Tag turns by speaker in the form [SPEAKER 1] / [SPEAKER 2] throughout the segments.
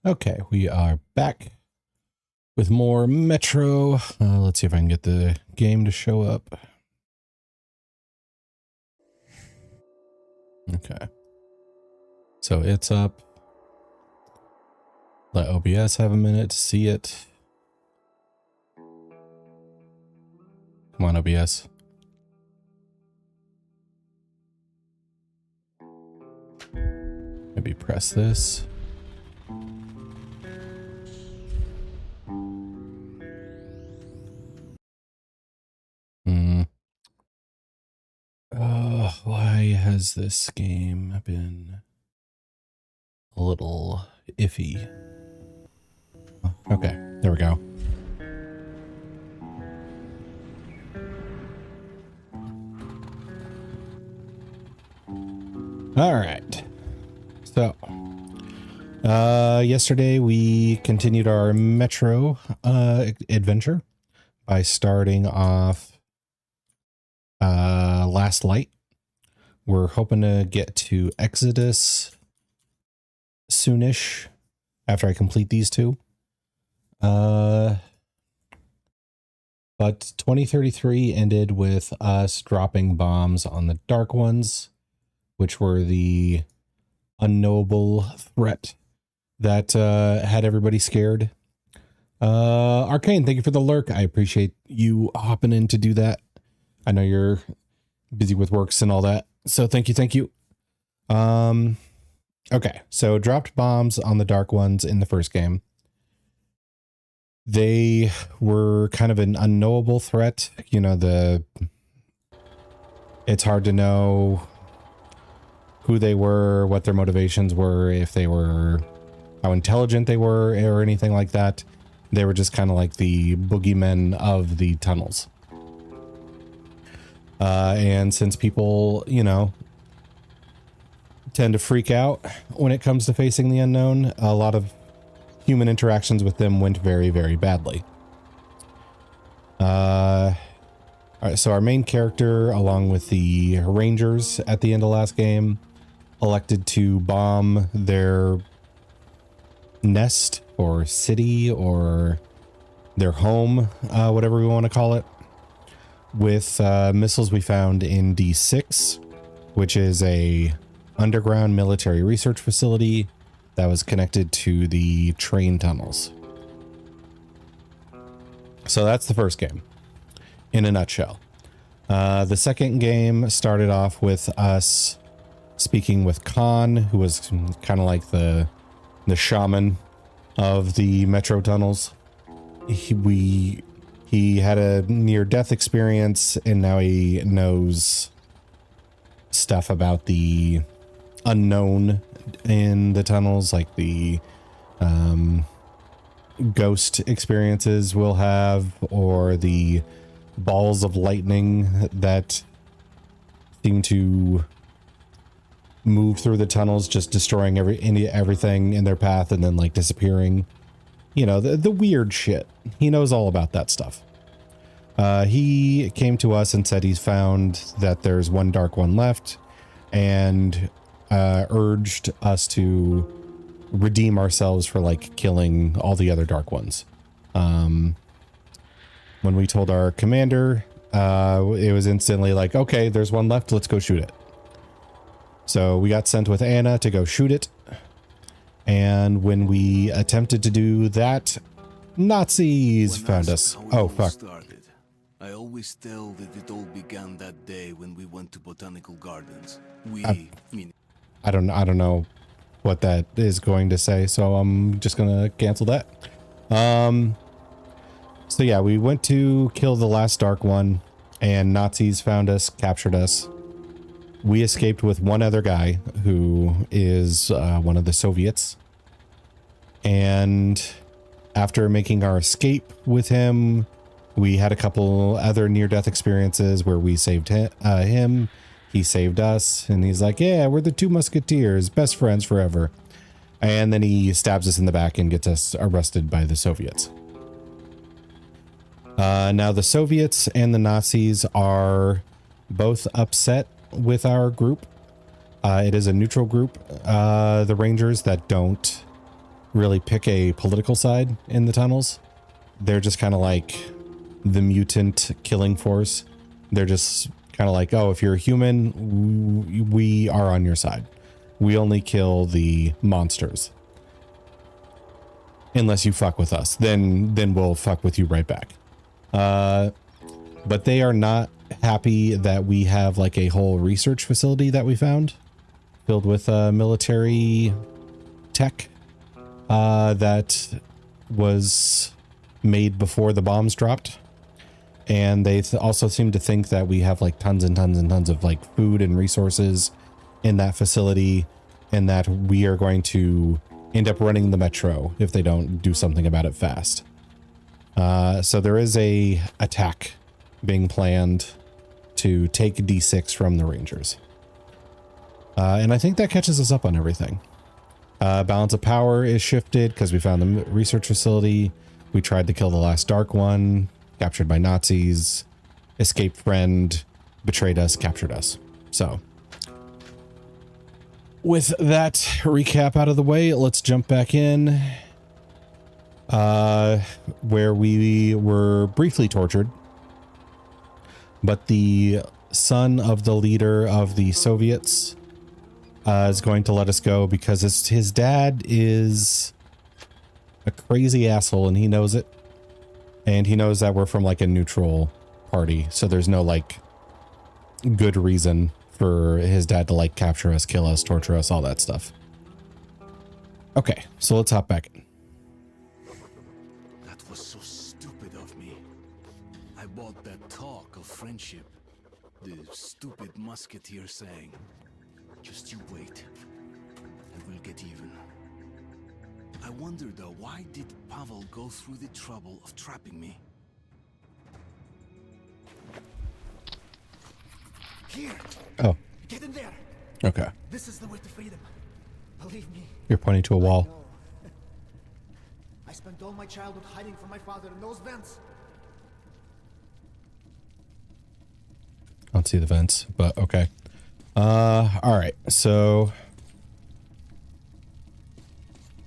[SPEAKER 1] Okay, we are back with more Metro. Let's see if I can get the game to show up. Okay. So it's up. Let OBS have a minute to see it. Come on, OBS. Maybe press this. Why has this game been a little iffy? Okay, there we go. All right. So, yesterday we continued our Metro adventure by starting off Last Light. We're hoping to get to Exodus soonish after I complete these two. But 2033 ended with us dropping bombs on the Dark Ones, which were the unknowable threat that had everybody scared. Arcane, thank you for the lurk. I appreciate you hopping in to do that. I know you're busy with works and all that, so thank you. Okay, so dropped bombs on the Dark Ones in the first game. They were kind of an unknowable threat. You know, it's hard to know who they were, what their motivations were, if they were, how intelligent they were, or anything like that. They were just kind of like the boogeymen of the tunnels. And since people, you know, tend to freak out when it comes to facing the unknown, a lot of human interactions with them went very, very badly. All right, so our main character, along with the Rangers at the end of last game, elected to bomb their nest or city or their home, whatever we want to call it, with missiles we found in D6, which is a underground military research facility that was connected to the train tunnels. So that's the first game in a nutshell. The second game started off with us speaking with Khan, who was kind of like the shaman of the metro tunnels. He had a near-death experience, and now he knows stuff about the unknown in the tunnels, like the ghost experiences we'll have, or the balls of lightning that seem to move through the tunnels, just destroying everything in their path and then like disappearing. You know, the weird shit. He knows all about that stuff. He came to us and said he's found that there's one Dark One left, and urged us to redeem ourselves for like killing all the other Dark Ones. When we told our commander, it was instantly like, okay, there's one left, let's go shoot it. So we got sent with Anna to go shoot it. And when we attempted to do that, Nazis found us. Oh, fuck.
[SPEAKER 2] I always tell that it all began that day when we went to botanical gardens.
[SPEAKER 1] I don't know what that is going to say, so I'm just gonna cancel that. So yeah, we went to kill the last Dark One, and Nazis found us, captured us. We escaped with one other guy who is one of the Soviets. And after making our escape with him, we had a couple other near-death experiences where we saved him, he saved us, and he's like, yeah, we're the two musketeers, best friends forever. And then he stabs us in the back and gets us arrested by the Soviets. Now the Soviets and the Nazis are both upset with our group. It is a neutral group, the Rangers, that don't really pick a political side in the tunnels. They're just kind of like the mutant killing force. They're just kind of like, oh, if you're a human, we are on your side. We only kill the monsters. Unless you fuck with us, then we'll fuck with you right back. But they are not happy that we have like a whole research facility that we found filled with military tech that was made before the bombs dropped. And they also seem to think that we have like tons and tons and tons of like food and resources in that facility, and that we are going to end up running the metro if they don't do something about it fast. So there is a attack being planned to take D6 from the Rangers. And I think that catches us up on everything. Balance of power is shifted because we found the research facility. We tried to kill the last Dark One, captured by Nazis, escaped friend, betrayed us, captured us. So with that recap out of the way, let's jump back in where we were briefly tortured. But the son of the leader of the Soviets is going to let us go because his dad is a crazy asshole and he knows it. And he knows that we're from like a neutral party. So there's no like good reason for his dad to like capture us, kill us, torture us, all that stuff. Okay, so let's hop back in.
[SPEAKER 2] That was so stupid of me. I bought that talk of friendship. The stupid musketeer saying, just you wait, and we'll get even. I wonder though, why did Pavel go through the trouble of trapping me? Here!
[SPEAKER 1] Oh.
[SPEAKER 2] Get in there!
[SPEAKER 1] Okay.
[SPEAKER 2] This is the way to freedom. Believe me.
[SPEAKER 1] You're pointing to a wall.
[SPEAKER 3] I spent all my childhood hiding from my father in those vents.
[SPEAKER 1] I don't see the vents, but okay. All right. So,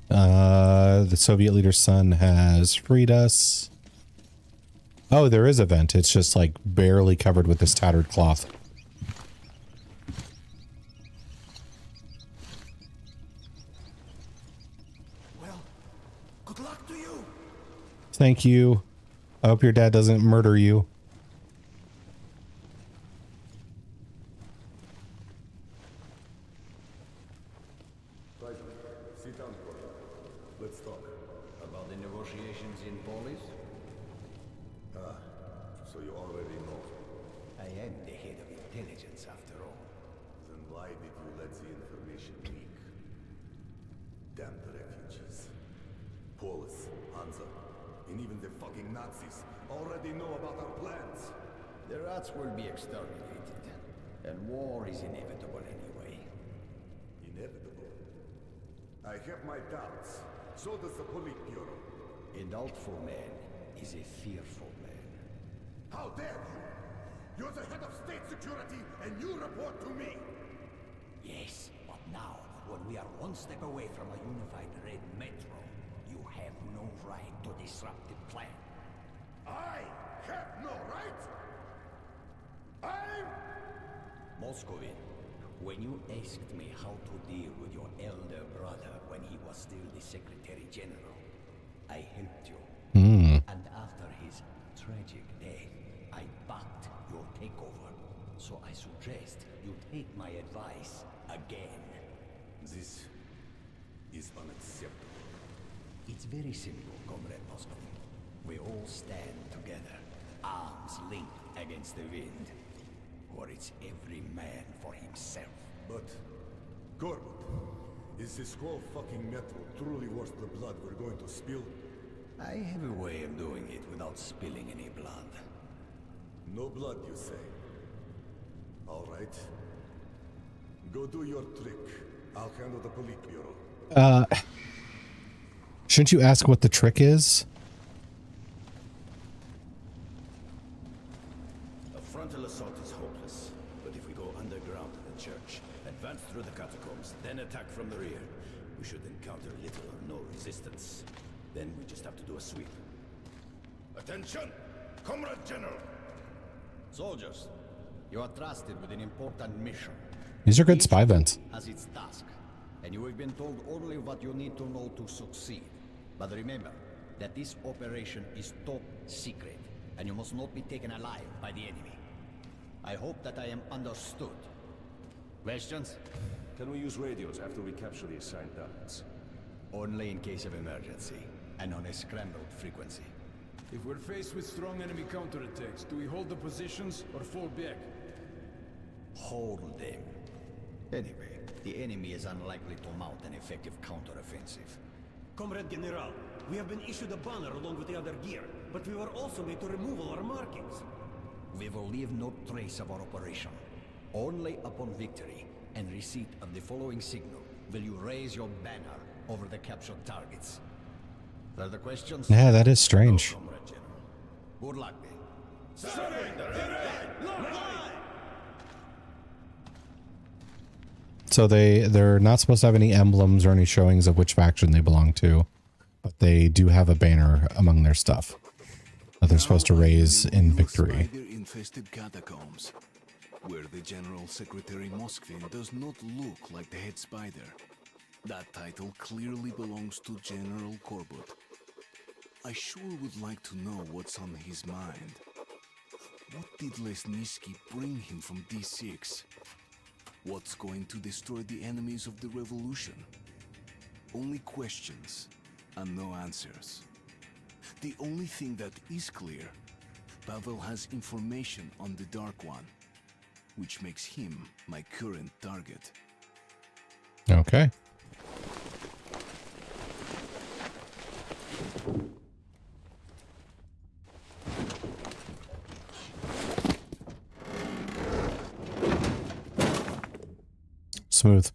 [SPEAKER 1] the Soviet leader's son has freed us. Oh, there is a vent. It's just like barely covered with this tattered cloth.
[SPEAKER 3] Well, good luck to you.
[SPEAKER 1] Thank you. I hope your dad doesn't murder you.
[SPEAKER 4] Sit down, Colonel. Let's talk. About the negotiations in Polis? So you already know.
[SPEAKER 5] I am the head of intelligence, after all.
[SPEAKER 4] Then why did you let the information leak? Damn the refugees. Polis, Hansa, and even the fucking Nazis already know about our plans.
[SPEAKER 5] The rats will be exterminated, and war is inevitable anyway.
[SPEAKER 4] Inevitable. I have my doubts. So does the Politburo.
[SPEAKER 5] A doubtful man is a fearful man.
[SPEAKER 4] How dare you! You're the head of state security, and you report to me!
[SPEAKER 5] Yes, but now, when we are one step away from a unified Red Metro, you have no right to disrupt the plan.
[SPEAKER 4] I have no right! I'm...
[SPEAKER 5] Moscovite, when you asked me how to deal with your elder brother when he was still the Secretary General, I helped you. And after his tragic death, I backed your takeover. So I suggest you take my advice again.
[SPEAKER 4] This is unacceptable.
[SPEAKER 5] It's very simple, Comrade Moscovite. We all stand together, arms linked against the wind. Or it's every man for himself.
[SPEAKER 4] But, Corbett, is this whole fucking metro truly worth the blood we're going to spill?
[SPEAKER 5] I have a way of doing it without spilling any blood.
[SPEAKER 4] No blood, you say? All right. Go do your trick. I'll handle the Politburo.
[SPEAKER 1] Shouldn't you ask what the trick is?
[SPEAKER 6] A frontal assault is hopeless, but if we go underground to the church, advance through the catacombs, then attack from the rear, we should encounter little or no resistance. Then we just have to do a sweep.
[SPEAKER 4] Attention! Comrade General!
[SPEAKER 5] Soldiers, you are trusted with an important mission.
[SPEAKER 1] These are good spy vents.
[SPEAKER 5] Has its task, and you have been told only what you need to know to succeed. But remember that this operation is top secret, and you must not be taken alive by the enemy. I hope that I am understood. Questions?
[SPEAKER 6] Can we use radios after we capture the assigned targets?
[SPEAKER 5] Only in case of emergency, and on a scrambled frequency.
[SPEAKER 7] If we're faced with strong enemy counterattacks, do we hold the positions or fall back?
[SPEAKER 5] Hold them. Anyway, the enemy is unlikely to mount an effective counteroffensive.
[SPEAKER 8] Comrade General, we have been issued a banner along with the other gear, but we were also made to remove all our markings.
[SPEAKER 5] We will leave no trace of our operation. Only upon victory and receipt of the following signal will you raise your banner over the captured targets. Further questions?
[SPEAKER 1] Yeah, that is strange.
[SPEAKER 5] Comrade General. Good luck, then.
[SPEAKER 1] So they're not supposed to have any emblems or any showings of which faction they belong to, but they do have a banner among their stuff that they're supposed to raise in victory.
[SPEAKER 2] Spider-infested catacombs, where the General Secretary Moskvin does not look like the head spider. That title clearly belongs to General Korbut. I sure would like to know what's on his mind. What did Lesniski bring him from D6? What's going to destroy the enemies of the revolution? Only questions and no answers. The only thing that is clear, Pavel has information on the Dark One, which makes him my current target.
[SPEAKER 1] Okay. Smooth.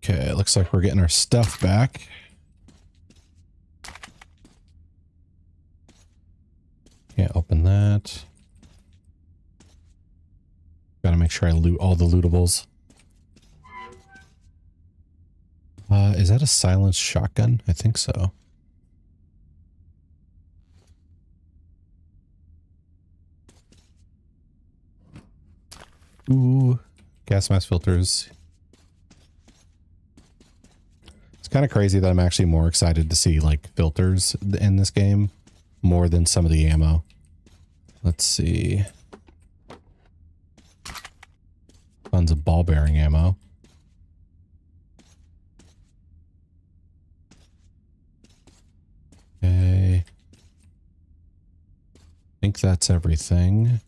[SPEAKER 1] Okay, it looks like we're getting our stuff back. Can't open that. Gotta make sure I loot all the lootables. Is that a silenced shotgun? I think so. Ooh, gas mask filters. It's kind of crazy that I'm actually more excited to see like filters in this game more than some of the ammo. Let's see. Tons of ball bearing ammo. Okay. I think that's everything.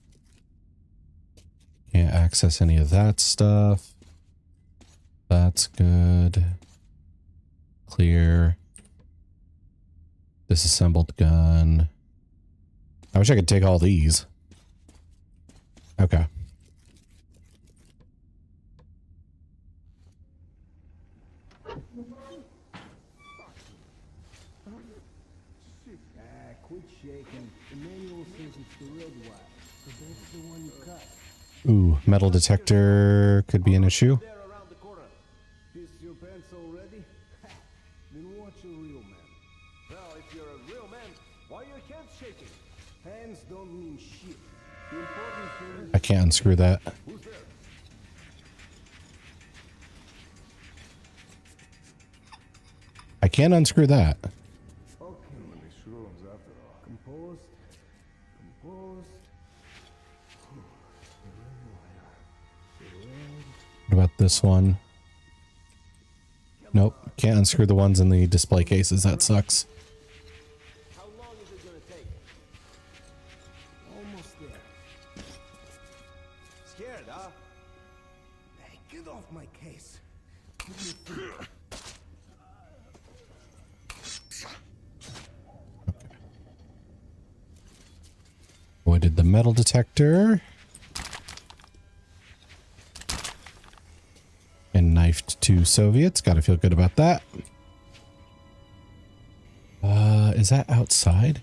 [SPEAKER 1] Can't access any of that stuff. That's good. Clear. Disassembled gun. I wish I could take all these. Okay.
[SPEAKER 3] Quit shaking. The manual says it's the red wire, so that's the one you cut.
[SPEAKER 1] Ooh, metal detector could be an issue.
[SPEAKER 3] There around the corner. Pissed your pants already? Then watch a real man. Well, if you're a real man, why are your hands shaking? Hands don't mean shit. The important thing is...
[SPEAKER 1] I can't unscrew that.
[SPEAKER 3] Who's there?
[SPEAKER 1] I can't unscrew that.
[SPEAKER 3] Okay. Composed. Composed.
[SPEAKER 1] What about this one? Nope, can't unscrew the ones in the display cases. That sucks.
[SPEAKER 3] How long is it gonna take? Almost there. Scared, huh? Hey, get off my case. Give me food.
[SPEAKER 1] Avoided the metal detector. And knifed 2 Soviets. Gotta feel good about that. Is that outside?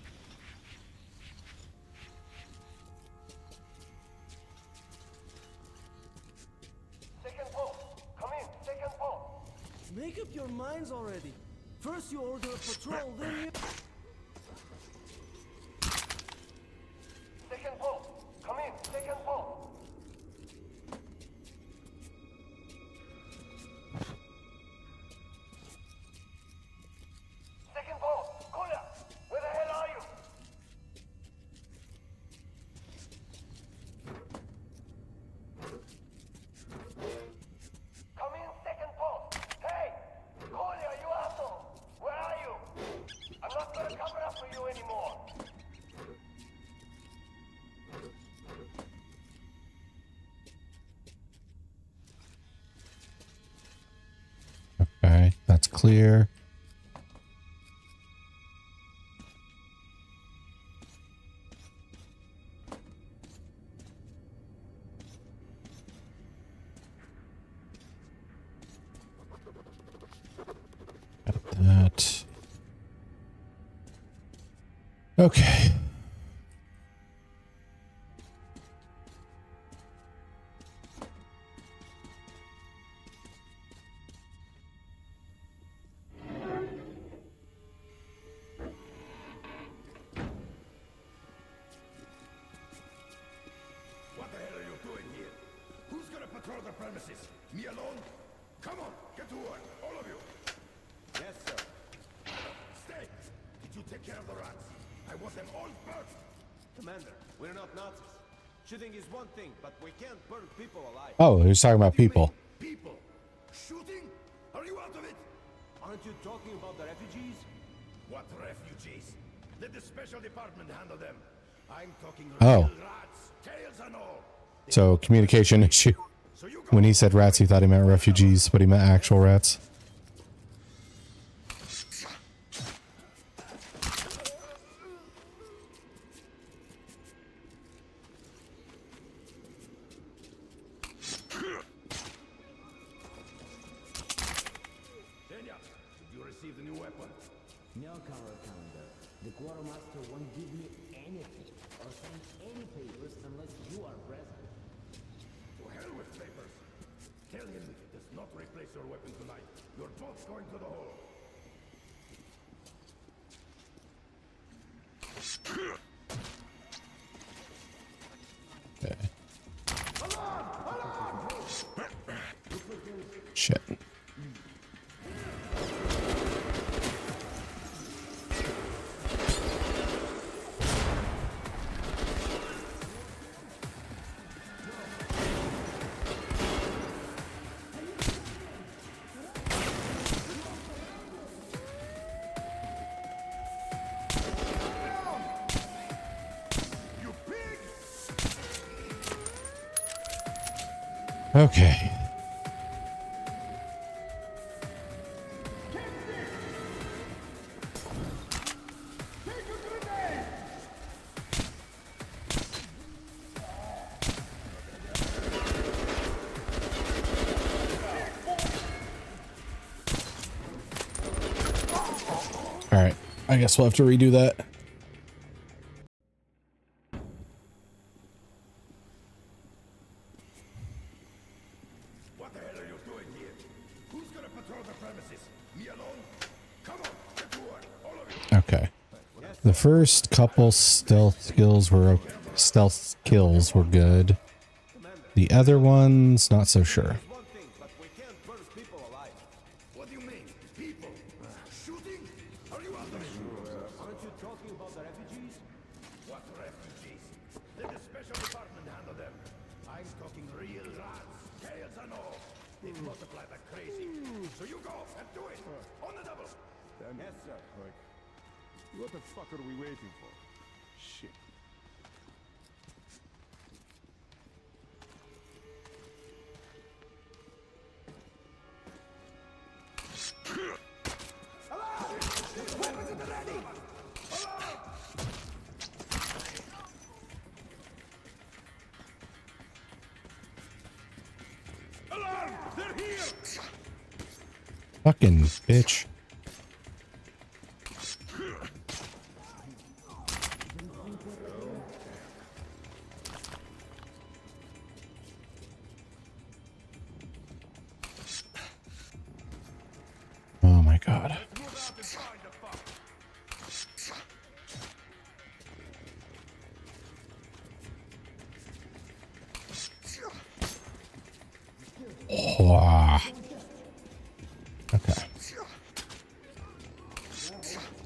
[SPEAKER 3] your minds already. First you order a patrol, then you...
[SPEAKER 9] Second post. Come in. Second post. Second post. Kola, where the hell are you? Come in, second post. Hey, Kola, you asshole. Where are you? I'm not gonna cover up for you anymore.
[SPEAKER 1] Okay, that's clear. Got that. Okay.
[SPEAKER 4] What the hell are you doing here? Who's gonna patrol the premises? Me alone? Come on, get to work, all of you.
[SPEAKER 8] Yes, sir.
[SPEAKER 4] Stay! Did you take care of the rats? I want them all burnt!
[SPEAKER 8] Commander, we're not Nazis. Shooting is one thing, but we can't burn people alive.
[SPEAKER 1] Oh, he was talking about people.
[SPEAKER 4] People? Shooting? Are you out of it?
[SPEAKER 8] Aren't you talking about the refugees?
[SPEAKER 4] What refugees? Let the special department handle them. I'm talking
[SPEAKER 1] Oh.
[SPEAKER 4] real rats, tails and all.
[SPEAKER 1] So, communication issue.
[SPEAKER 4] So you go.
[SPEAKER 1] When he said rats, he thought he meant refugees, but he meant actual rats.
[SPEAKER 4] Denya, did you receive the new weapon?
[SPEAKER 10] No, Colonel Commander. The quartermaster won't give me anything or sign any papers unless you are present.
[SPEAKER 4] To hell with papers. Tell him if he does not replace your weapon tonight, you're both going to the hole.
[SPEAKER 1] Okay. Shit. Okay. All right. I guess we'll have to redo that.
[SPEAKER 4] What the hell are you doing here? Who's gonna patrol the premises? Me alone? Come on, get to work, all of you.
[SPEAKER 1] Okay. The first couple stealth kills were good. The other ones, not so sure.
[SPEAKER 8] One thing, but we can't burn people alive.
[SPEAKER 4] What do you mean? People? Shooting? Are you out of it?
[SPEAKER 8] Aren't you talking about the refugees?
[SPEAKER 4] What refugees? Let the special department handle them. I'm talking real rats, tails and all. They multiply like crazy. So you go and do it. On the double.
[SPEAKER 8] Yes, sir.
[SPEAKER 7] What the fuck are we waiting for? Shit.
[SPEAKER 4] Alarm! They're here!
[SPEAKER 1] Fucking bitch. God. Wow. Okay.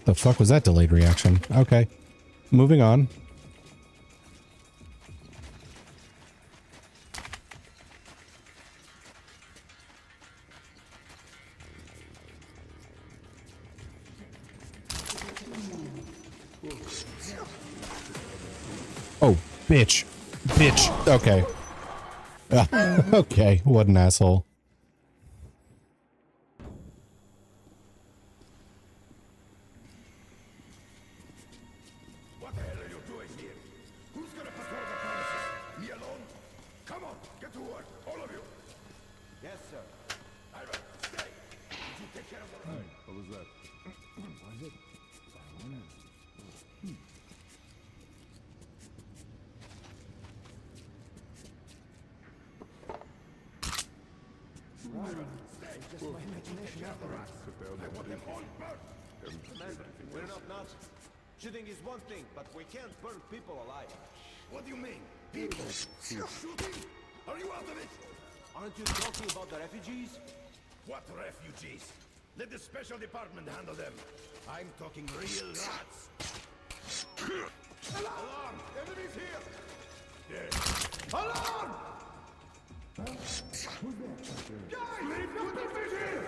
[SPEAKER 1] The fuck was that delayed reaction? Okay. Moving on. Oh, bitch. Bitch. Okay. Okay. What an asshole.
[SPEAKER 4] What the hell are you doing here? Who's gonna patrol the premises? Me alone? Come on, get to work, all of you.
[SPEAKER 3] Yes, sir.
[SPEAKER 4] Ivan, stay. Did you take care of the room?
[SPEAKER 3] What was that? Was it?
[SPEAKER 4] Just my imagination after rats. I want them all burnt.
[SPEAKER 3] Commander, we're not nuts. Shooting is one thing, but we can't burn people alive.
[SPEAKER 4] What do you mean? People? Shooting? Are you out of it?
[SPEAKER 3] Aren't you talking about the refugees?
[SPEAKER 4] What refugees? Let the special department handle them. I'm talking real rats. Alarm! Enemies here! Yes. Alarm! Guys! Leave the building here!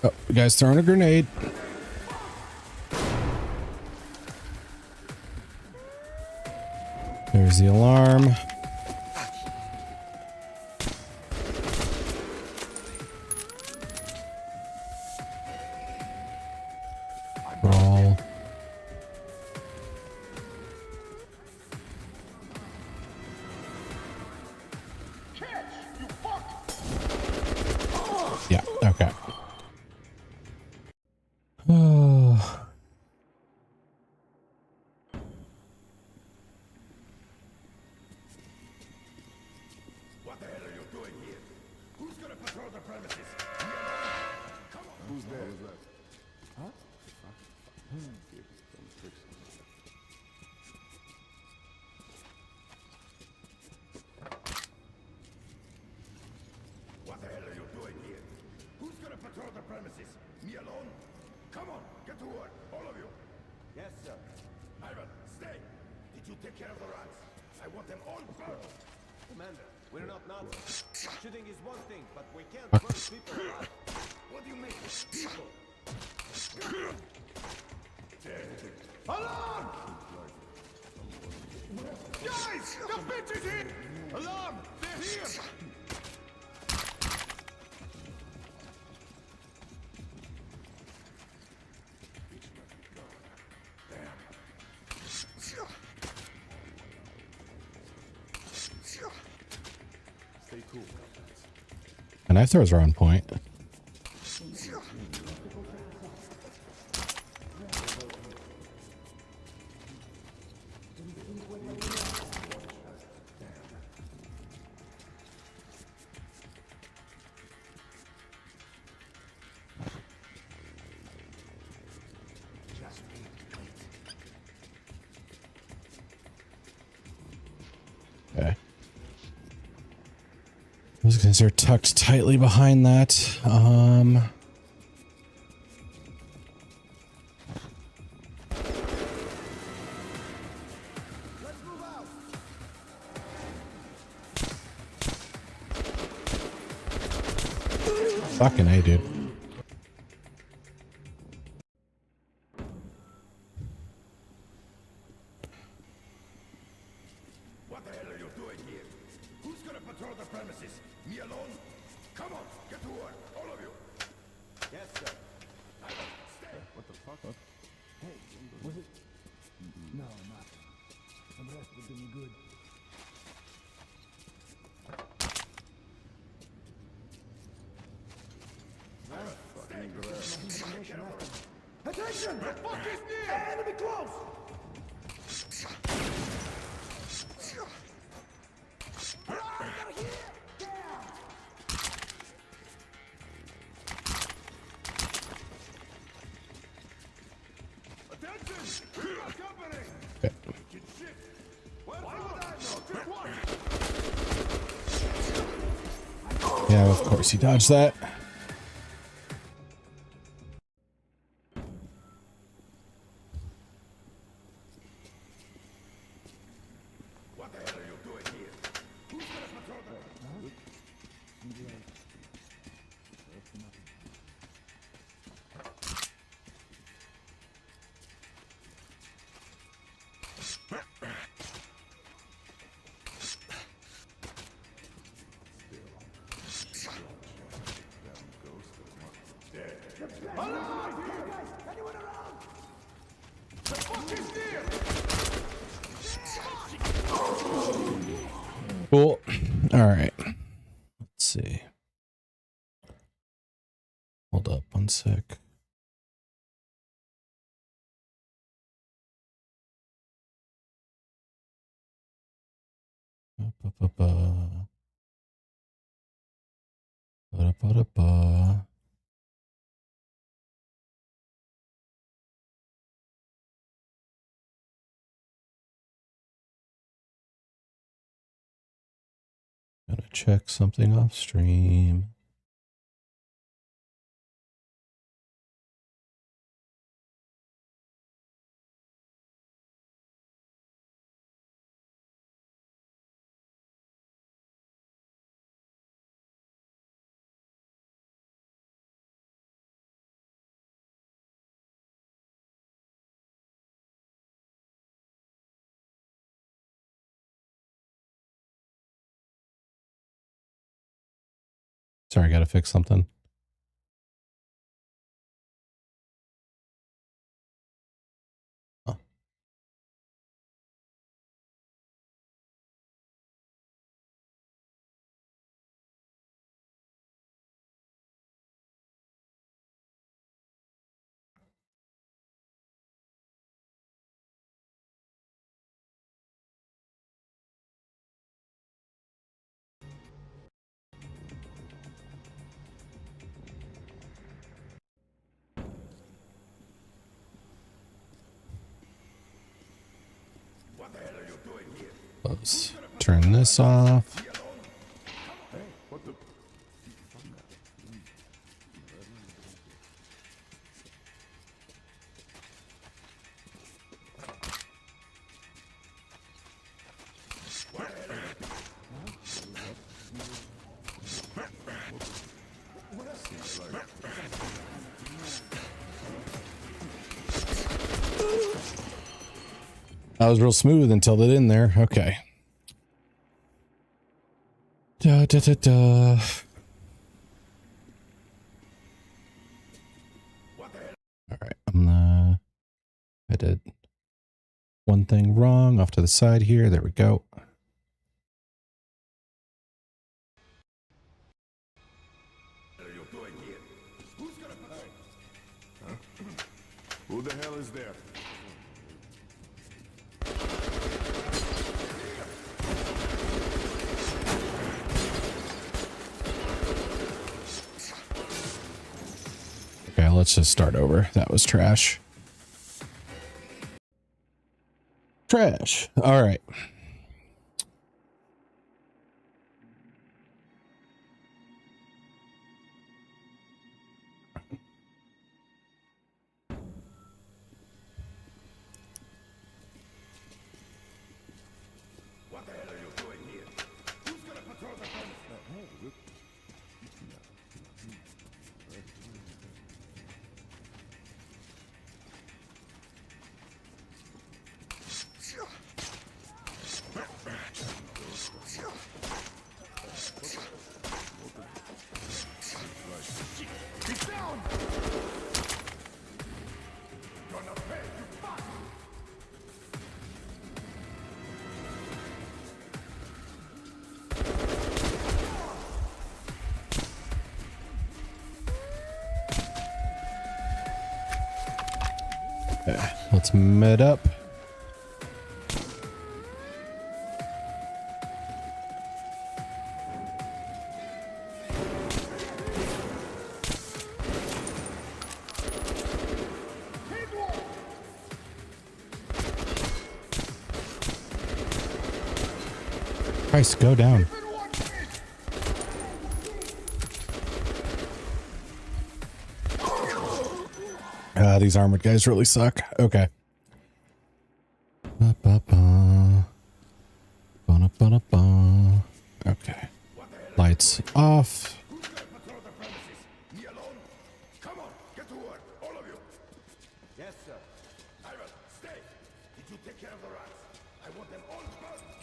[SPEAKER 1] Oh, you guys throwing a grenade. There's the alarm. Brawl. Yeah, okay. Oh.
[SPEAKER 4] What the hell are you doing here? Who's gonna patrol the premises? Me alone? Come on. Who's there? What was that? Huh? What the hell are you doing here? Who's gonna patrol the premises? Me alone? Come on, get to work, all of you.
[SPEAKER 3] Yes, sir.
[SPEAKER 4] Ivan, stay. Did you take care of the rats? I want them all burned.
[SPEAKER 3] Commander, we're not nuts. Shooting is one thing, but we can't burn people alive.
[SPEAKER 4] What do you mean, people? Alarm! Guys, the bitch is here! Alarm! They're here!
[SPEAKER 3] Stay cool.
[SPEAKER 1] And knife throws are on point. Okay. Those guys are tucked tightly behind that. Fucking A, dude.
[SPEAKER 4] What the hell are you doing here? Who's gonna patrol the premises? Me alone? Come on, get to work, all of you.
[SPEAKER 3] Yes, sir.
[SPEAKER 4] Ivan, stay.
[SPEAKER 3] What the fuck? Hey, was it? No, not. Some rest would do me good. information after me. Attention! The fuck is near? Enemy close!
[SPEAKER 1] Okay. Yeah, of course he dodged that.
[SPEAKER 4] What the hell are you doing here? Who's gonna patrol the...
[SPEAKER 1] Cool. All right. Let's see. Hold up one sec. Ba-da-ba-da-ba. Gotta check something off stream. Sorry, I gotta fix something. Huh.
[SPEAKER 4] What the hell are you doing here?
[SPEAKER 1] Let's turn this off. That was real smooth until the in there. Okay. Da da da da. All right, I did one thing wrong off to the side here. There we go.
[SPEAKER 4] What are you doing here? Who's gonna patrol? Huh?
[SPEAKER 3] Who the hell is there?
[SPEAKER 1] Okay, let's just start over. That was trash. Trash. All right.
[SPEAKER 4] What the hell are you doing here? Who's gonna patrol the fence?
[SPEAKER 1] Okay, let's med up. Christ, go down. These armored guys really suck. Okay. Okay. Lights off.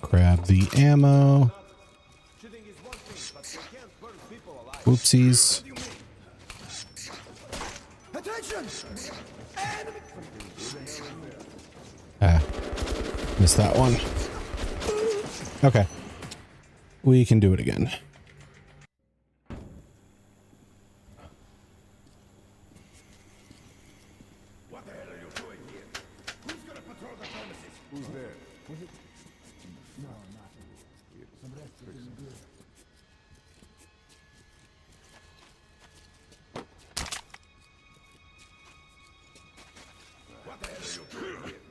[SPEAKER 1] Grab the ammo. Oopsies. Ah, missed that one. Okay. We can do it again.
[SPEAKER 4] What the hell are you doing here? Who's gonna patrol the premises? Who's there?
[SPEAKER 10] No, nothing. Some rest isn't good.
[SPEAKER 4] What the hell are you doing here?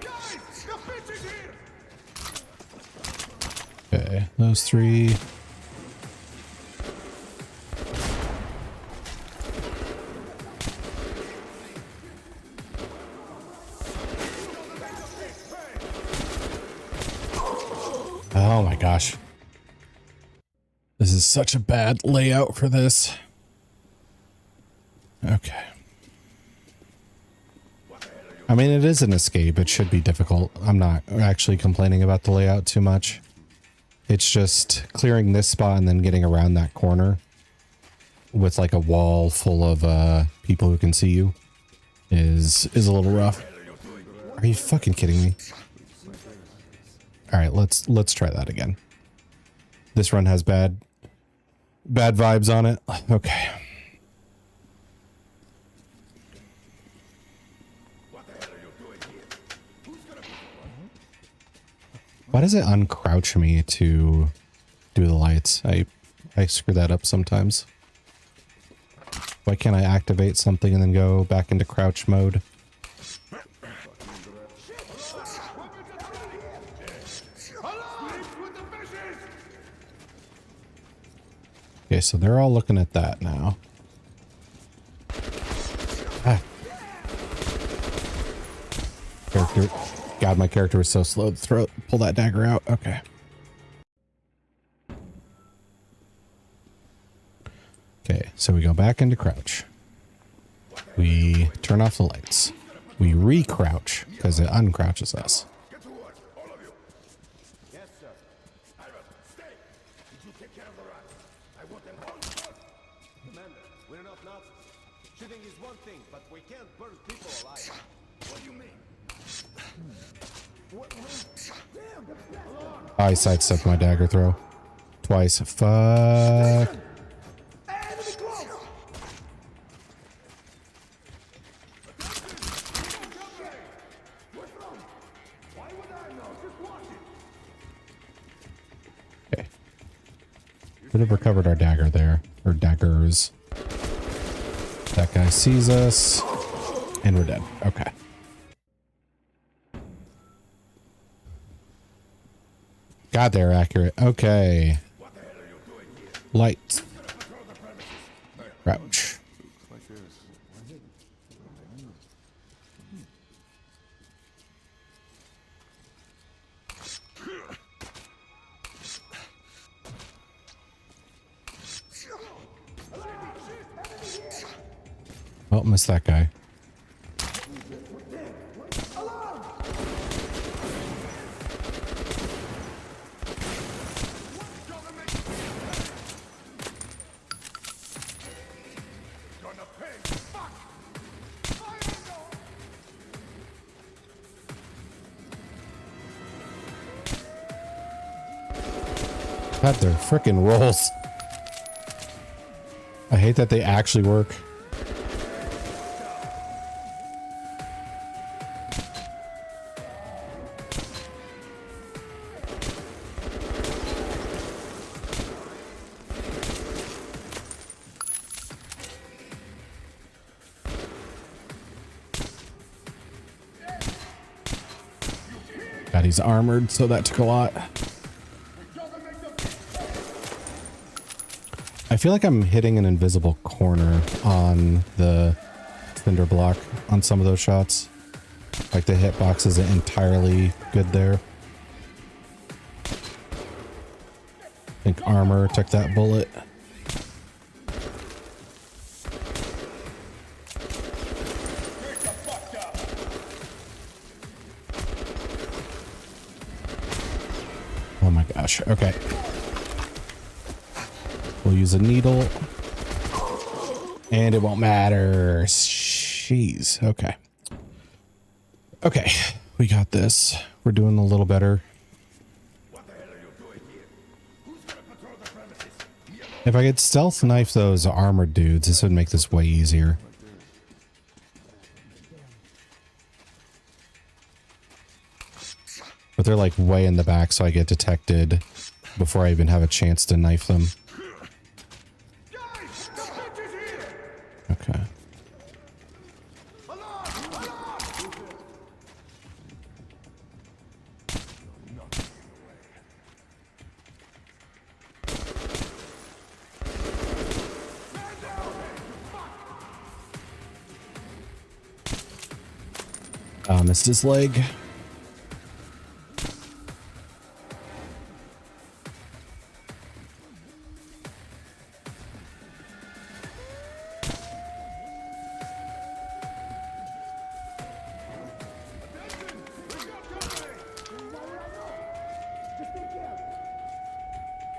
[SPEAKER 4] Guys! The bitch is here!
[SPEAKER 1] Okay, those three. Oh my gosh. This is such a bad layout for this. Okay. I mean, it is an escape. It should be difficult. I'm not actually complaining about the layout too much. It's just clearing this spot and then getting around that corner with like a wall full of people who can see you is a little rough. Are you fucking kidding me? All right, let's try that again. This run has bad vibes on it. Okay. Why does it uncrouch me to do the lights? I screw that up sometimes. Why can't I activate something and then go back into crouch mode? Okay, so they're all looking at that now. Ah. Character. God, my character was so slow to pull that dagger out. Okay. Okay, so we go back into crouch. We turn off the lights. We re-crouch because it uncrouches us.
[SPEAKER 4] Get to work, all of you. Yes, sir. Ivan, stay. Did you take care of the rats? I want them all shot.
[SPEAKER 3] Commander, we're not Nazis. Shooting is one thing, but we can't burn people alive.
[SPEAKER 4] What do you mean?
[SPEAKER 1] I sidestepped my dagger throw. Twice. Fuck. Okay. Could have recovered our dagger there. Or daggers. That guy sees us. And we're dead. Okay. God, they're accurate. Okay. Light. Crouch. Oh, missed that guy. God, they're frickin' rolls. I hate that they actually work. God, he's armored, so that took a lot. I feel like I'm hitting an invisible corner on the cinder block on some of those shots. Like the hitbox isn't entirely good there. I think armor took that bullet. Oh my gosh. Okay. We'll use a needle. And it won't matter. Jeez. Okay. Okay. We got this. We're doing a little better. If I could stealth knife those armored dudes, this would make this way easier. But they're like way in the back, so I get detected before I even have a chance to knife them. Okay. Missed his leg.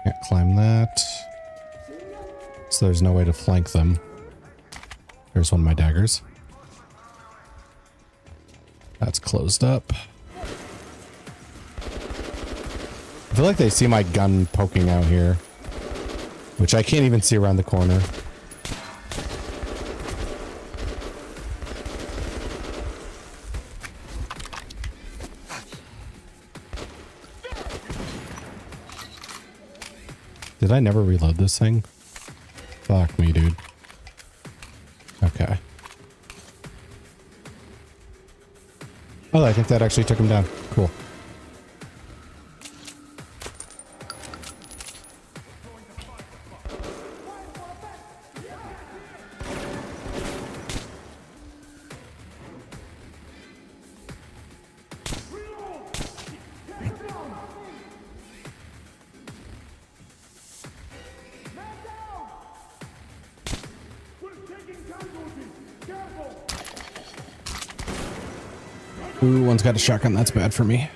[SPEAKER 1] Can't climb that. So there's no way to flank them. There's one of my daggers. That's closed up. I feel like they see my gun poking out here, which I can't even see around the corner. Did I never reload this thing? Fuck me, dude. Okay. Oh, I think that actually took him down. Cool. Ooh, one's got a shotgun. That's bad for me.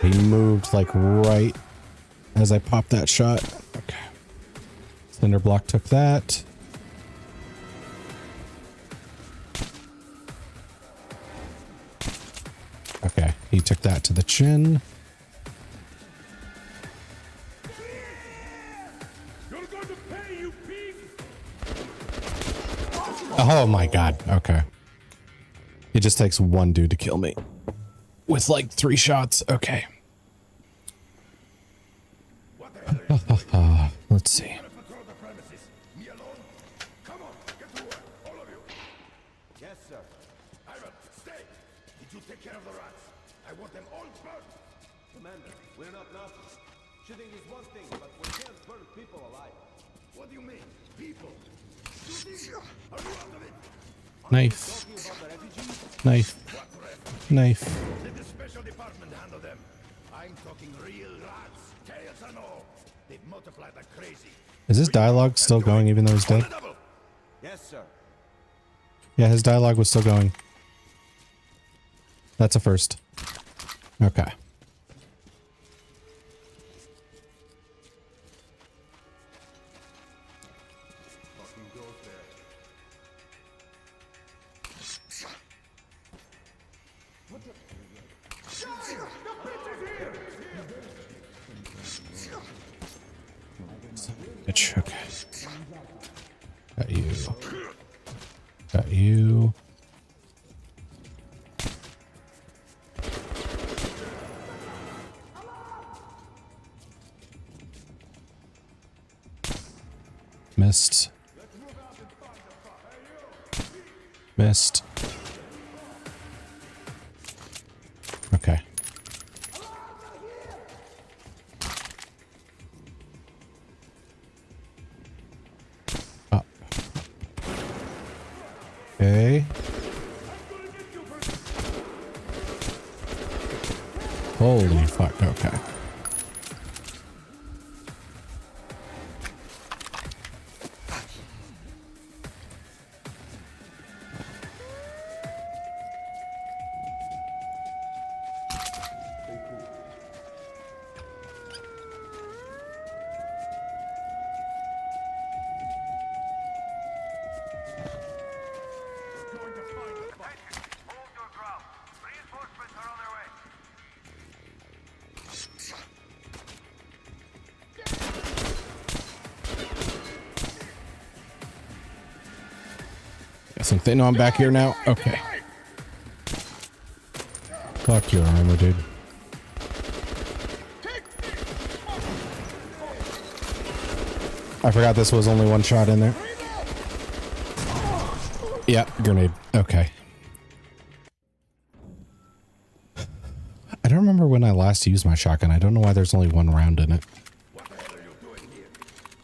[SPEAKER 1] He moved like right as I popped that shot. Okay. Cinder block took that. Okay, he took that to the chin. Oh my god, okay. It just takes one dude to kill me. With like 3 shots, okay. Let's see.
[SPEAKER 8] Yes, sir.
[SPEAKER 4] Ivan, stay! Did you take care of the rats? I want them all burned!
[SPEAKER 3] Commander, we're not Nazis. Shooting is one thing, but we can't burn people alive.
[SPEAKER 4] What do you mean? People? Shooting? Are you out of it?
[SPEAKER 1] Knife. Knife. Knife.
[SPEAKER 4] Let the special department handle them. I'm talking real rats. Tails and all. They've multiplied like crazy.
[SPEAKER 1] Is his dialogue still going even though he's dead?
[SPEAKER 3] Yes, sir.
[SPEAKER 1] Yeah, his dialogue was still going. That's a first. Okay. Bitch, okay. Got you. Got you. Missed. Missed. Okay. Up. Okay. Holy fuck, okay. I think they know I'm back here now. Okay. Fuck your armor, dude. I forgot this was only one shot in there. Yeah, grenade. Okay. I don't remember when I last used my shotgun. I don't know why there's only one round in it.
[SPEAKER 4] What the hell are you doing here?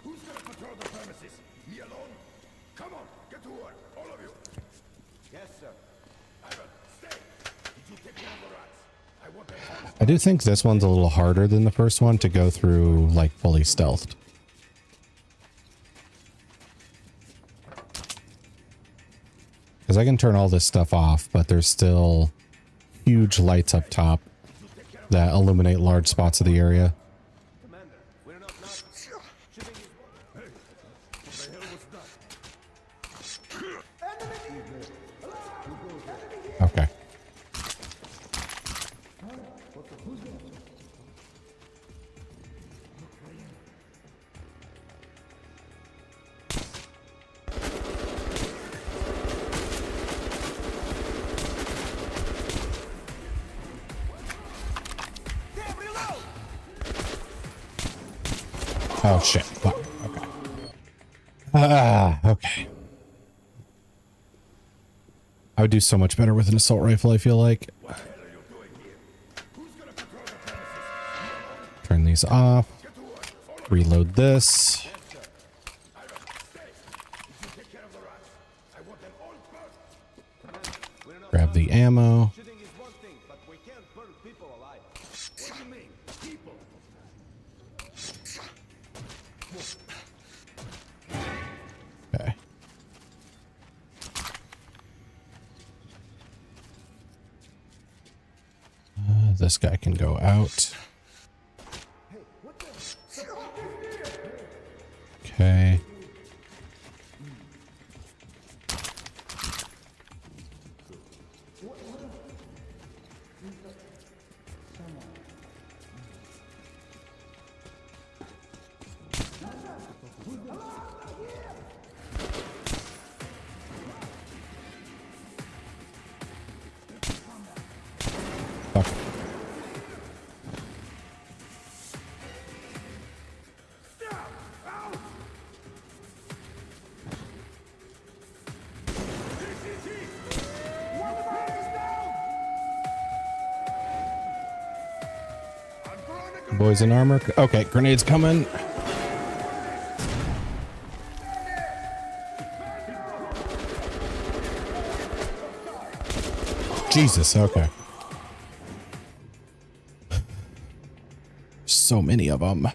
[SPEAKER 4] Who's gonna patrol the premises? Me alone? Come on, get to work, all of you.
[SPEAKER 3] Yes, sir.
[SPEAKER 4] Ivan, stay. Did you take care of the rats? I want them all.
[SPEAKER 1] I do think this one's a little harder than the first one to go through, like, fully stealthed. Because I can turn all this stuff off, but there's still huge lights up top that illuminate large spots of the area.
[SPEAKER 3] Commander, we're not Nazis. Shooting is one. Hey, what the hell was that?
[SPEAKER 1] Okay. Oh shit. Fuck. Okay. Okay. I would do so much better with an assault rifle, I feel like. Turn these off. Reload this. Grab the ammo.
[SPEAKER 3] Shooting is one thing, but we can't burn people alive. What do you mean? People?
[SPEAKER 1] Okay. This guy can go out. Okay. Fuck. Boys in armor. Okay, grenades coming. Jesus, okay. So many of them.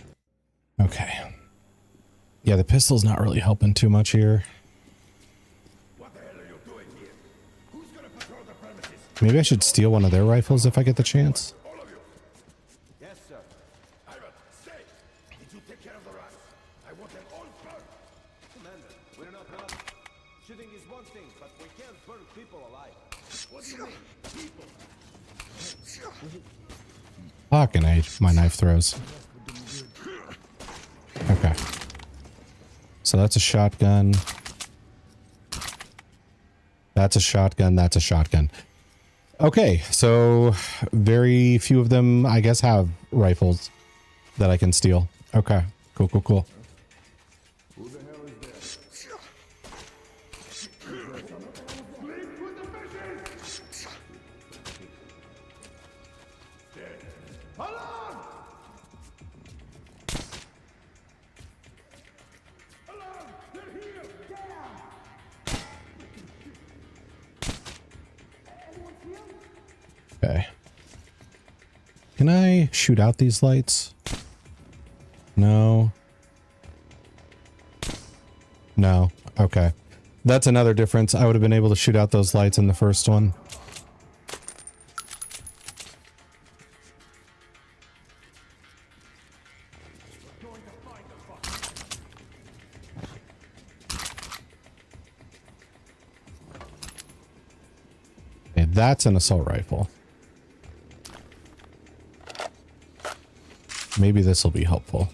[SPEAKER 1] Okay. Yeah, the pistol's not really helping too much here.
[SPEAKER 4] What the hell are you doing here? Who's gonna patrol the premises?
[SPEAKER 1] Maybe I should steal one of their rifles if I get the chance.
[SPEAKER 4] All of you.
[SPEAKER 3] Yes, sir.
[SPEAKER 4] Ivan, stay. Did you take care of the rats? I want them all burned.
[SPEAKER 3] Commander, we're not Nazis. Shooting is one thing, but we can't burn people alive. What do you mean? People?
[SPEAKER 1] Fucking A, my knife throws. Okay. So that's a shotgun. That's a shotgun. That's a shotgun. Okay, so very few of them, I guess, have rifles that I can steal. Okay, cool, cool, cool.
[SPEAKER 3] Who the hell is that?
[SPEAKER 1] Okay. Can I shoot out these lights? No. No. Okay. That's another difference. I would have been able to shoot out those lights in the first one. Okay, that's an assault rifle. Maybe this will be helpful.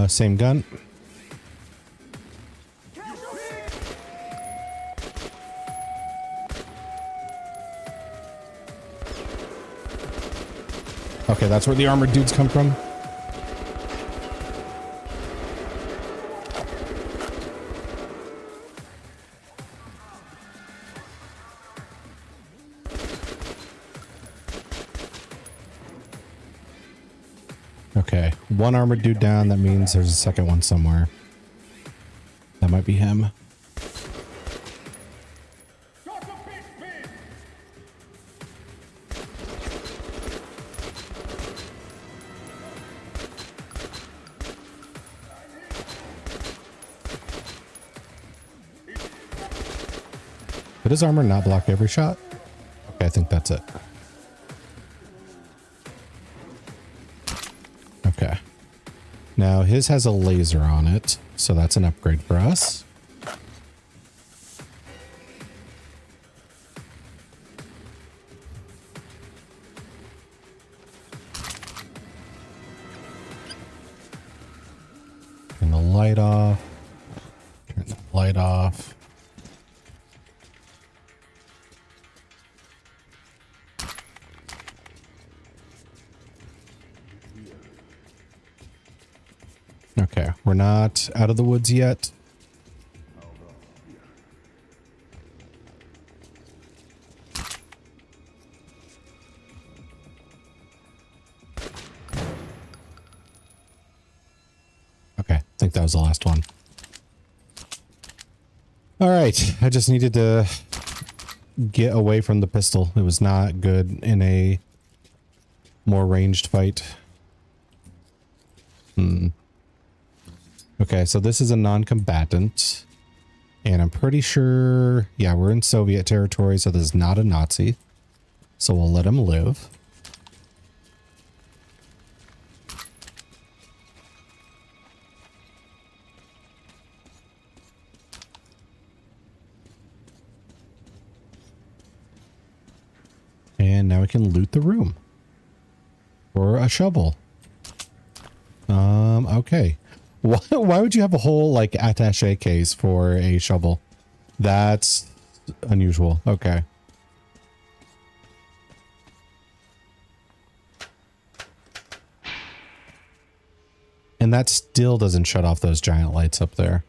[SPEAKER 1] Same gun. Okay, that's where the armored dudes come from. Okay, one armored dude down. That means there's a second one somewhere. That might be him. But his armor not block every shot? Okay, I think that's it. Okay. Now his has a laser on it, so that's an upgrade for us. Turn the light off. Turn the light off. Okay, we're not out of the woods yet. Okay, I think that was the last one. All right, I just needed to get away from the pistol. It was not good in a more ranged fight. Okay, so this is a non-combatant. And I'm pretty sure, yeah, we're in Soviet territory, so this is not a Nazi. So we'll let him live. And now we can loot the room. For a shovel. Okay. Why would you have a whole, like, attaché case for a shovel? That's unusual. Okay. And that still doesn't shut off those giant lights up there.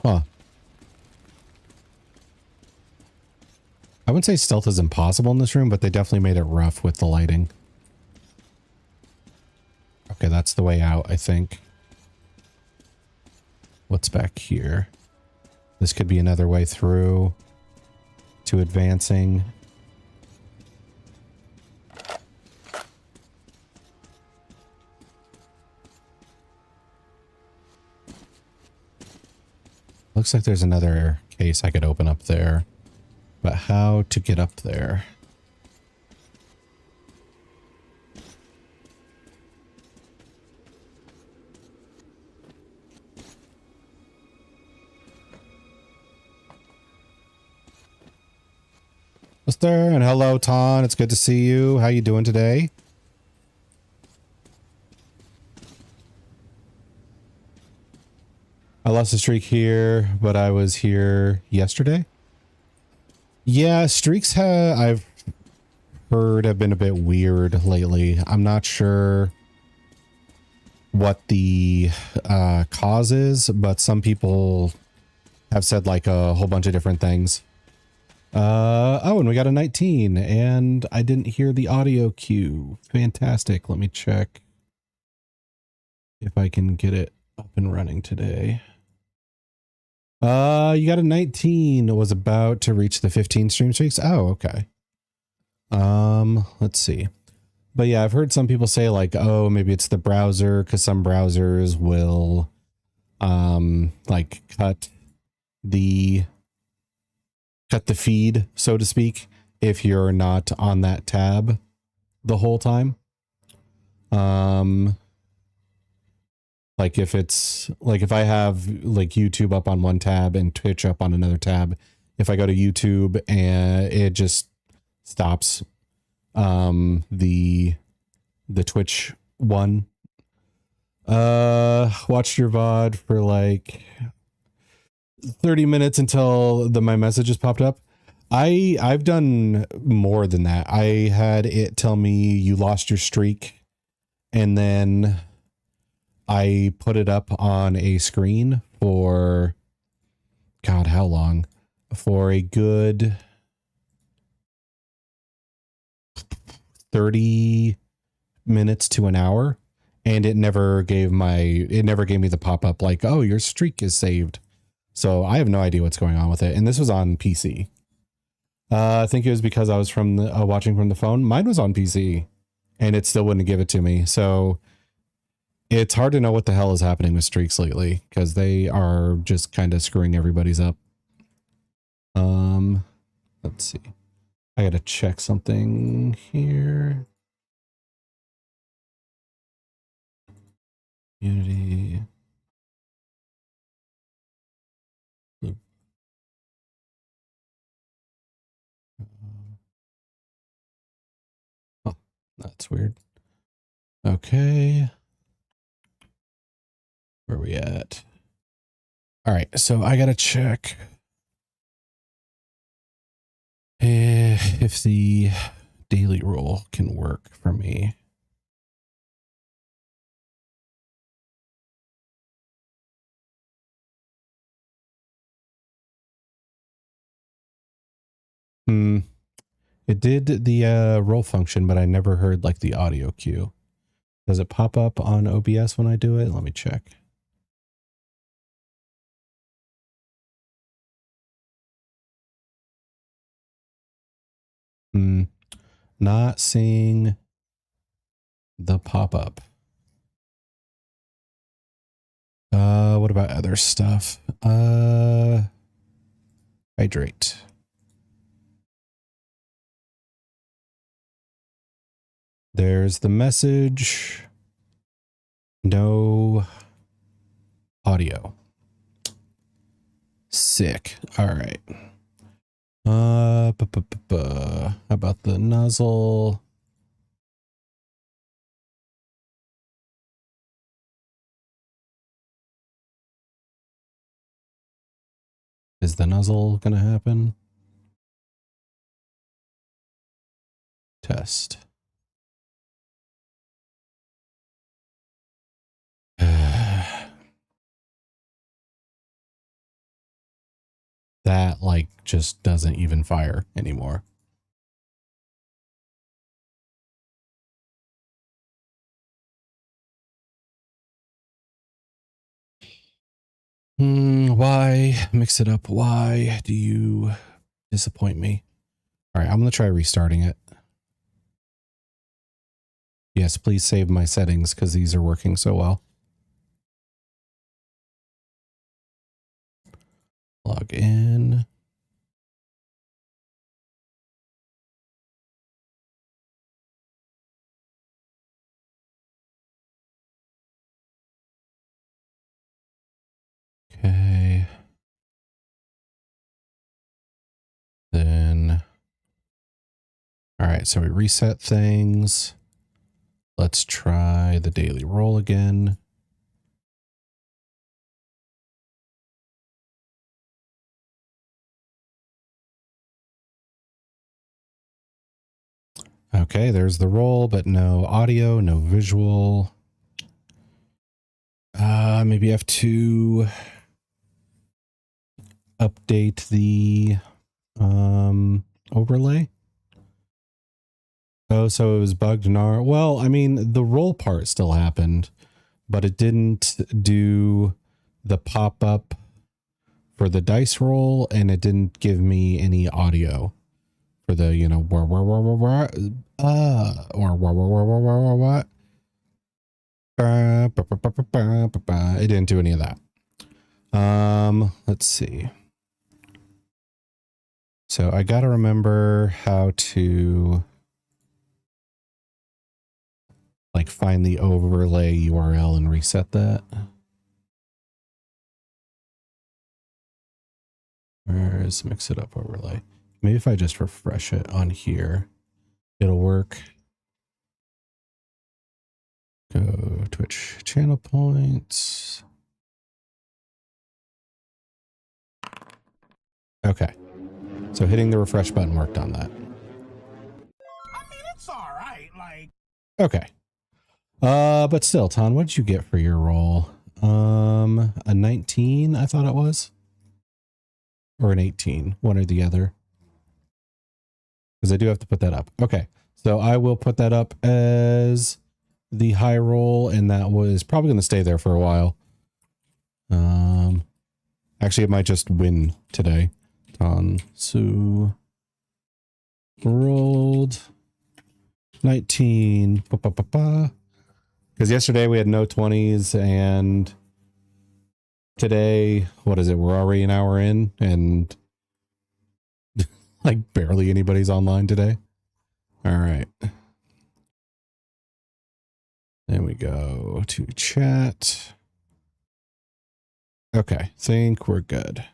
[SPEAKER 1] Huh. I wouldn't say stealth is impossible in this room, but they definitely made it rough with the lighting. Okay, that's the way out, I think. What's back here? This could be another way through to advancing. Looks like there's another case I could open up there. But how to get up there? Mister, and hello, Ton. It's good to see you. How you doing today? I lost a streak here, but I was here yesterday. Yeah, streaks I've heard have been a bit weird lately. I'm not sure what the cause is, but some people have said like a whole bunch of different things. Oh, and we got a 19, and I didn't hear the audio cue. Fantastic. Let me check if I can get it up and running today. You got a 19. It was about to reach the 15 stream streaks. Oh, okay. Let's see. But yeah, I've heard some people say like, oh, maybe it's the browser, because some browsers will like cut the feed, so to speak, if you're not on that tab the whole time. Like if it's like if I have like YouTube up on one tab and Twitch up on another tab, if I go to YouTube and it just stops the Twitch one. Watched your VOD for like 30 minutes until my messages popped up. I've done more than that. I had it tell me you lost your streak, and then I put it up on a screen for, God, how long? For a good 30 minutes to an hour. And it never gave me the pop-up like, oh, your streak is saved. So I have no idea what's going on with it. And this was on PC. I think it was because I was from the watching from the phone. Mine was on PC and it still wouldn't give it to me. So it's hard to know what the hell is happening with streaks lately, because they are just kind of screwing everybody's up. Let's see. I got to check something here. Unity. Oh, that's weird. Okay. Where are we at? All right, so I gotta check if the daily rule can work for me. It did the roll function, but I never heard like the audio cue. Does it pop up on OBS when I do it? Let me check. Not seeing the pop-up. What about other stuff? Hydrate. There's the message. No audio. Sick. All right. How about the nozzle? Is the nozzle gonna happen? Test. That like just doesn't even fire anymore. Why mix it up? Why do you disappoint me? All right, I'm going to try restarting it. Yes, please save my settings because these are working so well. Log in. Okay. Then, all right, so we reset things. Let's try the daily roll again. Okay, there's the roll, but no audio, no visual. Maybe I have to update the overlay. Oh, so it was bugged. Well, I mean, the roll part still happened, but it didn't do the pop-up for the dice roll, and it didn't give me any audio for the, you know, what? It didn't do any of that. Let's see. So I gotta remember how to like find the overlay URL and reset that. Where's mix it up overlay? Maybe if I just refresh it on here, it'll work. Go Twitch channel points. Okay. So hitting the refresh button worked on that.
[SPEAKER 9] I mean, it's all right. Like,
[SPEAKER 1] Okay. But still, Ton, what did you get for your roll? A 19, I thought it was. Or an 18, one or the other. Because I do have to put that up. Okay. So I will put that up as the high roll, and that was probably going to stay there for a while. Actually, it might just win today. Tansu rolled 19. Because yesterday we had no 20s, and today, what is it? We're already an hour in, and like barely anybody's online today. All right. Then we go to chat. Okay, think we're good.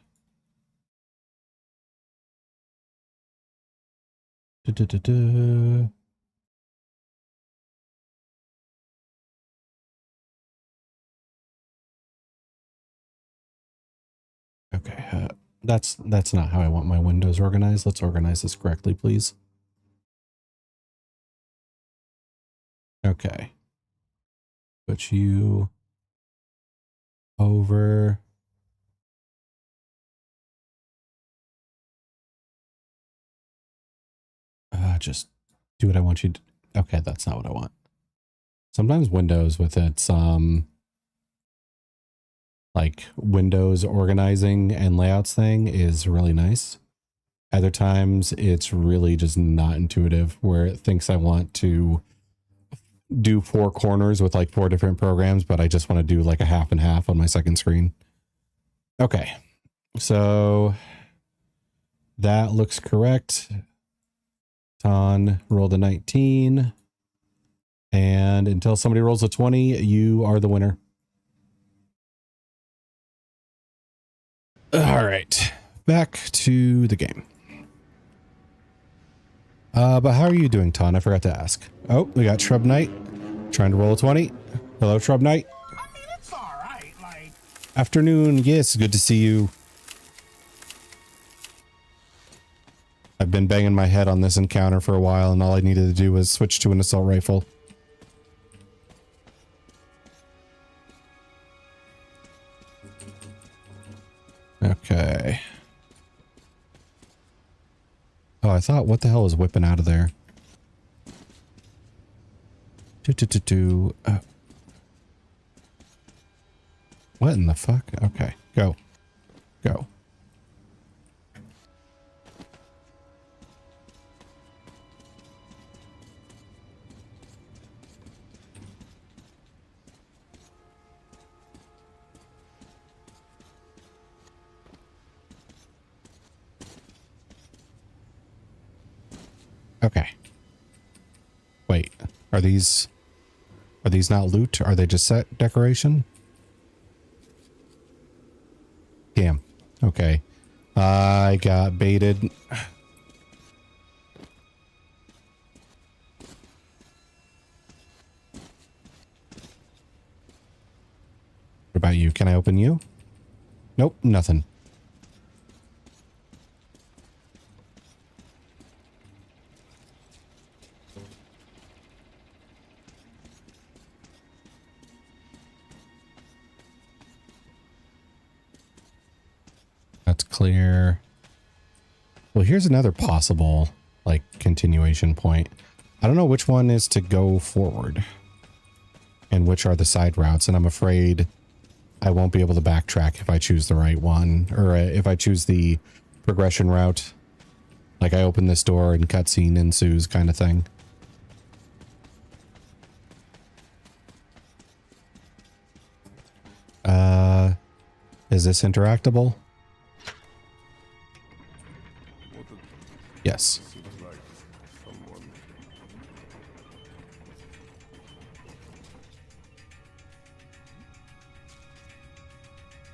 [SPEAKER 1] Okay, that's not how I want my windows organized. Let's organize this correctly, please. Okay. Put you over. Just do what I want you to. Okay, that's not what I want. Sometimes Windows with its like Windows organizing and layouts thing is really nice. Other times it's really just not intuitive, where it thinks I want to do 4 corners with like 4 different programs, but I just want to do like a half and half on my second screen. Okay, so that looks correct. Ton rolled a 19, and until somebody rolls a 20, you are the winner. All right, back to the game. But how are you doing, Ton? I forgot to ask. Oh, we got Shrub Knight trying to roll a 20. Hello, Shrub Knight.
[SPEAKER 9] I mean, it's all right. Like,
[SPEAKER 1] Afternoon. Yes, good to see you. I've been banging my head on this encounter for a while, and all I needed to do was switch to an assault rifle. Okay. Oh, I thought, what the hell is whipping out of there? What in the fuck? Okay, go. Go. Okay. Wait, are these not loot? Are they just set decoration? Damn. Okay. I got baited. What about you? Can I open you? Nope, nothing. That's clear. Well, here's another possible, like, continuation point. I don't know which one is to go forward and which are the side routes, and I'm afraid I won't be able to backtrack if I choose the right one, or if I choose the progression route. Like, I open this door and cutscene ensues kind of thing. Is this interactable? Yes.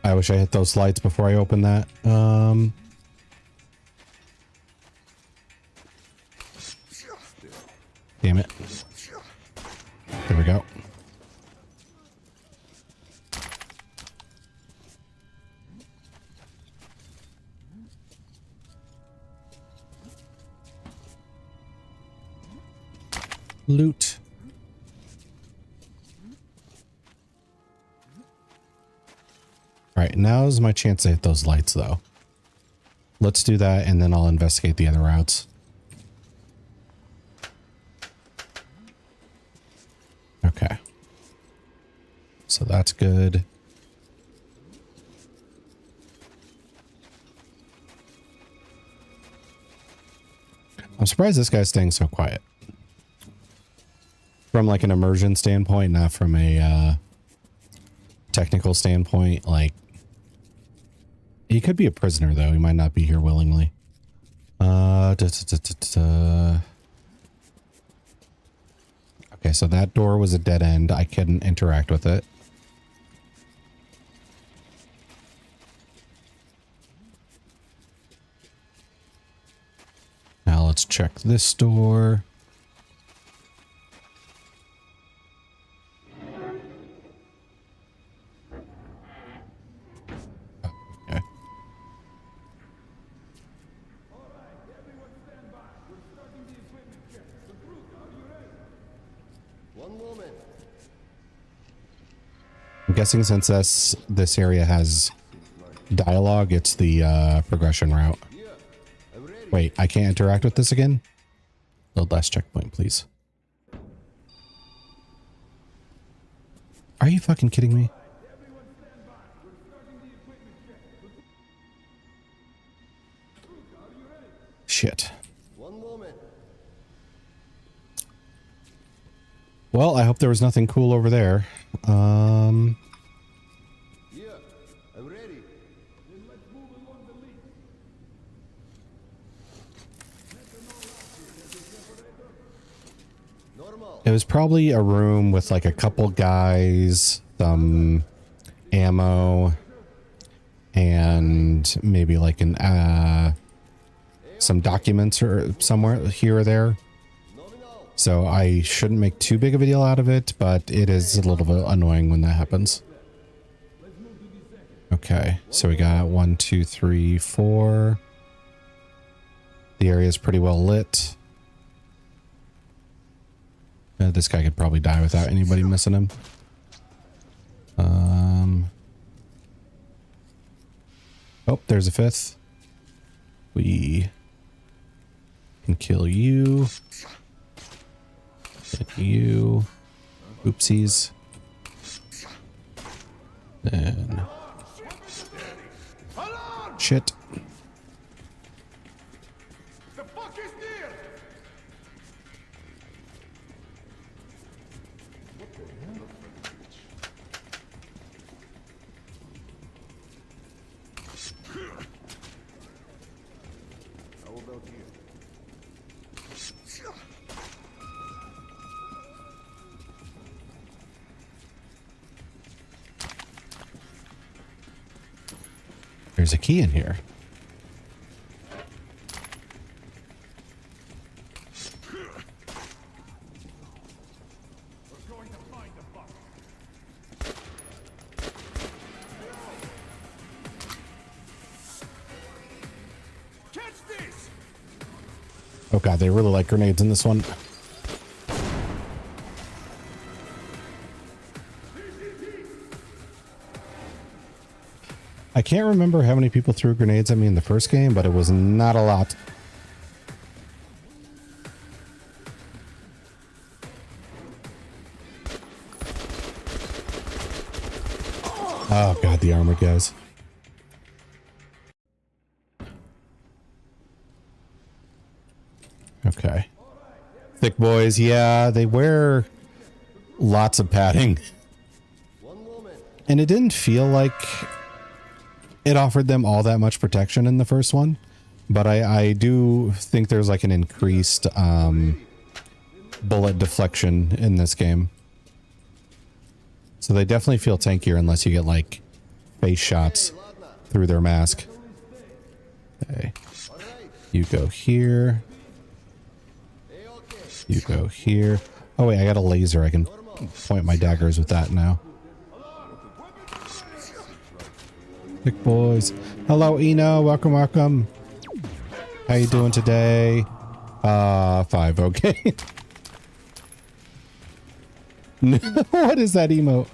[SPEAKER 1] I wish I hit those lights before I open that. Damn it. There we go. Loot. All right, now's my chance to hit those lights, though. Let's do that, and then I'll investigate the other routes. Okay. So that's good. I'm surprised this guy's staying so quiet. From like an immersion standpoint, not from a technical standpoint. Like, he could be a prisoner, though. He might not be here willingly. Okay, so that door was a dead end. I couldn't interact with it. Now let's check this door. Okay. I'm guessing since this area has dialogue, it's the progression route. Wait, I can't interact with this again? Load last checkpoint, please. Are you fucking kidding me? Shit. Well, I hope there was nothing cool over there. It was probably a room with like a couple guys, some ammo, and maybe like an some documents or somewhere here or there. So I shouldn't make too big of a deal out of it, but it is a little bit annoying when that happens. Okay, so we got 1, 2, 3, 4. The area is pretty well lit. This guy could probably die without anybody missing him. Oh, there's a fifth. We can kill you. Hit you. Oopsies. Then. Shit. There's a key in here. Oh god, they really like grenades in this one. I can't remember how many people threw grenades at me in the first game, but it was not a lot. Oh god, the armored guys. Okay. Thick boys, yeah, they wear lots of padding. And it didn't feel like it offered them all that much protection in the first one. But I do think there's like an increased bullet deflection in this game. So they definitely feel tankier unless you get like face shots through their mask. Okay. You go here. You go here. Oh wait, I got a laser. I can point my daggers with that now. Big boys. Hello, Eno. Welcome, welcome. How you doing today? 5. Okay. What is that emote?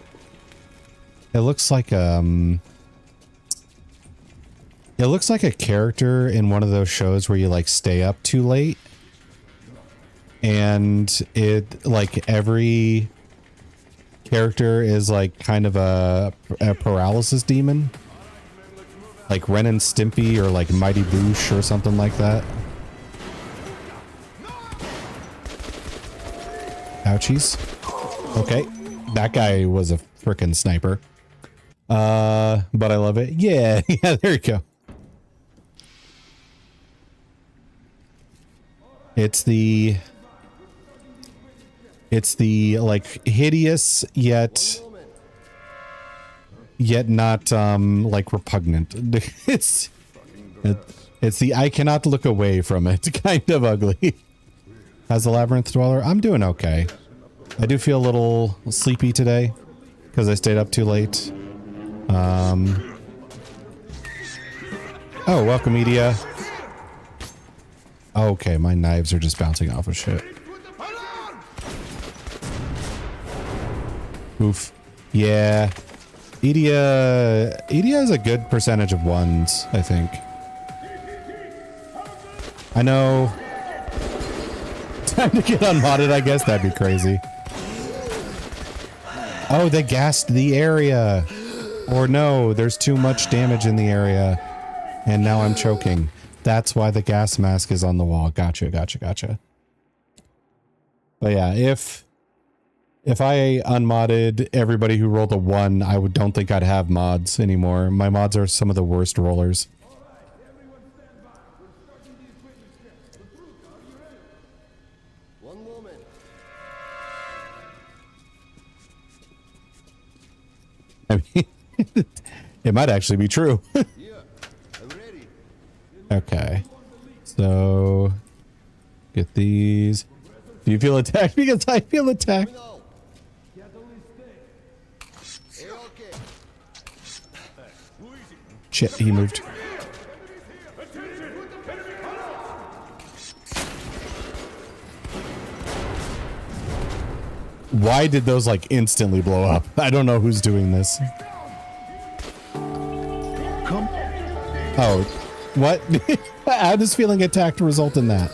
[SPEAKER 1] It looks like it looks like a character in one of those shows where you like stay up too late. And it like every character is like kind of a paralysis demon. Like Ren and Stimpy or like Mighty Boosh or something like that. Ouchies. Okay. That guy was a frickin' sniper. But I love it. Yeah, yeah, there you go. It's the like hideous yet not like repugnant. It's the I cannot look away from it kind of ugly. As a Labyrinth Dweller, I'm doing okay. I do feel a little sleepy today because I stayed up too late. Oh, welcome, media. Okay, my knives are just bouncing off of shit. Oof. Yeah. Edia has a good percentage of ones, I think. I know. Time to get unmodded, I guess. That'd be crazy. Oh, they gassed the area. Or no, there's too much damage in the area. And now I'm choking. That's why the gas mask is on the wall. Gotcha, gotcha, gotcha. But yeah, if I unmodded everybody who rolled a 1, I don't think I'd have mods anymore. My mods are some of the worst rollers. I mean, it might actually be true. Okay. So, get these. Do you feel attacked? Because I feel attacked. Shit, he moved. Why did those like instantly blow up? I don't know who's doing this. Oh, what? How does feeling attacked result in that?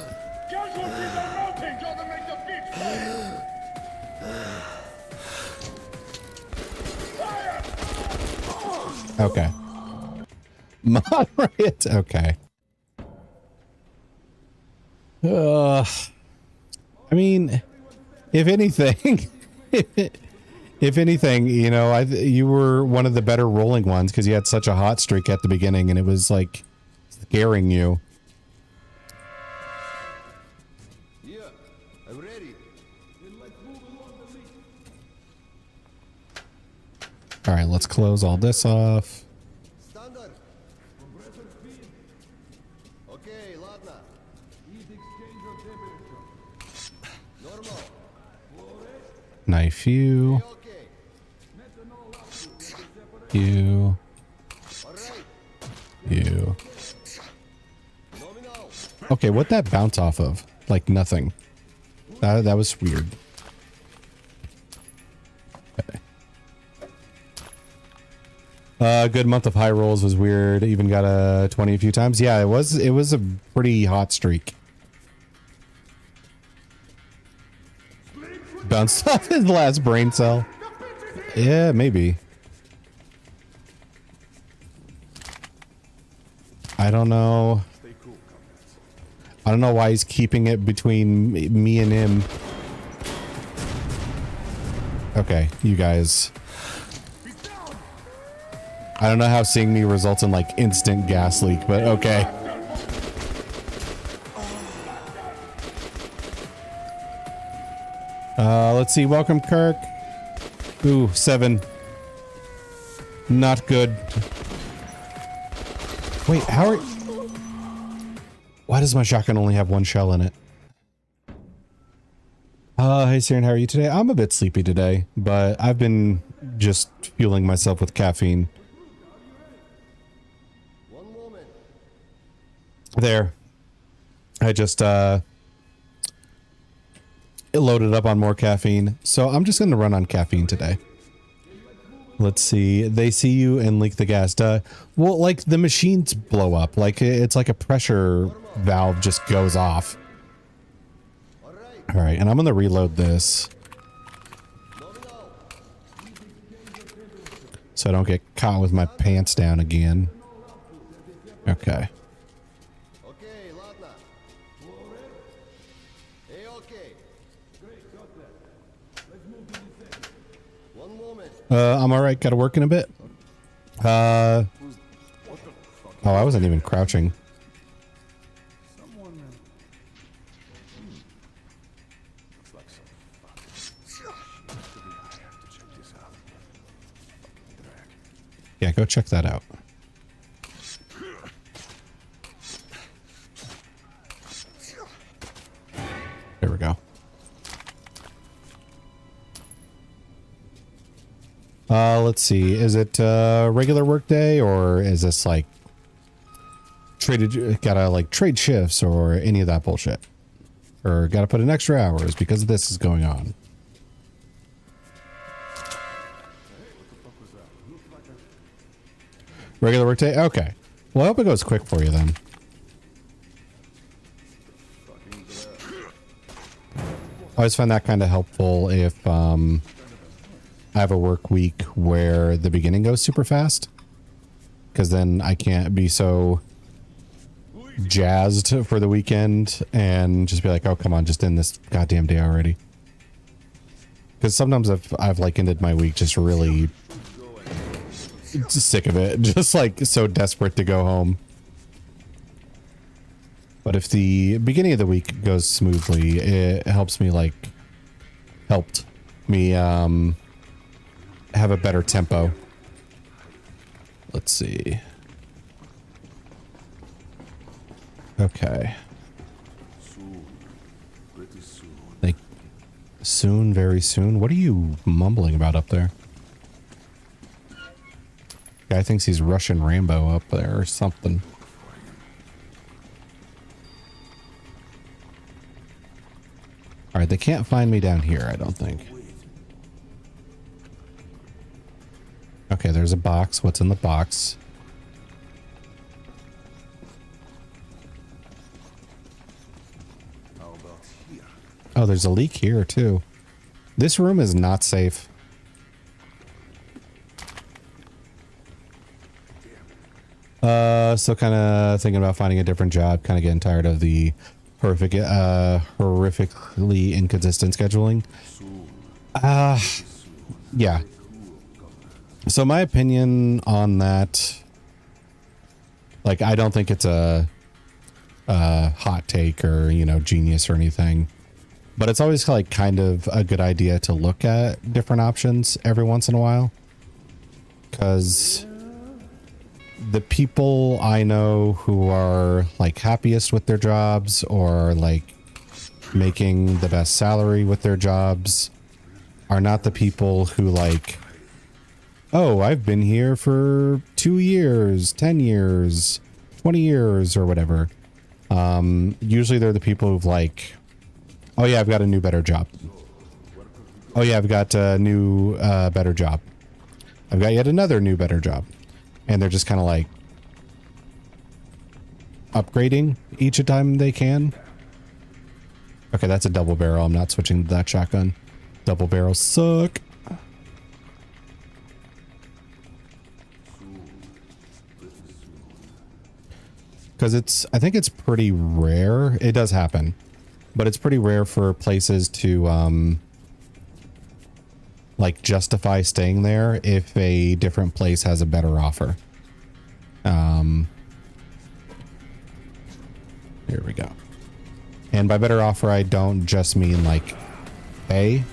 [SPEAKER 1] Okay. Mod riot. Okay. I mean, if anything, if anything, you know, you were one of the better rolling ones because you had such a hot streak at the beginning and it was like scaring you.
[SPEAKER 3] Yeah, I'm ready.
[SPEAKER 1] All right, let's close all this off.
[SPEAKER 3] Standard. Okay, ladna. Normal.
[SPEAKER 1] Knife you. You. You. Okay, what'd that bounce off of? Like nothing. That was weird. Okay. Good month of high rolls was weird. Even got a 20 a few times. Yeah, it was a pretty hot streak. Bounced off his last brain cell. Yeah, maybe. I don't know. I don't know why he's keeping it between me and him. Okay, you guys. I don't know how seeing me results in like instant gas leak, but okay. Let's see. Welcome, Kirk. Ooh, 7. Not good. Wait, how are... Why does my shotgun only have 1 shell in it? Hey, Siren, how are you today? I'm a bit sleepy today, but I've been just fueling myself with caffeine. There. I just, it loaded up on more caffeine, so I'm just going to run on caffeine today. Let's see. They see you and leak the gas. Well, like the machines blow up. Like it's like a pressure valve just goes off. All right, and I'm going to reload this so I don't get caught with my pants down again. Okay. I'm all right. Got to work in a bit. Oh, I wasn't even crouching. Yeah, go check that out. There we go. Let's see. Is it regular work day, or is this like gotta like trade shifts or any of that bullshit? Or gotta put in extra hours because this is going on? Regular work day? Okay. Well, I hope it goes quick for you then. I always find that kind of helpful if I have a work week where the beginning goes super fast, because then I can't be so jazzed for the weekend and just be like, oh, come on, just end this goddamn day already. Because sometimes I've like ended my week just really sick of it, just like so desperate to go home. But if the beginning of the week goes smoothly, it helps me have a better tempo. Let's see. Okay. Like soon, very soon. What are you mumbling about up there? Guy thinks he's Russian Rambo up there or something. All right, they can't find me down here, I don't think. Okay, there's a box. What's in the box? Oh, there's a leak here too. This room is not safe. Still kind of thinking about finding a different job. Kind of getting tired of the horrifically inconsistent scheduling. Yeah. So my opinion on that, like, I don't think it's a hot take or, you know, genius or anything, but it's always like kind of a good idea to look at different options every once in a while, because the people I know who are like happiest with their jobs or like making the best salary with their jobs are not the people who like, oh, I've been here for 2 years, 10 years, 20 years or whatever. Usually they're the people who've like, oh yeah, I've got a new, better job. Oh yeah, I've got a new, better job. I've got yet another new, better job. and they're just kind of like upgrading each time they can. Okay, that's a double barrel. I'm not switching to that shotgun. Double barrels suck. Because I think it's pretty rare. It does happen, but it's pretty rare for places to, like, justify staying there if a different place has a better offer. Here we go. And by better offer, I don't just mean like pay.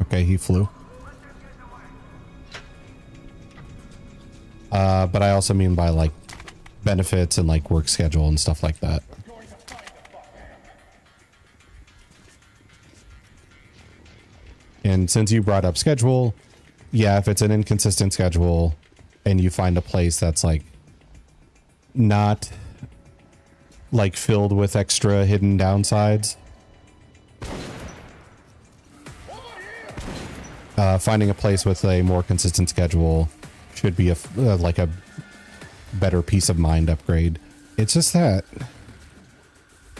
[SPEAKER 1] Okay, he flew. But I also mean by like benefits and like work schedule and stuff like that. And since you brought up schedule, yeah, if it's an inconsistent schedule and you find a place that's like not like filled with extra hidden downsides, finding a place with a more consistent schedule should be like a better peace of mind upgrade. It's just that,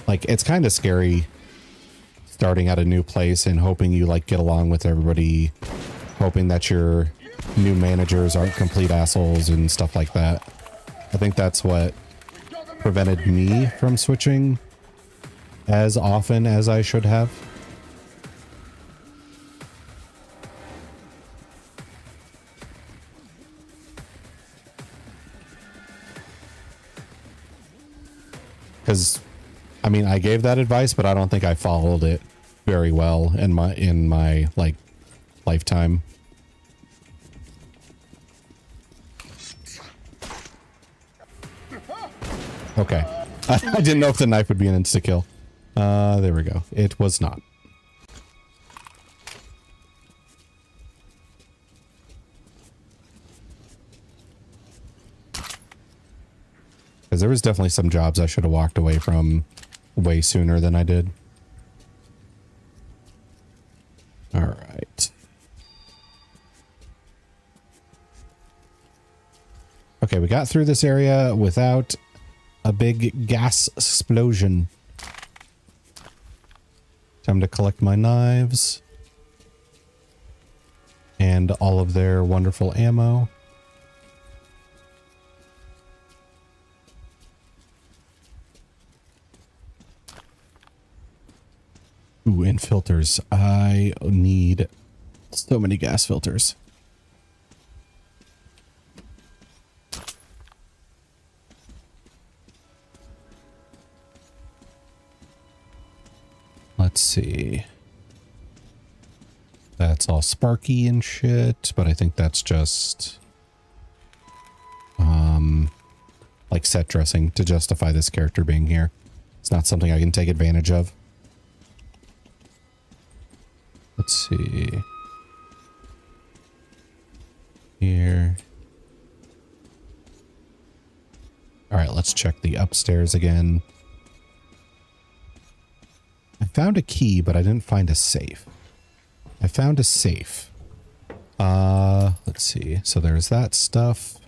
[SPEAKER 1] like, it's kind of scary starting at a new place and hoping you like get along with everybody, hoping that your new managers aren't complete assholes and stuff like that. I think that's what prevented me from switching as often as I should have. Because, I mean, I gave that advice, but I don't think I followed it very well in my like lifetime. Okay. I didn't know if the knife would be an insta-kill. There we go. It was not. Because there was definitely some jobs I should have walked away from way sooner than I did. All right. Okay, we got through this area without a big gas explosion. Time to collect my knives and all of their wonderful ammo. Ooh, and filters. I need so many gas filters. Let's see. That's all sparky and shit, but I think that's just like set dressing to justify this character being here. It's not something I can take advantage of. Let's see. Here. All right, let's check the upstairs again. I found a key, but I didn't find a safe. I found a safe. Let's see. So there's that stuff.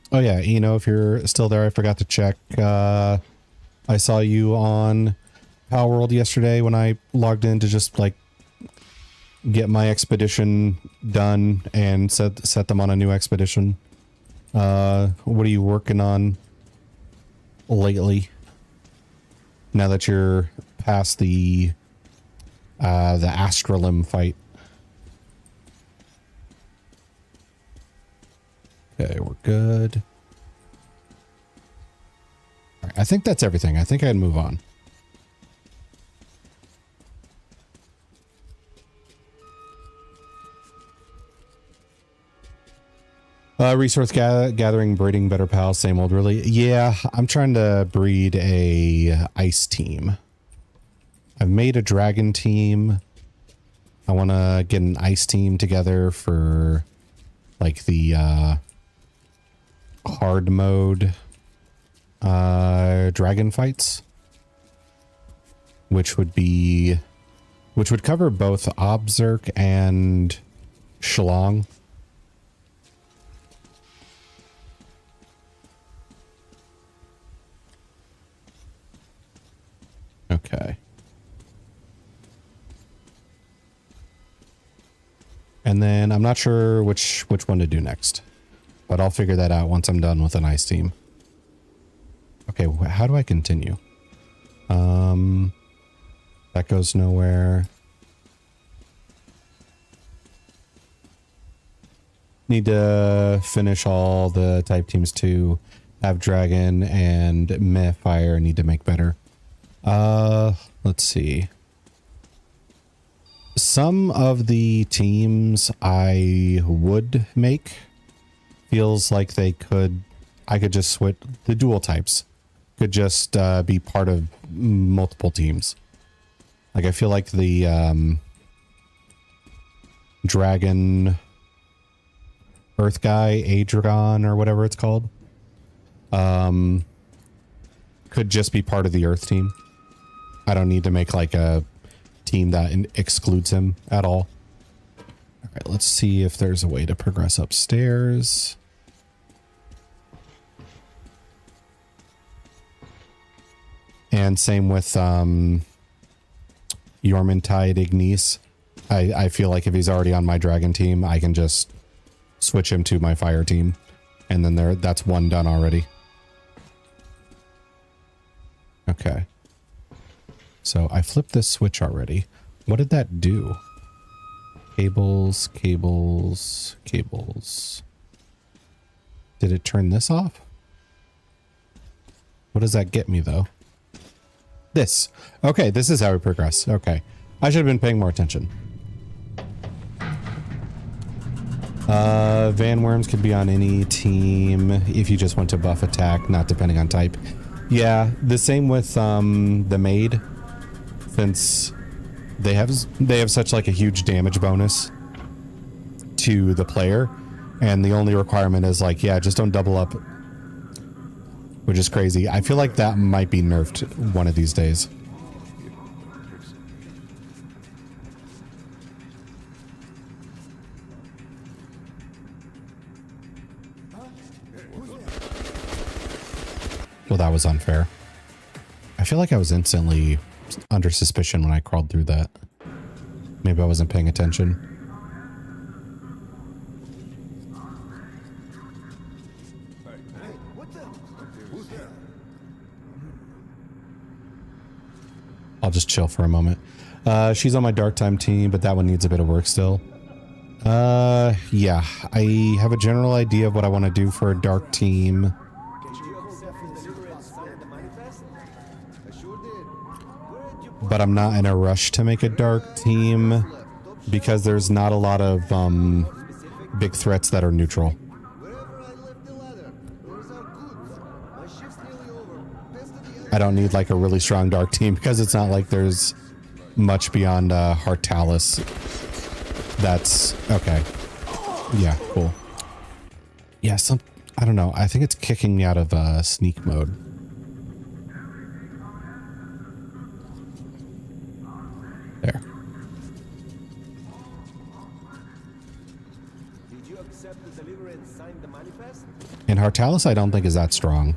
[SPEAKER 1] Oh yeah, Eno, if you're still there, I forgot to check. I saw you on Power World yesterday when I logged in to just like get my expedition done and set them on a new expedition. What are you working on lately? Now that you're past the Astralim fight. Okay, we're good. All right, I think that's everything. I think I'd move on. Resource gathering, breeding, better pals, same old really. Yeah, I'm trying to breed a ice team. I've made a dragon team. I want to get an ice team together for like the hard mode dragon fights, which would cover both Obzerk and Shlong. Okay. And then I'm not sure which one to do next, but I'll figure that out once I'm done with an ice team. Okay, how do I continue? That goes nowhere. Need to finish all the type teams to have dragon and meh fire. Need to make better. Let's see. Some of the teams I would make feels like I could just switch the dual types, could just be part of multiple teams. Like I feel like the dragon earth guy, Adragon or whatever it's called, could just be part of the earth team. I don't need to make like a team that excludes him at all. All right, let's see if there's a way to progress upstairs. And same with Jormungand Ignis. I feel like if he's already on my dragon team, I can just switch him to my fire team, and then that's one done already. Okay. So I flipped this switch already. What did that do? Cables, cables, cables. Did it turn this off? What does that get me though? This. Okay, this is how we progress. Okay. I should have been paying more attention. Van Worms could be on any team if you just want to buff attack, not depending on type. Yeah, the same with the maid. Since they have such like a huge damage bonus to the player, and the only requirement is like, yeah, just don't double up, which is crazy. I feel like that might be nerfed one of these days. Well, that was unfair. I feel like I was instantly under suspicion when I crawled through that. Maybe I wasn't paying attention. I'll just chill for a moment. She's on my dark time team, but that one needs a bit of work still. Yeah, I have a general idea of what I want to do for a dark team. But I'm not in a rush to make a dark team because there's not a lot of big threats that are neutral. I don't need like a really strong dark team because it's not like there's much beyond Hartalis. That's okay. Yeah, cool. Yeah, I don't know. I think it's kicking me out of sneak mode. There.
[SPEAKER 3] Did you accept the delivery and sign the manifest?
[SPEAKER 1] And Hartalis I don't think is that strong.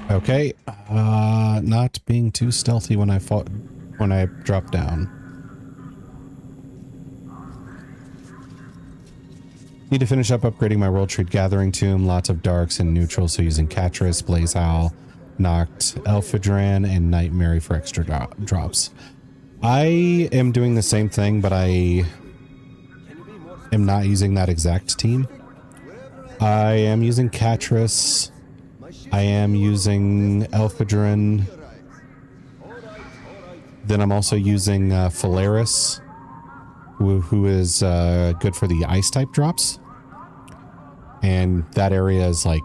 [SPEAKER 1] Okay, not being too stealthy when I dropped down. Need to finish up upgrading my World Tree Gathering Tomb. Lots of darks and neutrals, so using Catris, Blaze Howl, Noct, Elphidran, and Nightmare for extra drops. I am doing the same thing, but I am not using that exact team. I am using Catris. I am using Elphidran. Then I'm also using Phalaris, who is good for the ice type drops. And that area is like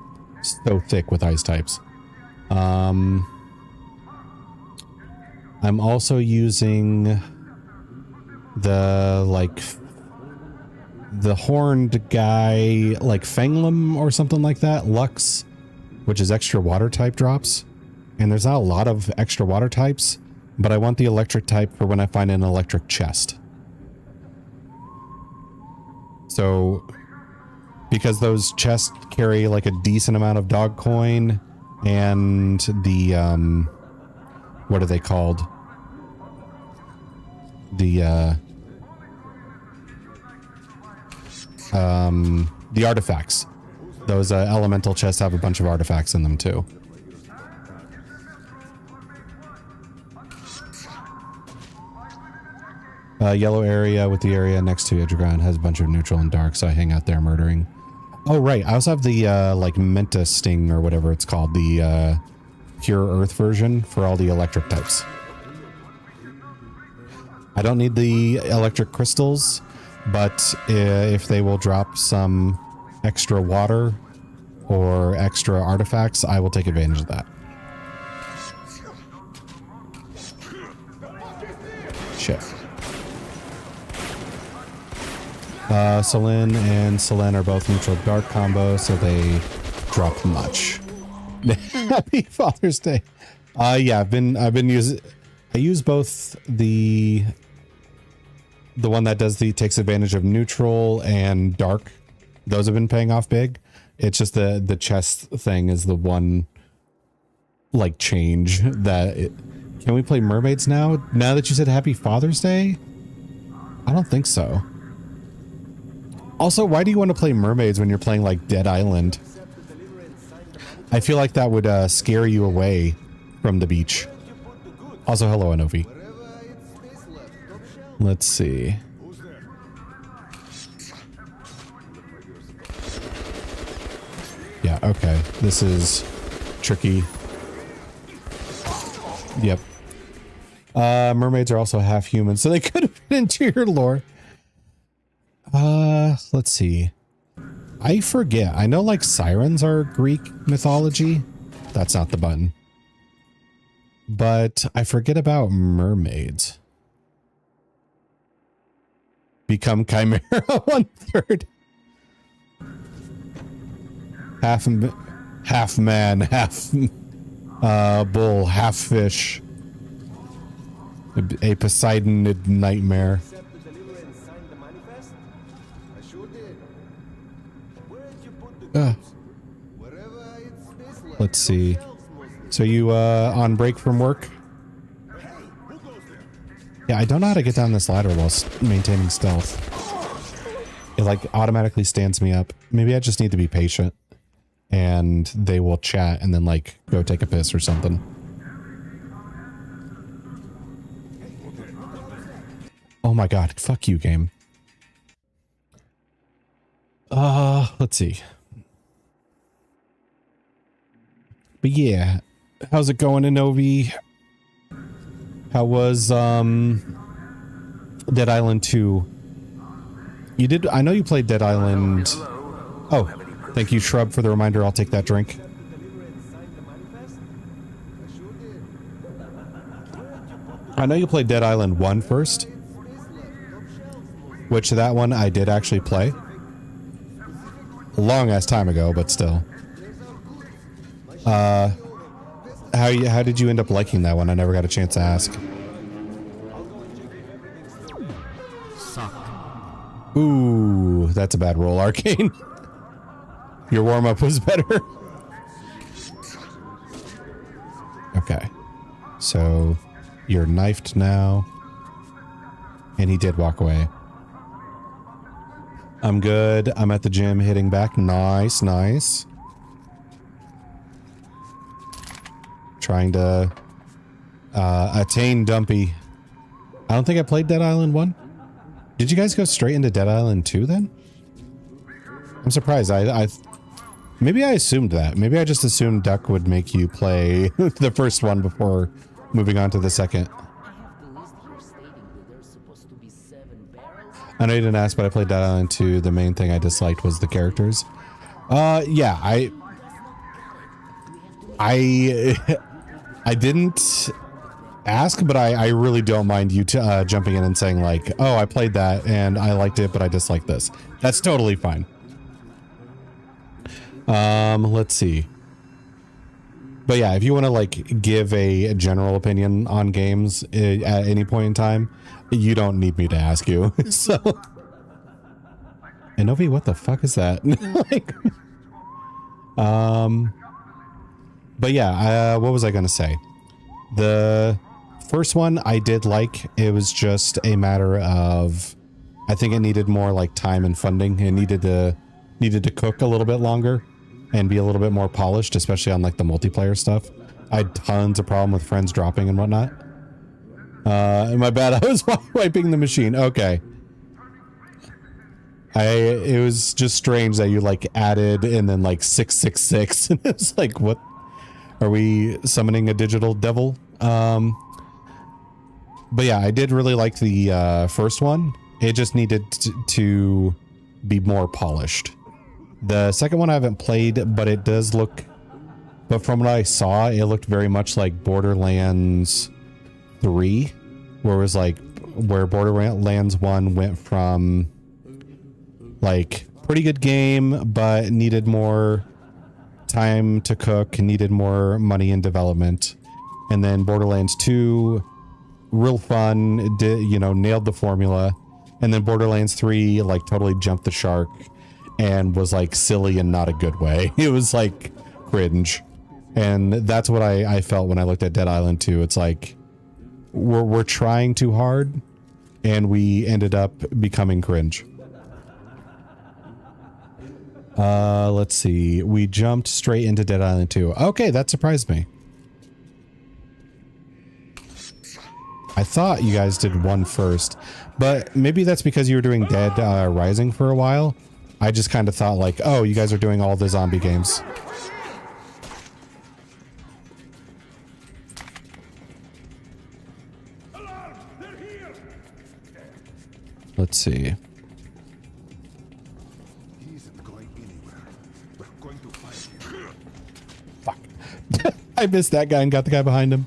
[SPEAKER 1] so thick with ice types. I'm also using the horned guy, like Fanglim or something like that, Lux, which is extra water type drops. And there's not a lot of extra water types, but I want the electric type for when I find an electric chest. So, because those chests carry like a decent amount of dog coin and the, what are they called? The artifacts. Those elemental chests have a bunch of artifacts in them too. Yellow area with the area next to Idrigon has a bunch of neutral and dark, so I hang out there murdering. Oh, right. I also have the, like, Menta Sting or whatever it's called. The, Pure Earth version for all the electric types. I don't need the electric crystals, but if they will drop some extra water or extra artifacts, I will take advantage of that. Shit. Selene and Selene are both neutral dark combo, so they drop much. Happy Father's Day. Yeah, I've been using, I use both the one that takes advantage of neutral and dark. Those have been paying off big. It's just the chest thing is the one like change that can we play mermaids now? Now that you said Happy Father's Day? I don't think so. Also, why do you want to play mermaids when you're playing like Dead Island? I feel like that would scare you away from the beach. Also, hello, Anovi. Let's see. Yeah, okay. This is tricky. Yep. Mermaids are also half human, so they could have fit into your lore. Let's see. I forget. I know like sirens are Greek mythology. That's not the button. But I forget about mermaids. Become Chimera 1/3. Half man, half bull, half fish. A Poseidon nightmare. Let's see. So you on break from work? Yeah, I don't know how to get down this ladder while maintaining stealth. It like automatically stands me up. Maybe I just need to be patient and they will chat and then like go take a piss or something. Oh my god, fuck you, game. Let's see. But yeah, how's it going in Novi? How was Dead Island 2? You did, I know you played Dead Island. Oh, thank you, Shrub, for the reminder. I'll take that drink. I know you played Dead Island 1 first, which that one I did actually play. A long ass time ago, but still. How did you end up liking that one? I never got a chance to ask. Suck. Ooh, that's a bad roll, Arcane. Your warm-up was better. Okay. So, you're knifed now. And he did walk away. I'm good. I'm at the gym hitting back. Nice, nice. Trying to attain Dumpy. I don't think I played Dead Island 1. Did you guys go straight into Dead Island 2 then? I'm surprised. Maybe I assumed that. Maybe I just assumed Duck would make you play the first one before moving on to the second. I know you didn't ask, but I played Dead Island 2. The main thing I disliked was the characters. Yeah, I didn't ask, but I really don't mind you jumping in and saying like, oh, I played that and I liked it, but I disliked this. That's totally fine. Let's see. But yeah, if you want to like give a general opinion on games at any point in time, you don't need me to ask you. So, and Novi, what the fuck is that? Like, but yeah, what was I gonna say? The first one I did like. It was just a matter of, I think it needed more like time and funding. It needed to cook a little bit longer and be a little bit more polished, especially on like the multiplayer stuff. I had tons of problem with friends dropping and whatnot. My bad. I was wiping the machine. Okay. It was just strange that you like added and then like 666 and it's like, what are we summoning a digital devil? But yeah, I did really like the first one. It just needed to be more polished. The second one I haven't played, but it does look, but from what I saw, it looked very much like Borderlands 3, where it was like, where Borderlands 1 went from like pretty good game, but needed more time to cook, needed more money in development. And then Borderlands 2, real fun, nailed the formula. And then Borderlands 3, like totally jumped the shark and was like silly in not a good way. It was like cringe. And that's what I felt when I looked at Dead Island 2. It's like, we're trying too hard and we ended up becoming cringe. Let's see. We jumped straight into Dead Island 2. Okay, that surprised me. I thought you guys did one first, but maybe that's because you were doing Dead Rising for a while. I just kind of thought like, oh, you guys are doing all the zombie games. Let's see.
[SPEAKER 4] He isn't going anywhere. We're going to find him.
[SPEAKER 1] Fuck. I missed that guy and got the guy behind him.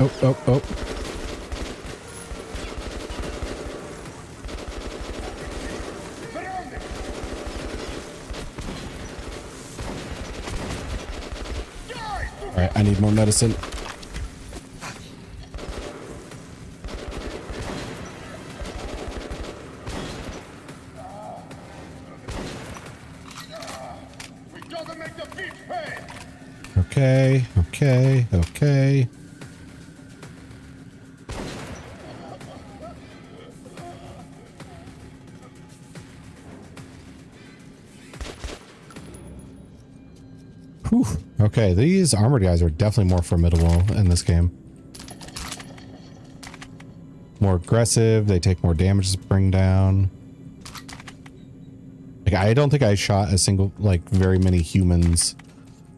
[SPEAKER 1] Oh. All right, I need more medicine. Okay. Whew. Okay, these armored guys are definitely more formidable in this game. More aggressive, they take more damage to bring down. Like, I don't think I shot a single, like, very many humans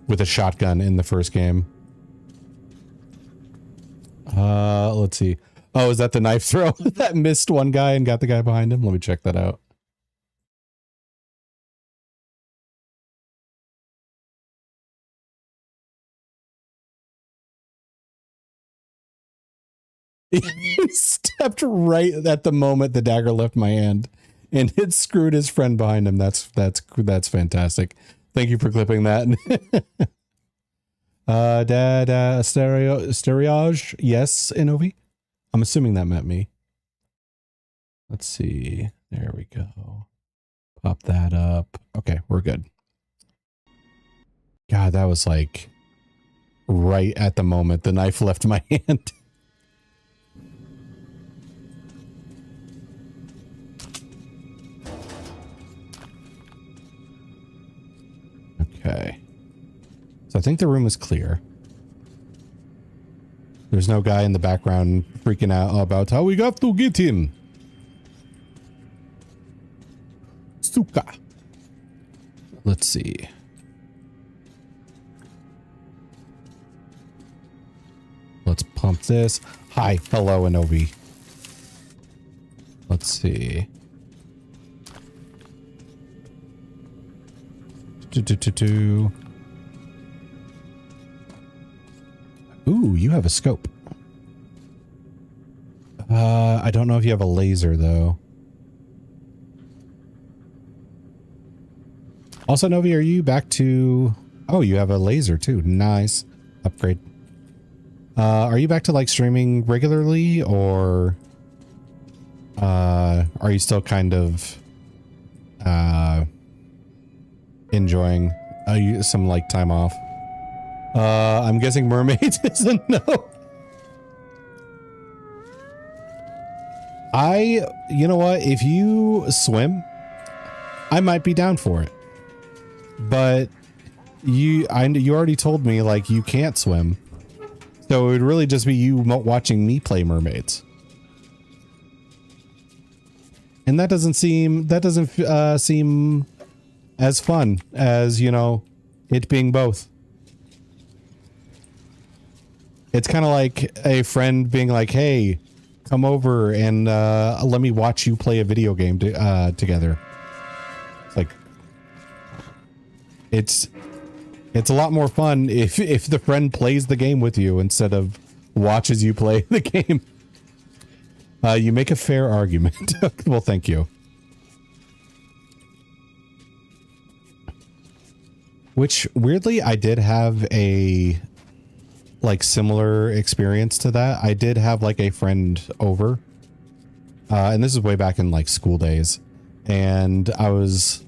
[SPEAKER 1] with a shotgun in the first game. Let's see. Oh, is that the knife throw that missed one guy and got the guy behind him? Let me check that out. He stepped right at the moment the dagger left my hand and it screwed his friend behind him. That's fantastic. Thank you for clipping that. Asteriage. Yes, Inovi. I'm assuming that meant me. Let's see. There we go. Pop that up. Okay, we're good. God, that was like right at the moment the knife left my hand. Okay. So I think the room is clear. There's no guy in the background freaking out about how we got to get him. Suka. Let's see. Let's pump this. Hi. Hello, Anobi. Let's see. Ooh, you have a scope. I don't know if you have a laser, though. Also, Novi, are you back to... Oh, you have a laser, too. Nice. Upgrade. Are you back to, like, streaming regularly, or... are you still kind of... enjoying some, like, time off? I'm guessing mermaids is a no. You know what? If you swim, I might be down for it. But you already told me, like, you can't swim. So it would really just be you watching me play mermaids. And that doesn't seem as fun as, you know, it being both. It's kind of like a friend being like, hey, come over and let me watch you play a video game together. It's like, it's a lot more fun if the friend plays the game with you instead of watches you play the game. You make a fair argument. Well, thank you. Which, weirdly, I did have a, like, similar experience to that. I did have, like, a friend over. And this is way back in, like, school days. And I was,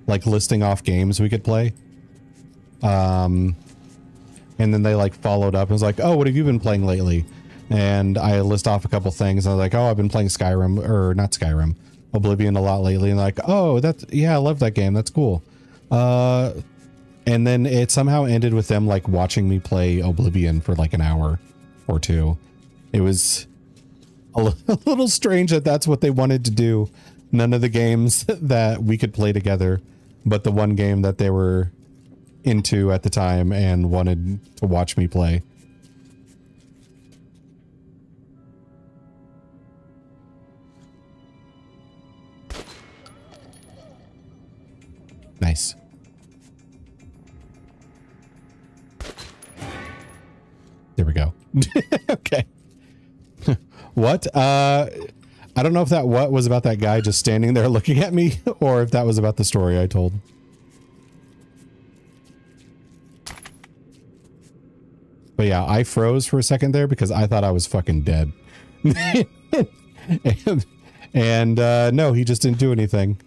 [SPEAKER 1] like, listing off games we could play. And then they, like, followed up and was like, oh, what have you been playing lately? And I list off a couple things. And I was like, oh, I've been playing Skyrim, or not Skyrim, Oblivion a lot lately. And like, oh, yeah, I love that game. That's cool. And then it somehow ended with them, like, watching me play Oblivion for like an hour or two. It was a little strange that that's what they wanted to do. None of the games that we could play together, but the one game that they were into at the time and wanted to watch me play. Nice. There we go. Okay. What? I don't know if that what was about that guy just standing there looking at me, or if that was about the story I told. But yeah, I froze for a second there because I thought I was fucking dead. and no, he just didn't do anything.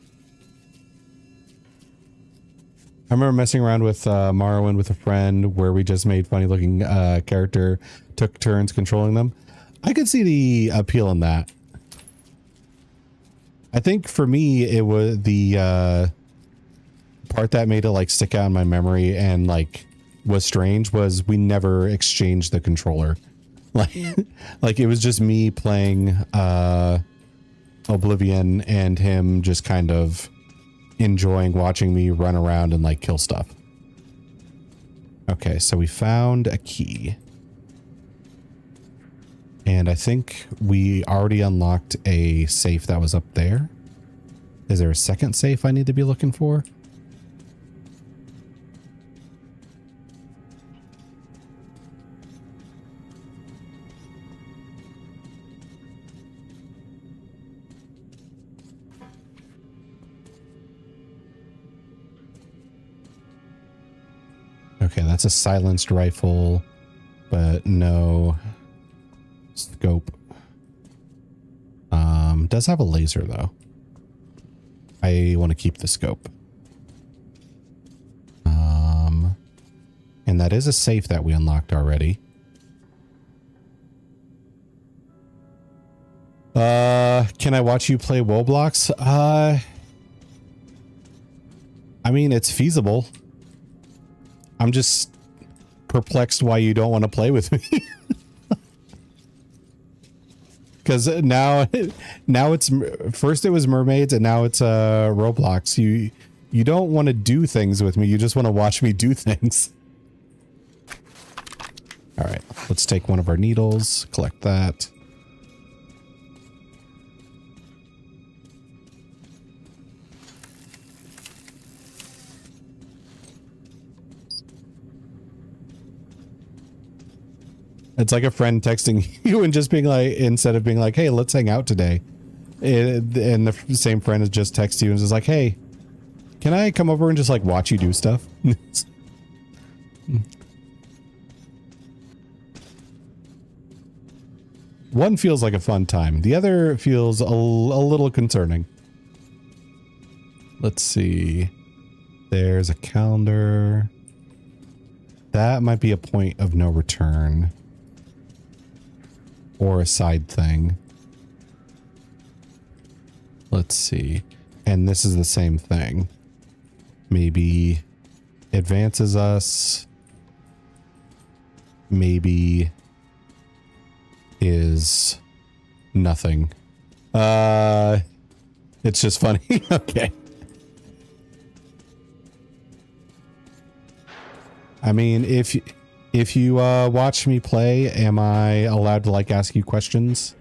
[SPEAKER 1] I remember messing around with Morrowind with a friend where we just made funny looking character, took turns controlling them. I could see the appeal in that. I think for me, it was the part that made it like stick out in my memory and like was strange was we never exchanged the controller. Like it was just me playing Oblivion and him just kind of enjoying watching me run around and like kill stuff. Okay, so we found a key. And I think we already unlocked a safe that was up there. Is there a second safe I need to be looking for? Okay, that's a silenced rifle, but no scope. Does have a laser though. I want to keep the scope. And that is a safe that we unlocked already. Can I watch you play Roblox? I mean, it's feasible. I'm just perplexed why you don't want to play with me. because now it's first it was mermaids and now it's Roblox. You don't want to do things with me. You just want to watch me do things. All right, let's take one of our needles, collect that. It's like a friend texting you and just being like, instead of being like, hey, let's hang out today. And the same friend has just texted you and is like, hey, can I come over and just like watch you do stuff? One feels like a fun time. The other feels a little concerning. Let's see. There's a calendar. That might be a point of no return. Or a side thing. Let's see. And this is the same thing. Maybe advances us. Maybe is nothing. It's just funny. Okay. I mean, if you watch me play, am I allowed to like ask you questions?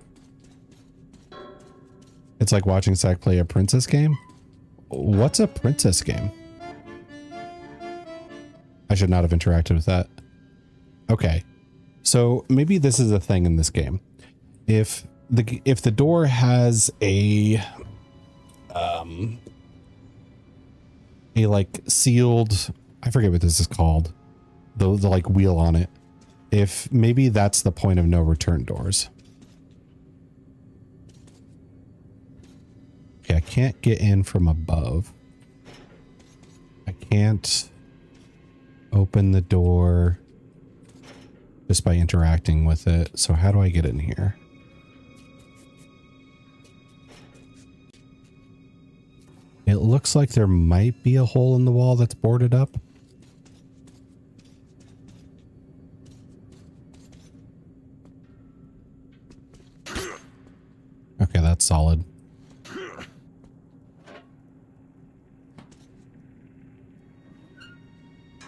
[SPEAKER 1] It's like watching Zach play a princess game. What's a princess game? I should not have interacted with that. Okay. So maybe this is a thing in this game. If the door has a like sealed, I forget what this is called, the like wheel on it. If maybe that's the point of no return doors. Okay, I can't get in from above. I can't open the door just by interacting with it. So how do I get in here? It looks like there might be a hole in the wall that's boarded up. Okay, that's solid.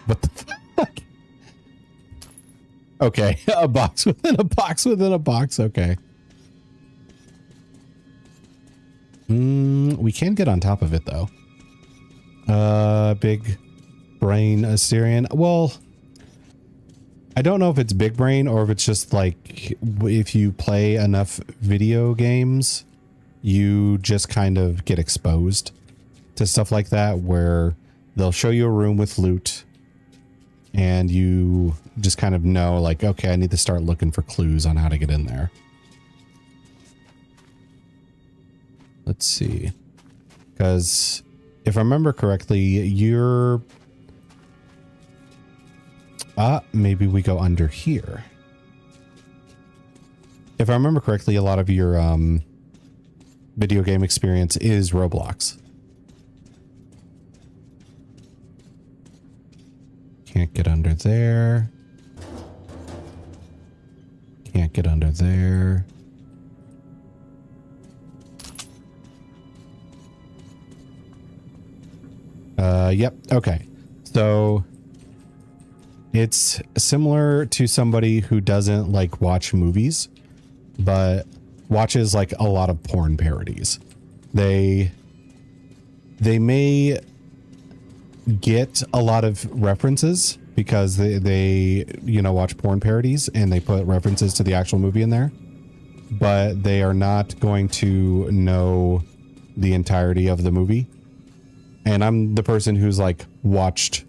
[SPEAKER 1] What the fuck? Okay, a box within a box within a box. Okay. We can get on top of it though. Big brain Asterion. Well, I don't know if it's big brain or if it's just like if you play enough video games, you just kind of get exposed to stuff like that where they'll show you a room with loot and you just kind of know like, okay, I need to start looking for clues on how to get in there. Let's see. Because if I remember correctly, you're... maybe we go under here. If I remember correctly, a lot of your video game experience is Roblox. Can't get under there. Can't get under there. Yep. Okay. So it's similar to somebody who doesn't like watch movies, but watches like a lot of porn parodies. They may get a lot of references because they you know, watch porn parodies and they put references to the actual movie in there, but they are not going to know the entirety of the movie. And I'm the person who's like watched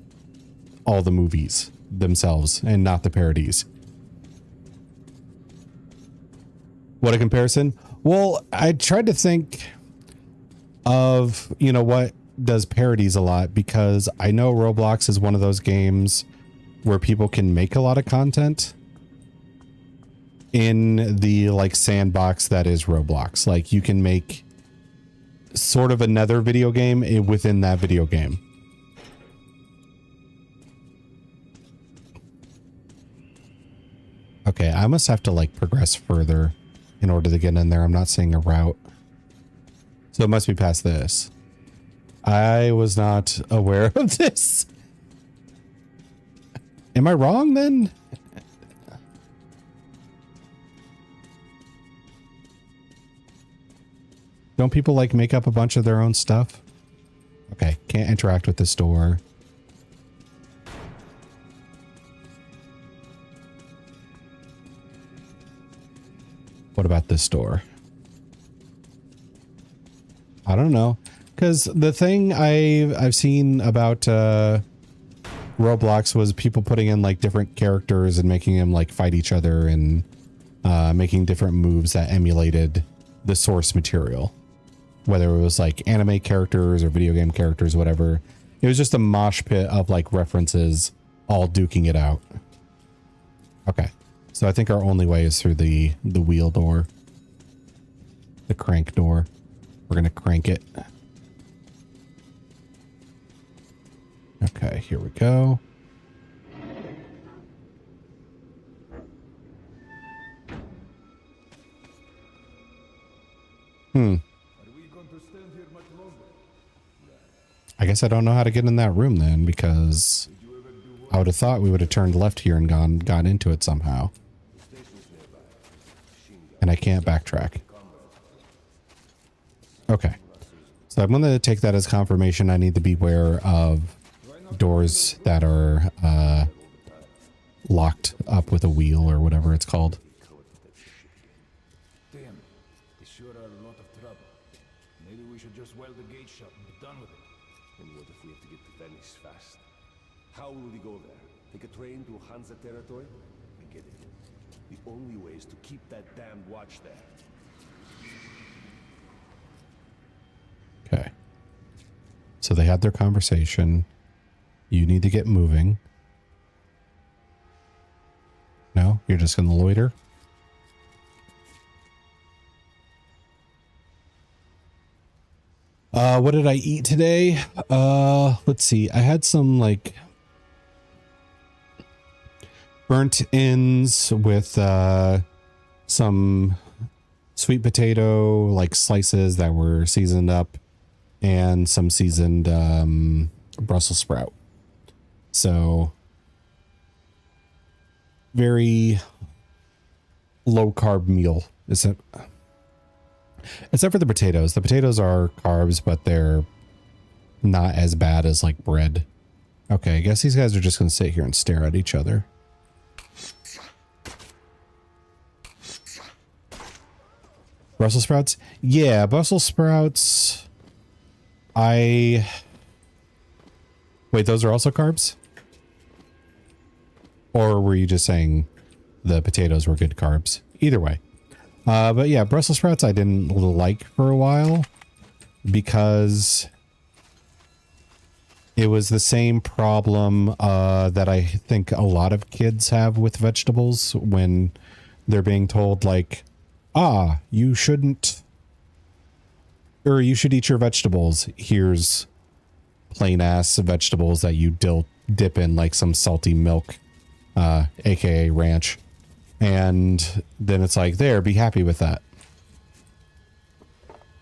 [SPEAKER 1] all the movies themselves and not the parodies. What a comparison. Well, I tried to think of, you know, what does parodies a lot, because I know Roblox is one of those games where people can make a lot of content in the like sandbox that is Roblox. Like you can make sort of another video game within that video game. Okay, I must have to like progress further in order to get in there. I'm not seeing a route. So it must be past this. I was not aware of this. Am I wrong then? Don't people like make up a bunch of their own stuff? Okay, can't interact with this door. What about this door? I don't know. Because the thing I've seen about Roblox was people putting in like different characters and making them like fight each other and making different moves that emulated the source material. Whether it was like anime characters or video game characters, whatever. It was just a mosh pit of like references all duking it out. Okay. So I think our only way is through the wheel door. The crank door. We're going to crank it. Okay, here we go. I guess I don't know how to get in that room then, because I would have thought we would have turned left here and gone into it somehow. And I can't backtrack. Okay. So I'm going to take that as confirmation. I need to be aware of doors that are locked up with a wheel or whatever it's called.
[SPEAKER 7] Damn, they sure are a lot of trouble. Maybe we should just weld the gate shut and be done with it.
[SPEAKER 3] And what if we have to get to Venice fast? How will we go there? Take a train to Hansa territory? I get it. The only way is to keep that damned watch there.
[SPEAKER 1] Okay. So they had their conversation. You need to get moving. No? You're just going to loiter? What did I eat today? Let's see. I had some like burnt ends with some sweet potato like slices that were seasoned up and some seasoned Brussels sprout. So very low carb meal. Except for the potatoes. The potatoes are carbs, but they're not as bad as like bread. Okay, I guess these guys are just going to sit here and stare at each other. Brussels sprouts? Yeah, Brussels sprouts. Wait, those are also carbs? Or were you just saying the potatoes were good carbs? Either way. But yeah, Brussels sprouts I didn't like for a while because it was the same problem that I think a lot of kids have with vegetables when they're being told like, you shouldn't, or you should eat your vegetables. Here's plain ass vegetables that you dip in like some salty milk, aka ranch. And then it's like, there, be happy with that.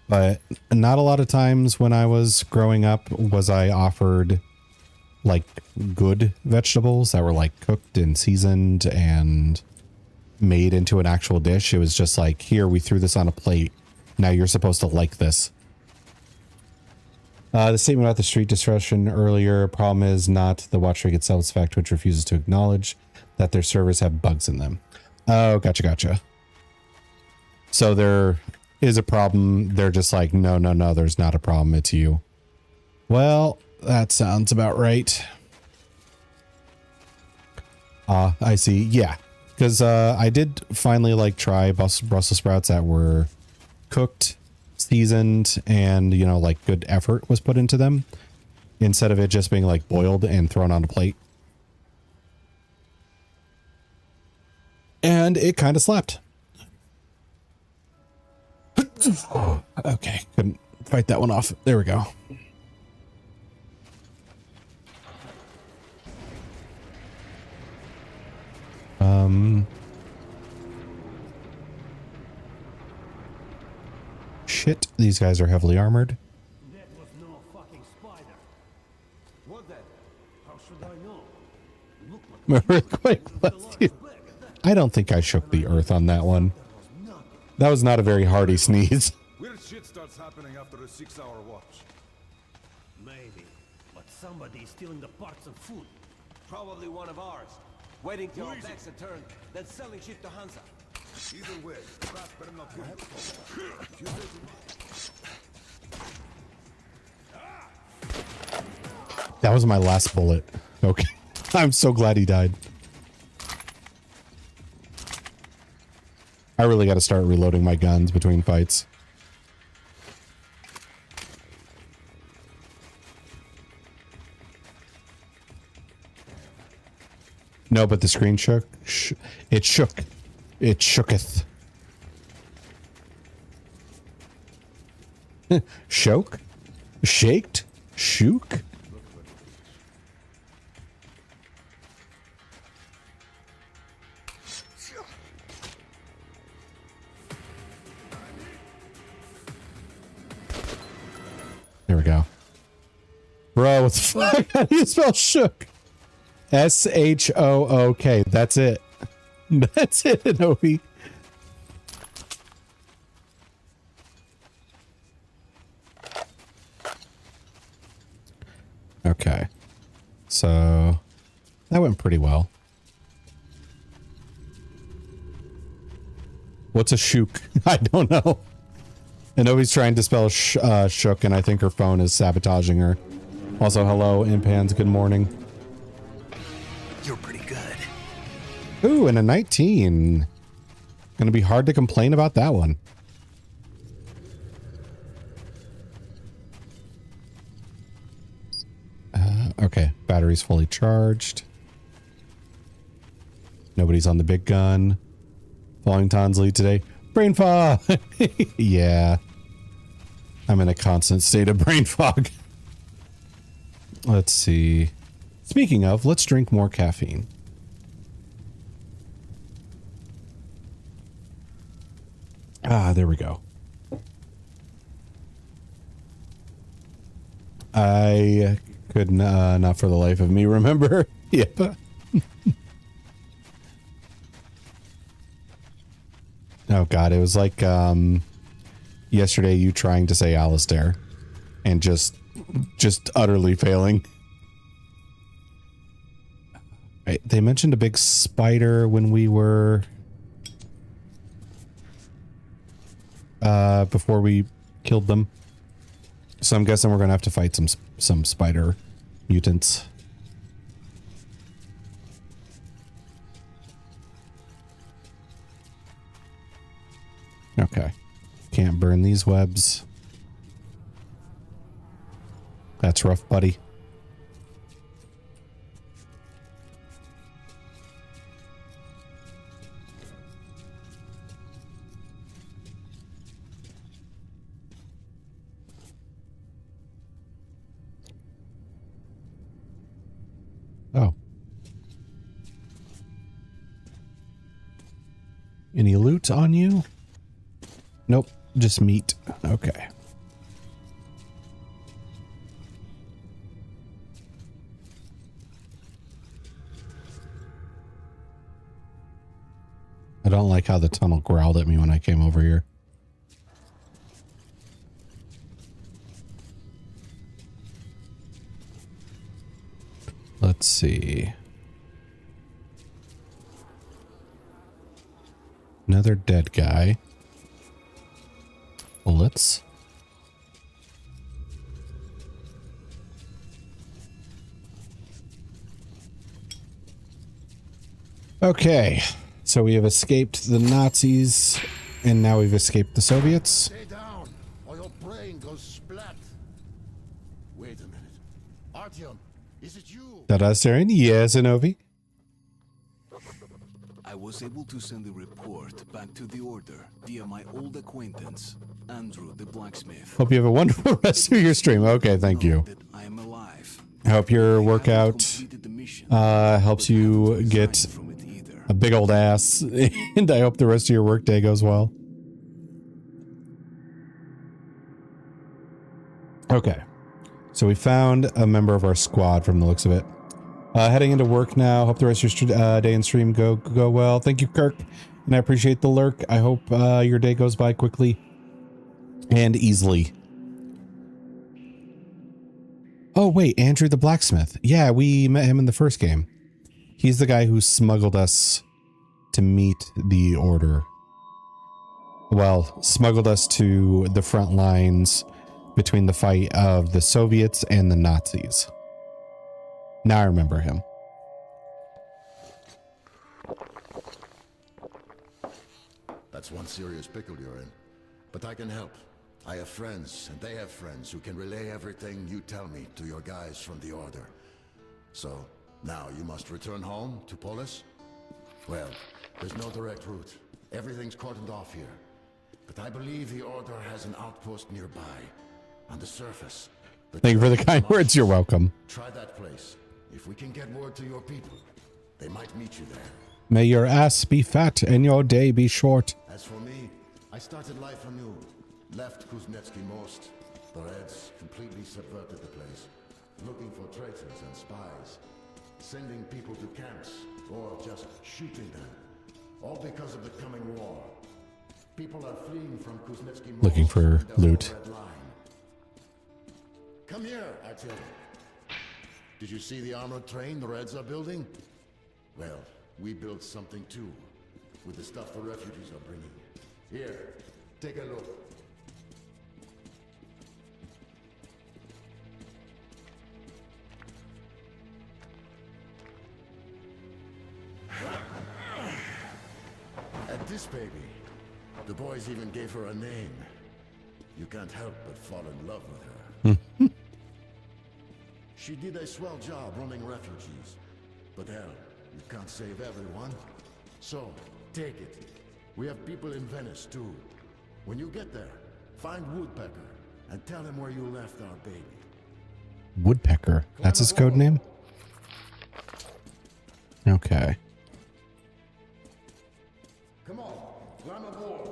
[SPEAKER 1] But not a lot of times when I was growing up was I offered like good vegetables that were like cooked and seasoned and made into an actual dish. It was just like, here, we threw this on a plate. Now you're supposed to like this. The statement about the street disruption earlier, problem is not the watch rig itself, it's fact which refuses to acknowledge that their servers have bugs in them. Oh, gotcha. So there is a problem. They're just like, no, there's not a problem. It's you. Well, that sounds about right. I see. Yeah. Because I did finally like try Brussels sprouts that were cooked, seasoned, and, you know, like good effort was put into them instead of it just being like boiled and thrown on a plate. And it kind of slapped. Okay, couldn't fight that one off. There we go. shit. These guys are heavily armored.
[SPEAKER 8] That was no fucking spider.
[SPEAKER 3] What then?
[SPEAKER 8] How should I know? Look like
[SPEAKER 1] Earthquake bless you. I don't think I shook the earth on that one. That was not a very hearty sneeze.
[SPEAKER 6] Weird shit starts happening after a 6-hour watch.
[SPEAKER 8] maybe, but somebody is stealing the parts and food.
[SPEAKER 3] Probably one of ours. Waiting till our backs are turned, then selling shit to Hansa.
[SPEAKER 6] Either way, Pratt better not get
[SPEAKER 1] That was my last bullet. Okay. I'm so glad he died. I really got to start reloading my guns between fights. No, but the screen shook. It shook. It shooketh. Shoke? Shaked? Shook? There we go. Bro, what the fuck? How do you spell shook? S-H-O-O-K. That's it. That's it, Anobi. Okay. So that went pretty well. What's a shook? I don't know. Anobi's trying to spell shook, and I think her phone is sabotaging her. Also, hello, Impans. Good morning.
[SPEAKER 2] You're pretty good.
[SPEAKER 1] Ooh, and a 19. Gonna be hard to complain about that one. Okay, battery's fully charged. Nobody's on the big gun. Following Ton's lead today. Brain fog! Yeah. I'm in a constant state of brain fog. Let's see. Speaking of, let's drink more caffeine. Ah, there we go. I could not for the life of me remember. Yep. Oh god, it was like yesterday you trying to say Alistair and just utterly failing. Right, they mentioned a big spider when we were before we killed them. So I'm guessing we're gonna have to fight some spider mutants. Okay. Can't burn these webs. That's rough, buddy. Oh. Any loot on you? Nope, just meat. Okay. I don't like how the tunnel growled at me when I came over here. Let's see. Another dead guy. Bullets. Okay, so we have escaped the Nazis, and now we've escaped the Soviets.
[SPEAKER 11] Stay down, or your brain goes splat. Wait a minute. Artyom, is it you?
[SPEAKER 1] Asterion? Yes, Anobi.
[SPEAKER 2] I was able to send the report back to the Order via my old acquaintance, Andrew the blacksmith.
[SPEAKER 1] Hope you have a wonderful rest of your stream. Okay, thank you.
[SPEAKER 2] I am alive.
[SPEAKER 1] I hope your workout helps you get a big old ass, and I hope the rest of your workday goes well. Okay. So we found a member of our squad from the looks of it. Heading into work now. Hope the rest of your day and stream go well. Thank you, Kirk. And I appreciate the lurk. I hope your day goes by quickly and easily. Oh, wait. Andrew the blacksmith. Yeah, we met him in the first game. He's the guy who smuggled us to meet the Order. Well, smuggled us to the front lines between the fight of the Soviets and the Nazis. Now I remember him.
[SPEAKER 11] That's one serious pickle you're in. But I can help. I have friends, and they have friends who can relay everything you tell me to your guys from the Order. So, now you must return home to Polis? Well, there's no direct route. Everything's cordoned off here. But I believe the Order has an outpost nearby. On the surface.
[SPEAKER 1] Thank you for the kind words. You're welcome.
[SPEAKER 11] Try that place. If we can get word to your people, they might meet you there.
[SPEAKER 1] May your ass be fat and your day be short.
[SPEAKER 11] As for me, I started life anew. Left Kuznetsky Most. The Reds completely subverted the place. Looking for traitors and spies. Sending people to camps, or just shooting them. All because of the coming war. People are fleeing from Kuznetsky Most.
[SPEAKER 1] Looking for loot.
[SPEAKER 11] Come here, Artyom. Did you see the armored train the Reds are building? Well, we built something too, with the stuff the refugees are bringing. Here, take a look. And this baby, the boys even gave her a name. You can't help but fall in love with her. She did a swell job running refugees. But hell, you can't save everyone. So, take it. We have people in Venice, too. When you get there, find Woodpecker and tell him where you left our baby.
[SPEAKER 1] Woodpecker. That's his code name? Okay.
[SPEAKER 11] Come on, climb aboard.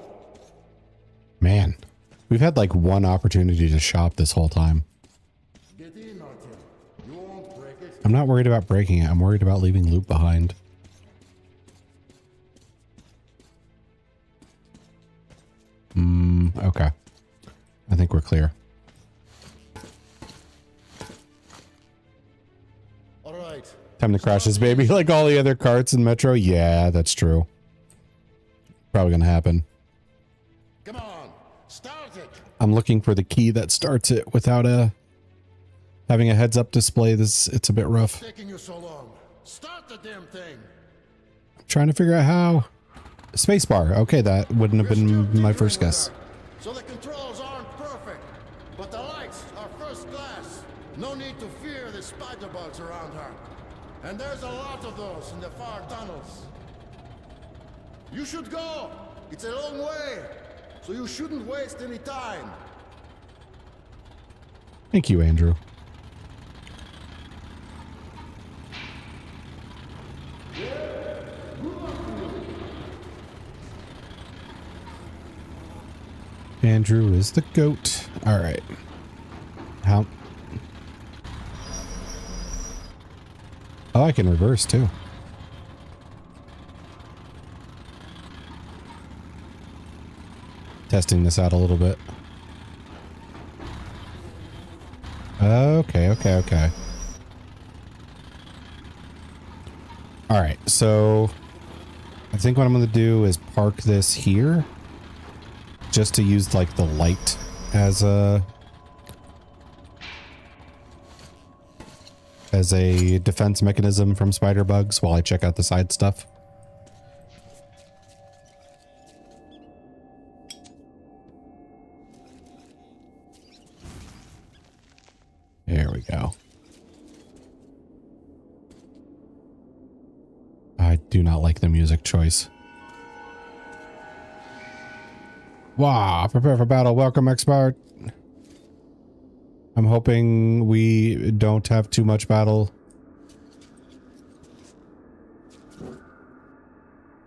[SPEAKER 1] Man, we've had like one opportunity to shop this whole time.
[SPEAKER 11] Get in, Artyom. You won't break it.
[SPEAKER 1] I'm not worried about breaking it. I'm worried about leaving loot behind. Okay. I think we're clear.
[SPEAKER 11] All right.
[SPEAKER 1] Time to crash this baby like all the other carts in Metro. Yeah, that's true. Probably gonna happen.
[SPEAKER 11] Come on, start it.
[SPEAKER 1] I'm looking for the key that starts it without having a heads-up display. It's a bit rough.
[SPEAKER 11] Taking you so long. Start the damn thing.
[SPEAKER 1] I'm trying to figure out how. Spacebar. Okay, that wouldn't have been my first guess.
[SPEAKER 11] So the controls aren't perfect, but the lights are first class. No need to fear the spider bugs around her. And there's a lot of those in the far tunnels. You should go. It's a long way, so you shouldn't waste any time.
[SPEAKER 1] Thank you, Andrew. Andrew is the goat. All right. How? Oh, I can reverse too. Testing this out a little bit. Okay. All right. So I think what I'm going to do is park this here just to use like the light as a defense mechanism from spider bugs while I check out the side stuff. There we go. I do not like the music choice. Wow, prepare for battle. Welcome, expert. I'm hoping we don't have too much battle.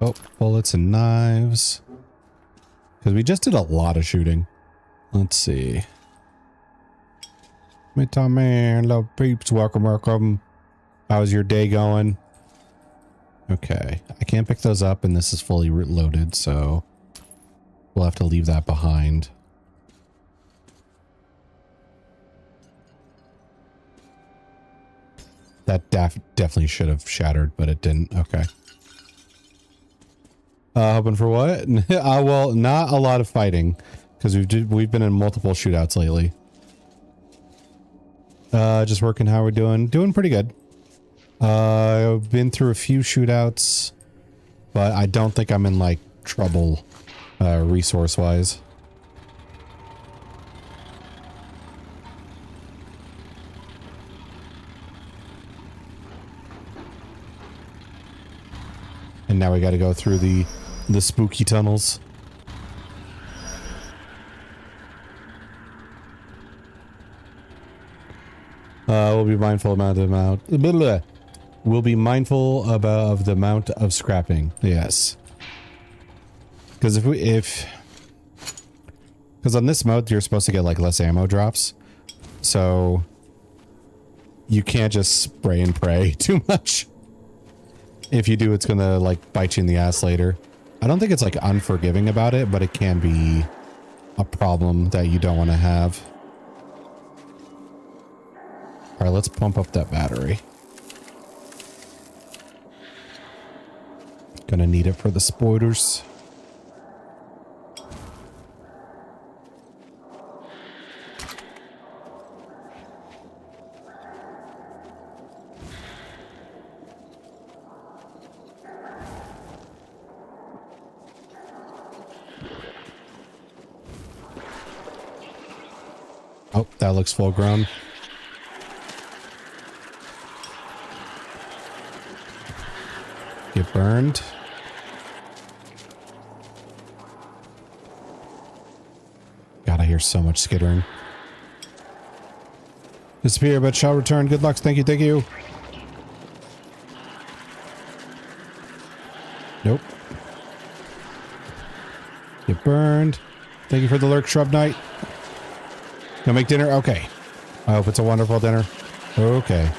[SPEAKER 1] Oh, bullets and knives. Because we just did a lot of shooting. Let's see. Me Tom man, love peeps, welcome, welcome. How's your day going? Okay, I can't pick those up and this is fully loaded, so we'll have to leave that behind. That definitely should have shattered, but it didn't. Okay. Hoping for what? Well, not a lot of fighting, because we've been in multiple shootouts lately. Just working. How we're doing? Doing pretty good. I've been through a few shootouts, but I don't think I'm in like trouble, resource-wise. And now we got to go through the spooky tunnels. We'll be mindful about the amount. We'll be mindful of the amount of scrapping. Yes. Because because on this mode you're supposed to get like less ammo drops, so you can't just spray and pray too much. If you do, it's gonna like bite you in the ass later. I don't think it's like unforgiving about it, but it can be a problem that you don't want to have. All right, let's pump up that battery. Gonna need it for the spoilers. Oh, that looks full grown. Get burned. God, I hear so much skittering. Disappear, but shall return. Good luck. Thank you. Thank you. Nope. Get burned. Thank you for the lurk, Shrub Knight. Gonna make dinner? Okay. I hope it's a wonderful dinner. Okay.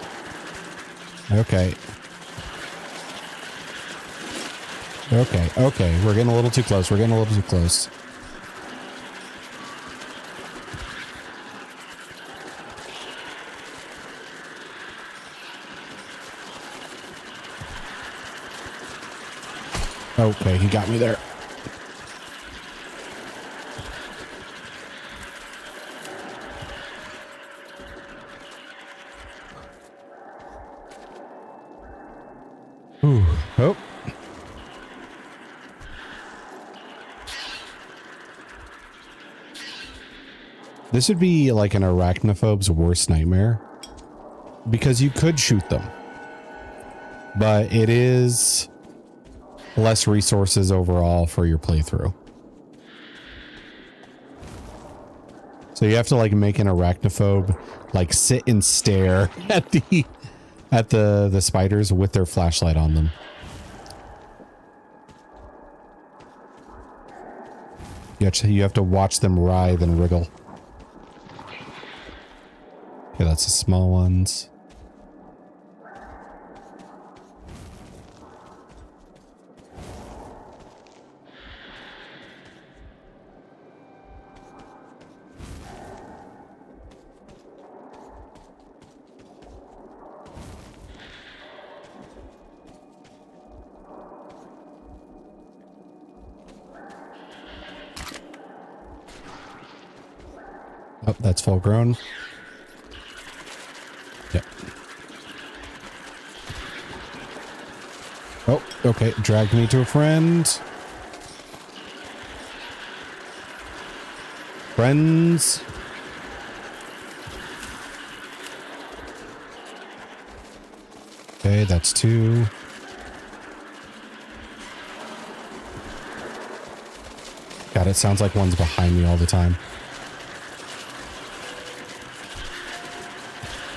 [SPEAKER 1] Okay. Okay. Okay. We're getting a little too close. We're getting a little too close. Okay, he got me there. Ooh. Oh. This would be like an arachnophobe's worst nightmare, because you could shoot them, but it is less resources overall for your playthrough. So you have to like make an arachnophobe like sit and stare at the spiders with their flashlight on them. You have to watch them writhe and wriggle. Okay, that's the small ones. Oh, that's full grown. Yep. Oh, okay. Dragged me to a friend. Friends. Okay, that's two. God, it sounds like one's behind me all the time.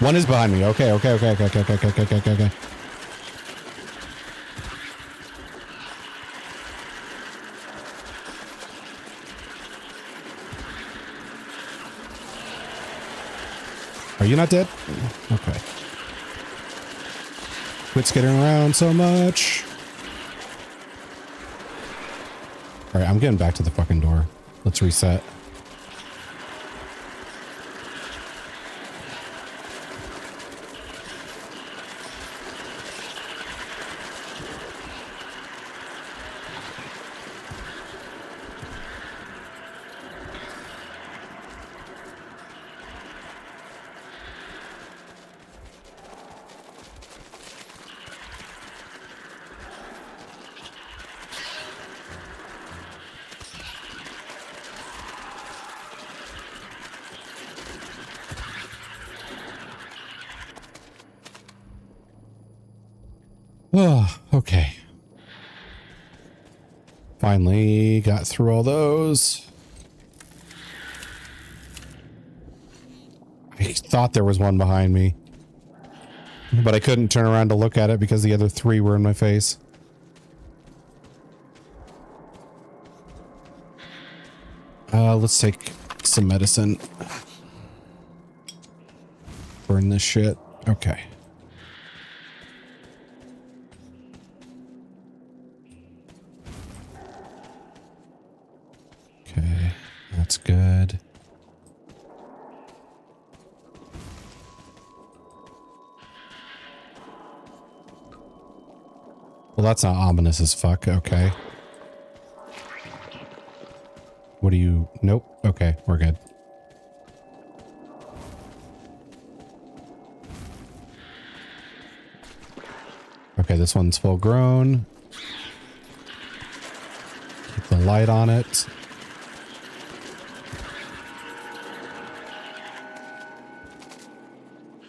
[SPEAKER 1] One is behind me. Okay. All Are you not dead? Okay. Quit skittering around so much. All right, I'm getting back to the fucking door. Let's reset. Oh, okay. Finally got through all those. I thought there was one behind me, but I couldn't turn around to look at it because the other three were in my face. Let's take some medicine. Burn this shit. Okay. Okay, that's good. Well, that's not ominous as fuck. Okay. What do you... Nope. Okay, we're good. Okay, this one's full grown. Keep the light on it.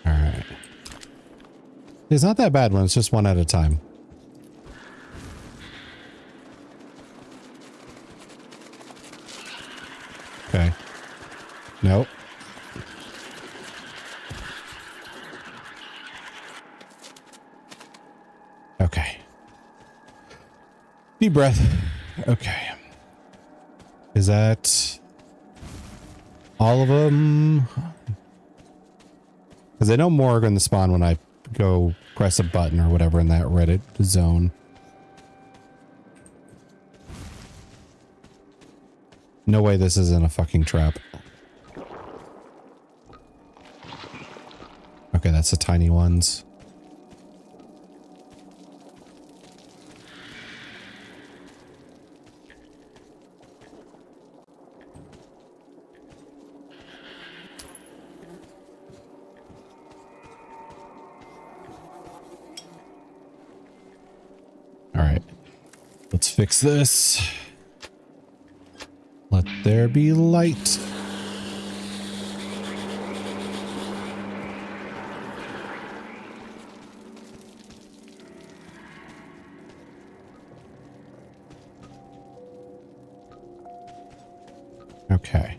[SPEAKER 1] Alright. It's not that bad when it's just one at a time. Okay. Nope. Okay. Deep breath. Okay. Is that all of them? Because I know more are going to spawn when I go press a button or whatever in that Reddit zone. No way this isn't a fucking trap. Okay, that's the tiny ones. All right, let's fix this. Let there be light. Okay.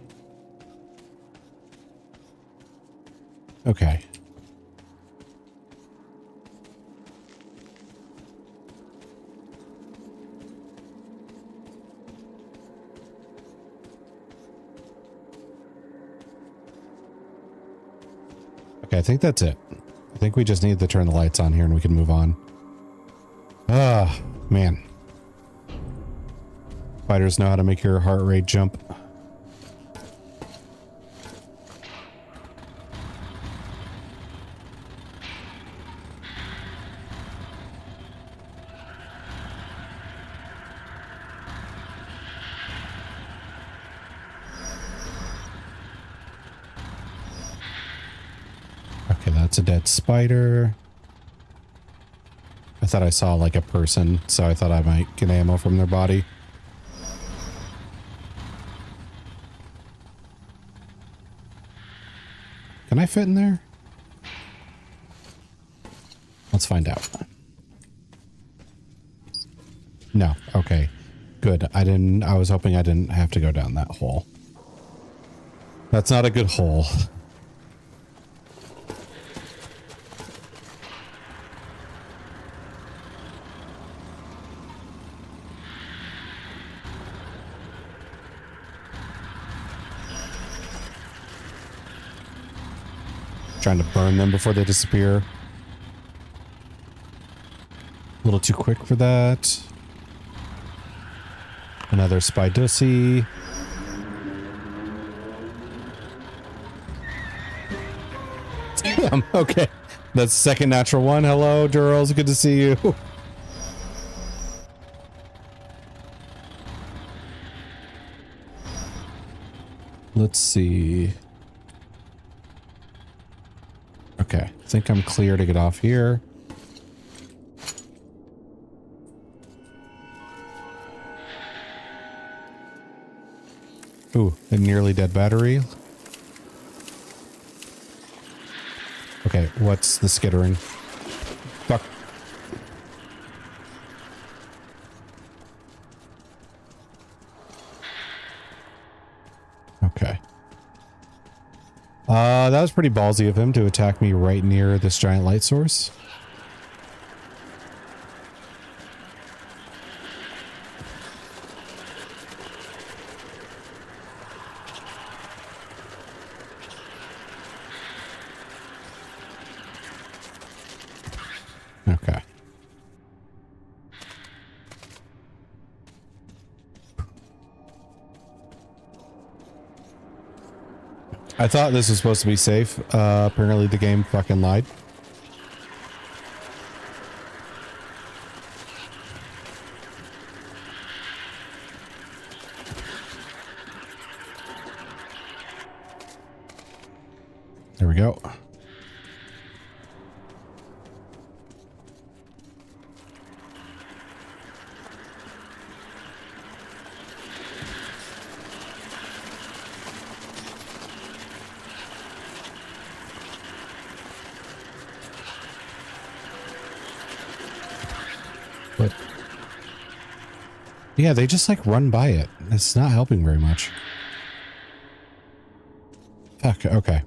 [SPEAKER 1] Okay. Okay, I think that's it. I think we just need to turn the lights on here and we can move on. Ah, man. Spiders know how to make your heart rate jump. Okay, that's a dead spider. I thought I saw like a person, so I thought I might get ammo from their body. Can I fit in there? Let's find out. No. Okay. Good. I was hoping I didn't have to go down that hole. That's not a good hole. Trying to burn them before they disappear. A little too quick for that. Another Spidussy. Damn, okay. That's the second natural one. Hello, Durals. Good to see you. Let's see. Okay, I think I'm clear to get off here. Ooh, a nearly dead battery. Okay, what's the skittering? Fuck. Okay. That was pretty ballsy of him to attack me right near this giant light source. Okay. I thought this was supposed to be safe. Apparently the game fucking lied. There we go. But yeah, they just like run by it. It's not helping very much. Fuck, okay.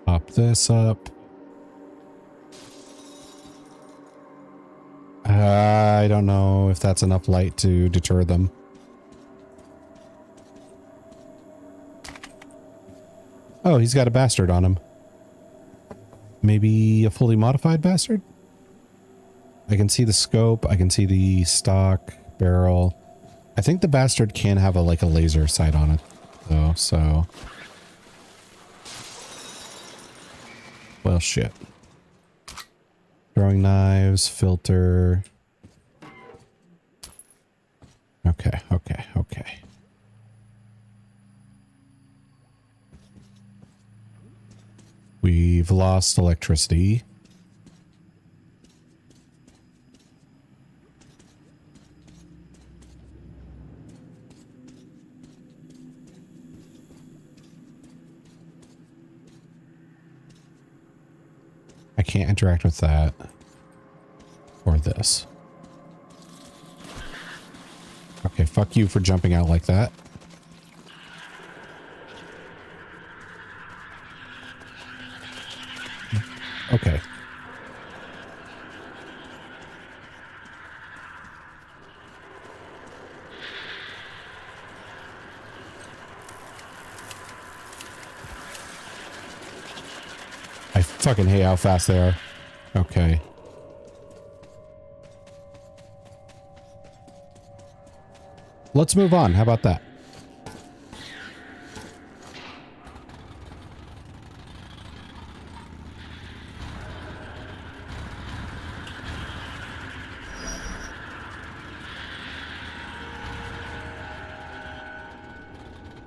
[SPEAKER 1] Pop this up. I don't know if that's enough light to deter them. Oh, he's got a bastard on him. Maybe a fully modified bastard? I can see the scope. I can see the stock barrel. I think the bastard can have a like a laser sight on it though, so. Well, shit. Throwing knives, filter. Okay, okay, okay. We've lost electricity. I can't interact with that or this. Okay, fuck you for jumping out like that. Okay. I fucking hate how fast they are. Okay. Let's move on. How about that?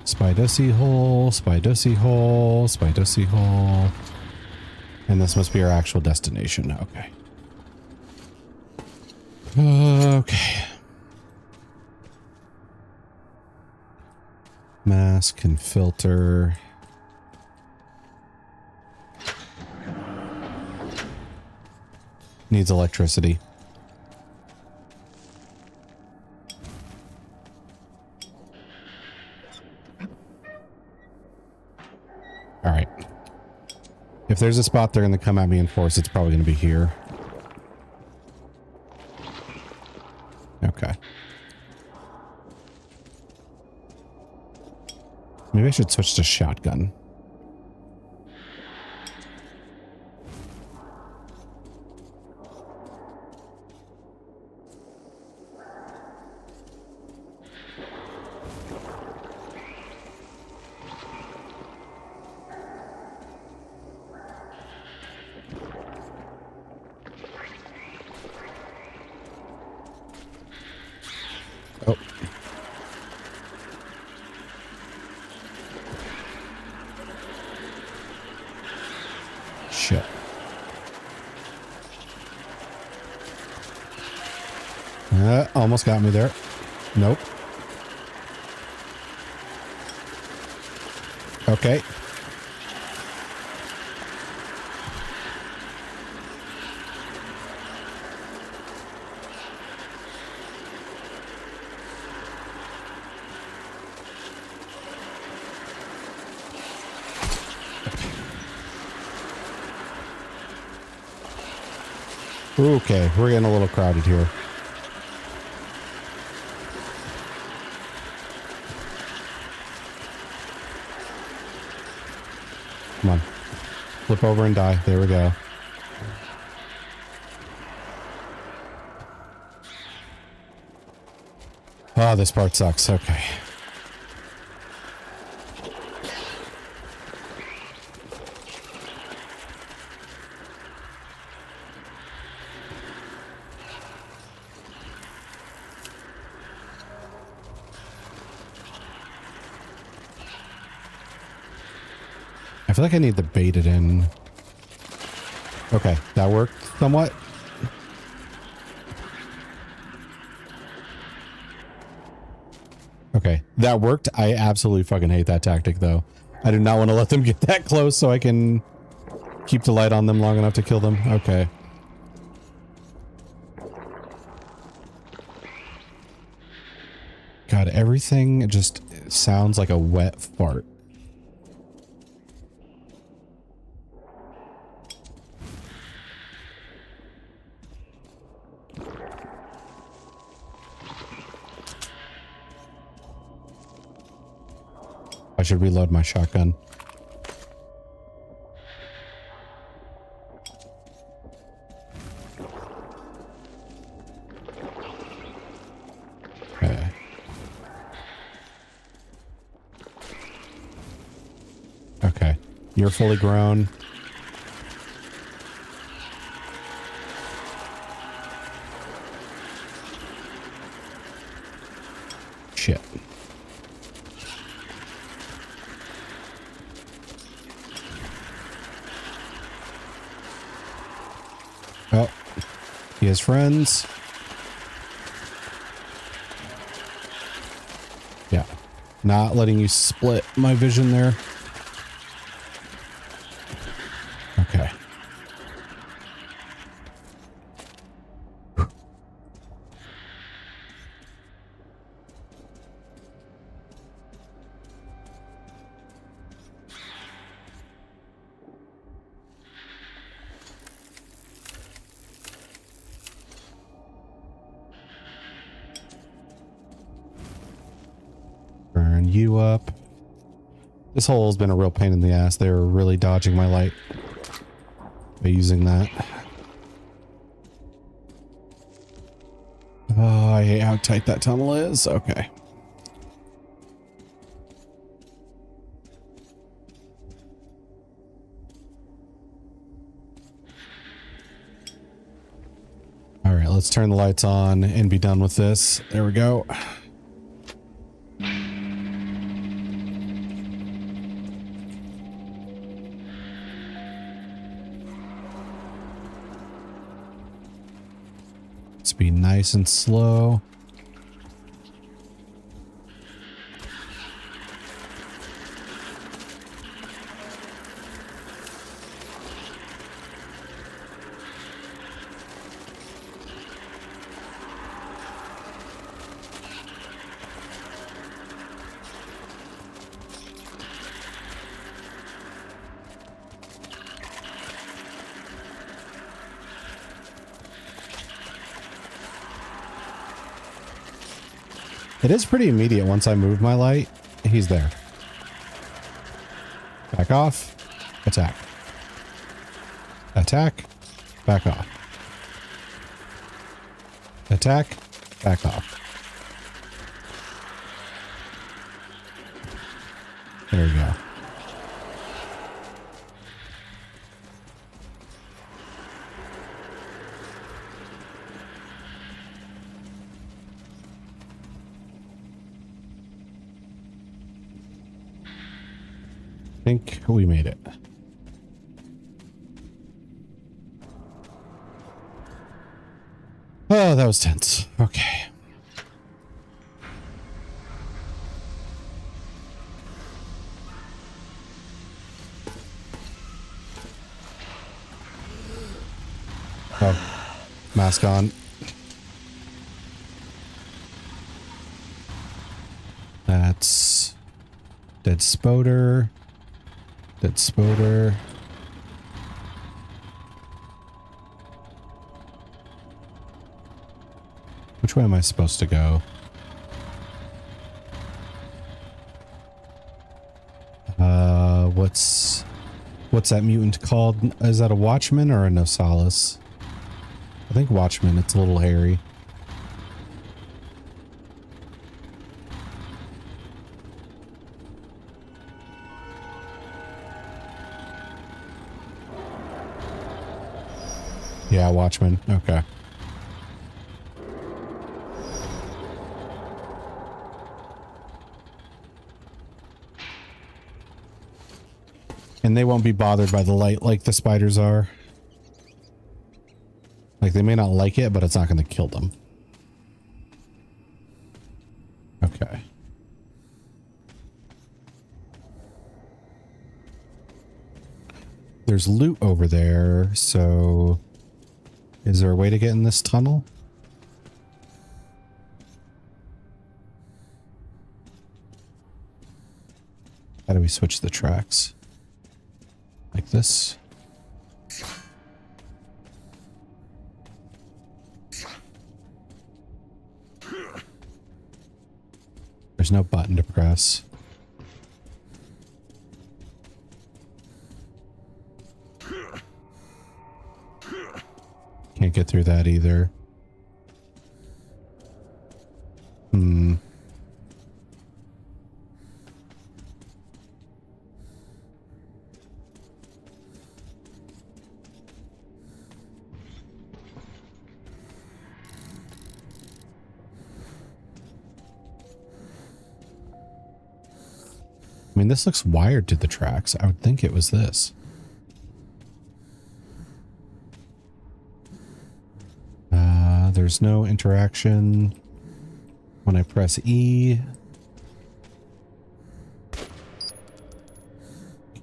[SPEAKER 1] Spidussy hole, Spidussy hole, Spidussy hole. And this must be our actual destination. Okay. Okay. Mask and filter. Needs electricity. All right. If there's a spot they're going to come at me in force, it's probably going to be here. I should switch to shotgun. Oh. Shit. Almost got me there. Nope. Okay. Okay, we're getting a little crowded here. Come on. Flip over and die. There we go. Oh, this part sucks. Okay. I feel like I need to bait it in. Okay, that worked somewhat. Okay, that worked. I absolutely fucking hate that tactic, though. I do not want to let them get that close so I can keep the light on them long enough to kill them. Okay. God, everything just sounds like a wet fart. I should reload my shotgun. Okay. Okay. You're fully grown. Shit. Oh, he has friends. Yeah, not letting you split my vision there. Okay. Burn you up. This hole has been a real pain in the ass. They were really dodging my light by using that. Oh, I hate how tight that tunnel is. Okay. All right, let's turn the lights on and be done with this. There we go. Let's be nice and slow. It is pretty immediate once I move my light. He's there. Back off. Attack. Attack. Back off. Attack. Back off. There we go. I think we made it. Oh, that was tense. Okay. Oh, mask on. That's dead spoder. Dead spoder. Which way am I supposed to go? What's that mutant called? Is that a Watchman or a Nosalis? I think Watchman. It's a little hairy. Yeah, Watchman. Okay. And they won't be bothered by the light like the spiders are. Like, they may not like it, but it's not going to kill them. Okay. There's loot over there, so... Is there a way to get in this tunnel? How do we switch the tracks? Like this? There's no button to press. Can't get through that either. Hmm. I mean, this looks wired to the tracks. I would think it was this. There's no interaction when I press E.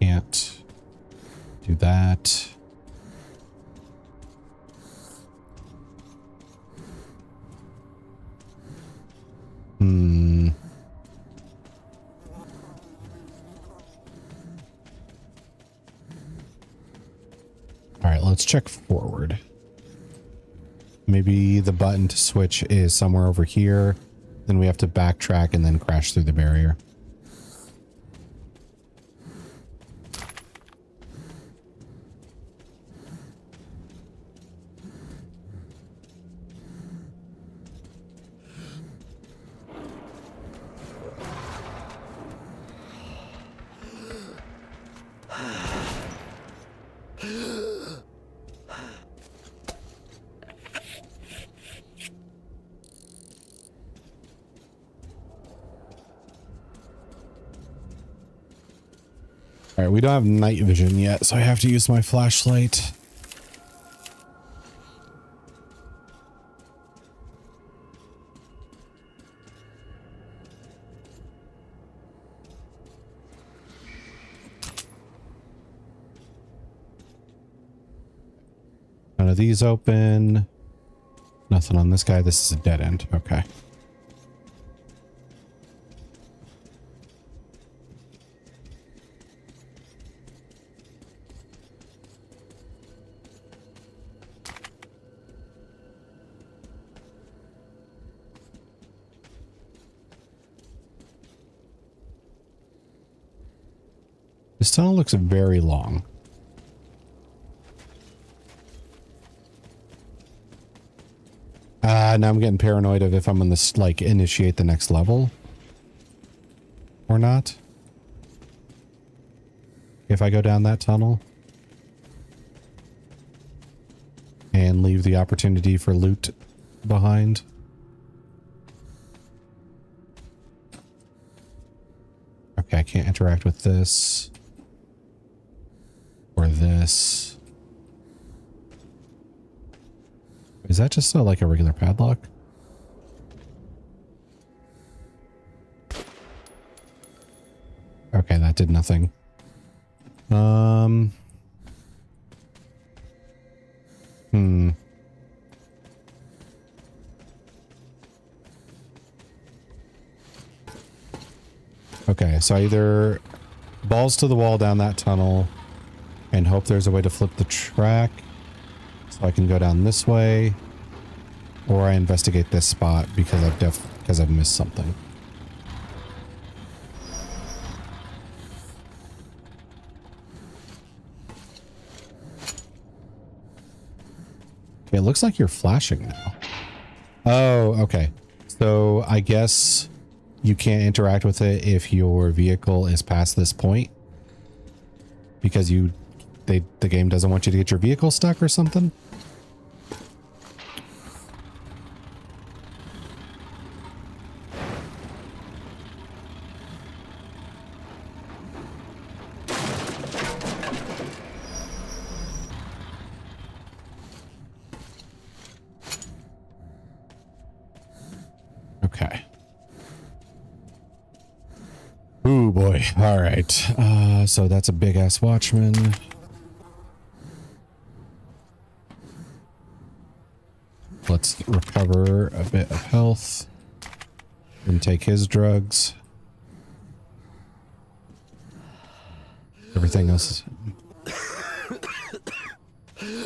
[SPEAKER 1] Can't do that. Hmm. All right, let's check forward. Maybe the button to switch is somewhere over here. Then we have to backtrack and then crash through the barrier. All right, we don't have night vision yet, so I have to use my flashlight. None of these open. Nothing on this guy. This is a dead end. Okay. This tunnel looks very long. Now I'm getting paranoid of if I'm going to, like, initiate the next level. Or not. If I go down that tunnel. And leave the opportunity for loot behind. Okay, I can't interact with this. Or this. Is that just like a regular padlock? Okay, that did nothing. Okay, so either balls to the wall down that tunnel and hope there's a way to flip the track so I can go down this way, or I investigate this spot because I've missed something. Okay, it looks like you're flashing now. Oh, okay. So I guess you can't interact with it if your vehicle is past this point because the game doesn't want you to get your vehicle stuck or something. Okay. Ooh boy. All right. So that's a big ass watchman. Let's recover a bit of health and take his drugs. Everything else is...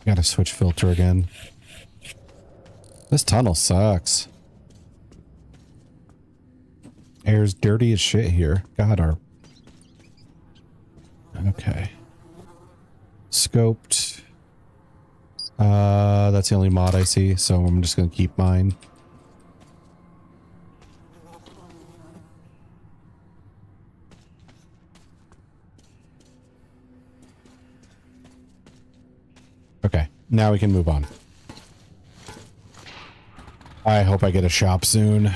[SPEAKER 1] Gotta switch filter again. This tunnel sucks. Air's dirty as shit here. God, our... Okay. Scoped. That's the only mod I see, so I'm just gonna keep mine. Okay, now we can move on. I hope I get a shop soon.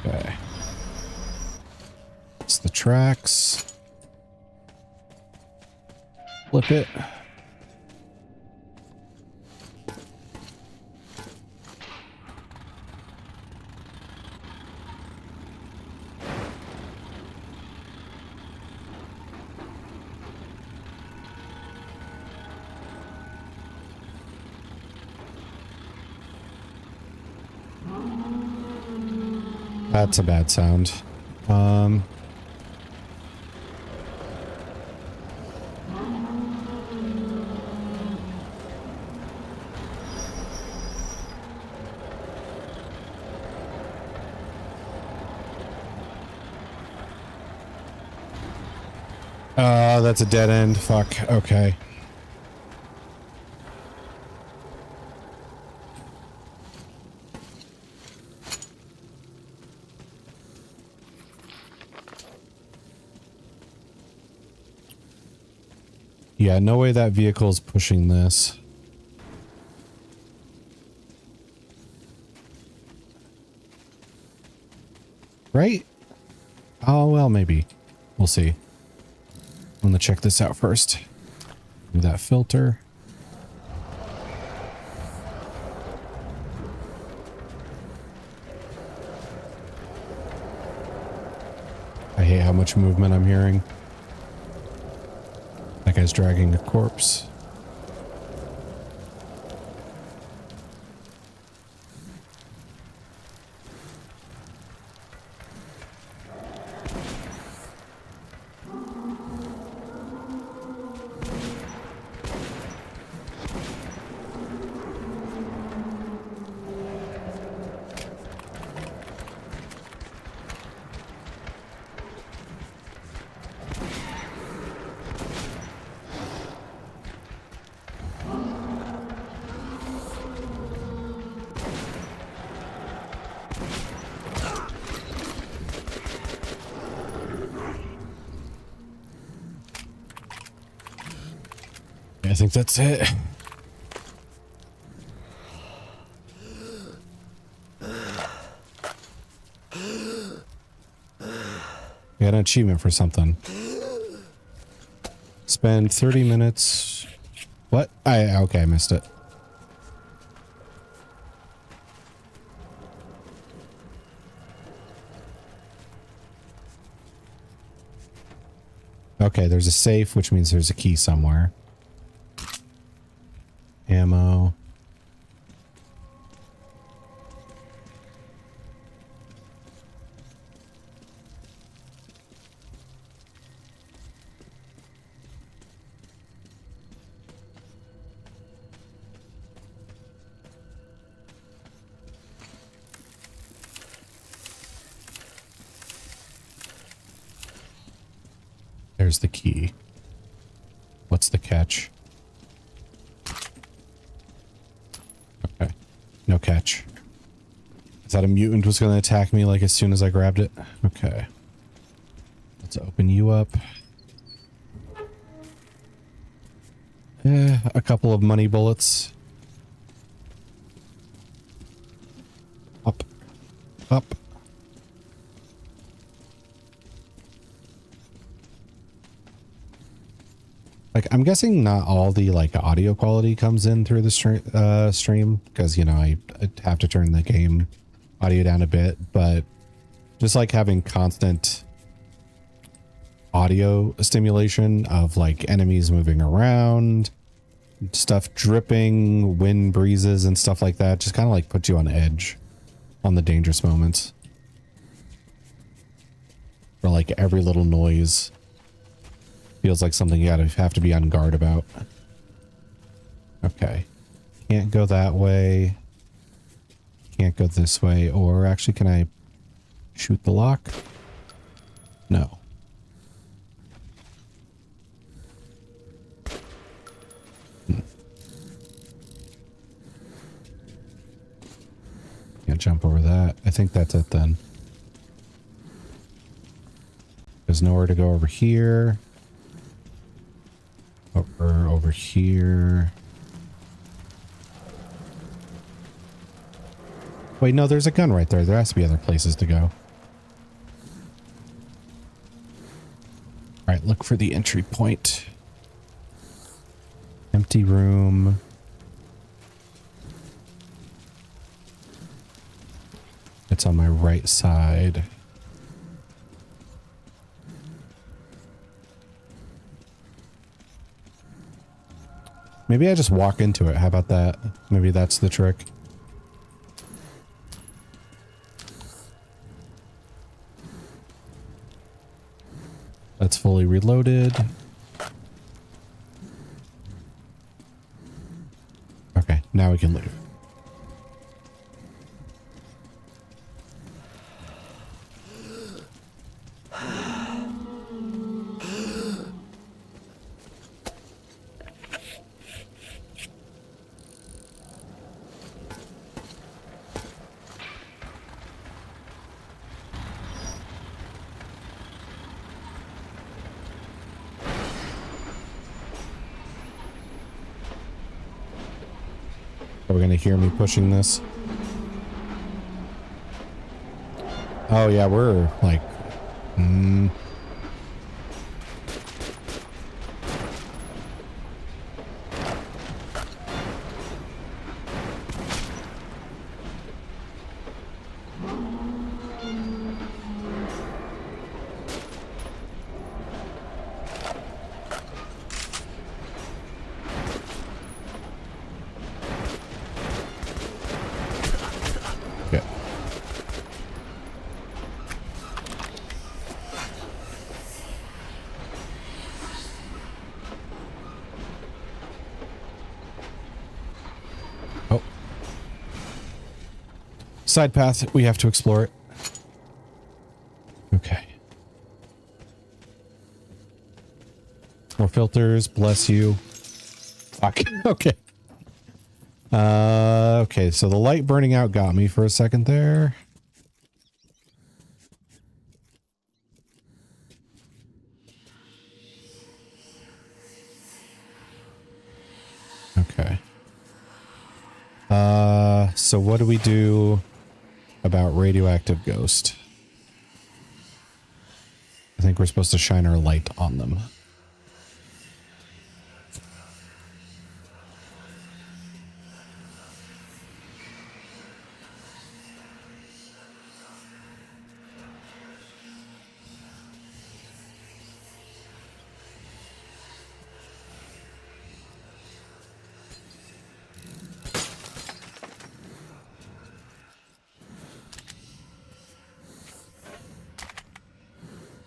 [SPEAKER 1] Okay. It's the tracks. Flip it. That's a bad sound. That's a dead end. Fuck. Okay. Yeah, no way that vehicle is pushing this. Right? Oh, well, maybe. We'll see. I'm gonna check this out first. Do that filter. I hate how much movement I'm hearing. That guy's dragging a corpse. I think that's it. We got an achievement for something. Spend 30 minutes. What? Okay, I missed it. Okay, there's a safe, which means there's a key somewhere. Ammo. There's the key. What's the catch? Okay. No catch. I thought a mutant was going to attack me like as soon as I grabbed it. Okay. Let's open you up. A couple of money bullets. Up. Up. Like, I'm guessing not all the, like, audio quality comes in through the stream, because, you know, I have to turn the game audio down a bit, but just, like, having constant audio stimulation of, like, enemies moving around, stuff dripping, wind breezes and stuff like that, just kind of, like, puts you on edge on the dangerous moments. Or, like, every little noise feels like something you have to be on guard about. Okay. Can't go that way. Can't go this way. Or actually, can I shoot the lock? No. Can't jump over that. I think that's it then. There's nowhere to go over here. Over here. Wait, no, there's a gun right there. There has to be other places to go. Alright, look for the entry point. Empty room. It's on my right side. Maybe I just walk into it. How about that? Maybe that's the trick. That's fully reloaded. Okay, now we can leave. Are we gonna hear me pushing this? Oh yeah, we're like... Yeah. Oh. Side path, we have to explore it. Okay. More filters, bless you. Fuck. Okay. Okay, so the light burning out got me for a second there. So what do we do about radioactive ghost? I think we're supposed to shine our light on them.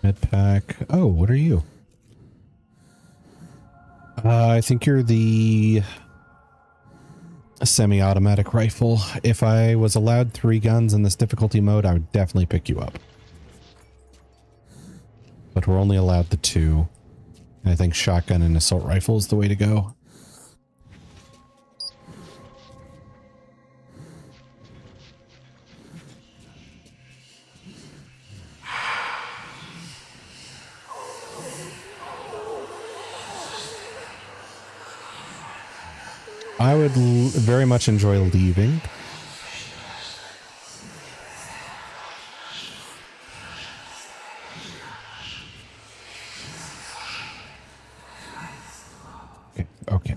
[SPEAKER 1] Medpack. Oh, what are you? I think you're the semi-automatic rifle. If I was allowed 3 guns in this difficulty mode, I would definitely pick you up. But we're only allowed the 2. And I think shotgun and assault rifle is the way to go. I would very much enjoy leaving. Okay.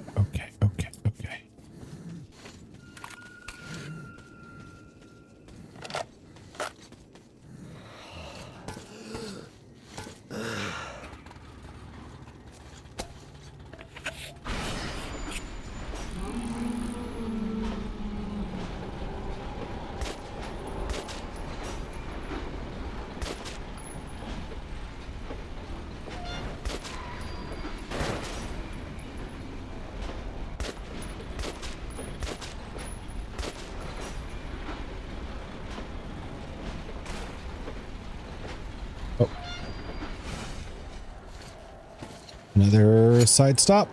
[SPEAKER 1] Another side stop.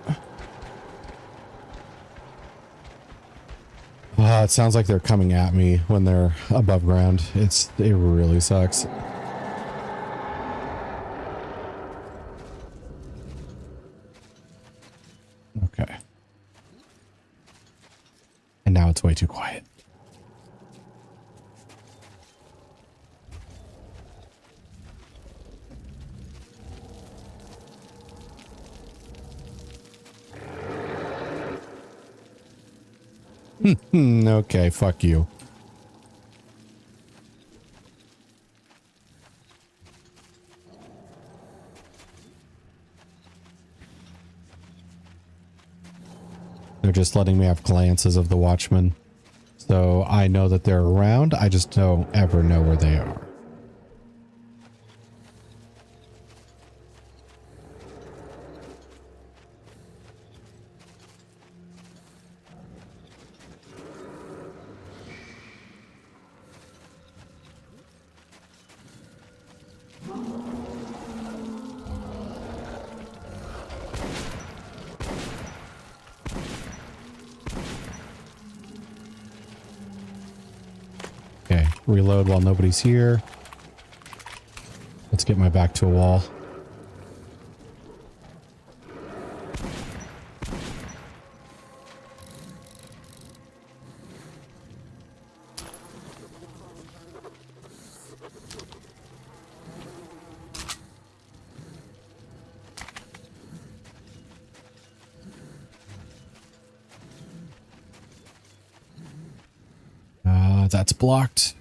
[SPEAKER 1] It sounds like they're coming at me when they're above ground. It really sucks. Okay. And now it's way too quiet. Okay, fuck you. They're just letting me have glances of the watchmen. So I know that they're around. I just don't ever know where they are. Okay, reload while nobody's here. Let's get my back to a wall. That's blocked.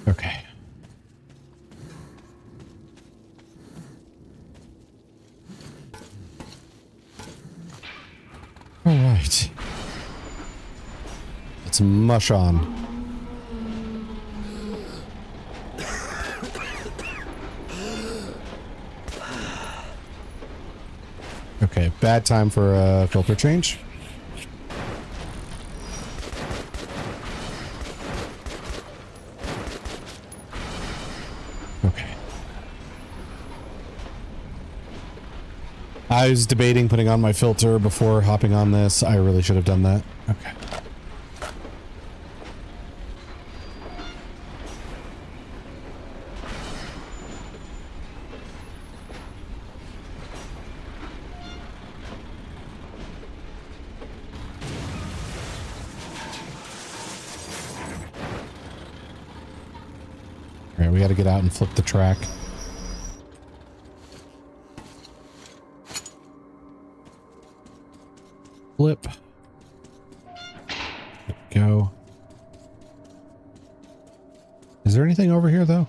[SPEAKER 1] Okay. All right. Let's mush on. Okay, bad time for a filter change. I was debating putting on my filter before hopping on this. I really should have done that. Okay. All right, we got to get out and flip the track. Flip. There we go. Is there anything over here, though?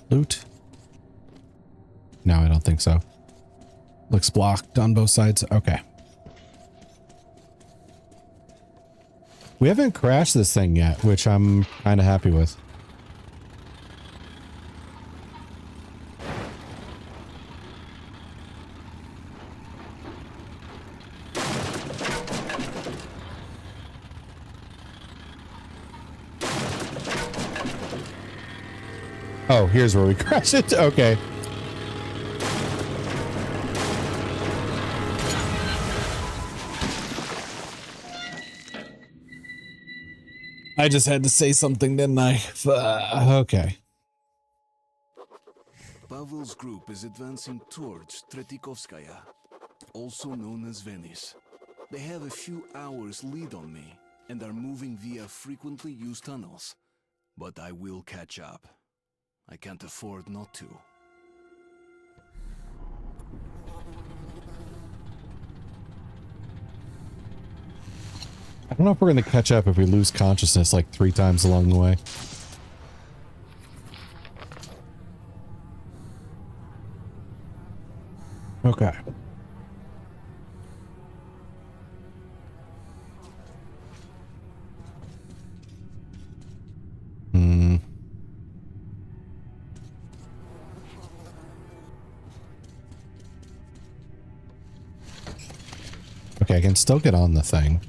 [SPEAKER 1] Loot? No, I don't think so. Looks blocked on both sides. Okay. We haven't crashed this thing yet, which I'm kind of happy with. Oh, here's where we crash it. Okay. I just had to say something, didn't I? Okay.
[SPEAKER 2] Pavel's group is advancing towards Tretikovskaya, also known as Venice. They have a few hours lead on me and are moving via frequently used tunnels. But I will catch up. I can't afford not to.
[SPEAKER 1] I don't know if we're going to catch up if we lose consciousness like 3 times along the way. Okay. Okay, I can still get on the thing.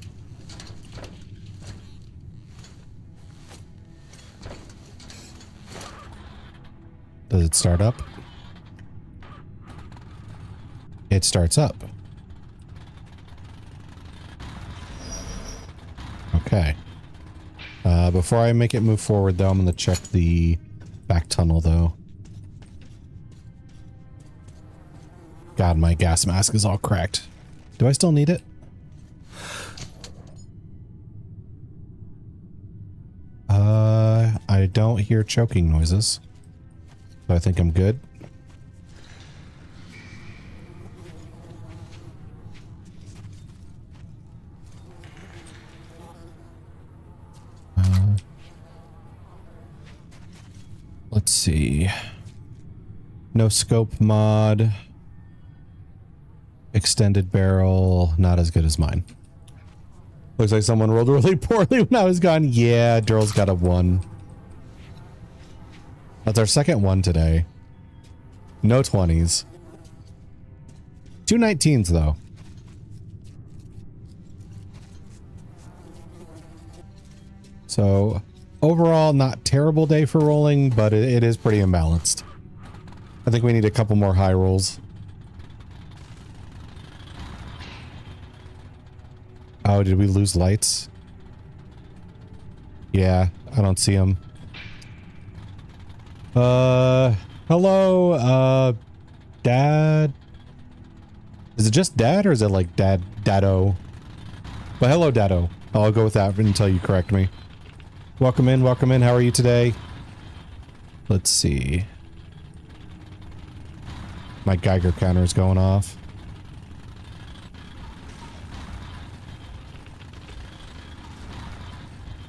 [SPEAKER 1] Does it start up? It starts up. Okay. Before I make it move forward, though, I'm going to check the back tunnel, though. God, my gas mask is all cracked. Do I still need it? I don't hear choking noises. So I think I'm good. Let's see. No scope mod. Extended barrel, not as good as mine. Looks like someone rolled really poorly when I was gone. Yeah, Durrell's got a 1. That's our second 1 today. No 20s. 2 19s, though. So, overall, not terrible day for rolling, but it is pretty imbalanced. I think we need a couple more high rolls. Oh, did we lose lights? Yeah, I don't see them. Hello, Dad? Is it just Dad or is it like Dado? But hello, Dado. I'll go with that until you correct me. Welcome in, welcome in. How are you today? Let's see. My Geiger counter is going off.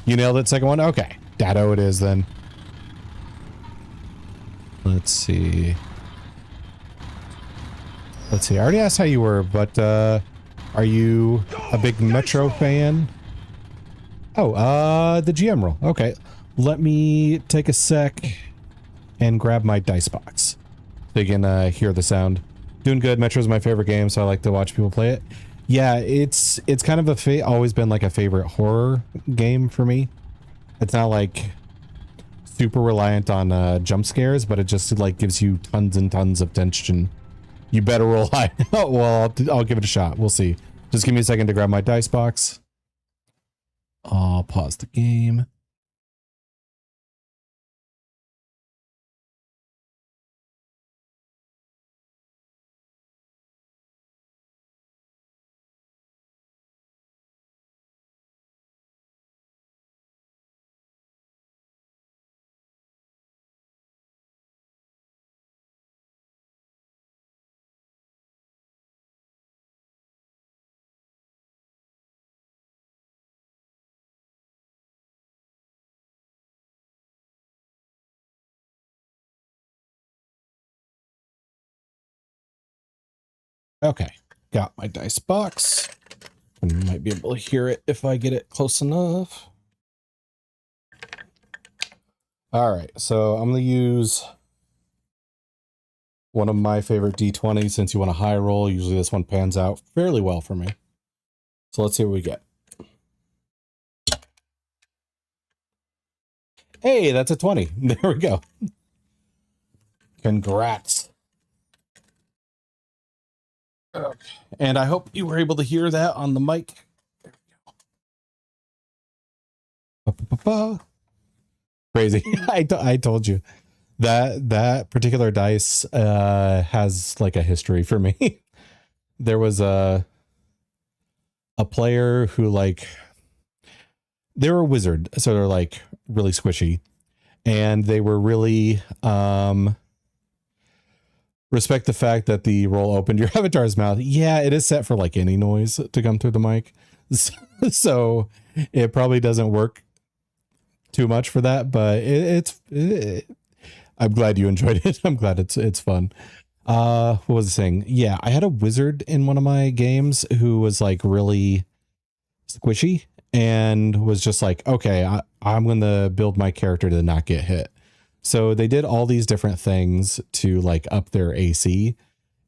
[SPEAKER 1] You nailed it, second one? Okay. Dado it is then. Let's see. Let's see. I already asked how you were, but are you a big Metro fan? Oh, the GM roll. Okay. Let me take a sec and grab my dice box so you can hear the sound. Doing good. Metro's my favorite game, so I like to watch people play it. Yeah, it's kind of always been like a favorite horror game for me. It's not like super reliant on jump scares, but it just like gives you tons and tons of tension You better roll high. Well, I'll give it a shot. We'll see. Just give me a second to grab my dice box. I'll pause the game. Okay, got my dice box. You might be able to hear it if I get it close enough. All right, so I'm going to use one of my favorite D20s since you want a high roll. Usually this one pans out fairly well for me. So let's see what we get. Hey, that's a 20. There we go. Congrats. Okay. And I hope you were able to hear that on the mic. There we go. Crazy. I told you that particular dice has like a history for me. There was a player who like, they were a wizard, so they're like really squishy, and they were really respect the fact that the roll opened your avatar's mouth. Yeah, it is set for like any noise to come through the mic. So it probably doesn't work too much for that, but I'm glad you enjoyed it. I'm glad it's fun. What was I saying? Yeah, I had a wizard in one of my games who was like really squishy and was just like, okay, I'm going to build my character to not get hit. So they did all these different things to like up their AC,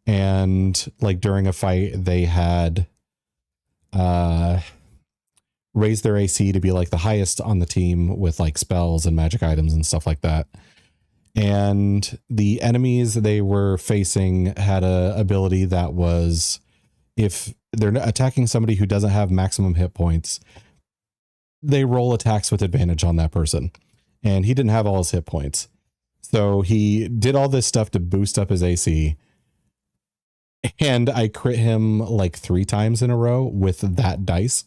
[SPEAKER 1] and like during a fight they had raised their AC to be like the highest on the team with like spells and magic items and stuff like that. And the enemies they were facing had a ability that was, if they're attacking somebody who doesn't have maximum hit points, they roll attacks with advantage on that person. And he didn't have all his hit points. So he did all this stuff to boost up his AC. And I crit him like 3 times in a row with that dice.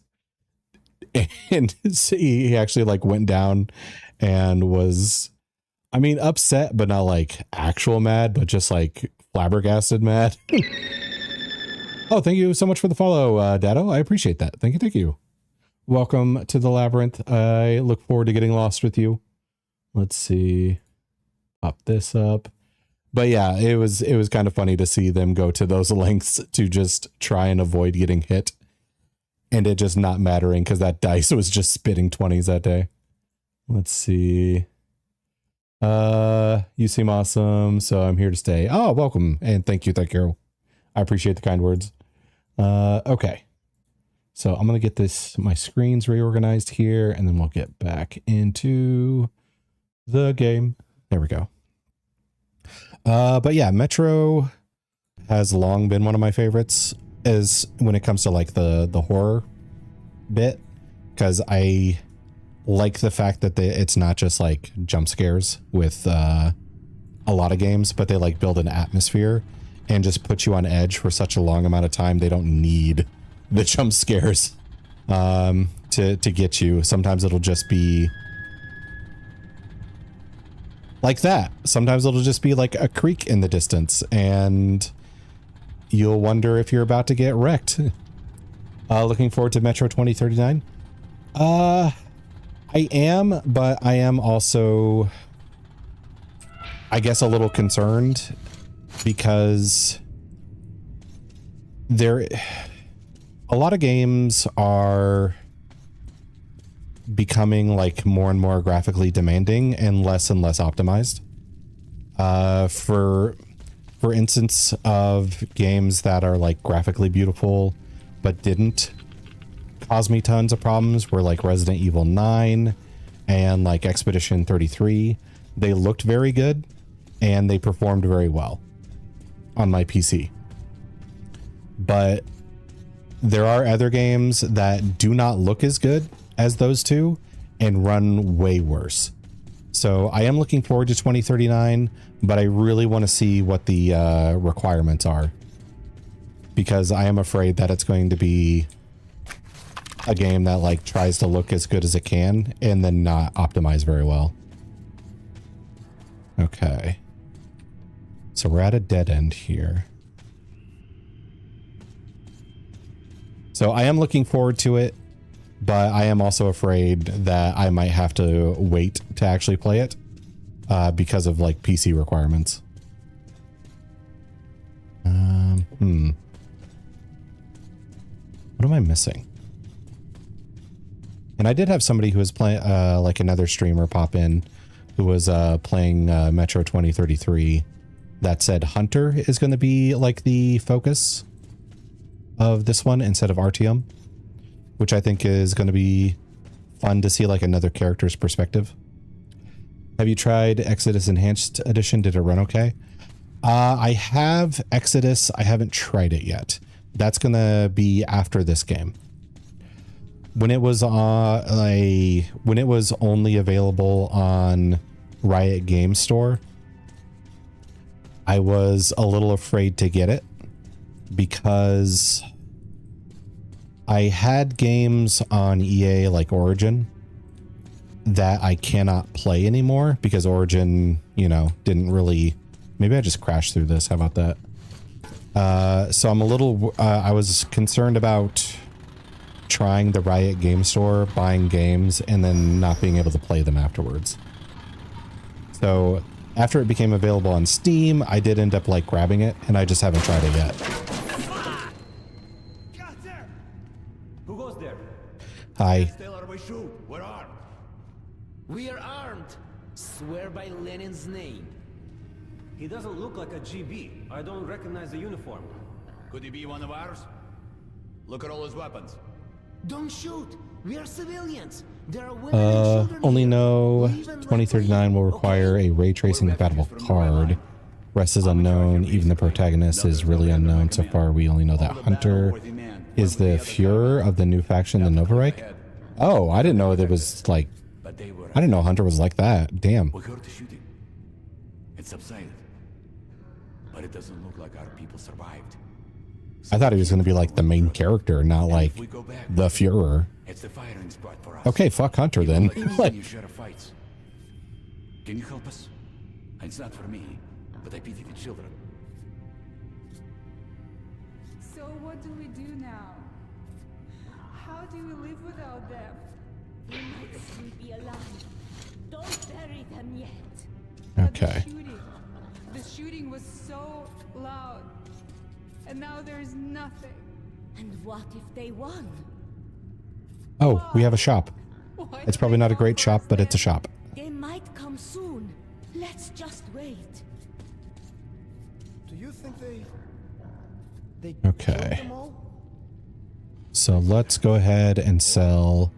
[SPEAKER 1] And he actually like went down and was, I mean, upset, but not like actual mad, but just like flabbergasted mad. Oh, thank you so much for the follow, Dado. I appreciate that. Thank you. Thank you. Welcome to the labyrinth. I look forward to getting lost with you. Let's see. Pop this up. But yeah, it was kind of funny to see them go to those lengths to just try and avoid getting hit. And it just not mattering because that dice was just spitting 20s that day. Let's see. You seem awesome, so I'm here to stay. Oh, welcome. And thank you. Thank you. I appreciate the kind words. Okay. So I'm going to get my screens reorganized here, and then we'll get back into the game. There we go. But yeah, Metro has long been one of my favorites as when it comes to like the horror bit, because I like the fact that it's not just like jump scares with a lot of games, but they like build an atmosphere and just put you on edge for such a long amount of time. They don't need the jump scares to get you. Sometimes it'll just be like that. Sometimes it'll just be like a creak in the distance and you'll wonder if you're about to get wrecked. Looking forward to Metro 2039. I am, but I am also, I guess, a little concerned because a lot of games are becoming like more and more graphically demanding and less optimized. For instance of games that are like graphically beautiful but didn't cause me tons of problems were like Resident Evil 9 and like Expedition 33. They looked very good and they performed very well on my PC. but there are other games that do not look as good as those two and run way worse. So I am looking forward to 2039, but I really want to see what the requirements are, because I am afraid that it's going to be a game that like tries to look as good as it can and then not optimize very well. Okay. So we're at a dead end here. So I am looking forward to it, but I am also afraid that I might have to wait to actually play it because of like PC requirements. What am I missing? And I did have somebody who was playing, like another streamer pop in who was playing Metro 2033 that said Hunter is going to be like the focus of this one instead of Artyom, which I think is going to be fun to see like another character's perspective. Have you tried Exodus Enhanced Edition? Did it run okay? I have Exodus. I haven't tried it yet. That's going to be after this game. When it was when it was only available on Riot Game Store, I was a little afraid to get it because I had games on EA like Origin that I cannot play anymore because Origin, you know, didn't really. Maybe I just crashed through this. How about that? So I'm a little, I was concerned about trying the Riot Game Store, buying games, and then not being able to play them afterwards. So after it became available on Steam, I did end up like grabbing it, and I just haven't tried it yet.
[SPEAKER 8] Who goes there?
[SPEAKER 1] Hi.
[SPEAKER 10] We're armed. We are armed. Swear by Lenin's name.
[SPEAKER 8] He doesn't look like a GB. I don't recognize the uniform.
[SPEAKER 6] Could he be one of ours? Look at all his weapons.
[SPEAKER 10] Don't shoot. We are civilians. There are women and children
[SPEAKER 1] Only
[SPEAKER 10] here.
[SPEAKER 1] know
[SPEAKER 10] We even
[SPEAKER 1] 2039 will require a ray tracing compatible card. Rest is unknown. Even the protagonist is really unknown. So far, we only know that Hunter is the Führer of the new faction, the Nova Reich. Oh, I didn't know that was like. I didn't know Hunter was like that. Damn.
[SPEAKER 2] We heard the shooting. It subsided. But it doesn't look like our people survived.
[SPEAKER 1] I thought he was going to be like the main character, not like the Führer.
[SPEAKER 2] It's the firing spot for us.
[SPEAKER 1] Okay, fuck Hunter then. Like,
[SPEAKER 2] You share fights. Can you help us? It's not for me, but I pity the children.
[SPEAKER 12] So what do we do now? How do we live without them?
[SPEAKER 13] They might still be alive. Don't bury them yet.
[SPEAKER 1] okay.
[SPEAKER 12] The shooting was so loud. And now there's nothing.
[SPEAKER 13] And what if they won?
[SPEAKER 1] Oh, we have a shop.
[SPEAKER 12] Why
[SPEAKER 1] It's probably not a great shop, but it's a shop.
[SPEAKER 13] They might come soon. Let's just wait.
[SPEAKER 3] Do you think they
[SPEAKER 1] Okay.
[SPEAKER 3] killed them all?
[SPEAKER 1] So let's go ahead and sell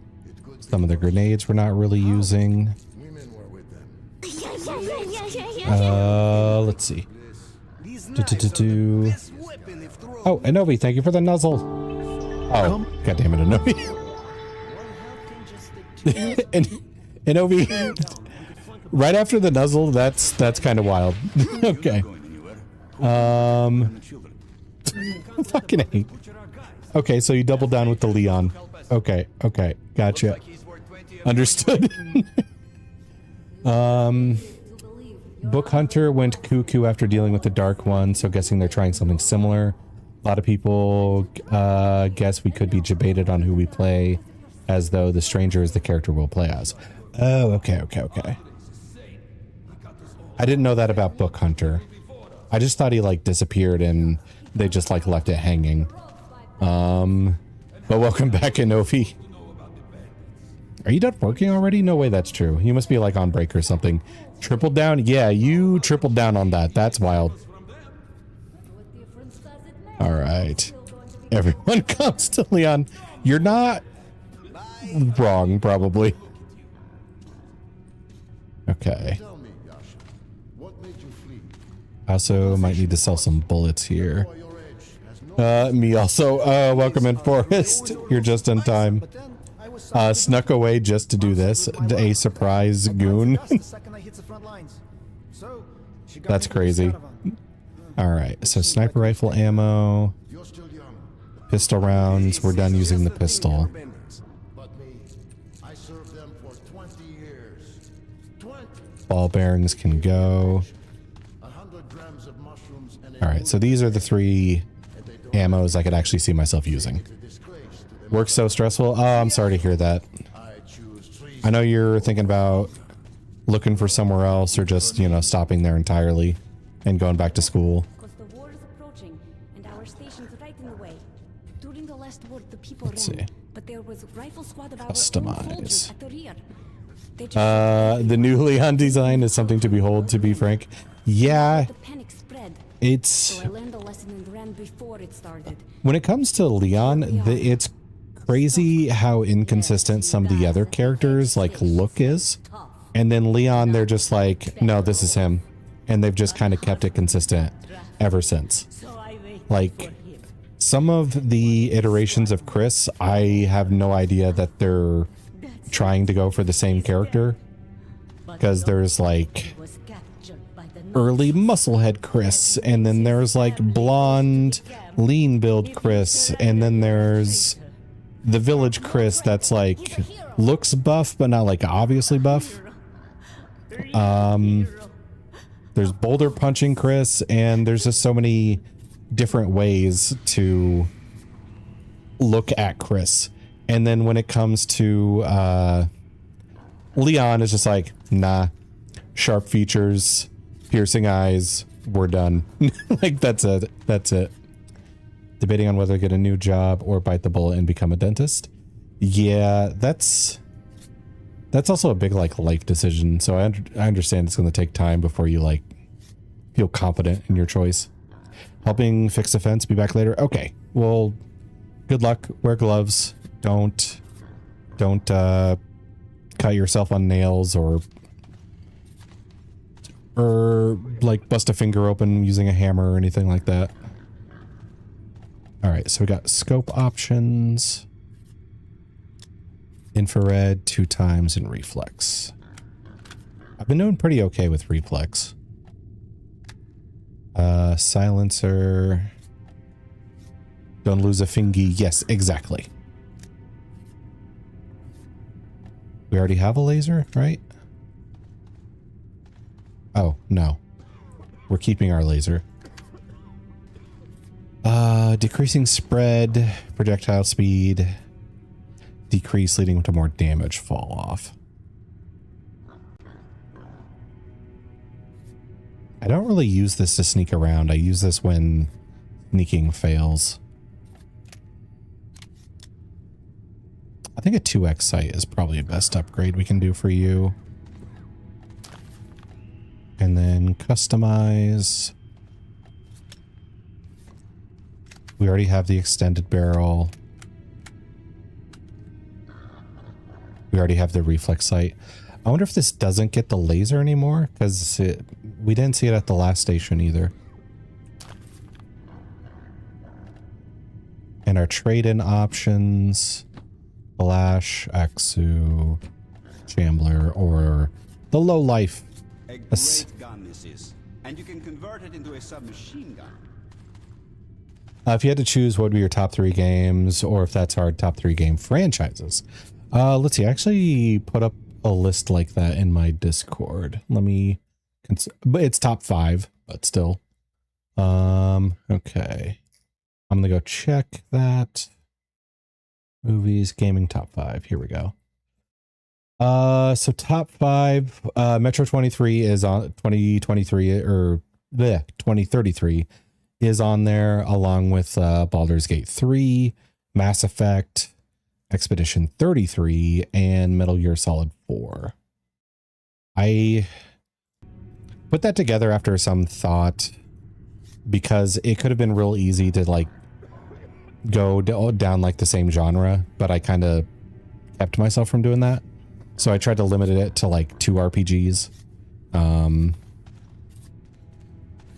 [SPEAKER 1] some of the grenades we're not really using. Let's see. Oh, Inovi, thank you for the nuzzle. Oh, god damn it, Inovi. and Inovi, right after the nuzzle, that's kind of wild. Okay. Fucking hate. Okay, so you double down with the Leon. Okay, gotcha. Understood. Book Hunter went cuckoo after dealing with the Dark One, so guessing they're trying something similar. A lot of people guess we could be debated on who we play, as though the stranger is the character we'll play as. Oh, okay. I didn't know that about Book Hunter. I just thought he like disappeared and they just like left it hanging. But welcome back, Inofi. Are you done working already? No way that's true. You must be like on break or something. Tripled down? Yeah, you tripled down on that. That's wild. All right. Everyone comes to Leon. You're not wrong, probably. Okay. I also might need to sell some bullets here. Me also. Welcome in, Forrest. You're just in time. Snuck away just to do this. A surprise goon. That's crazy. Alright, so sniper rifle ammo. Pistol rounds. We're done using the pistol. Ball bearings can go. Alright, so these are the 3 ammos I could actually see myself using. Work's so stressful. Oh, I'm sorry to hear that. I know you're thinking about looking for somewhere else or just, you know, stopping there entirely and going back to school.
[SPEAKER 13] The war is approaching and our station's right in the way. During the last war, the people
[SPEAKER 1] Let's see.
[SPEAKER 13] But there was rifle squad of our own
[SPEAKER 1] Customize.
[SPEAKER 13] soldiers at the rear.
[SPEAKER 1] The new Leon design is something to behold, to be frank. Yeah, it's...
[SPEAKER 13] So I learned a lesson and ran before it started.
[SPEAKER 1] When it comes to Leon, it's crazy how inconsistent some of the other characters, like, look is. And then Leon, they're just like, no, this is him. And they've just kind of kept it consistent ever since. Like, some of the iterations of Chris, I have no idea that they're trying to go for the same character. Because there's, like, early musclehead Chris, and then there's, like, blonde, lean build Chris, and then there's the village Chris that's, like, looks buff, but not, like, obviously buff. There's boulder punching Chris, and there's just so many different ways to look at Chris. And then when it comes to Leon, it's just like, nah, sharp features, piercing eyes, we're done. Like, that's it. That's it. Debating on whether to get a new job or bite the bullet and become a dentist. Yeah, that's also a big, like, life decision. So I understand it's going to take time before you, like, feel confident in your choice. Helping fix the fence, be back later. Okay, well, good luck. Wear gloves. Don't cut yourself on nails or like bust a finger open using a hammer or anything like that. All right, so we got scope options, infrared 2 times, and reflex. I've been doing pretty okay with reflex. Silencer. Don't lose a fingy. Yes, exactly. We already have a laser, right? Oh, no. We're keeping our laser. Decreasing spread, projectile speed, decrease leading to more damage fall off. I don't really use this to sneak around. I use this when sneaking fails. I think a 2x sight is probably the best upgrade we can do for you. And then customize. We already have the extended barrel. We already have the reflex sight. I wonder if this doesn't get the laser anymore, because we didn't see it at the last station either. And our trade-in options, Flash, Axu, Shambler, or the low life.
[SPEAKER 14] A great gun this is, and you can convert it into a submachine gun.
[SPEAKER 1] If you had to choose what would be your top 3 games, or if that's our top 3 game franchises. Let's see, I actually put up a list like that in my Discord. Let me, but it's top 5, but still. Okay. I'm gonna go check that. Movies, gaming, top 5. Here we go. So top 5, Metro 23 is on 2023 or 2033 is on there, along with Baldur's Gate 3, Mass Effect, Expedition 33, and Metal Gear Solid 4. I put that together after some thought because it could have been real easy to like go down like the same genre, but I kind of kept myself from doing that. So I tried to limit it to like 2 RPGs.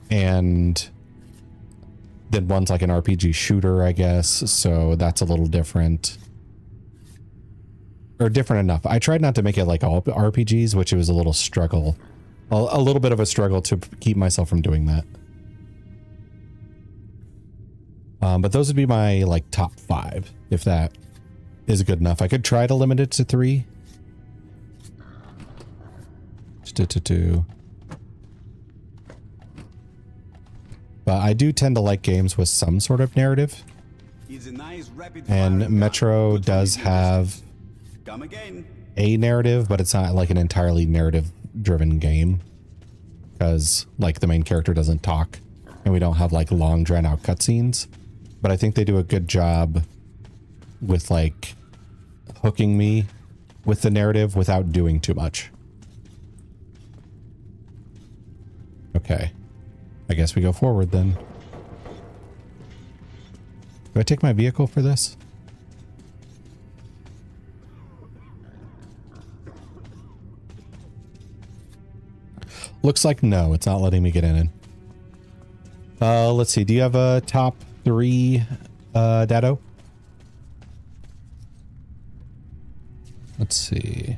[SPEAKER 1] And then one's like an RPG shooter, I guess. So that's a little different. Or different enough. I tried not to make it like all RPGs, which it was a little struggle. A little bit of a struggle to keep myself from doing that. But those would be my like top 5, if that is good enough. I could try to limit it to 3. But I do tend to like games with some sort of narrative. And Metro does have a narrative, but it's not like an entirely narrative-driven game. Because, like, the main character doesn't talk, and we don't have, like, long, drawn-out cutscenes. But I think they do a good job with, like, hooking me with the narrative without doing too much. Okay. I guess we go forward then. Do I take my vehicle for this? Looks like no, it's not letting me get in. Let's see. Do you have a top 3, Dado? Let's see.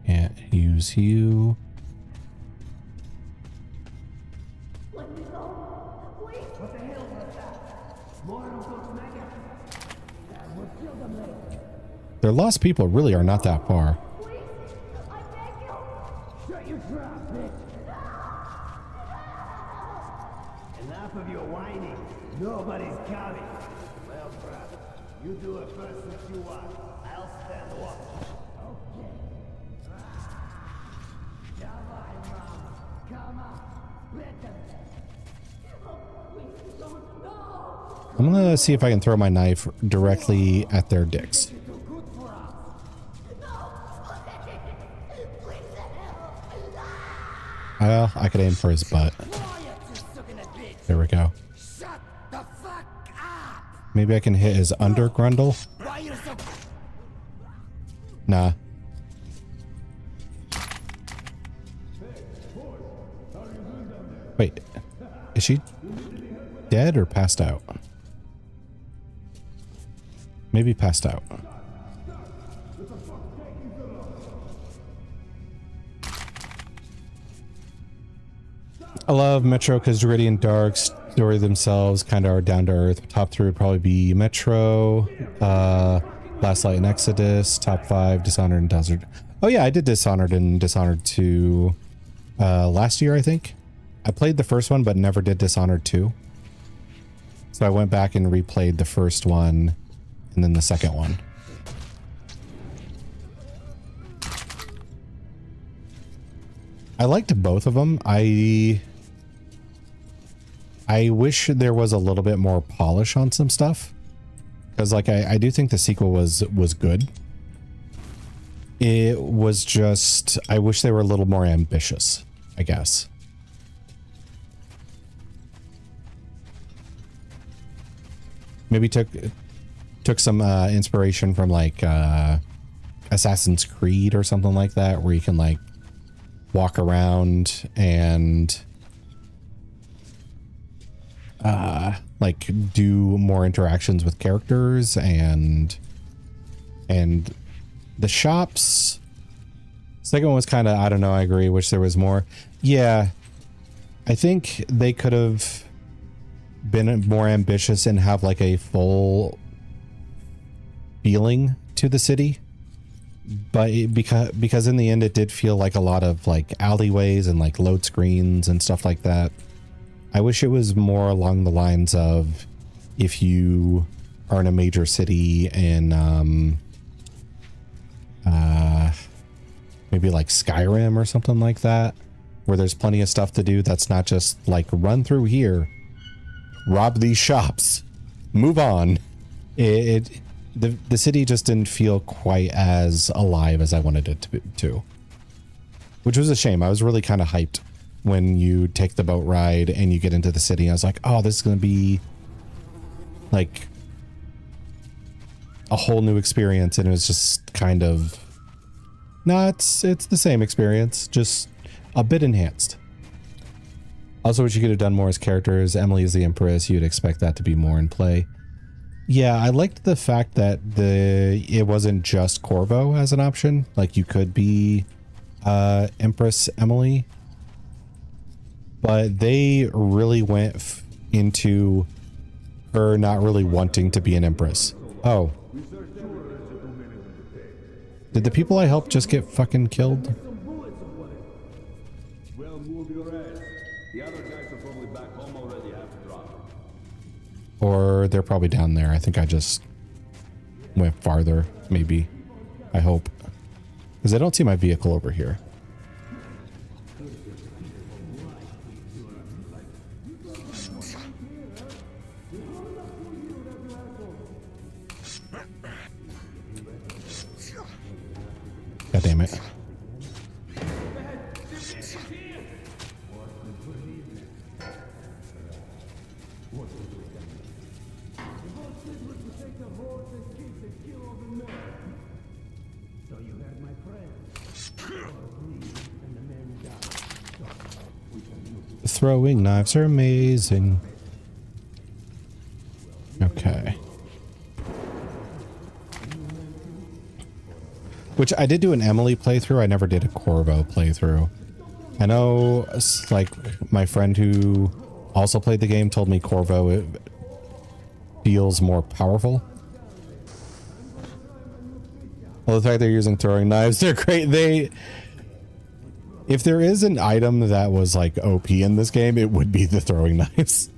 [SPEAKER 1] Can't use you. Their lost people really are not that far.
[SPEAKER 3] Enough of your whining. Nobody's coming. Well, brother, you do it first if you want. I'll stand watch. Okay. Come on, Mom. Come on. Let them. Please don't go.
[SPEAKER 1] I'm gonna see if I can throw my knife directly at their dicks. Well, I could aim for his butt. There we go. Maybe I can hit his undergrundle? Nah. Wait, is she dead or passed out? Maybe passed out. I love Metro because gritty and dark story themselves kind of are down to earth. Top 3 would probably be Metro, Last Light and Exodus. Top 5, Dishonored and Dishonored. Oh yeah, I did Dishonored and Dishonored 2 last year, I think. I played the first one, but never did Dishonored 2. So I went back and replayed the first one and then the second one. I liked both of them. I wish there was a little bit more polish on some stuff, because like I do think the sequel was good. It was just, I wish they were a little more ambitious, I guess. Maybe took some inspiration from like Assassin's Creed or something like that, where you can like walk around and like do more interactions with characters, and the shops. Second one was kind of, I don't know, I agree, wish there was more. Yeah, I think they could have been more ambitious and have like a full feeling to the city, but because in the end it did feel like a lot of like alleyways and like load screens and stuff like that. I wish it was more along the lines of, if you are in a major city in maybe like Skyrim or something like that, where there's plenty of stuff to do that's not just like run through here, rob these shops, move on. The city just didn't feel quite as alive as I wanted it to, which was a shame. I was really kind of hyped when you take the boat ride and you get into the city. I was like, oh, this is going to be like a whole new experience, and it was just kind of... No, it's the same experience, just a bit enhanced. Also, what you could have done more as characters. Emily is the Empress. You'd expect that to be more in play. Yeah, I liked the fact that it wasn't just Corvo as an option. Like, you could be Empress Emily. But they really went into her not really wanting to be an Empress. Oh. Did the people I helped just get fucking killed?
[SPEAKER 3] Well, move your ass. The other guys are probably back home already after drop.
[SPEAKER 1] Or they're probably down there. I think I just went farther, maybe. I hope. Because I don't see my vehicle over here. God damn it. Throwing knives are amazing. Okay. Which I did do an Emily playthrough. I never did a Corvo playthrough. I know, like, my friend who also played the game told me Corvo it feels more powerful. Well, the fact they're using throwing knives, they're great. If there is an item that was like OP in this game, it would be the throwing knives.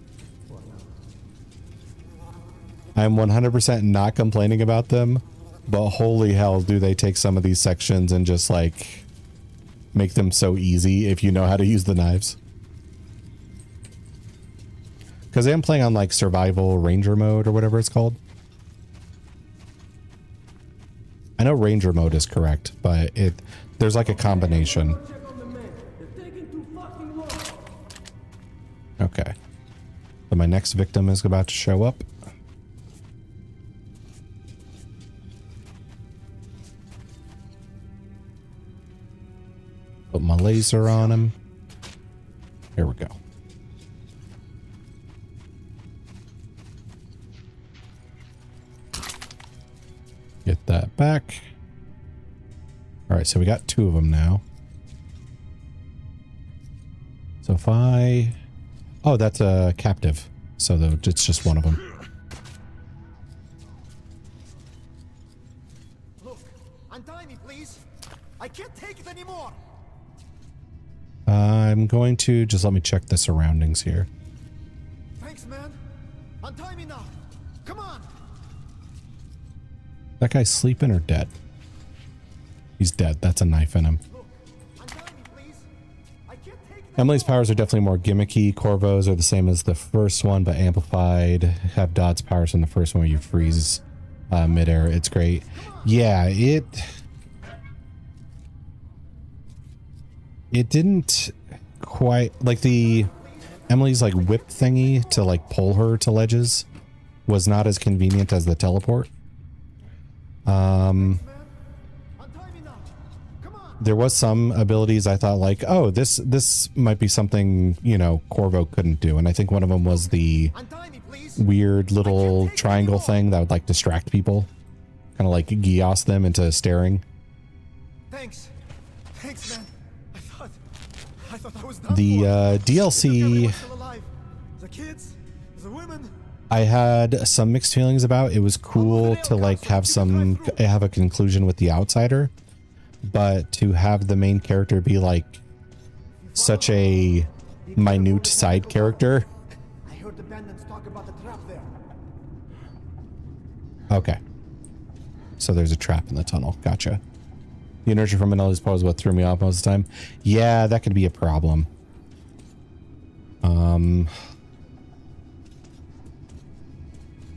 [SPEAKER 1] I'm 100% not complaining about them. But holy hell, do they take some of these sections and just like make them so easy if you know how to use the knives. Because I am playing on like survival ranger mode or whatever it's called. I know ranger mode is correct, but there's like a combination. Okay. So my next victim is about to show up. Put my laser on him. Here we go. Get that back. All right, so we got 2 of them now. So if I... Oh, that's a captive. So it's just one of them.
[SPEAKER 15] Look, untie me, please. I can't take it anymore.
[SPEAKER 1] I'm going to just let me check the surroundings here.
[SPEAKER 15] Thanks, man. Untie me now. Come on.
[SPEAKER 1] That guy's sleeping or dead? He's dead. That's a knife in him. Emily's powers are definitely more gimmicky. Corvo's are the same as the first one, but amplified. Have Dot's powers from the first one where you freeze midair. It's great. Yeah, it didn't quite like the Emily's like whip thingy to like pull her to ledges was not as convenient as the teleport. There was some abilities I thought like, oh, this might be something, you know, Corvo couldn't do. And I think one of them was the weird little triangle thing that would like distract people. Kind of like Gios them into staring.
[SPEAKER 15] Thanks. Thanks, man. I thought I was done.
[SPEAKER 1] The DLC
[SPEAKER 15] the kids, the women.
[SPEAKER 1] I had some mixed feelings about. It was cool to like have a conclusion with the outsider. But to have the main character be like such a minute side character.
[SPEAKER 15] I heard the bandits talk about the trap there.
[SPEAKER 1] Okay. So there's a trap in the tunnel. Gotcha. The inertia from Manelli's part is what threw me off most of the time. Yeah, that could be a problem.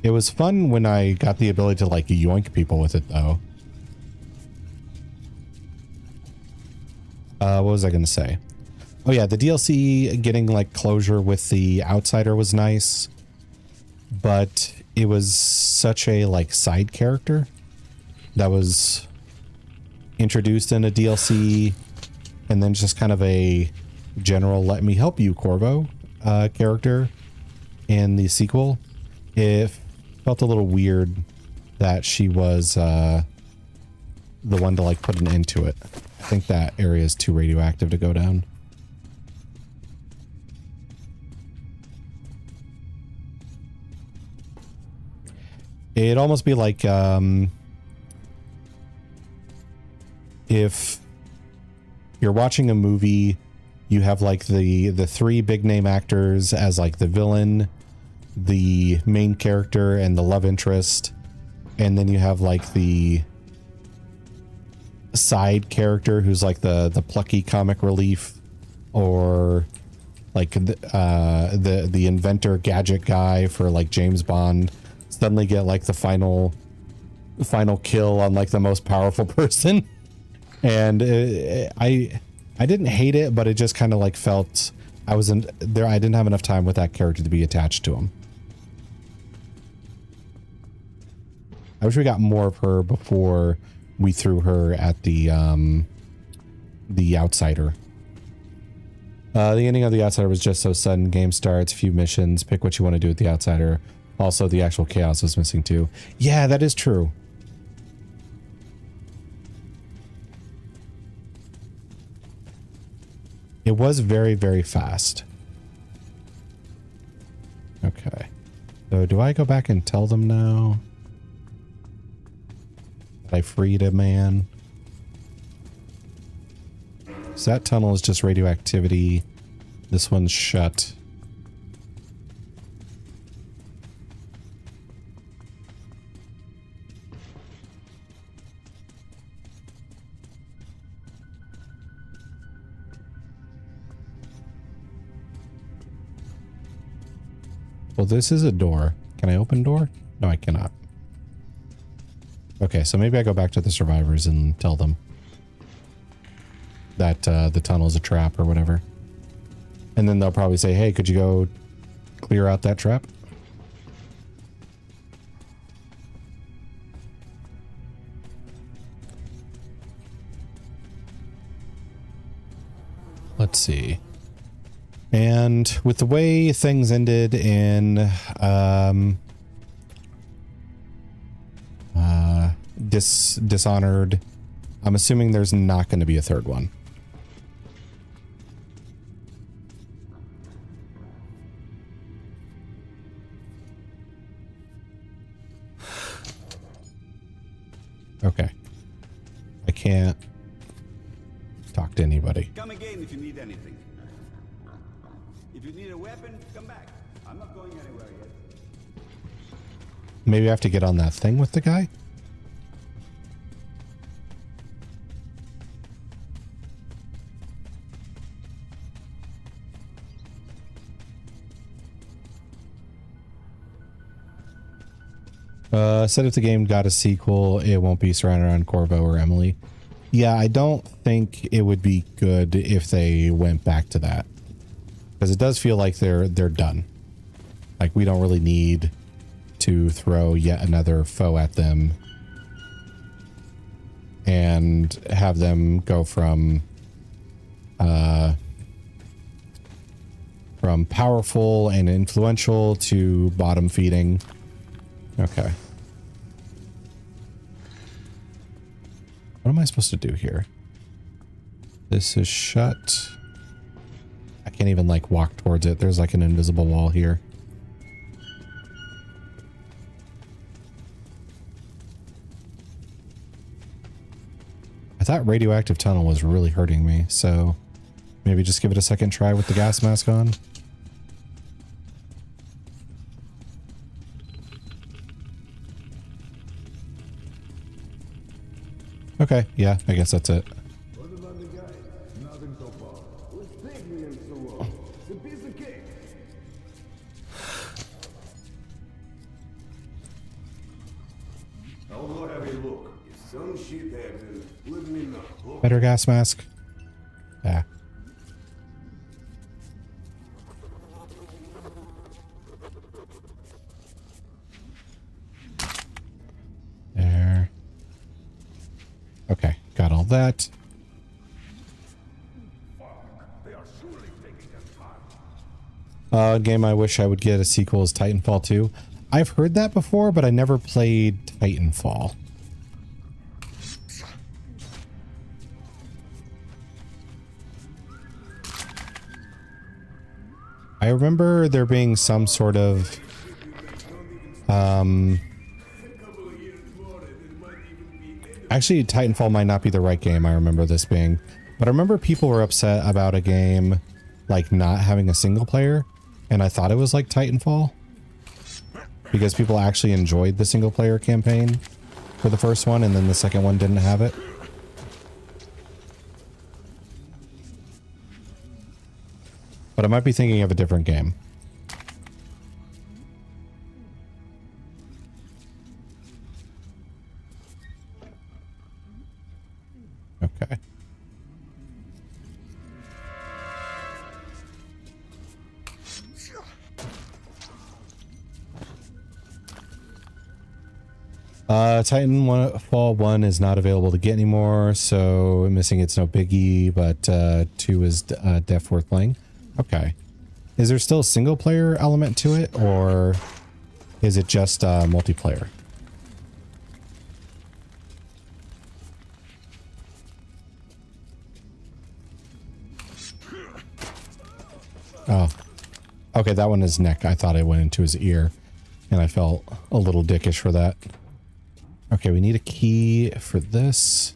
[SPEAKER 1] It was fun when I got the ability to like yoink people with it though. What was I going to say? Oh yeah, the DLC getting like closure with the outsider was nice, but it was such a like side character that was introduced in a DLC and then just kind of a general let me help you Corvo character in the sequel. It felt a little weird that she was the one to like put an end to it. I think that area is too radioactive to go down. It'd almost be like if you're watching a movie, you have like the three big name actors as like the villain, the main character, and the love interest, and then you have like the side character who's like the plucky comic relief, or like the inventor gadget guy for like James Bond suddenly get like the final kill on like the most powerful person. And I didn't hate it, but it just kind of like felt I didn't have enough time with that character to be attached to him. I wish we got more of her before we threw her at the Outsider. The ending of the Outsider was just so sudden. Game starts, few missions, pick what you want to do with the Outsider. Also, the actual chaos was missing too. Yeah, that is true. It was very, very fast. Okay. So do I go back and tell them now that I freed a man? So that tunnel is just radioactivity. This one's shut. Well, this is a door. Can I open door? No, I cannot. Okay, so maybe I go back to the survivors and tell them that the tunnel is a trap or whatever. And then they'll probably say, hey, could you go clear out that trap? Let's see. And with the way things ended in Dishonored, I'm assuming there's not going to be a third one. Okay. I can't talk to anybody.
[SPEAKER 14] Come again if you need anything. If you need a weapon, come back. I'm not going anywhere yet.
[SPEAKER 1] Maybe I have to get on that thing with the guy? Said if the game got a sequel, it won't be surrounded around Corvo or Emily. Yeah, I don't think it would be good if they went back to that. Because it does feel like they're done. Like, we don't really need to throw yet another foe at them and have them go from powerful and influential to bottom feeding. Okay. What am I supposed to do here? This is shut. I can't even like walk towards it. There's like an invisible wall here. I thought radioactive tunnel was really hurting me, so maybe just give it a second try with the gas mask on. Okay, yeah, I guess that's it.
[SPEAKER 3] What about the guy? Nothing so far. What's taking him so long? It's a piece of cake. I'll go have a look. If some shit happens, let me know.
[SPEAKER 1] Better gas mask. Yeah. Okay, got all that. Game I wish I would get a sequel is Titanfall 2. I've heard that before, but I never played Titanfall. I remember there being some sort of actually, Titanfall might not be the right game. I remember this being, but I remember people were upset about a game like not having a single player, and I thought it was like Titanfall because people actually enjoyed the single player campaign for the first one, and then the second one didn't have it. But I might be thinking of a different game. Okay. Titanfall 1 is not available to get anymore, so missing it's no biggie, but 2 is def worth playing. Okay. Is there still a single player element to it, or is it just multiplayer? Oh. Okay, that one is neck. I thought it went into his ear, and I felt a little dickish for that. Okay, we need a key for this.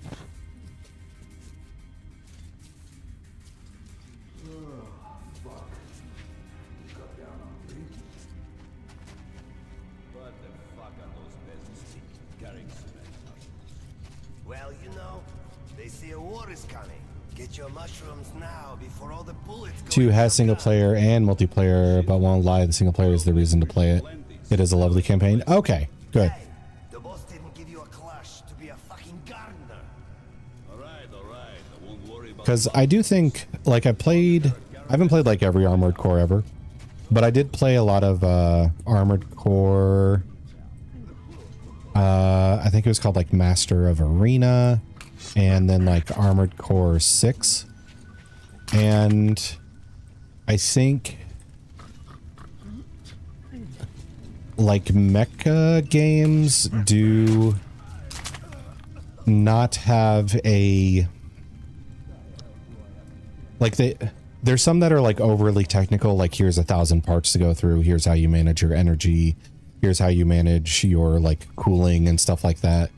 [SPEAKER 9] Well, you know, they say a war is coming. Get your mushrooms now before all the bullets go.
[SPEAKER 1] 2 has single player and multiplayer, but won't lie, the single player is the reason to play it. It is a lovely campaign. Okay, good.
[SPEAKER 9] The boss didn't give you a clash to be a fucking gardener.
[SPEAKER 14] All right, I won't worry about.
[SPEAKER 1] Because I do think, like, I haven't played like every Armored Core ever, but I did play a lot of Armored Core. I think it was called like Master of Arena, and then like Armored Core 6. And I think like mecha games do not have a like there's some that are like overly technical, like here's 1,000 parts to go through, here's how you manage your energy, here's how you manage your like cooling and stuff like that.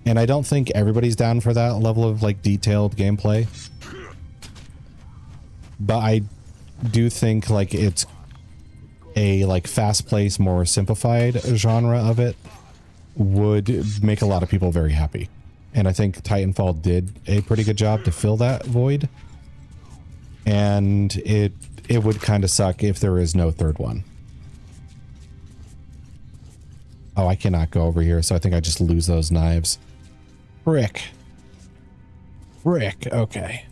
[SPEAKER 1] And I don't think everybody's down for that level of like detailed gameplay. But I do think like it's a like fast-paced, more simplified genre of it would make a lot of people very happy. And I think Titanfall did a pretty good job to fill that void. And it would kind of suck if there is no third one. Oh, I cannot go over here, so I think I just lose those knives. Frick. Frick, okay.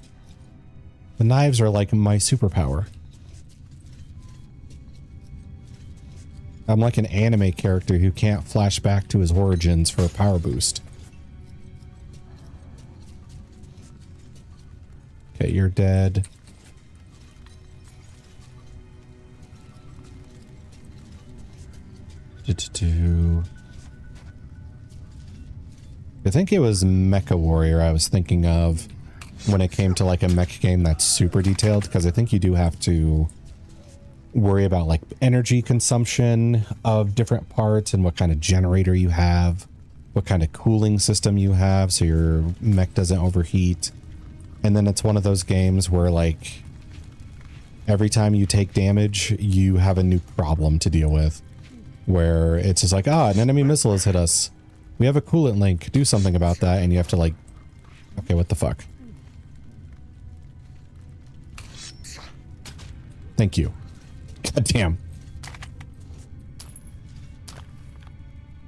[SPEAKER 1] The knives are like my superpower. I'm like an anime character who can't flash back to his origins for a power boost. Okay, you're dead. I think it was Mecha Warrior I was thinking of when it came to like a mech game that's super detailed, because I think you do have to worry about like energy consumption of different parts and what kind of generator you have, what kind of cooling system you have so your mech doesn't overheat. And then it's one of those games where like every time you take damage, you have a new problem to deal with, where it's just like, an enemy missile has hit us. We have a coolant link. Do something about that. And you have to like, okay, what the fuck? Thank you. God damn.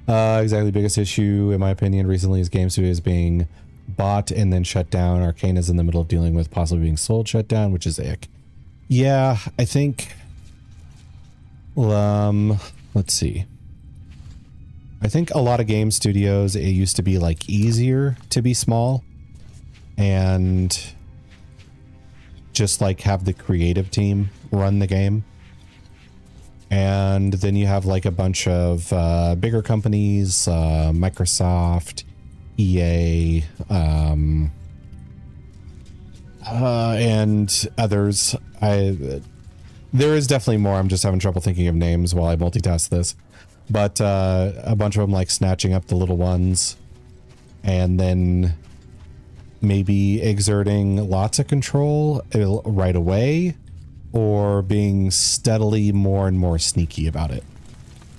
[SPEAKER 1] Exactly. Biggest issue, in my opinion, recently is Game Studio is being bought and then shut down. Arcane is in the middle of dealing with possibly being sold, shut down, which is ick. Yeah, I think... let's see. I think a lot of game studios, it used to be like easier to be small and just like have the creative team run the game. And then you have like a bunch of bigger companies, Microsoft, EA, and others. There is definitely more. I'm just having trouble thinking of names while I multitask this. But a bunch of them like snatching up the little ones and then maybe exerting lots of control right away, or being steadily more and more sneaky about it.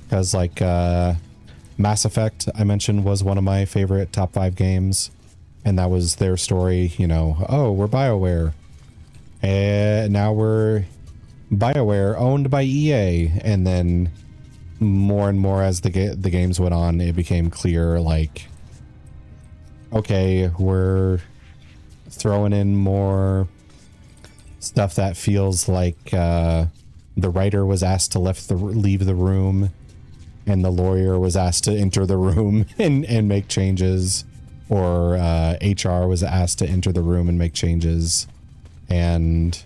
[SPEAKER 1] Because like Mass Effect, I mentioned, was one of my favorite top 5 games. And that was their story, you know, oh, we're BioWare. And now we're BioWare owned by EA. And then more and more as the games went on, it became clear, like, okay, we're throwing in more stuff that feels like the writer was asked to leave the room and the lawyer was asked to enter the room and make changes, or HR was asked to enter the room and make changes. And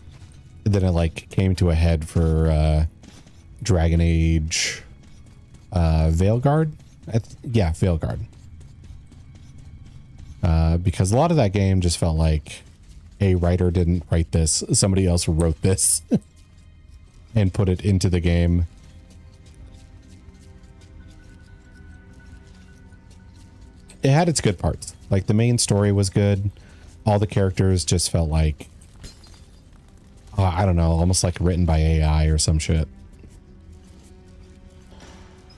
[SPEAKER 1] then it like came to a head for Dragon Age Veilguard. Yeah, Veilguard. Because a lot of that game just felt like a writer didn't write this, somebody else wrote this and put it into the game. It had its good parts. Like the main story was good. All the characters just felt like, I don't know, almost like written by AI or some shit.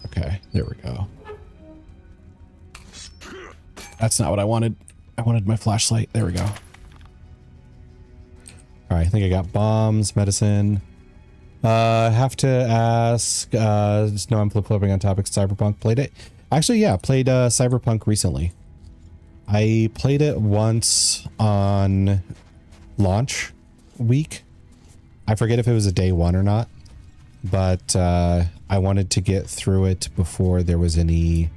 [SPEAKER 1] Okay, there we go. That's not what I wanted. I wanted my flashlight. There we go. All right, I think I got bombs, medicine. Have to ask, no, I'm flip-flopping on topics. Cyberpunk, played it? Actually, yeah, played Cyberpunk recently. I played it once on launch week. I forget if it was a day one or not, but I wanted to get through it before there was any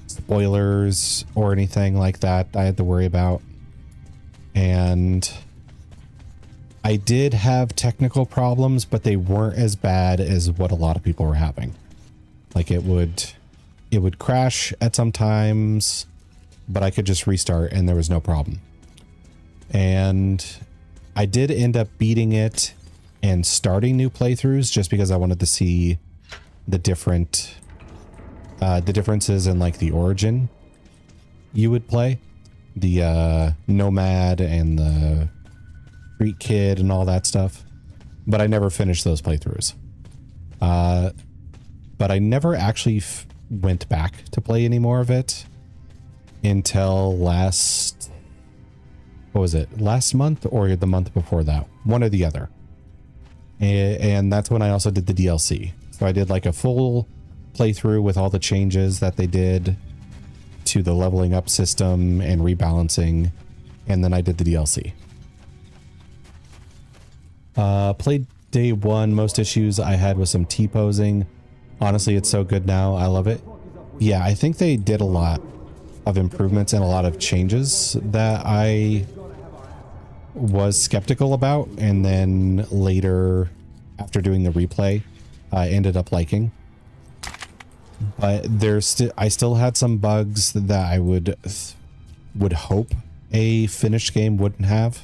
[SPEAKER 1] spoilers or anything like that I had to worry about. And I did have technical problems, but they weren't as bad as what a lot of people were having. Like it would crash at some times, but I could just restart and there was no problem. And I did end up beating it and starting new playthroughs just because I wanted to see the differences in like the origin you would play, the nomad and the street kid and all that stuff. But I never finished those playthroughs. But I never actually went back to play any more of it until last month or the month before that, one or the other. And that's when I also did the DLC. So I did like a full playthrough with all the changes that they did to the leveling up system and rebalancing, and then I did the DLC. Played day one. Most issues I had was some T-posing. Honestly, it's so good now. I love it. Yeah, I think they did a lot of improvements and a lot of changes that I was skeptical about, and then later, after doing the replay, I ended up liking. But I still had some bugs that I would hope a finished game wouldn't have.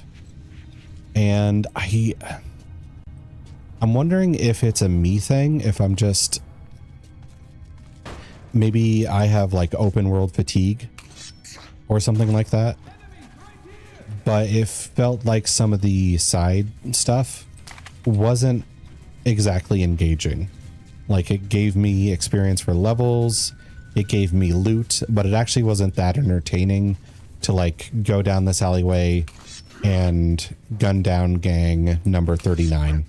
[SPEAKER 1] And I'm wondering if it's a me thing, if I'm just, maybe I have like open world fatigue or something like that. But it felt like some of the side stuff wasn't exactly engaging. Like it gave me experience for levels, it gave me loot, but it actually wasn't that entertaining to like go down this alleyway and gun down gang number 39.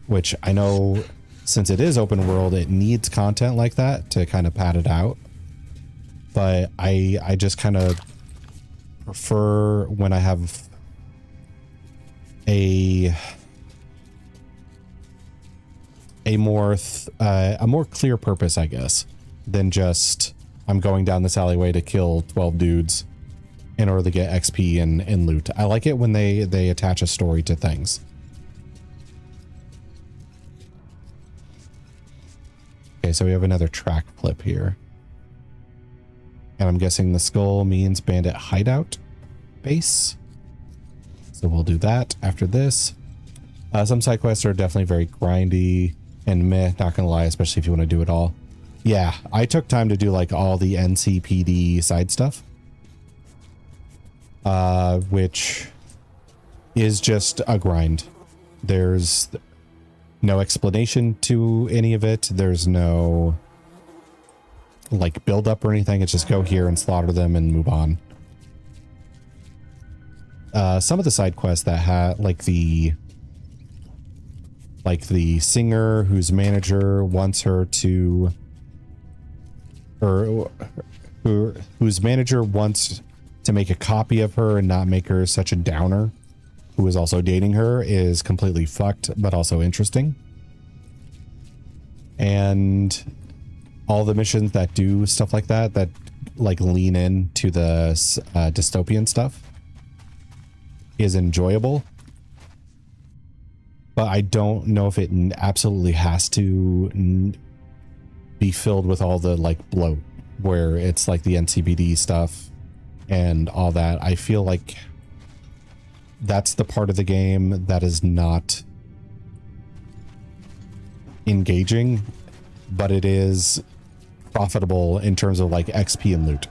[SPEAKER 1] Which I know, since it is open world, it needs content like that to kind of pad it out. But I just kind of prefer when I have a a more clear purpose, I guess, than just I'm going down this alleyway to kill 12 dudes in order to get XP and loot. I like it when they attach a story to things. Okay, so we have another track clip here. And I'm guessing the skull means bandit hideout base. So we'll do that after this. Some side quests are definitely very grindy and meh, not gonna lie, especially if you want to do it all. Yeah, I took time to do like all the NCPD side stuff. Which is just a grind. There's no explanation to any of it. There's no like build up or anything. It's just go here and slaughter them and move on. Some of the side quests that had like the singer whose manager wants her to, or whose manager wants to make a copy of her and not make her such a downer, who is also dating her, is completely fucked, but also interesting. And all the missions that do stuff like that, that like lean into the dystopian stuff, is enjoyable. But I don't know if it absolutely has to be filled with all the like bloat, where it's like the NCPD stuff and all that. I feel like that's the part of the game that is not engaging, but it is profitable in terms of like XP and loot.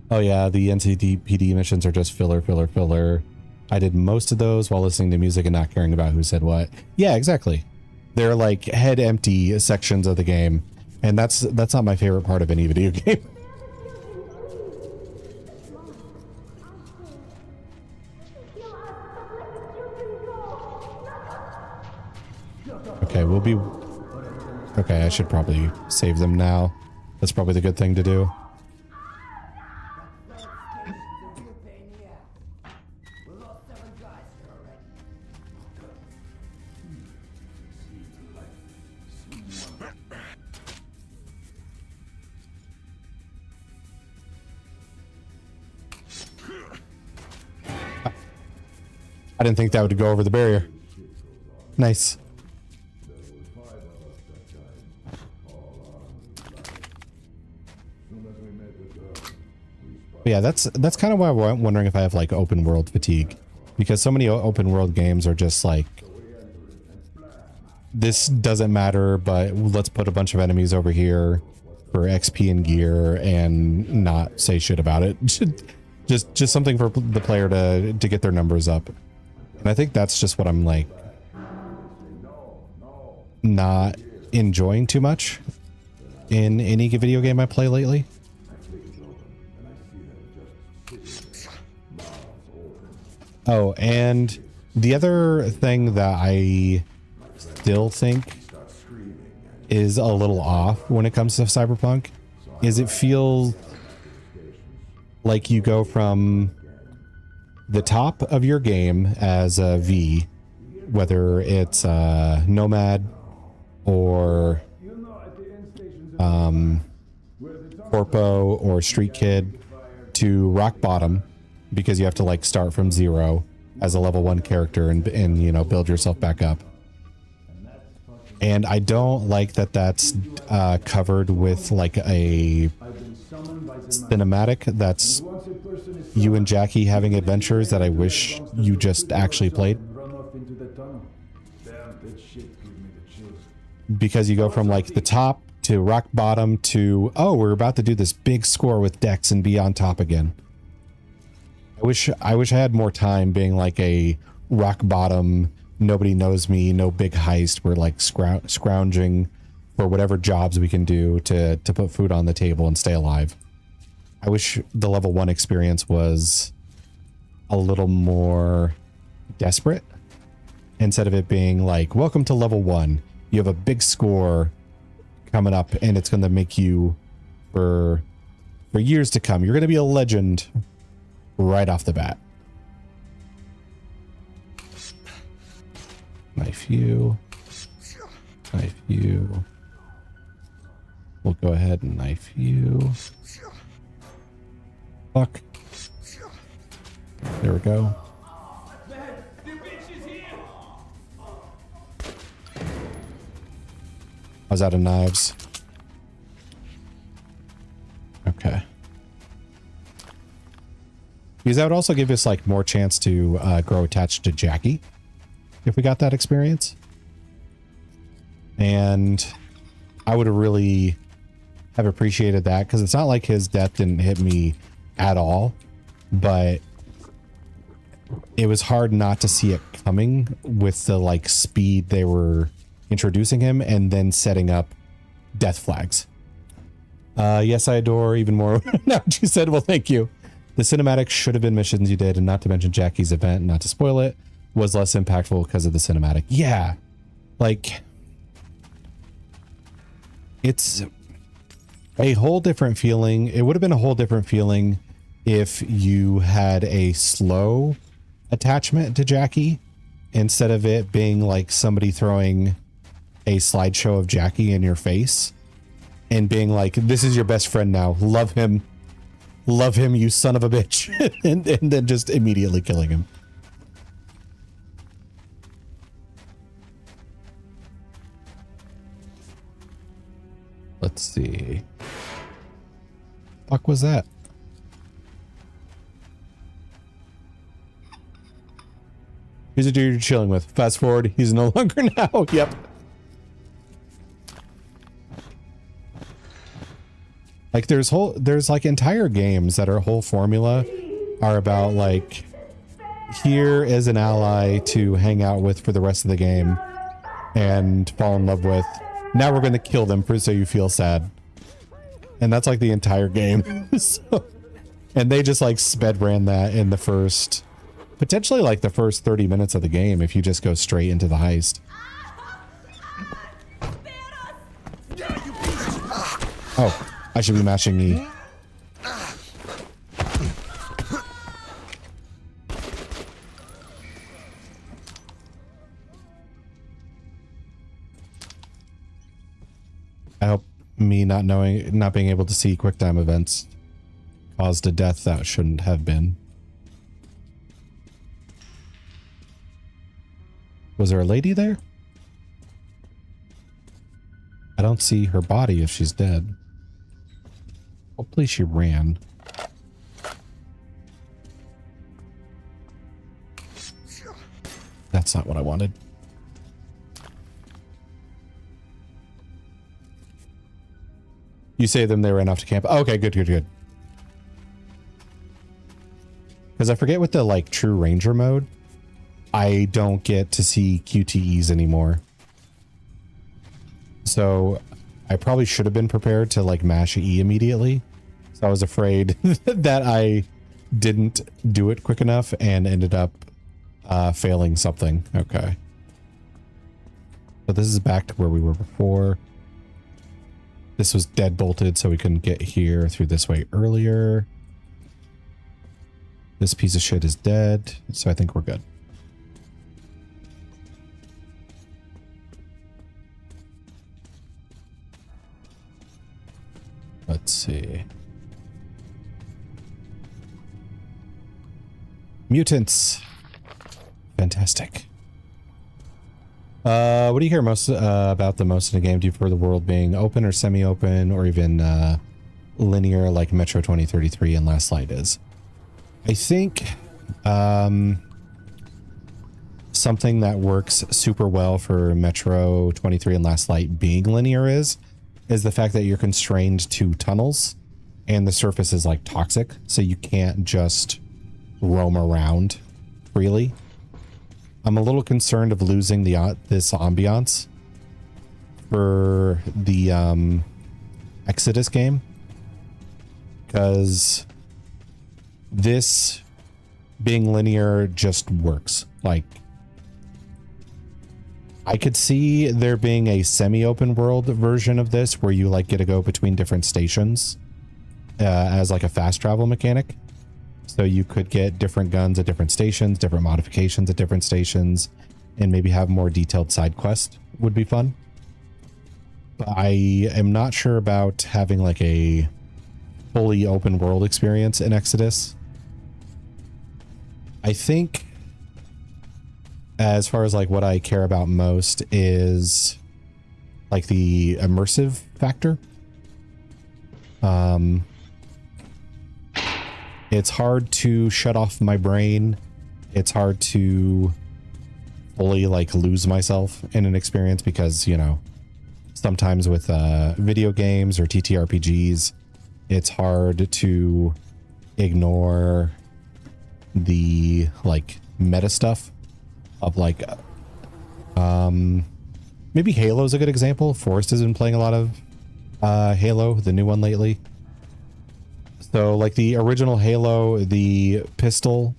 [SPEAKER 1] Oh yeah, the NCPD missions are just filler. I did most of those while listening to music and not caring about who said what. Yeah, exactly. They're like head empty sections of the game, and that's not my favorite part of any video game. Okay, we'll be... Okay, I should probably save them now. That's probably the good thing to do. I didn't think that would go over the barrier. Nice. But yeah, that's kind of why I'm wondering if I have like open world fatigue, because so many open world games are just like, this doesn't matter, but let's put a bunch of enemies over here for XP and gear and not say shit about it. just something for the player to get their numbers up. And I think that's just what I'm like not enjoying too much in any video game I play lately. Oh, and the other thing that I still think is a little off when it comes to Cyberpunk is it feels like you go from the top of your game as a V, whether it's Nomad or Corpo or Street Kid, to rock bottom, because you have to like start from zero as a level 1 character and you know, build yourself back up. And I don't like that that's covered with like a cinematic that's you and Jackie having adventures that I wish you just actually played. Because you go from like the top to rock bottom to, oh, we're about to do this big score with Dex and be on top again. I wish I had more time being like a rock bottom, nobody knows me, no big heist. We're like scrounging for whatever jobs we can do to put food on the table and stay alive. I wish the level 1 experience was a little more desperate, instead of it being like, welcome to level 1. You have a big score coming up and it's going to make you for years to come. You're going to be a legend right off the bat. Knife you. Knife you. We'll go ahead and knife you. Fuck. There we go. I was out of knives. Okay. Because that would also give us like more chance to grow attached to Jackie if we got that experience. And I would have really have appreciated that, because it's not like his death didn't hit me at all, but it was hard not to see it coming with the like speed they were introducing him and then setting up death flags. Yes, I adore even more. Now she said, well, thank you. The cinematic should have been missions you did, and not to mention Jackie's event, not to spoil it, was less impactful because of the cinematic. Yeah, like it's a whole different feeling. It would have been a whole different feeling if you had a slow attachment to Jackie instead of it being like somebody throwing a slideshow of Jackie in your face and being like, this is your best friend now. Love him, you son of a bitch. and then just immediately killing him. Let's see. Fuck was that? Who's a dude you're chilling with? Fast forward, he's no longer now. Yep. Like there's like entire games that are whole formula are about like, here is an ally to hang out with for the rest of the game and fall in love with. Now we're going to kill them so you feel sad. And that's like the entire game. So, and they just like sped ran that in the first, potentially like the first 30 minutes of the game if you just go straight into the heist. Oh, I should be mashing E. I hope me not being able to see QuickTime events caused a death that shouldn't have been. Was there a lady there? I don't see her body if she's dead. Hopefully she ran. That's not what I wanted. You saved them, they ran off to camp. Okay, good. Because I forget with the like true ranger mode, I don't get to see QTEs anymore. So I probably should have been prepared to like mash E immediately. So I was afraid that I didn't do it quick enough and ended up failing something. Okay. So this is back to where we were before. This was dead bolted, so we couldn't get here through this way earlier. This piece of shit is dead, so I think we're good. Let's see. Mutants. Fantastic. What do you hear most about the most in the game? Do you prefer the world being open or semi-open or even linear like Metro 2033 and Last Light is? I think something that works super well for Metro 23 and Last Light being linear is the fact that you're constrained to tunnels and the surface is like toxic, so you can't just roam around freely. I'm a little concerned of losing this ambiance for the Exodus game, because this being linear just works. Like, I could see there being a semi-open world version of this where you like get to go between different stations as like a fast travel mechanic. So you could get different guns at different stations, different modifications at different stations, and maybe have more detailed side quests would be fun. but I am not sure about having like a fully open world experience in Exodus. I think as far as like what I care about most is like the immersive factor. It's hard to shut off my brain. It's hard to fully like lose myself in an experience because, you know, sometimes with video games or TTRPGs, it's hard to ignore the like meta stuff of like maybe Halo's a good example. Forrest has been playing a lot of Halo, the new one lately. So like the original Halo, the pistol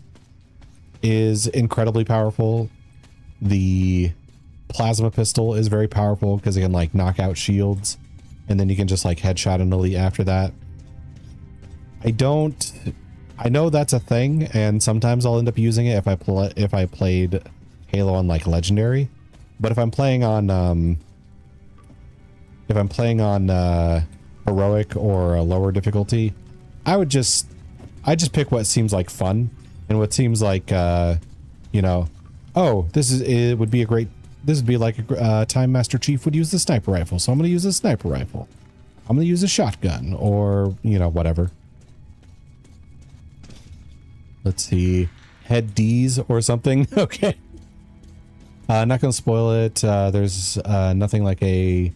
[SPEAKER 1] is incredibly powerful. The plasma pistol is very powerful because it can like knock out shields, and then you can just like headshot an elite after that. I know that's a thing, and sometimes I'll end up using it if I played Halo on like legendary. But if I'm playing on heroic or a lower difficulty, I just pick what seems like fun and what seems like you know, oh, this would be like a Time Master Chief would use the sniper rifle, so I'm going to use the sniper rifle. I'm going to use a shotgun, or you know, whatever. Let's see, head D's or something. Okay. Not going to spoil it. There's nothing like playing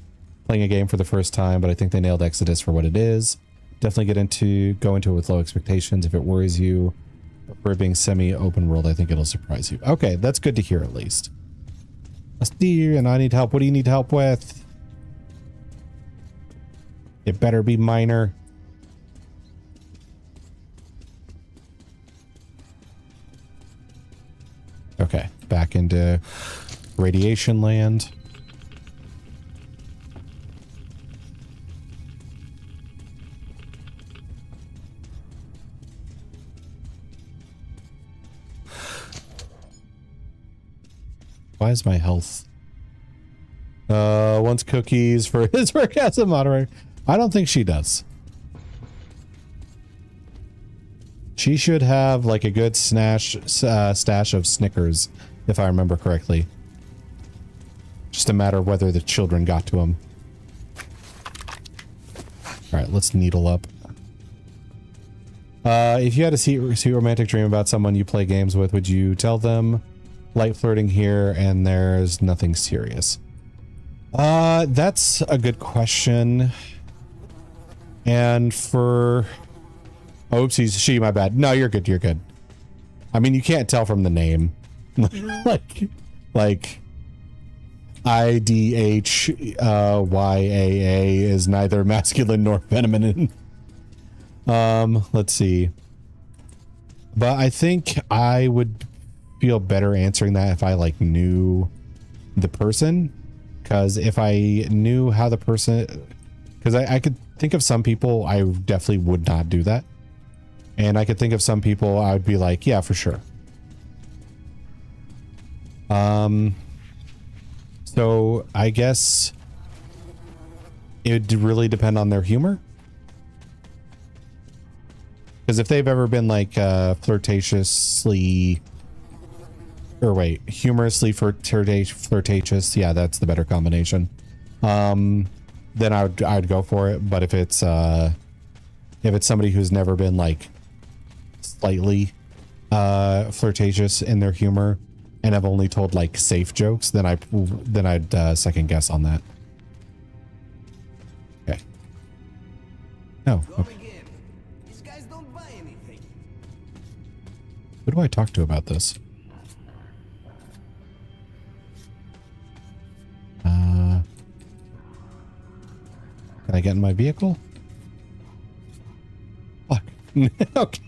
[SPEAKER 1] a game for the first time, but I think they nailed Exodus for what it is. Definitely go into it with low expectations. If it worries you for it being semi-open world, I think it'll surprise you. Okay, that's good to hear at least. Astir, and I need help. What do you need help with? It better be minor. Okay, back into radiation land. Why is my health? Wants cookies for his work as a moderator. I don't think she does. She should have like a good stash of Snickers, if I remember correctly. Just a matter of whether the children got to him. All right, let's needle up. If you had a sweet romantic dream about someone you play games with, would you tell them? Light flirting here, and there's nothing serious. That's a good question. And for... Oh, oopsies, she, my bad. No, you're good, you're good. I mean, you can't tell from the name. like IDHYAA is neither masculine nor feminine. Let's see. But I think I would feel better answering that if I like knew the person, because if I knew how the person, because I could think of some people I definitely would not do that, and I could think of some people I would be like, yeah, for sure. So I guess it would really depend on their humor, because if they've ever been like flirtatiously, or wait, humorously flirtatious, yeah, that's the better combination. Then I'd go for it. But if it's somebody who's never been like slightly flirtatious in their humor and have only told like safe jokes, then I'd second guess on that. Okay. No. Okay.
[SPEAKER 9] These guys don't buy anything.
[SPEAKER 1] Who do I talk to about this? Can I get in my vehicle? Fuck. Okay.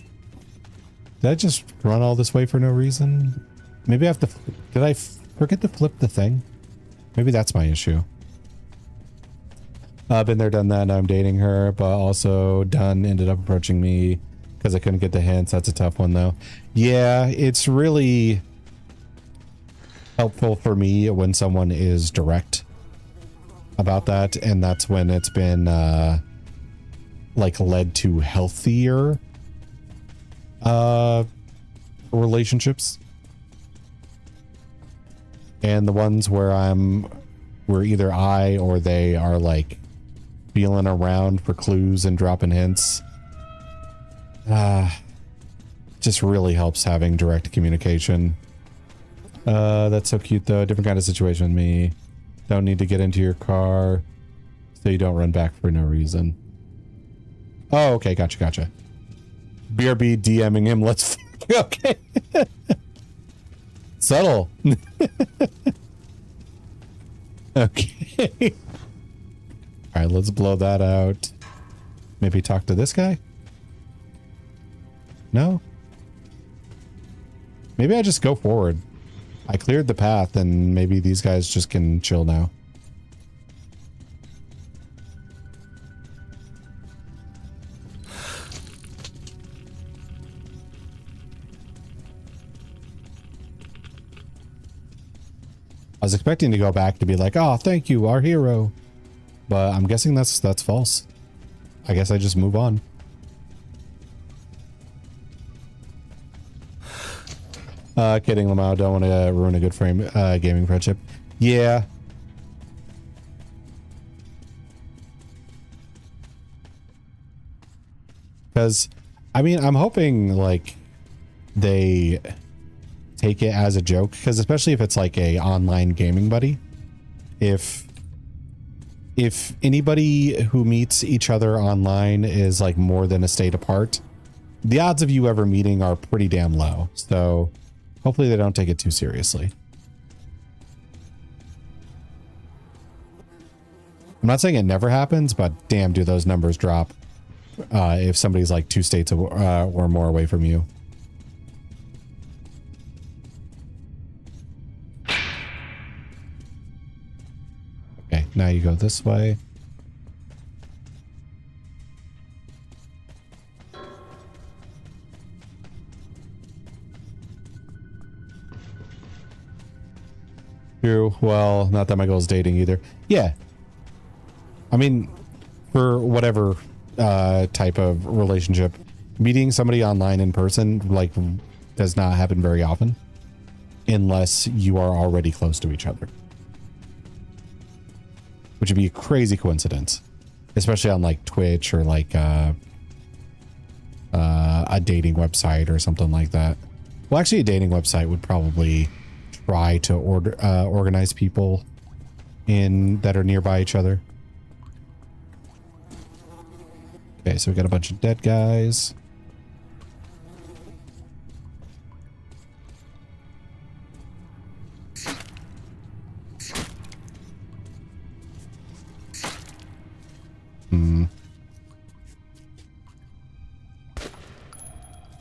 [SPEAKER 1] Did I just run all this way for no reason? Maybe I have to... Did I forget to flip the thing? Maybe that's my issue. Been there, done that. Now I'm dating her, but also done ended up approaching me because I couldn't get the hints. That's a tough one, though. Yeah, it's really helpful for me when someone is direct. about that, and that's when it's been like led to healthier relationships. And the ones where either I or they are like feeling around for clues and dropping hints, just really helps having direct communication. That's so cute though. Different kind of situation. Me don't need to get into your car so you don't run back for no reason. Oh, okay, gotcha. BRB DMing him. Let's okay. Subtle. Okay. All right, let's blow that out. Maybe talk to this guy? No? Maybe I just go forward. I cleared the path and maybe these guys just can chill now. I was expecting to go back to be like, oh, thank you, our hero. But I'm guessing that's false. I guess I just move on. Kidding, Lamau. Don't want to ruin a good gaming friendship. Yeah. Because, I mean, I'm hoping, like, they take it as a joke, because especially if it's like a online gaming buddy, if anybody who meets each other online is like more than a state apart, the odds of you ever meeting are pretty damn low. So hopefully they don't take it too seriously. I'm not saying it never happens, but damn, do those numbers drop if somebody's like 2 states or more away from you. Okay, now you go this way. True. Well, not that my goal is dating either. Yeah. I mean, for whatever type of relationship, meeting somebody online in person, like, does not happen very often unless you are already close to each other. Which would be a crazy coincidence, especially on like Twitch or like a dating website or something like that. Well, actually, a dating website would probably try to organize people in that are nearby each other. Okay, so we got a bunch of dead guys.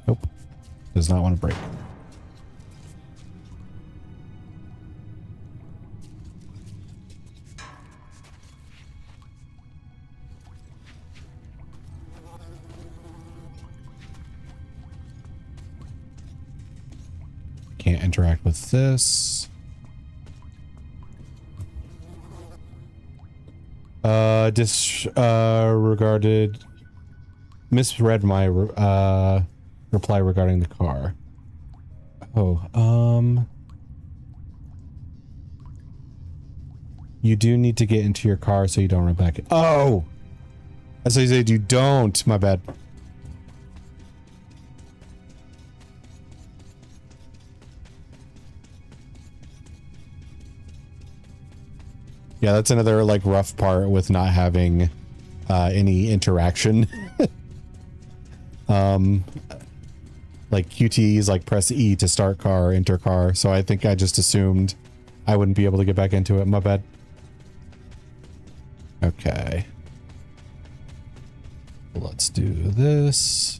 [SPEAKER 1] Nope. Does not want to break. Can't interact with this. Disregarded. Misread my reply regarding the car. Oh, you do need to get into your car so you don't run back. Oh, that's what you said. You don't. My bad. Yeah, that's another like rough part with not having any interaction. Like QTEs like press E to start car, enter car. So I think I just assumed I wouldn't be able to get back into it. My bad. Okay. Let's do this.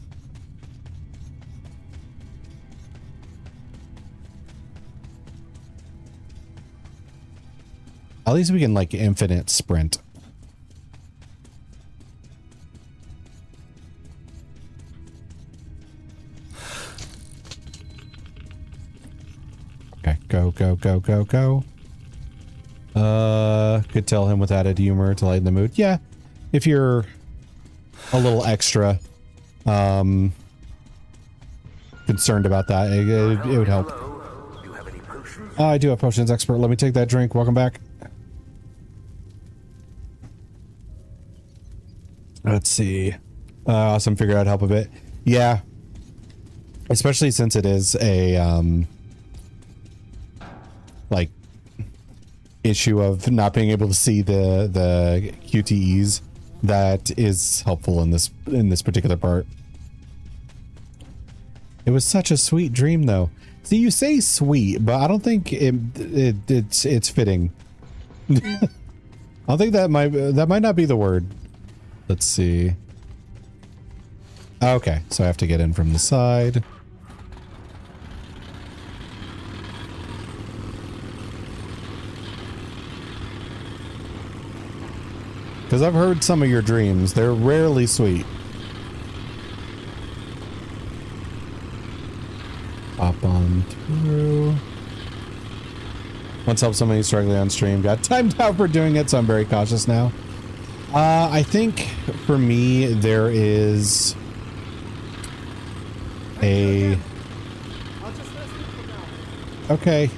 [SPEAKER 1] At least we can like infinite sprint. Okay, go, go, go, go, go. Could tell him with added humor to lighten the mood. Yeah, if you're a little extra concerned about that, it would help. I do have potions expert. Let me take that drink. Welcome back. Let's see. Awesome. Figured I'd help a bit. Yeah. Especially since it is a, like, issue of not being able to see the QTEs. That is helpful in this particular part. It was such a sweet dream, though. See, you say sweet, but I don't think it's fitting. I don't think that might not be the word. Let's see. Okay, so I have to get in from the side. Because I've heard some of your dreams. They're rarely sweet. Hop on through. Once help somebody struggling on stream. Got timed out for doing it, so I'm very cautious now. I think for me, there is a... Okay.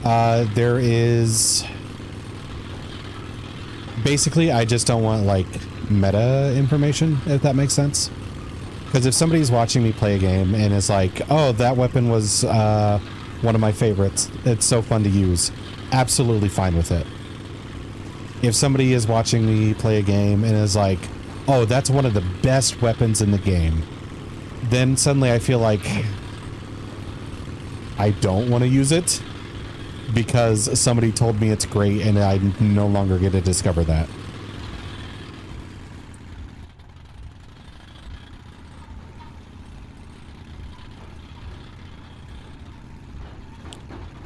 [SPEAKER 1] There is... Basically, I just don't want, like, meta information, if that makes sense. Because if somebody's watching me play a game and is like, oh, that weapon was one of my favorites, it's so fun to use, absolutely fine with it. If somebody is watching me play a game and is like, oh, that's one of the best weapons in the game, then suddenly I feel like I don't want to use it because somebody told me it's great and I no longer get to discover that.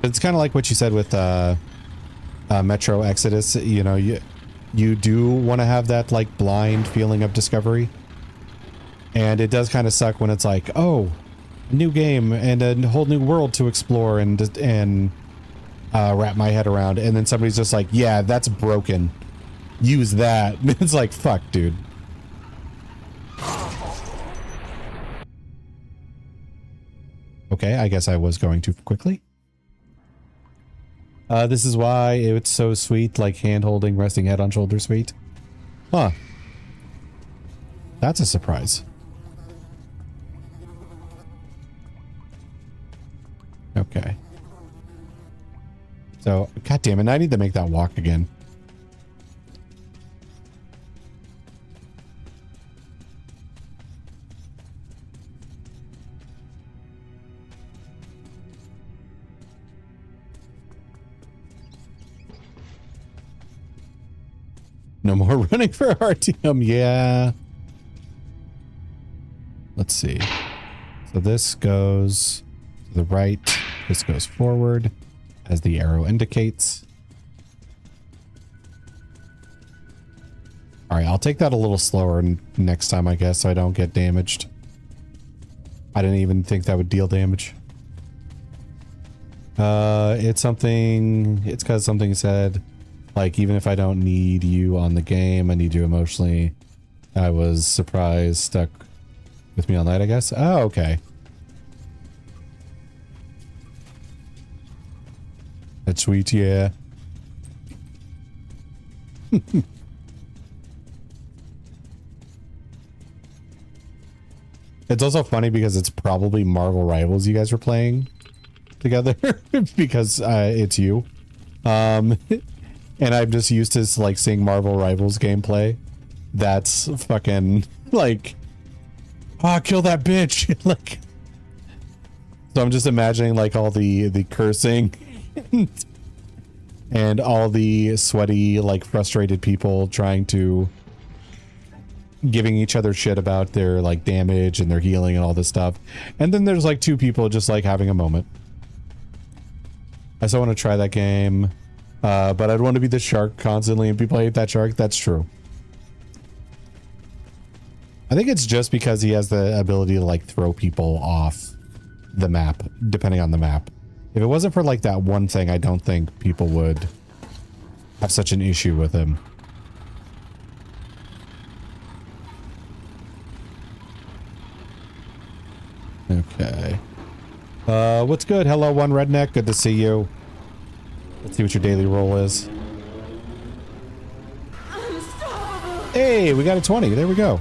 [SPEAKER 1] It's kind of like what you said with Metro Exodus. You know, you do want to have that like blind feeling of discovery, and it does kind of suck when it's like, oh, new game and a whole new world to explore and wrap my head around, and then somebody's just like, yeah, that's broken, use that. It's like, fuck, dude. Okay, I guess I was going too quickly. This is why it's so sweet, like hand-holding, resting head on shoulder sweet. Huh. That's a surprise. Okay. So, god damn it, I need to make that walk again. No more running for RTM, yeah. Let's see. So this goes to the right. This goes forward, as the arrow indicates. All right, I'll take that a little slower next time, I guess, so I don't get damaged. I didn't even think that would deal damage. It's because something said, like, even if I don't need you on the game, I need you emotionally. I was surprised, stuck with me all night, I guess. Oh, okay. That's sweet, yeah. It's also funny because it's probably Marvel Rivals you guys were playing together because it's you. And I'm just used to like seeing Marvel Rivals gameplay. That's fucking like, kill that bitch. Like, so I'm just imagining like all the cursing and all the sweaty, like frustrated people trying to giving each other shit about their like damage and their healing and all this stuff. And then there's like two people just like having a moment. I still want to try that game. But I'd want to be the shark constantly, and people hate that shark. That's true. I think it's just because he has the ability to like throw people off the map, depending on the map. If it wasn't for like that one thing, I don't think people would have such an issue with him. Okay. What's good? Hello, One Redneck. Good to see you. Let's see what your daily roll is. Hey, we got a 20. There we go.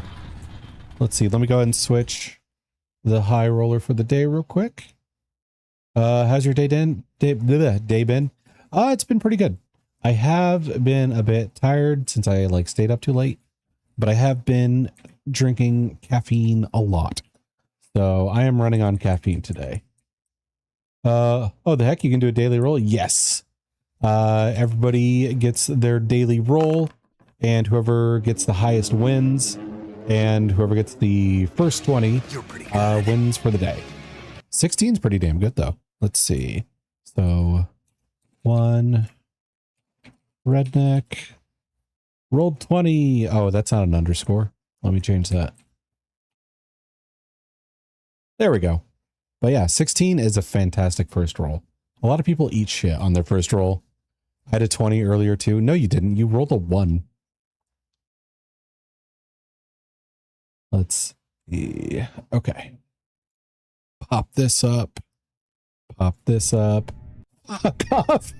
[SPEAKER 1] Let's see. Let me go ahead and switch the high roller for the day real quick. How's your day been? It's been pretty good. I have been a bit tired since I like stayed up too late, but I have been drinking caffeine a lot. So I am running on caffeine today. Oh, the heck, you can do a daily roll? Yes. Everybody gets their daily roll, and whoever gets the highest wins, and whoever gets the first 20 wins for the day. 16 is pretty damn good, though. Let's see. So, One Redneck rolled 20. Oh, that's not an underscore. Let me change that. There we go. But yeah, 16 is a fantastic first roll. A lot of people eat shit on their first roll. I had a 20 earlier too. No, you didn't. You rolled a 1. Let's see. Okay. Pop this up. Pop this up. Fuck off.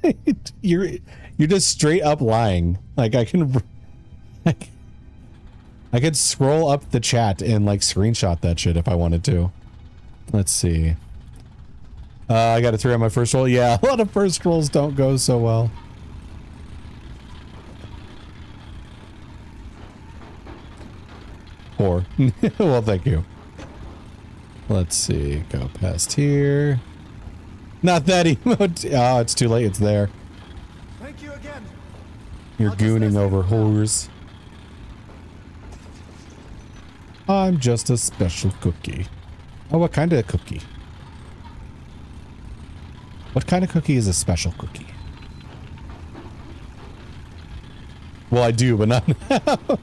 [SPEAKER 1] You're just straight up lying. Like I could scroll up the chat and like screenshot that shit if I wanted to. Let's see. I got a 3 on my first roll. Yeah, a lot of first rolls don't go so well. Four. Well, thank you. Let's see. Go past here. Not that emote. Oh, it's too late. It's there.
[SPEAKER 15] Thank you again.
[SPEAKER 1] You're gooning over whores. I'm just a special cookie. Oh, what kind of cookie? What kind of cookie is a special cookie? Well, I do, but not now.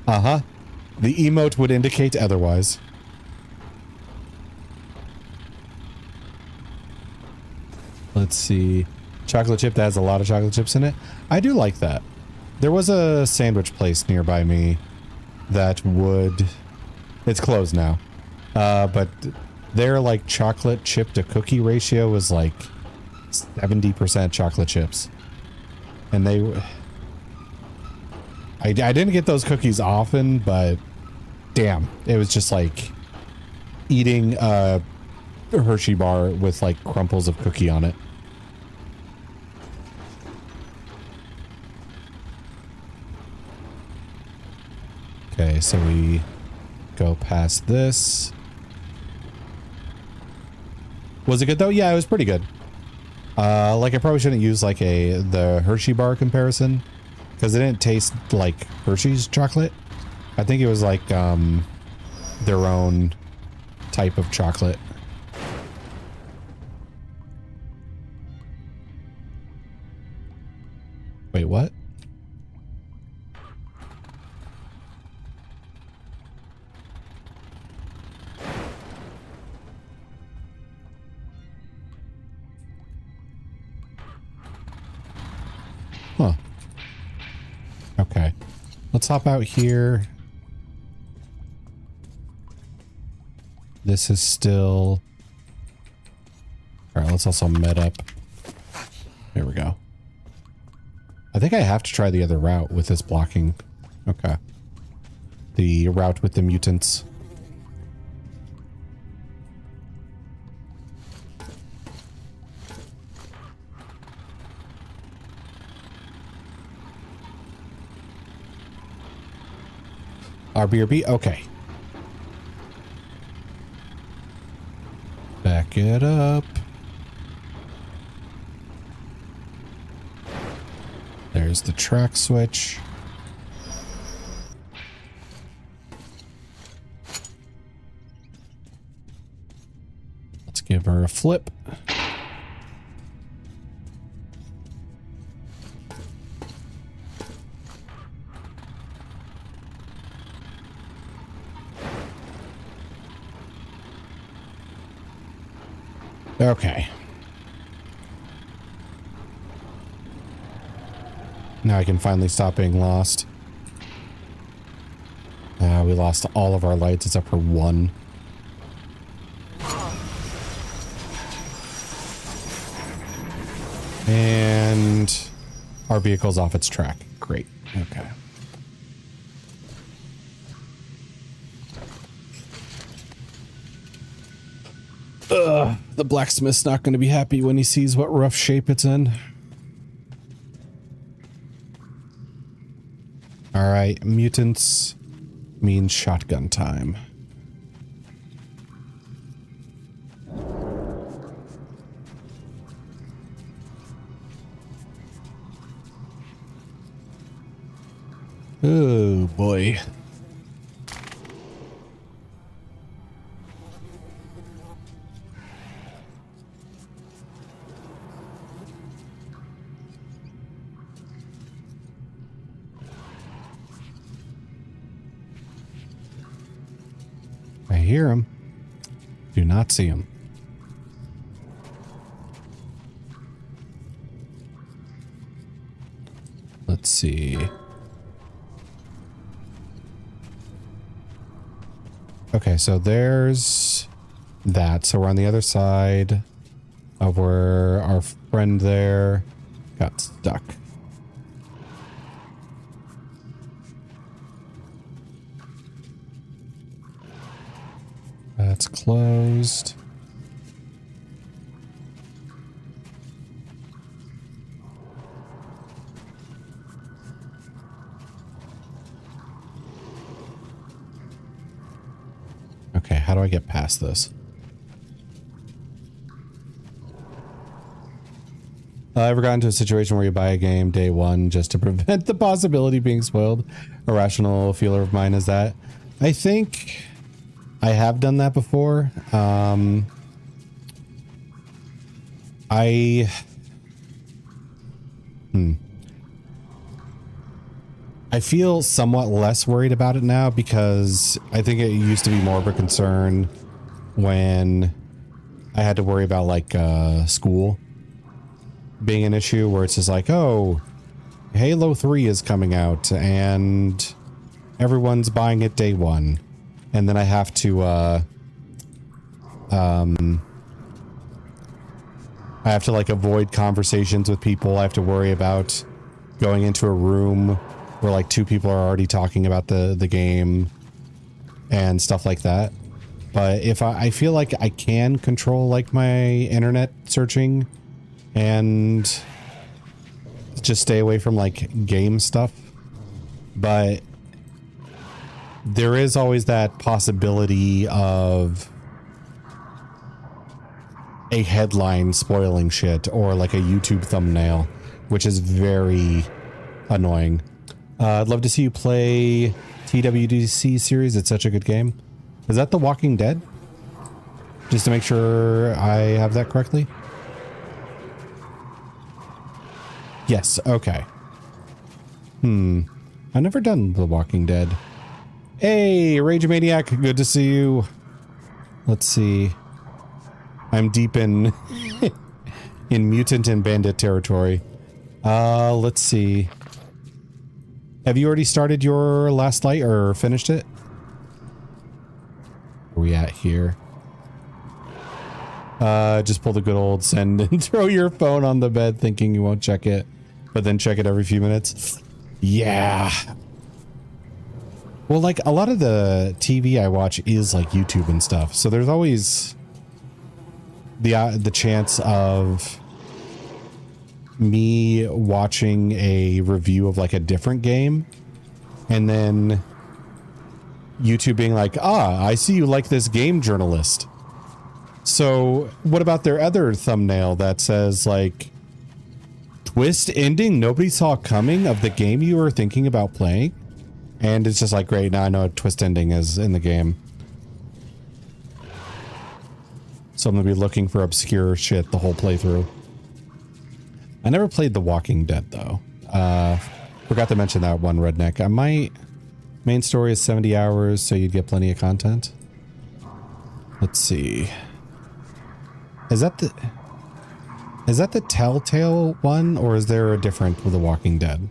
[SPEAKER 1] Uh-huh. The emote would indicate otherwise. Let's see. Chocolate chip that has a lot of chocolate chips in it. I do like that. There was a sandwich place nearby me that would... It's closed now. But their like chocolate chip to cookie ratio was like 70% chocolate chips. And they... I didn't get those cookies often, but damn, it was just like eating a Hershey bar with like crumples of cookie on it. Okay, so we go past this. Was it good though? Yeah, it was pretty good. Like I probably shouldn't use like the Hershey bar comparison because it didn't taste like Hershey's chocolate. I think it was like their own type of chocolate. Wait, what? Huh. Okay. Let's hop out here. This is still... Alright, let's also med up. There we go. I think I have to try the other route with this blocking. Okay. The route with the mutants. RBRB? Okay. Back it up. There's the track switch. Let's give her a flip. Okay. Now I can finally stop being lost. We lost all of our lights except for one. And our vehicle's off its track. Great. Okay. The blacksmith's not going to be happy when he sees what rough shape it's in. All right, mutants means shotgun time. Oh boy. I hear him. Do not see him. Let's see. Okay, so there's that. So we're on the other side of where our friend there got stuck. That's closed. Okay, how do I get past this? Ever gotten into a situation where you buy a game day one just to prevent the possibility of being spoiled? A rational feeler of mine is that. I think I have done that before. I feel somewhat less worried about it now because I think it used to be more of a concern when I had to worry about like school being an issue where it's just like, oh, Halo 3 is coming out and everyone's buying it day one. And then I have to, like avoid conversations with people. I have to worry about going into a room where like two people are already talking about the game and stuff like that. But if I feel like I can control like my internet searching and just stay away from like game stuff. But there is always that possibility of a headline spoiling shit or like a YouTube thumbnail, which is very annoying. I'd love to see you play TWDC series. It's such a good game. Is that The Walking Dead? Just to make sure I have that correctly. Yes. Okay. I've never done The Walking Dead. Hey, Rage Maniac. Good to see you. Let's see. I'm deep in in mutant and bandit territory. Let's see. Have you already started your last light or finished it? Where are we at here? Just pull the good old send and throw your phone on the bed thinking you won't check it, but then check it every few minutes. Yeah. Well, like a lot of the TV I watch is like YouTube and stuff. So there's always the chance of me watching a review of like a different game and then YouTube being like, I see you like this game, journalist. So what about their other thumbnail that says like twist ending nobody saw coming of the game you were thinking about playing? And it's just like, great, now I know what twist ending is in the game. So I'm gonna be looking for obscure shit the whole playthrough. I never played The Walking Dead though. Forgot to mention that one, redneck. Main story is 70 hours, so you'd get plenty of content. Let's see. Is that the Telltale one, or is there a different with The Walking Dead?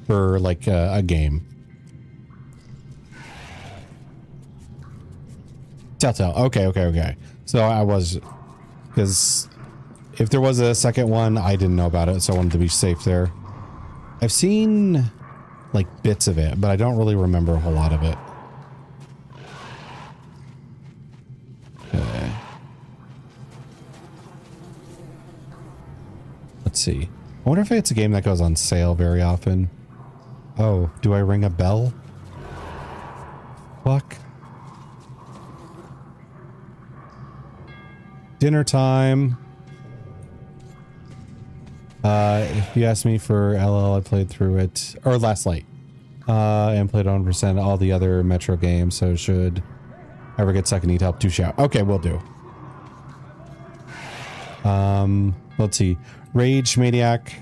[SPEAKER 1] for like a game. Telltale. Okay. So I was, because if there was a second one, I didn't know about it, so I wanted to be safe there. I've seen like bits of it, but I don't really remember a whole lot of it. Okay. Let's see. I wonder if it's a game that goes on sale very often. Oh, do I ring a bell? Fuck. Dinner time. If you ask me for LL, I played through it, or Last Light, and played 100% all the other Metro games, so should ever get stuck and need help, do shout. Okay, will do. Let's see. Rage Maniac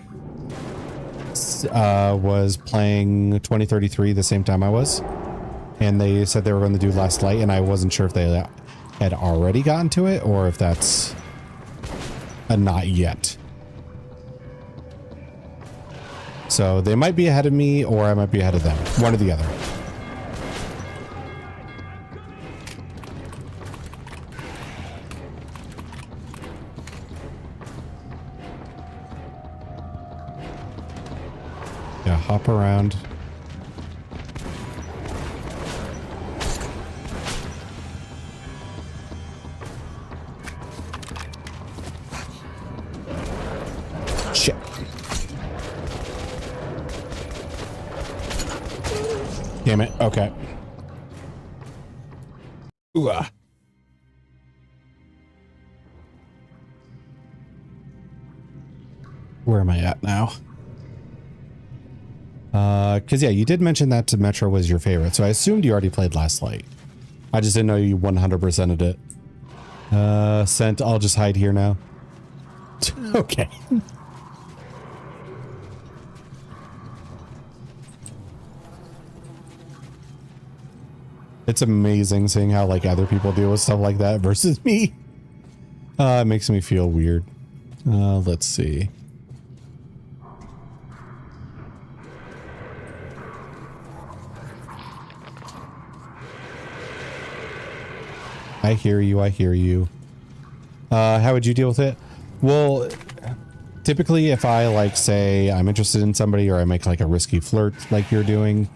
[SPEAKER 1] was playing 2033 the same time I was, and they said they were going to do Last Light, and I wasn't sure if they had already gotten to it or if that's a not yet. So they might be ahead of me, or I might be ahead of them. One or the other. Yeah, hop around. Shit. Damn it. Okay. Ooh, Where am I at now? Because yeah, you did mention that Metro was your favorite, so I assumed you already played Last Light. I just didn't know you 100%ed it. Sent, I'll just hide here now. Okay. It's amazing seeing how like other people deal with stuff like that versus me. It makes me feel weird. Let's see. I hear you. I hear you. How would you deal with it? Well, typically if I like say I'm interested in somebody or I make like a risky flirt like you're doing,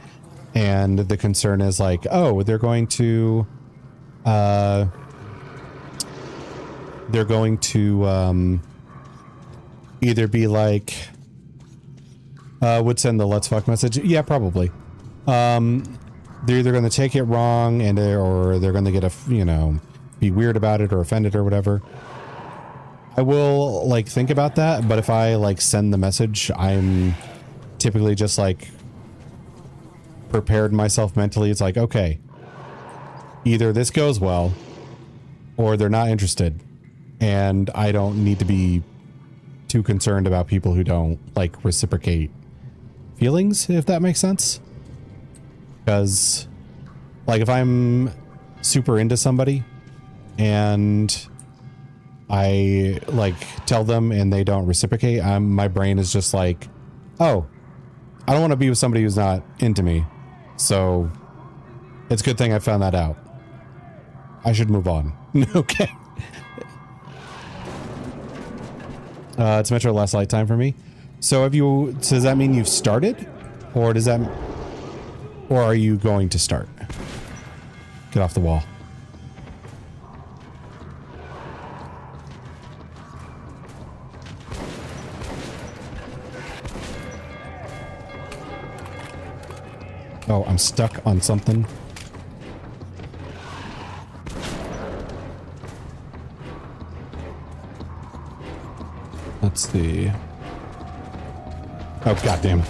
[SPEAKER 1] and the concern is like, oh, they're going to either be like, would send the let's fuck message. Yeah, probably. They're either going to take it wrong and or they're going to get be weird about it or offended or whatever. I will like think about that, but if I like send the message, I'm typically just like prepared myself mentally. It's like, okay, either this goes well or they're not interested, and I don't need to be too concerned about people who don't like reciprocate feelings, if that makes sense. Because like if I'm super into somebody and I like tell them and they don't reciprocate, my brain is just like, oh, I don't want to be with somebody who's not into me. So it's a good thing I found that out. I should move on. Okay. It's Metro Last Light time for me. So does that mean you've started? Or or are you going to start? Get off the wall. Oh, I'm stuck on something. Let's see. Oh, goddamn.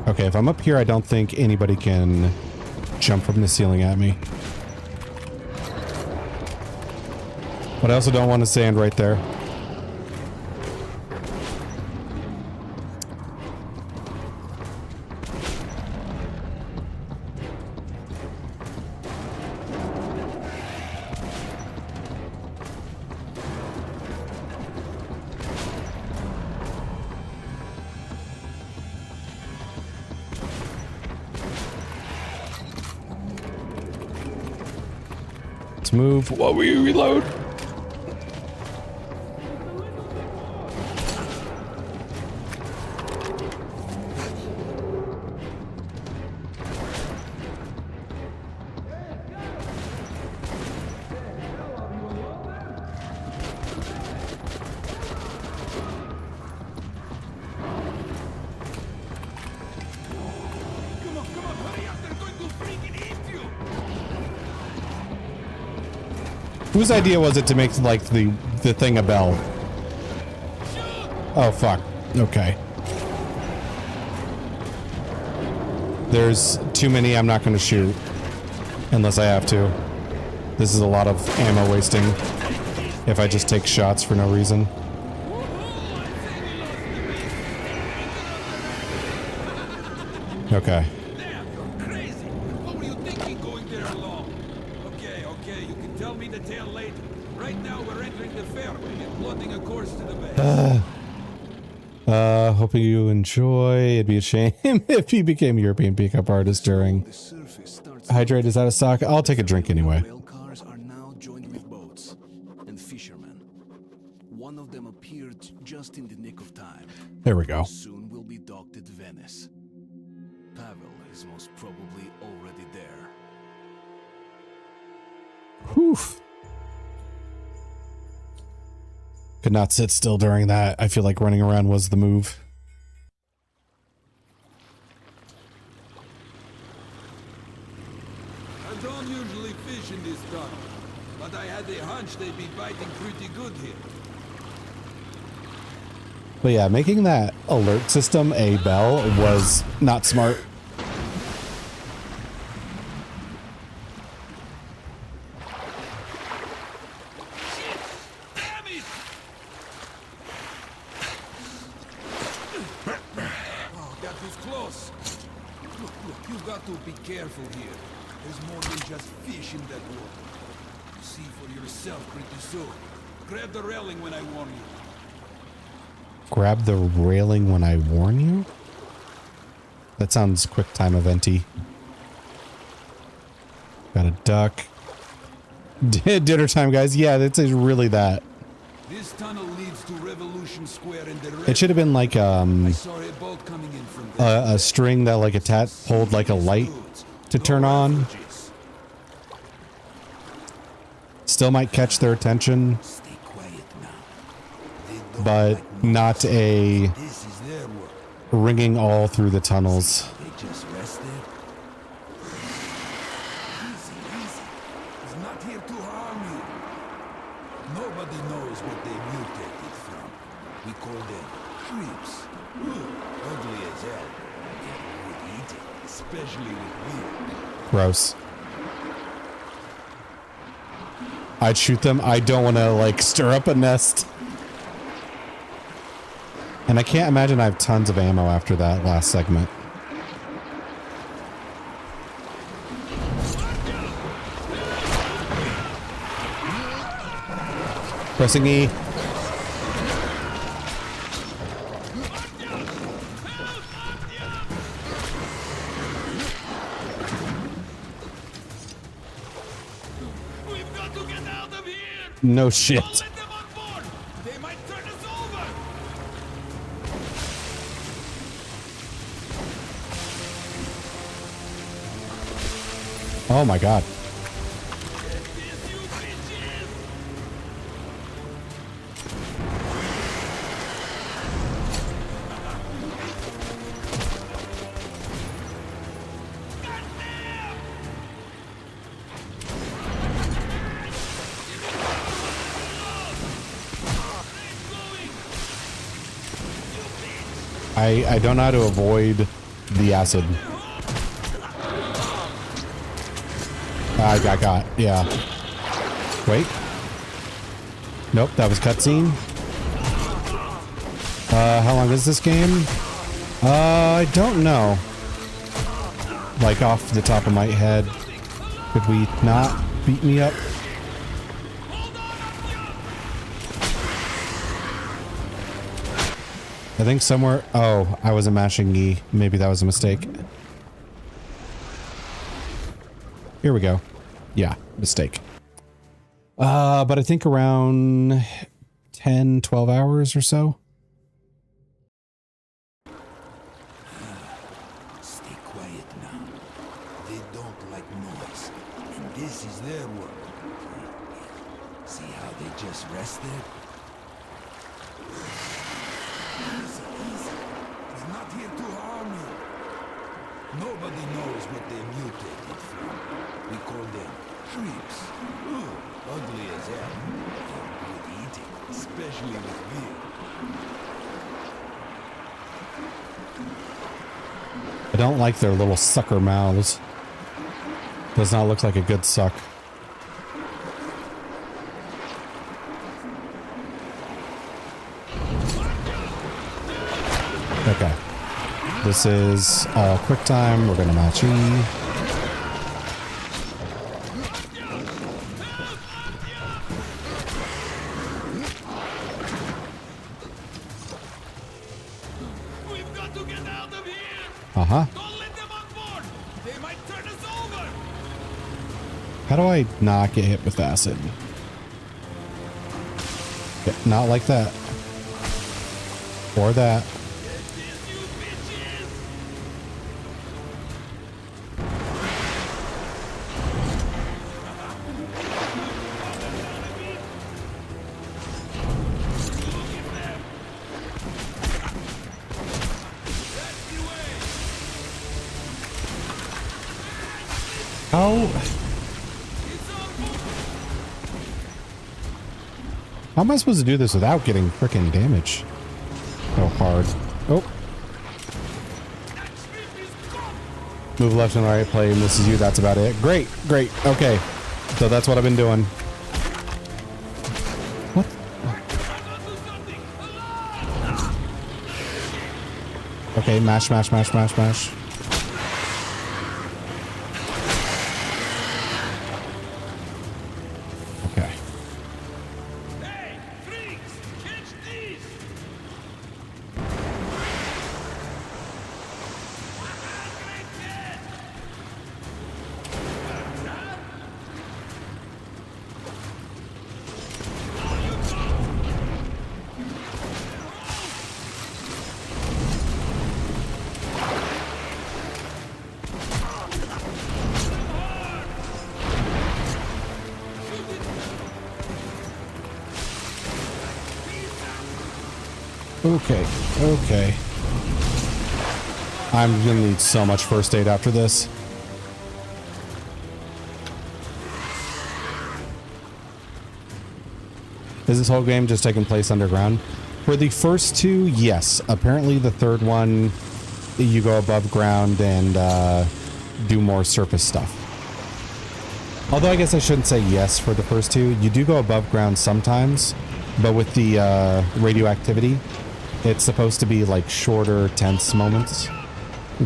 [SPEAKER 1] Okay, if I'm up here, I don't think anybody can jump from the ceiling at me. But I also don't want to stand right there. Let's move while we reload. Whose idea was it to make like the thing a bell? Oh fuck. Okay. There's too many I'm not going to shoot unless I have to. This is a lot of ammo wasting if I just take shots for no reason. Okay. Hoping you enjoy. It'd be a shame if he became a European pickup artist during. Hydrate is out of stock. I'll take a drink anyway.
[SPEAKER 2] Rail cars are now joined with boats and fishermen. One of them appeared just in the nick of time.
[SPEAKER 1] There we go.
[SPEAKER 2] Soon will be docked at Venice. Pavel is most probably already there.
[SPEAKER 1] Whew. Could not sit still during that. I feel like running around was the move.
[SPEAKER 7] I don't usually fish in this tunnel, but I had a hunch they'd be biting pretty good here.
[SPEAKER 1] But yeah, making that alert system a bell was not smart.
[SPEAKER 7] Be careful here. There's more than just fish in that water. You see for yourself pretty soon. Grab the railing when I warn you.
[SPEAKER 1] Grab the railing when I warn you? That sounds quick time eventy. Got a duck. Dinner time, guys. Yeah, that's really that.
[SPEAKER 7] This tunnel leads to Revolution Square in the
[SPEAKER 1] It should have been like
[SPEAKER 7] I saw a boat coming in from
[SPEAKER 1] a string that like a tat pulled like a light to turn on. Still might catch their attention, but not a ringing all through the tunnels.
[SPEAKER 7] They just rest there. Easy, easy. He's not here to harm you. Nobody knows what they mutated from. We call them creeps. Ugly as hell. Would eat it, especially with me.
[SPEAKER 1] Gross. I'd shoot them. I don't want to like stir up a nest. And I can't imagine I have tons of ammo after that last segment. Pressing E. No shit.
[SPEAKER 7] They might turn us over.
[SPEAKER 1] Oh my god. I don't know how to avoid the acid. I got, yeah. Wait. Nope, that was cutscene. How long is this game? I don't know. Like off the top of my head. Could we not beat me up? I think somewhere... Oh, I wasn't mashing E. Maybe that was a mistake. Here we go. Yeah, mistake. But I think around 10, 12 hours or so.
[SPEAKER 7] Stay quiet now. They don't like noise. And this is their world. See how they just rested? Easy, easy. He's not here to harm you. Nobody knows what they mutated from. We call them creeps. Ooh, ugly as hell. They're good eating, especially with beer.
[SPEAKER 1] I don't like their little sucker mouths. Does not look like a good suck. Okay. This is all quick time. We're gonna match E. Uh-huh. How do I not get hit with acid? Okay, not like that. Or that. How am I supposed to do this without getting freaking damage? So hard. Oh. Move left and right, play misses you. That's about it. Great, great. Okay. So that's what I've been doing. What? Okay, mash, mash, mash, mash, mash. Okay, okay. I'm gonna need so much first aid after this. Is this whole game just taking place underground? For the first two, yes. Apparently the third one, you go above ground and do more surface stuff. Although I guess I shouldn't say yes for the first two. You do go above ground sometimes, but with the radioactivity, it's supposed to be like shorter, tense moments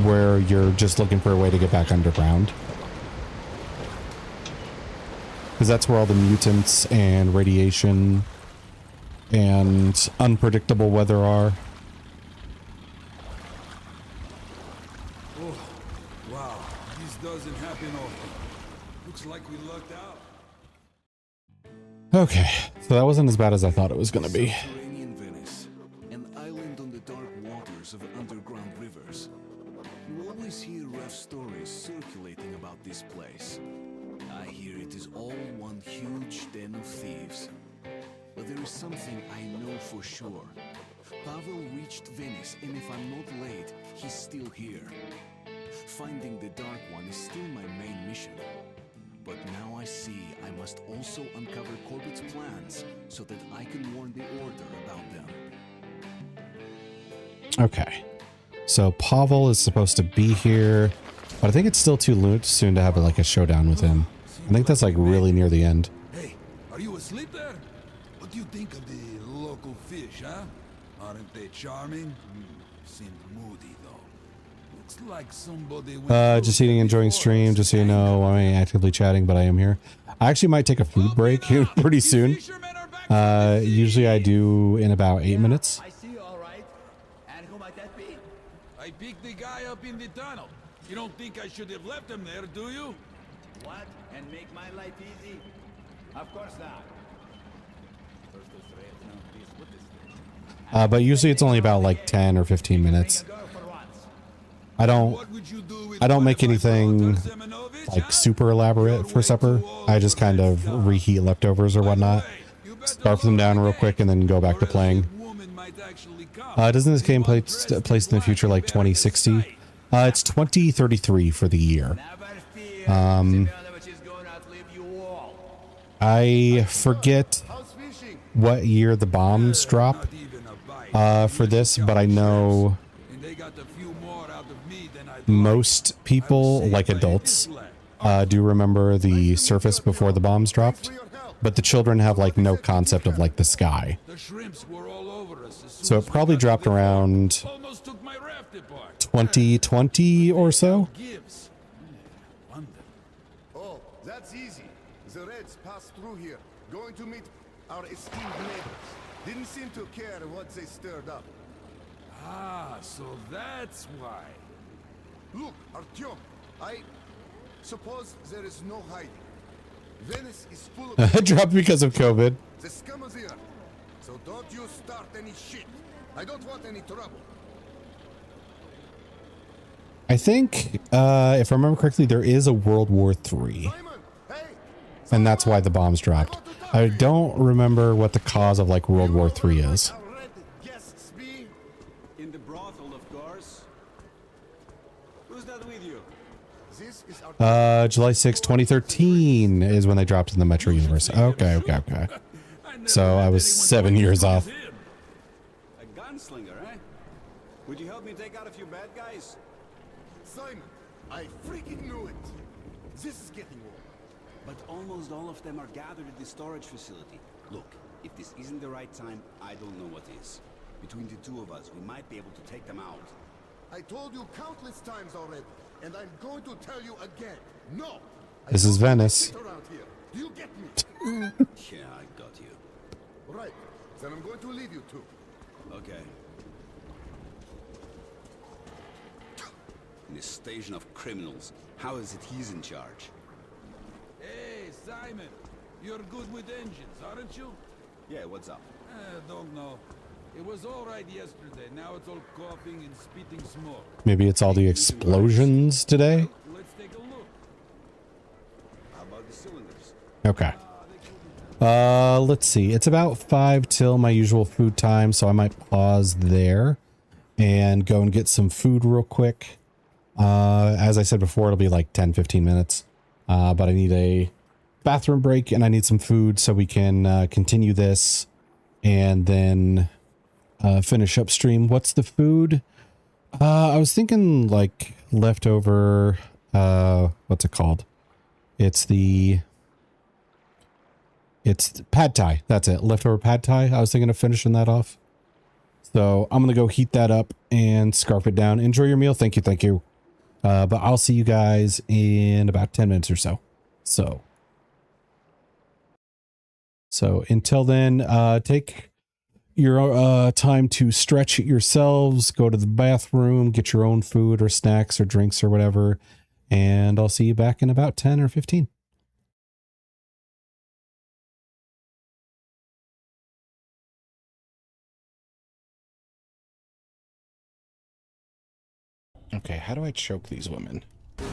[SPEAKER 1] where you're just looking for a way to get back underground. Because that's where all the mutants and radiation and unpredictable weather are.
[SPEAKER 7] Oh, wow. This doesn't happen often. Looks like we lucked out.
[SPEAKER 1] Okay, so that wasn't as bad as I thought it was going to be.
[SPEAKER 2] Of underground rivers. You always hear rough stories circulating about this place. I hear it is all one huge den of thieves. But there is something I know for sure. Pavel reached Venice, and if I'm not late, he's still here. Finding the Dark One is still my main mission. But now I see I must also uncover Corbett's plans so that I can warn the Order about them.
[SPEAKER 1] Okay, so Pavel is supposed to be here, but I think it's still too soon to have like a showdown with him. I think that's like really near the end.
[SPEAKER 7] Hey, are you asleep there? What do you think of the local fish, huh? Aren't they charming? Seem moody though. Looks like somebody
[SPEAKER 1] just eating, enjoying stream, just so you know, I ain't actively chatting, but I am here. I actually might take a food break here pretty soon. Usually I do in about 8 minutes.
[SPEAKER 7] I picked the guy up in the tunnel. You don't think I should have left him there, do you?
[SPEAKER 5] What? And make my life easy?
[SPEAKER 14] Of course not.
[SPEAKER 1] But usually it's only about like 10 or 15 minutes. I don't make anything like super elaborate for supper. I just kind of reheat leftovers or whatnot, scarf them down real quick, and then go back to playing. Doesn't this game place in the future like 2060? It's 2033 for the year. I forget what year the bombs drop for this, but I know most people, like adults, do remember the surface before the bombs dropped, but the children have like no concept of like the sky. So it probably dropped around 2020 or so.
[SPEAKER 3] Oh, that's easy. The Reds passed through here, going to meet our esteemed neighbors. Didn't seem to care what they stirred up.
[SPEAKER 7] Ah, so that's why.
[SPEAKER 3] Look, Artyom, I suppose there is no hiding. Venice is full of...
[SPEAKER 1] Dropped because of COVID.
[SPEAKER 3] The scum of the earth. So don't you start any shit. I don't want any trouble.
[SPEAKER 1] I think, if I remember correctly, there is a World War III. And that's why the bombs dropped. I don't remember what the cause of like World War III is.
[SPEAKER 14] In the brothel, of course. Who's that with you?
[SPEAKER 1] July 6, 2013 is when they dropped in the Metro universe. Okay. So I was 7 years off.
[SPEAKER 14] A gunslinger, eh? Would you help me take out a few bad guys?
[SPEAKER 3] Simon, I freaking knew it. This is getting warm.
[SPEAKER 14] But almost all of them are gathered at the storage facility. Look, if this isn't the right time, I don't know what is. Between the two of us, we might be able to take them out.
[SPEAKER 3] I told you countless times already, and I'm going to tell you again. No!
[SPEAKER 1] This is Venice.
[SPEAKER 3] Around here. Do you get me?
[SPEAKER 14] Yeah, I got you.
[SPEAKER 3] Right. Then I'm going to leave you two.
[SPEAKER 14] Okay. In a station of criminals, how is it he's in charge?
[SPEAKER 7] Hey, Simon, you're good with engines, aren't you?
[SPEAKER 14] Yeah, what's up?
[SPEAKER 7] Don't know. It was all right yesterday. Now it's all coughing and spitting smoke.
[SPEAKER 1] Maybe it's all the explosions today?
[SPEAKER 7] Let's take a look.
[SPEAKER 14] How about the cylinders?
[SPEAKER 1] Okay. Let's see. It's about 5 till my usual food time, so I might pause there and go and get some food real quick. As I said before, it'll be like 10-15 minutes. But I need a bathroom break and I need some food so we can continue this and then finish up stream. What's the food? I was thinking like leftover, what's it called? It's pad thai. That's it. Leftover pad thai. I was thinking of finishing that off. So I'm going to go heat that up and scarf it down. Enjoy your meal. Thank you. But I'll see you guys in about 10 minutes or so. So until then, take your time to stretch yourselves, go to the bathroom, get your own food or snacks or drinks or whatever. And I'll see you back in about 10 or 15. Okay, how do I choke these women? I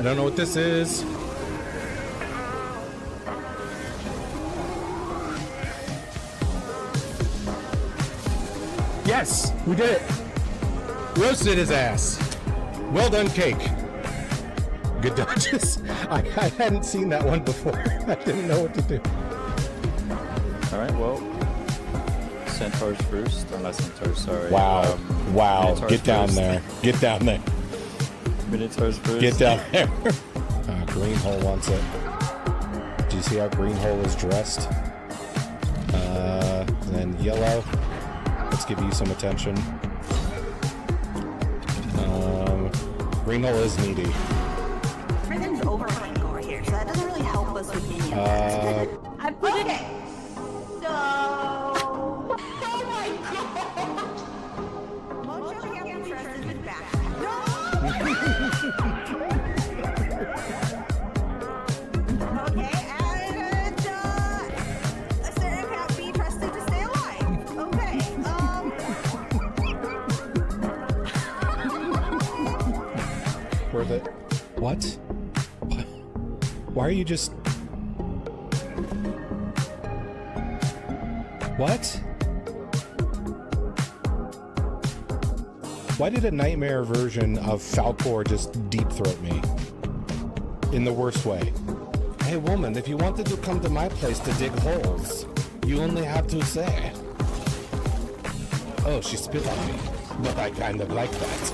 [SPEAKER 1] don't know what this is. Yes, we did it. Roasted his ass. Well done, cake. Good dodges. I hadn't seen that one before. I didn't know what to do.
[SPEAKER 16] All right, well, Centaurs first, or not Centaurs, sorry.
[SPEAKER 1] Wow. Wow.
[SPEAKER 16] Minotaurs
[SPEAKER 1] Get down
[SPEAKER 16] first.
[SPEAKER 1] there. Get down there.
[SPEAKER 16] Minotaurs first.
[SPEAKER 1] Get down there. Greenhole wants it. Do you see how Greenhole is dressed? And then yellow. Let's give you some attention. Greenhole is needy.
[SPEAKER 17] Everything's overrunning over here, so that doesn't really help us with any of that. I put it in. So... Oh my god! Mojo can't be trusted with back. Okay,
[SPEAKER 1] Worth it. What? Why are you just... What? Why did a nightmare version of Falcor just deep throat me? In the worst way. Hey woman, if you wanted to come to my place to dig holes, you only have to say. Oh, she spit on me. But I kind of like that.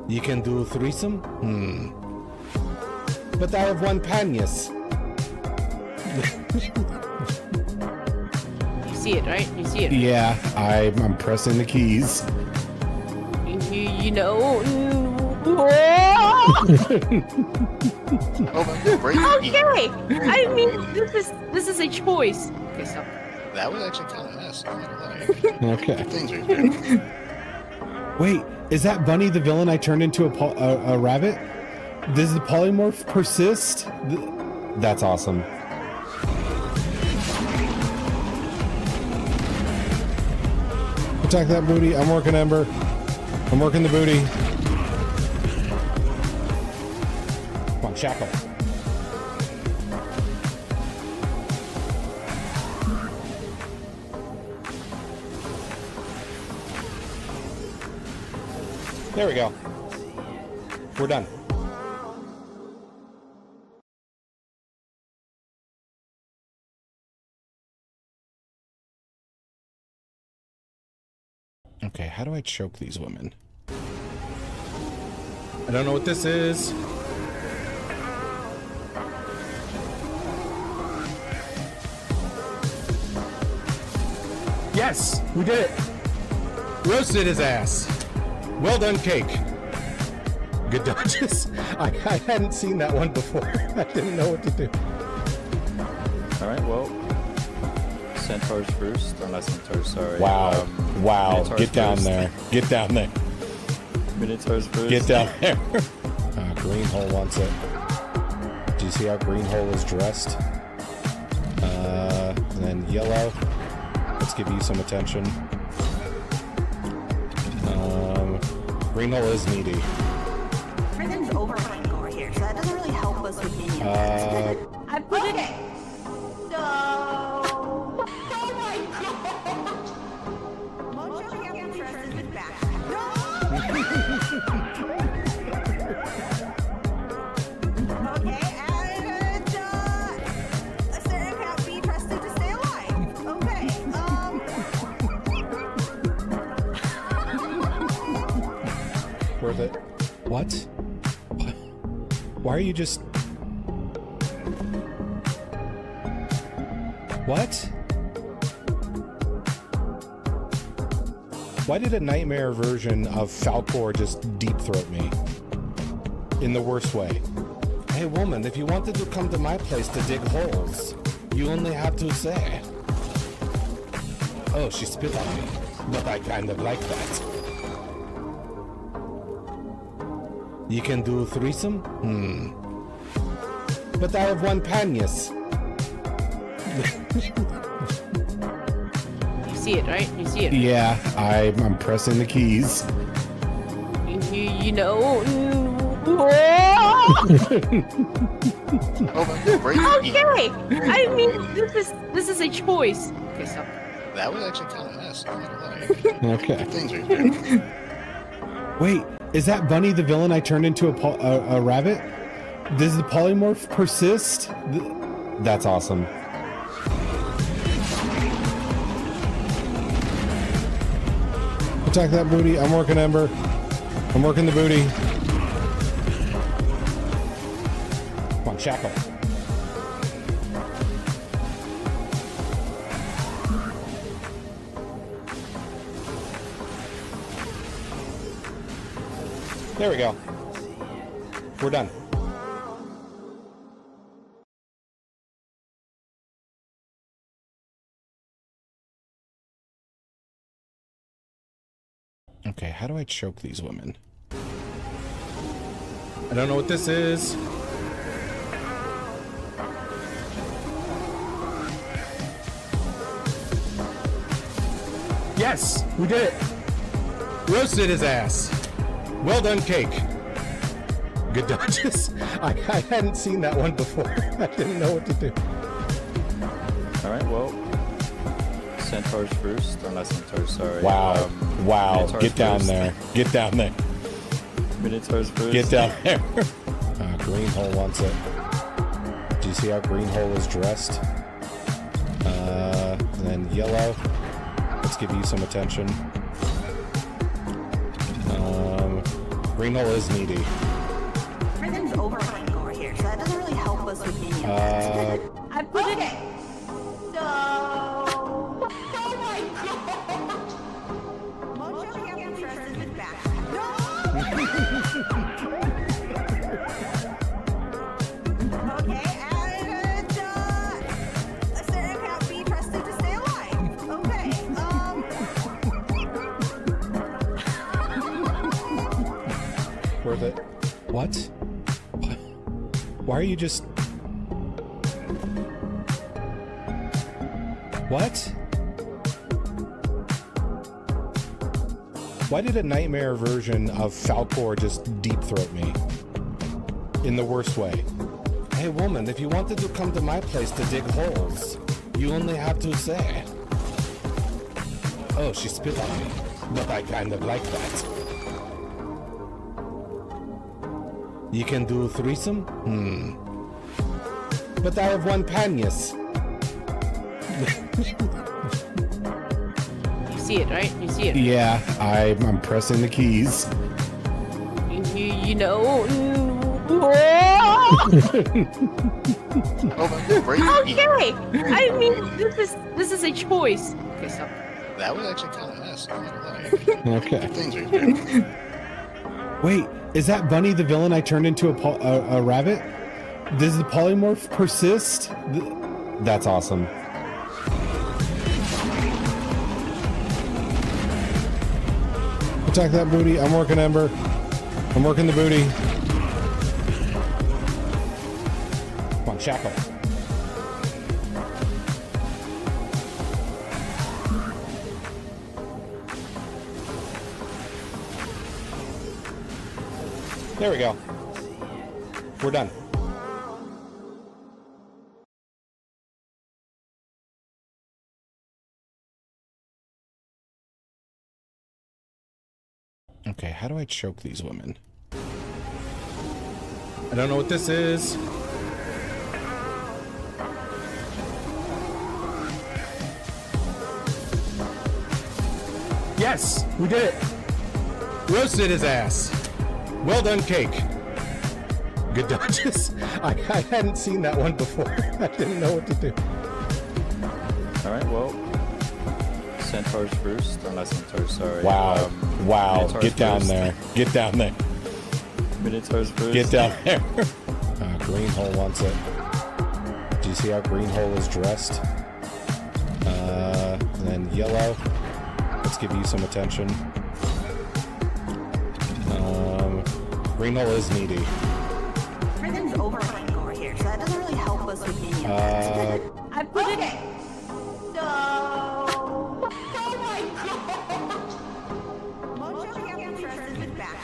[SPEAKER 1] You can do a threesome? But I have one panias.
[SPEAKER 18] You see it, right? You see it.
[SPEAKER 1] Yeah, I'm pressing the keys.
[SPEAKER 18] You know. Okay. I mean, this is a choice. Okay, so.
[SPEAKER 19] That was actually kind of nice. I'm not gonna lie.
[SPEAKER 1] Okay.
[SPEAKER 19] Things are good.
[SPEAKER 1] Wait, is that Bunny the villain I turned into a rabbit? Does the polymorph persist? That's awesome. Attack that booty. I'm working Ember. I'm working the booty. Come on, shackle. There we go. We're done. Okay, how do I choke these women? I don't know what this is. Yes, we did it. Roasted his ass. Well done, cake. Good dodges. I hadn't seen that one before. I didn't know what to do.
[SPEAKER 16] Alright, well. Centaurs first. Or not Centaurs, sorry.
[SPEAKER 1] Wow. Wow.
[SPEAKER 16] Minotaurs
[SPEAKER 1] Get down
[SPEAKER 16] first.
[SPEAKER 1] there. Get down there.
[SPEAKER 16] Minotaurs first.
[SPEAKER 1] Get down there. Greenhole wants it. Do you see how Greenhole is dressed? And then yellow. Let's give you some attention. Greenhole is needy.
[SPEAKER 17] Everything's overrunning over here, so that doesn't really help us with any of that. I put it. So. Oh my god! Mojo Captain Trust is back. Okay, and Asterion can't be trusted to stay alive. Okay,
[SPEAKER 1] Worth it. What? Why are you just... What? Why did a nightmare version of Falcor just deep throat me? In the worst way. Hey woman, if you wanted to come to my place to dig holes, you only have to say. Oh, she spit on me. But I kind of like that. You can do a threesome? But I have one panias.
[SPEAKER 18] You see it, right? You see it.
[SPEAKER 1] Yeah, I'm pressing the keys.
[SPEAKER 18] You know. Okay. I mean, this is a choice. Okay, so.
[SPEAKER 19] That was actually kind of nice. I'm not gonna lie.
[SPEAKER 1] Okay.
[SPEAKER 19] Things are good.
[SPEAKER 1] Wait, is that Bunny the villain I turned into a rabbit? Does the polymorph persist? That's awesome. Attack that booty. I'm working Ember. I'm working the booty. Come on, shackle. There we go. We're done. Okay, how do I choke these women? I don't know what this is. Yes, we did it. Roasted his ass. Well done, cake. Good dodges. I hadn't seen that one before. I didn't know what to do.
[SPEAKER 16] Alright, well. Centaurs first. Or not centaurs, sorry.
[SPEAKER 1] Wow. Wow.
[SPEAKER 16] Minotaurs
[SPEAKER 1] Get down
[SPEAKER 16] first.
[SPEAKER 1] there. Get down there.
[SPEAKER 16] Minotaurs first.
[SPEAKER 1] Get down there. Green hole wants it. Do you see how green hole is dressed? And then yellow. Let's give you some attention. Green hole is needy.
[SPEAKER 17] Everything's overrunning over here, so that doesn't really help us with any of that.
[SPEAKER 18] I put it.
[SPEAKER 17] So. Oh my god! Mojo can't be trusted with back. Okay, and Asterion can't be trusted to stay alive. Okay,
[SPEAKER 1] Worth it. What? Why are you just... What? Why did a nightmare version of Falcor just deep throat me? In the worst way. Hey woman, if you wanted to come to my place to dig holes, you only have to say. Oh, she spit on me. But I kind of like that. You can do threesome? But I have one panias.
[SPEAKER 18] You see it, right? You see it.
[SPEAKER 1] Yeah, I'm pressing the keys.
[SPEAKER 18] You know. Okay. I mean, this is a choice. Okay, stop.
[SPEAKER 19] That was actually kind of nice.
[SPEAKER 1] Okay.
[SPEAKER 19] Things are
[SPEAKER 1] Wait, is that Bunny the villain I turned into a rabbit? Does the polymorph persist? That's awesome. Attack that booty. I'm working Ember. I'm working the booty. Come on, shackle. There we go. We're done. Okay, how do I choke these women? I don't know what this is. Yes, we did it. Roasted his ass. Well done, cake. Good dodges. I hadn't seen that one before. I didn't know what to do.
[SPEAKER 16] Alright, well. Centaurs first. Or not centaurs, sorry.
[SPEAKER 1] Wow. Wow.
[SPEAKER 16] Minotaurs
[SPEAKER 1] Get down
[SPEAKER 16] first.
[SPEAKER 1] there. Get down there.
[SPEAKER 16] Minotaurs first.
[SPEAKER 1] Get down there. Green hole wants it. Do you see how green hole is dressed? And then yellow. Let's give you some attention. Green hole is needy.
[SPEAKER 17] Everything's overrunning over here, so that doesn't really help us with any of that.
[SPEAKER 18] I put it.
[SPEAKER 17] So. Oh my god! Mojo can't be trusted with back.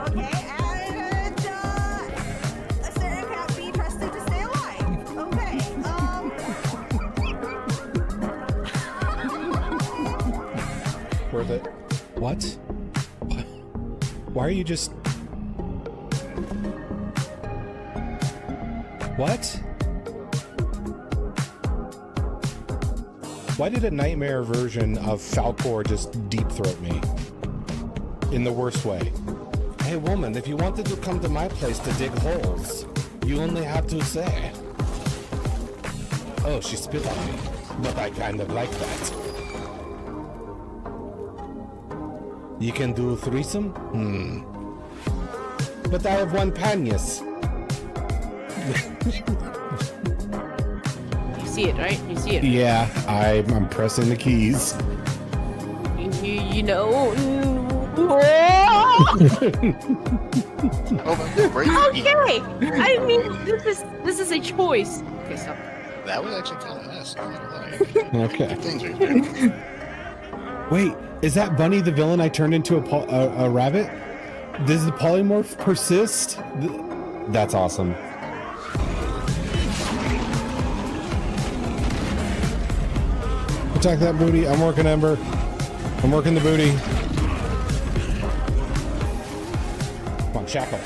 [SPEAKER 17] Okay, and Asterion can't be trusted to stay alive. Okay,
[SPEAKER 1] Worth it. What? Why are you just... What? Why did a nightmare version of Falcor just deep throat me? In the worst way. Hey woman, if you wanted to come to my place to dig holes, you only have to say. Oh, she spit on me. But I kind of like that. You can do threesome? But I have one panias.
[SPEAKER 18] You see it, right? You see it.
[SPEAKER 1] Yeah, I'm pressing the keys.
[SPEAKER 18] You know. Okay. I mean, this is a choice. Okay, stop.
[SPEAKER 19] That was actually kind of nice.
[SPEAKER 1] Okay.
[SPEAKER 19] Things are
[SPEAKER 1] Wait, is that Bunny the villain I turned into a rabbit? Does the polymorph persist? That's awesome. Attack that booty. I'm working Ember. I'm working the booty. Come on, shackle.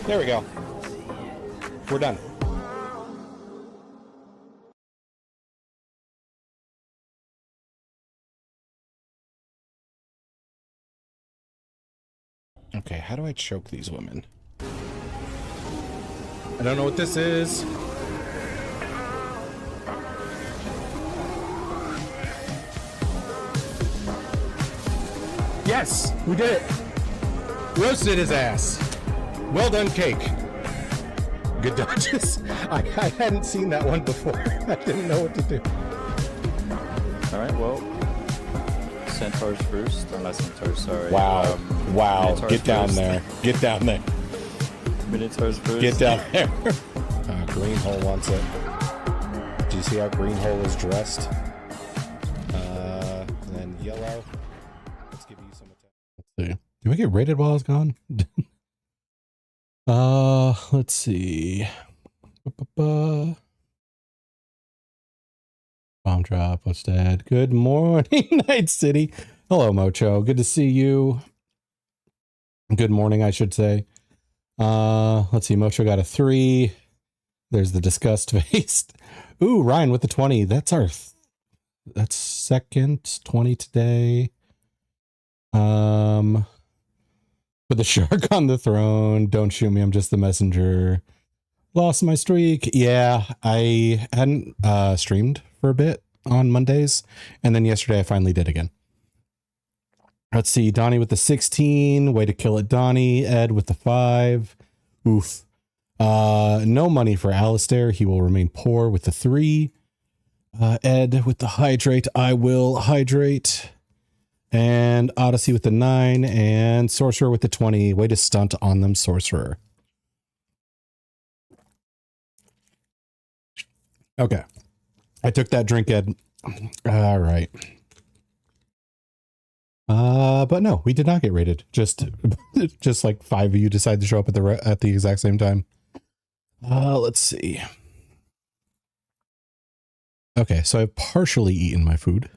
[SPEAKER 1] There we go. We're done. Okay, how do I choke these women? I don't know what this is. Yes, we did it. Roasted his ass. Well done, cake. Good dodges. I hadn't seen that one before. I didn't know what to do.
[SPEAKER 16] All right, well, centaurs first, or not centaurs, sorry.
[SPEAKER 1] Wow. Wow.
[SPEAKER 16] Minotaurs
[SPEAKER 1] Get down
[SPEAKER 16] first.
[SPEAKER 1] there. Get down there.
[SPEAKER 16] Minotaurs first.
[SPEAKER 1] Get down there. Greenhole wants it. Do you see how Greenhole is dressed? And then yellow. Let's give you some attack. Let's see. Did we get raided while I was gone? Let's see. Bomb drop. What's that? Good morning, Night City. Hello, Mocho. Good to see you. Good morning, I should say. Let's see. Mocho got a 3. There's the disgust face. Ooh, Ryan with the 20. That's our that's second 20 today. With the shark on the throne. Don't shoot me. I'm just the messenger. Lost my streak. Yeah, I hadn't streamed for a bit on Mondays, and then yesterday I finally did again. Let's see. Donnie with the 16. Way to kill it, Donnie. Ed with the 5. Oof. No money for Alistair. He will remain poor with the 3. Ed with the hydrate. I will hydrate. And Odyssey with the 9. And Sorcerer with the 20. Way to stunt on them, Sorcerer. Okay. I took that drink, Ed. All right. But no, we did not get raided. Just like 5 of you decided to show up at the exact same time. Let's see. Okay, so I've partially eaten my food.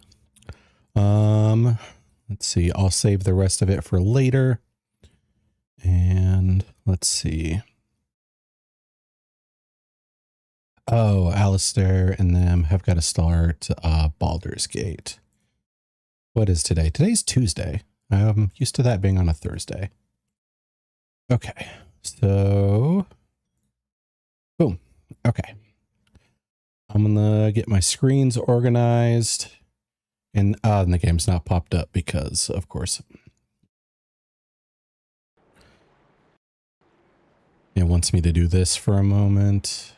[SPEAKER 1] Let's see. I'll save the rest of it for later. And let's see. Oh, Alistair and them have got to start Baldur's Gate. What is today? Today's Tuesday. I'm used to that being on a Thursday. Okay, so boom. Okay. I'm gonna get my screens organized. And the game's not popped up because, of course, it wants me to do this for a moment.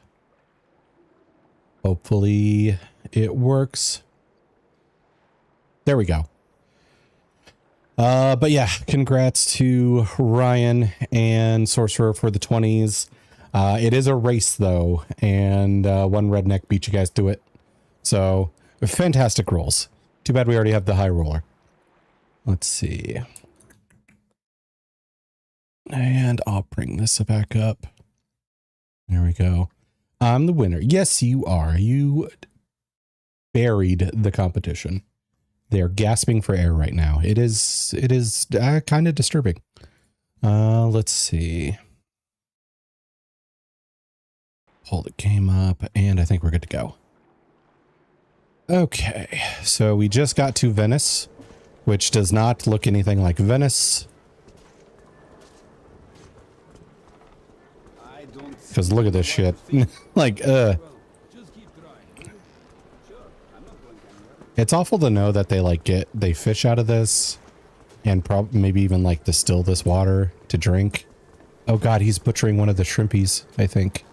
[SPEAKER 1] Hopefully it works. There we go. But yeah, congrats to Ryan and Sorcerer for the 20s. It is a race though, and one redneck beat you guys to it. So fantastic rolls. Too bad we already have the high roller. Let's see. And I'll bring this back up. There we go. I'm the winner. Yes, you are. You buried the competition. They're gasping for air right now. It is kind of disturbing. Let's see. Pull the game up, and I think we're good to go. Okay, so we just got to Venice, which does not look anything like Venice. Because look at this shit. Like, It's awful to know that they fish out of this and maybe even like distill this water to drink. Oh god, he's butchering one of the shrimpies, I think.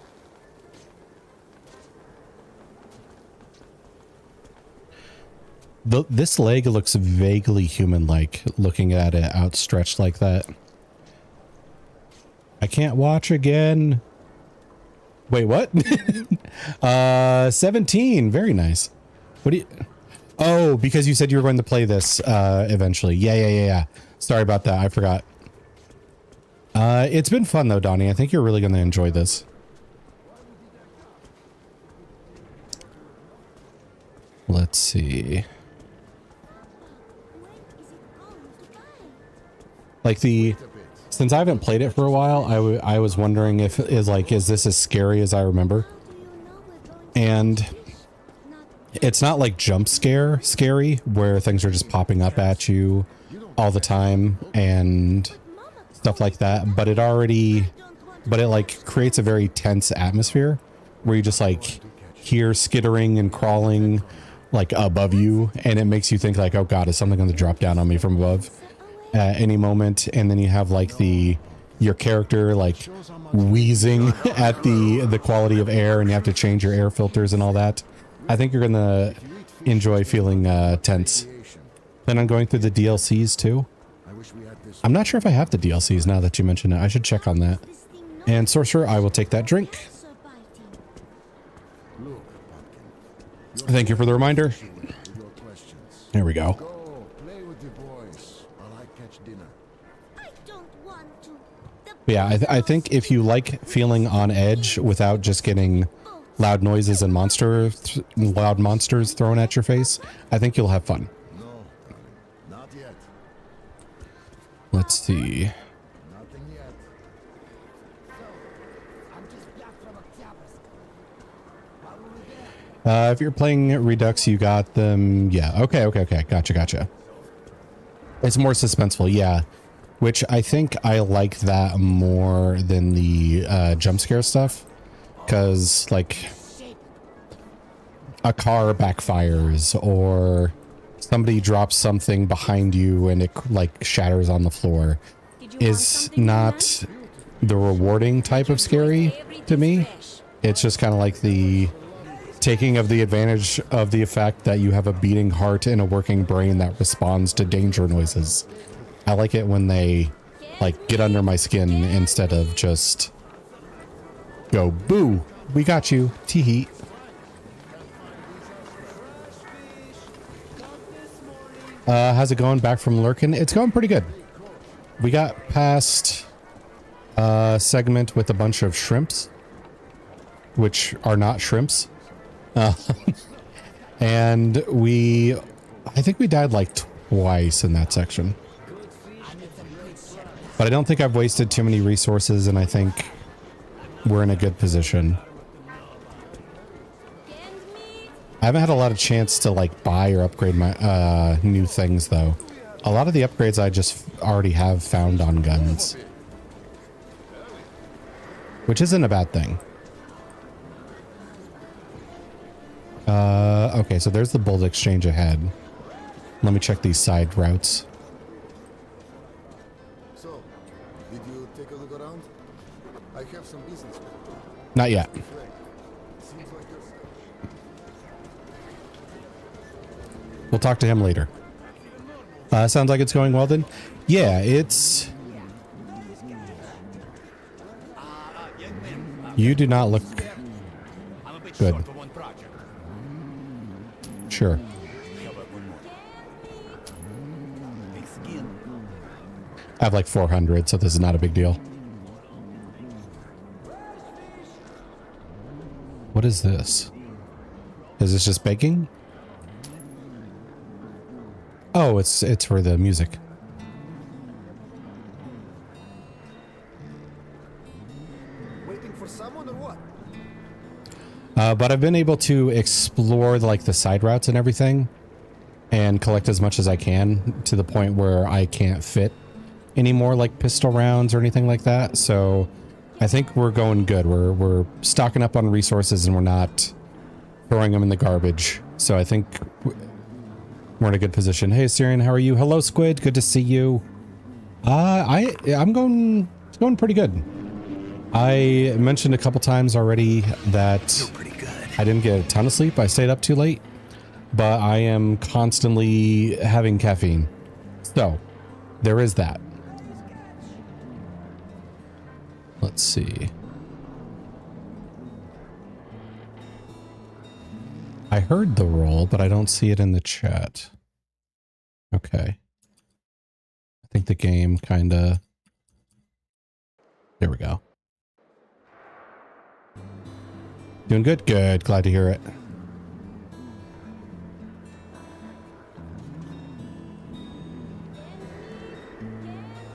[SPEAKER 1] This leg looks vaguely human-like, looking at it outstretched like that. I can't watch again. Wait, what? 17. Very nice. What do you... Oh, because you said you were going to play this eventually. Yeah. Sorry about that. I forgot. It's been fun though, Donnie. I think you're really going to enjoy this. Let's see. Like since I haven't played it for a while, I was wondering if is this as scary as I remember? And it's not like jump scare scary where things are just popping up at you all the time and stuff like that, but it like creates a very tense atmosphere where you just like hear skittering and crawling like above you, and it makes you think like, oh god, is something going to drop down on me from above at any moment? And then you have like your character like wheezing at the quality of air, and you have to change your air filters and all that. I think you're gonna enjoy feeling tense. Then I'm going through the DLCs too. I'm not sure if I have the DLCs now that you mention it. I should check on that. And Sorcerer, I will take that drink. Thank you for the reminder. There we go. But yeah, I think if you like feeling on edge without just getting loud noises and loud monsters thrown at your face, I think you'll have fun. Let's see. If you're playing Redux, you got them. Yeah. Okay. Gotcha. It's more suspenseful. Yeah. Which I think I like that more than the jump scare stuff. Because, like, a car backfires or somebody drops something behind you and it, like, shatters on the floor is not the rewarding type of scary to me. It's just kind of like the taking of the advantage of the fact that you have a beating heart and a working brain that responds to danger noises. I like it when they, like, get under my skin instead of just go, boo, we got you, tee-hee. How's it going back from Lurkin? It's going pretty good. We got past a segment with a bunch of shrimps, which are not shrimps. And I think we died like twice in that section. But I don't think I've wasted too many resources, and I think we're in a good position. I haven't had a lot of chance to like buy or upgrade my new things though. A lot of the upgrades I just already have found on guns, which isn't a bad thing. Okay, so there's the bold exchange ahead. Let me check these side routes.
[SPEAKER 11] So, did you take a look around? I have some business.
[SPEAKER 1] Not yet. We'll talk to him later. Sounds like it's going well then. Yeah, it's... You do not look good. Sure. I have like 400, so this is not a big deal. What is this? Is this just baking? Oh, it's for the music.
[SPEAKER 3] Waiting for someone or what?
[SPEAKER 1] But I've been able to explore like the side routes and everything and collect as much as I can to the point where I can't fit any more like pistol rounds or anything like that. So I think we're going good. We're stocking up on resources and we're not throwing them in the garbage. So I think we're in a good position. Hey, Asterion, how are you? Hello, Squid. Good to see you. I'm going, it's going pretty good. I mentioned a couple times already that I didn't get a ton of sleep. I stayed up too late, but I am constantly having caffeine. So there is that. Let's see. I heard the roll, but I don't see it in the chat. Okay. I think the game kinda... There we go. Doing good? Good. Glad to hear it.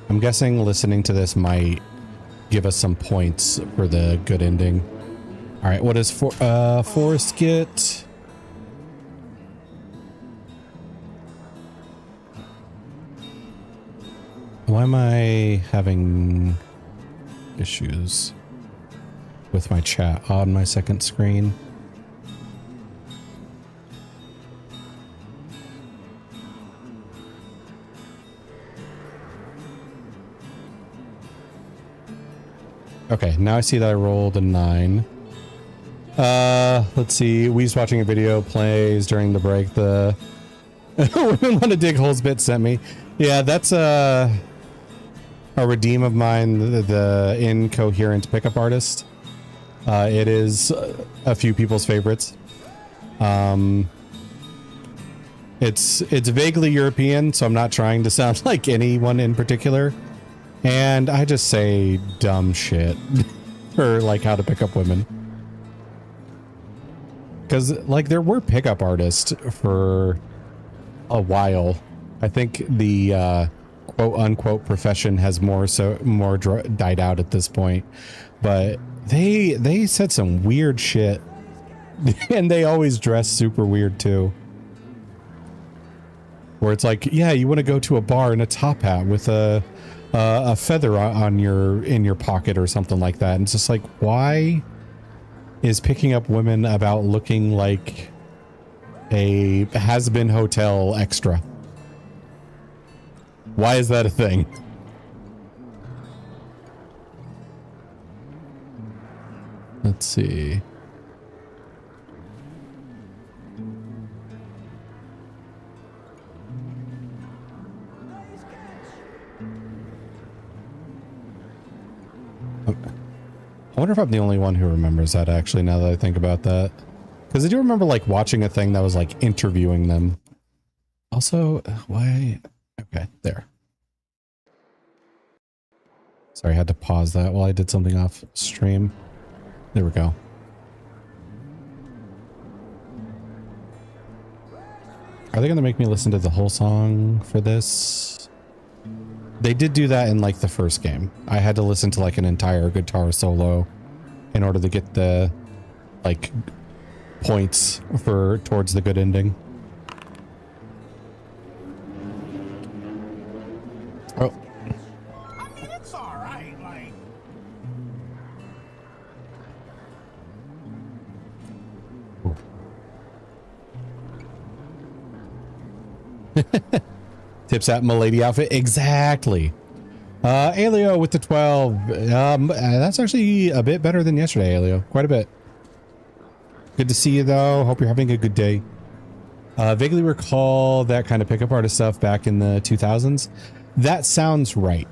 [SPEAKER 1] I'm guessing listening to this might give us some points for the good ending. All right, what does Forrest get? Why am I having issues with my chat on my second screen? Okay, now I see that I rolled a 9. Let's see. We's watching a video plays during the break. The women want to dig holes bit sent me. Yeah, that's a redeem of mine, the incoherent pickup artist. It is a few people's favorites. It's vaguely European, so I'm not trying to sound like anyone in particular. And I just say dumb shit for like how to pick up women. Because like there were pickup artists for a while. I think the quote unquote profession has more died out at this point. But they said some weird shit. And they always dress super weird too. Where it's like, yeah, you want to go to a bar in a top hat with a feather on in your pocket or something like that. And it's just like, why is picking up women about looking like a has-been hotel extra? Why is that a thing? Let's see. I wonder if I'm the only one who remembers that, actually, now that I think about that. Because I do remember, like, watching a thing that was, like, interviewing them. Also, why? Okay, there. Sorry, I had to pause that while I did something off stream. There we go. Are they going to make me listen to the whole song for this? They did do that in, like, the first game. I had to listen to, like, an entire guitar solo in order to get the, like, points towards the good ending. Oh.
[SPEAKER 7] I mean, it's alright, like...
[SPEAKER 1] Tips at Milady outfit. Exactly. Alio with the 12. That's actually a bit better than yesterday, Alio. Quite a bit. Good to see you, though. Hope you're having a good day. Vaguely recall that kind of pickup artist stuff back in the 2000s. That sounds right.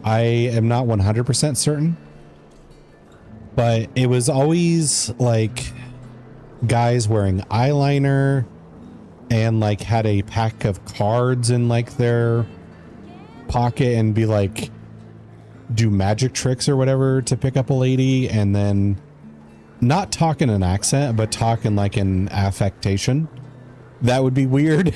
[SPEAKER 1] I am not 100% certain. But it was always, like, guys wearing eyeliner and, like, had a pack of cards in, like, their pocket and be like, do magic tricks or whatever to pick up a lady, and then not talk in an accent, but talk in, like, an affectation. That would be weird.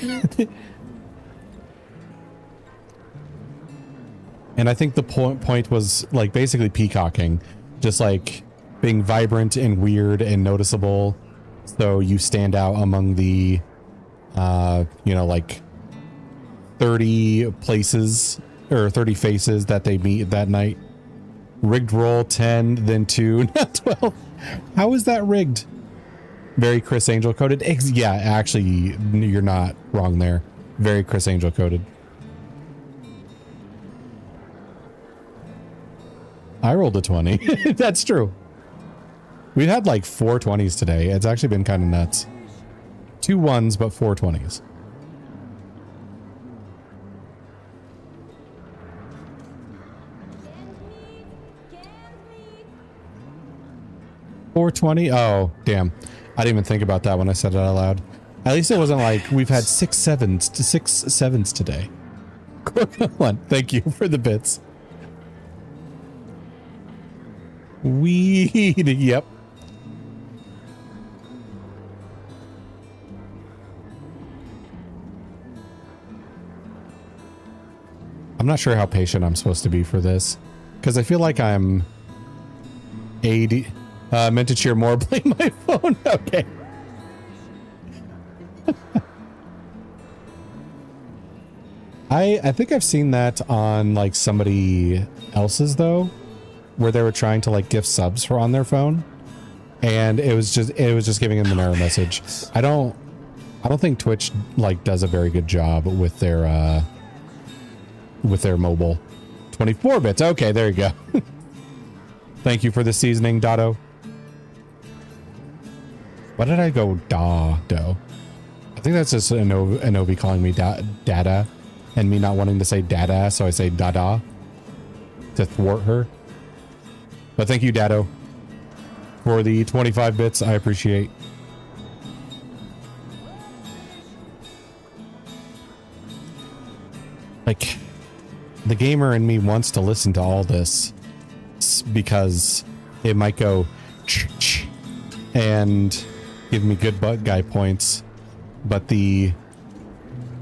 [SPEAKER 1] And I think the point was, like, basically peacocking. Just, like, being vibrant and weird and noticeable, so you stand out among the you know, like 30 places or 30 faces that they meet that night. Rigged roll 10, then 2, not 12. How is that rigged? Very Chris Angel coded. Yeah, actually, you're not wrong there. Very Chris Angel coded. I rolled a 20. That's true. We've had like 4 20s today. It's actually been kind of nuts. 2 1s, but 4 20s. 420? Oh, damn. I didn't even think about that when I said it out loud. At least it wasn't like we've had 6 sevens today. One. Thank you for the bits. Weed. Yep. I'm not sure how patient I'm supposed to be for this, because I feel like I'm meant to cheer more. Blame my phone. Okay. I think I've seen that on like somebody else's though, where they were trying to like gift subs for on their phone, and it was just giving them an error message. I don't think Twitch like does a very good job with their mobile. 24 bits. Okay, there you go. Thank you for the seasoning, Dotto. Why did I go do? I think that's just Anobi calling me Dada, and me not wanting to say Dada, so I say Dada to thwart her. But thank you, Dado, for the 25 bits. I appreciate. Like, the gamer in me wants to listen to all this because it might go and give me good butt guy points, but the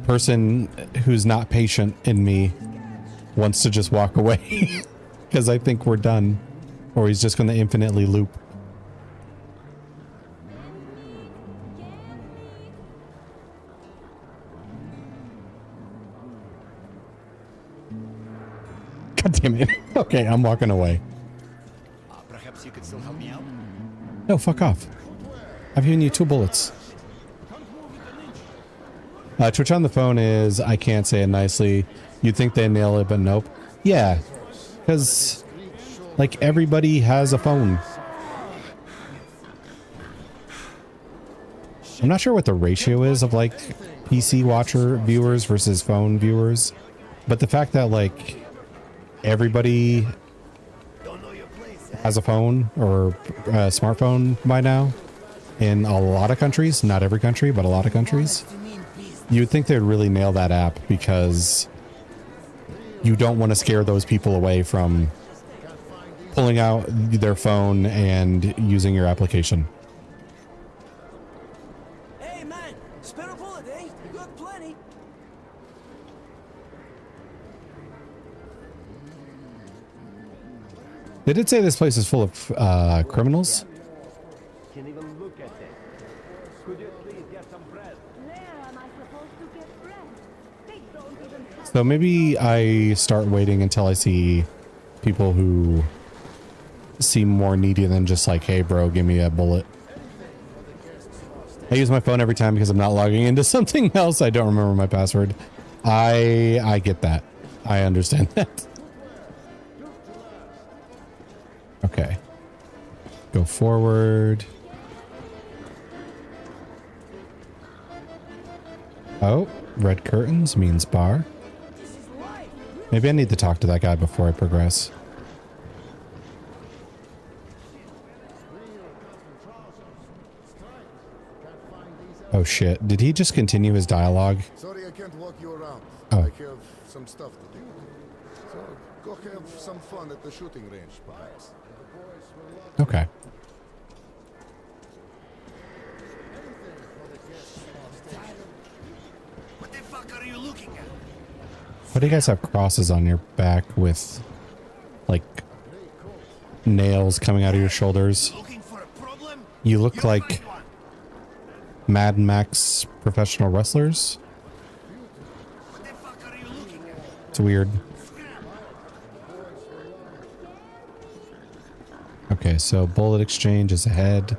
[SPEAKER 1] person who's not patient in me wants to just walk away because I think we're done, or he's just going to infinitely loop. God damn it. Okay, I'm walking away.
[SPEAKER 5] Perhaps you could still help me out?
[SPEAKER 1] No, fuck off. I've given you 2 bullets. Twitch on the phone is, I can't say it nicely. You'd think they nail it, but nope. Yeah, because like everybody has a phone. I'm not sure what the ratio is of like PC watcher viewers versus phone viewers, but the fact that like everybody has a phone or a smartphone by now in a lot of countries, not every country, but a lot of countries, you'd think they'd really nail that app because you don't want to scare those people away from pulling out their phone and using your application.
[SPEAKER 9] Hey man, spare a bullet, eh? You got plenty.
[SPEAKER 1] They did say this place is full of criminals.
[SPEAKER 3] Can't even look at them. Could you please get some bread?
[SPEAKER 13] Where am I supposed to get bread? They don't even have.
[SPEAKER 1] So maybe I start waiting until I see people who seem more needy than just like, hey bro, give me a bullet. I use my phone every time because I'm not logging into something else. I don't remember my password. I get that. I understand that. Okay. Go forward. Oh, red curtains means bar. Maybe I need to talk to that guy before I progress. Oh shit, did he just continue his dialogue?
[SPEAKER 11] Sorry I can't walk you around.
[SPEAKER 1] Oh.
[SPEAKER 11] I have some stuff to do. So go have some fun at the shooting range, perhaps.
[SPEAKER 1] Okay.
[SPEAKER 5] What the fuck are you looking at?
[SPEAKER 1] Why do you guys have crosses on your back with, like, nails coming out of your shoulders? You look like Mad Max professional wrestlers. It's weird. Okay, so bullet exchange is ahead.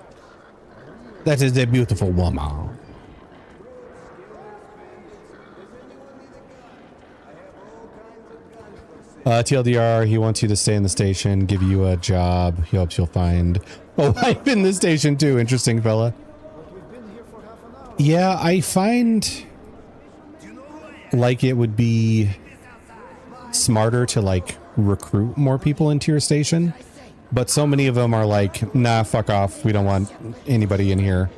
[SPEAKER 1] That is a beautiful woman. TLDR, he wants you to stay in the station, give you a job. He hopes you'll find a wife in the station too. Interesting fella. Yeah, I find like it would be smarter to like recruit more people into your station But so many of them are like, nah, fuck off. We don't want anybody in here.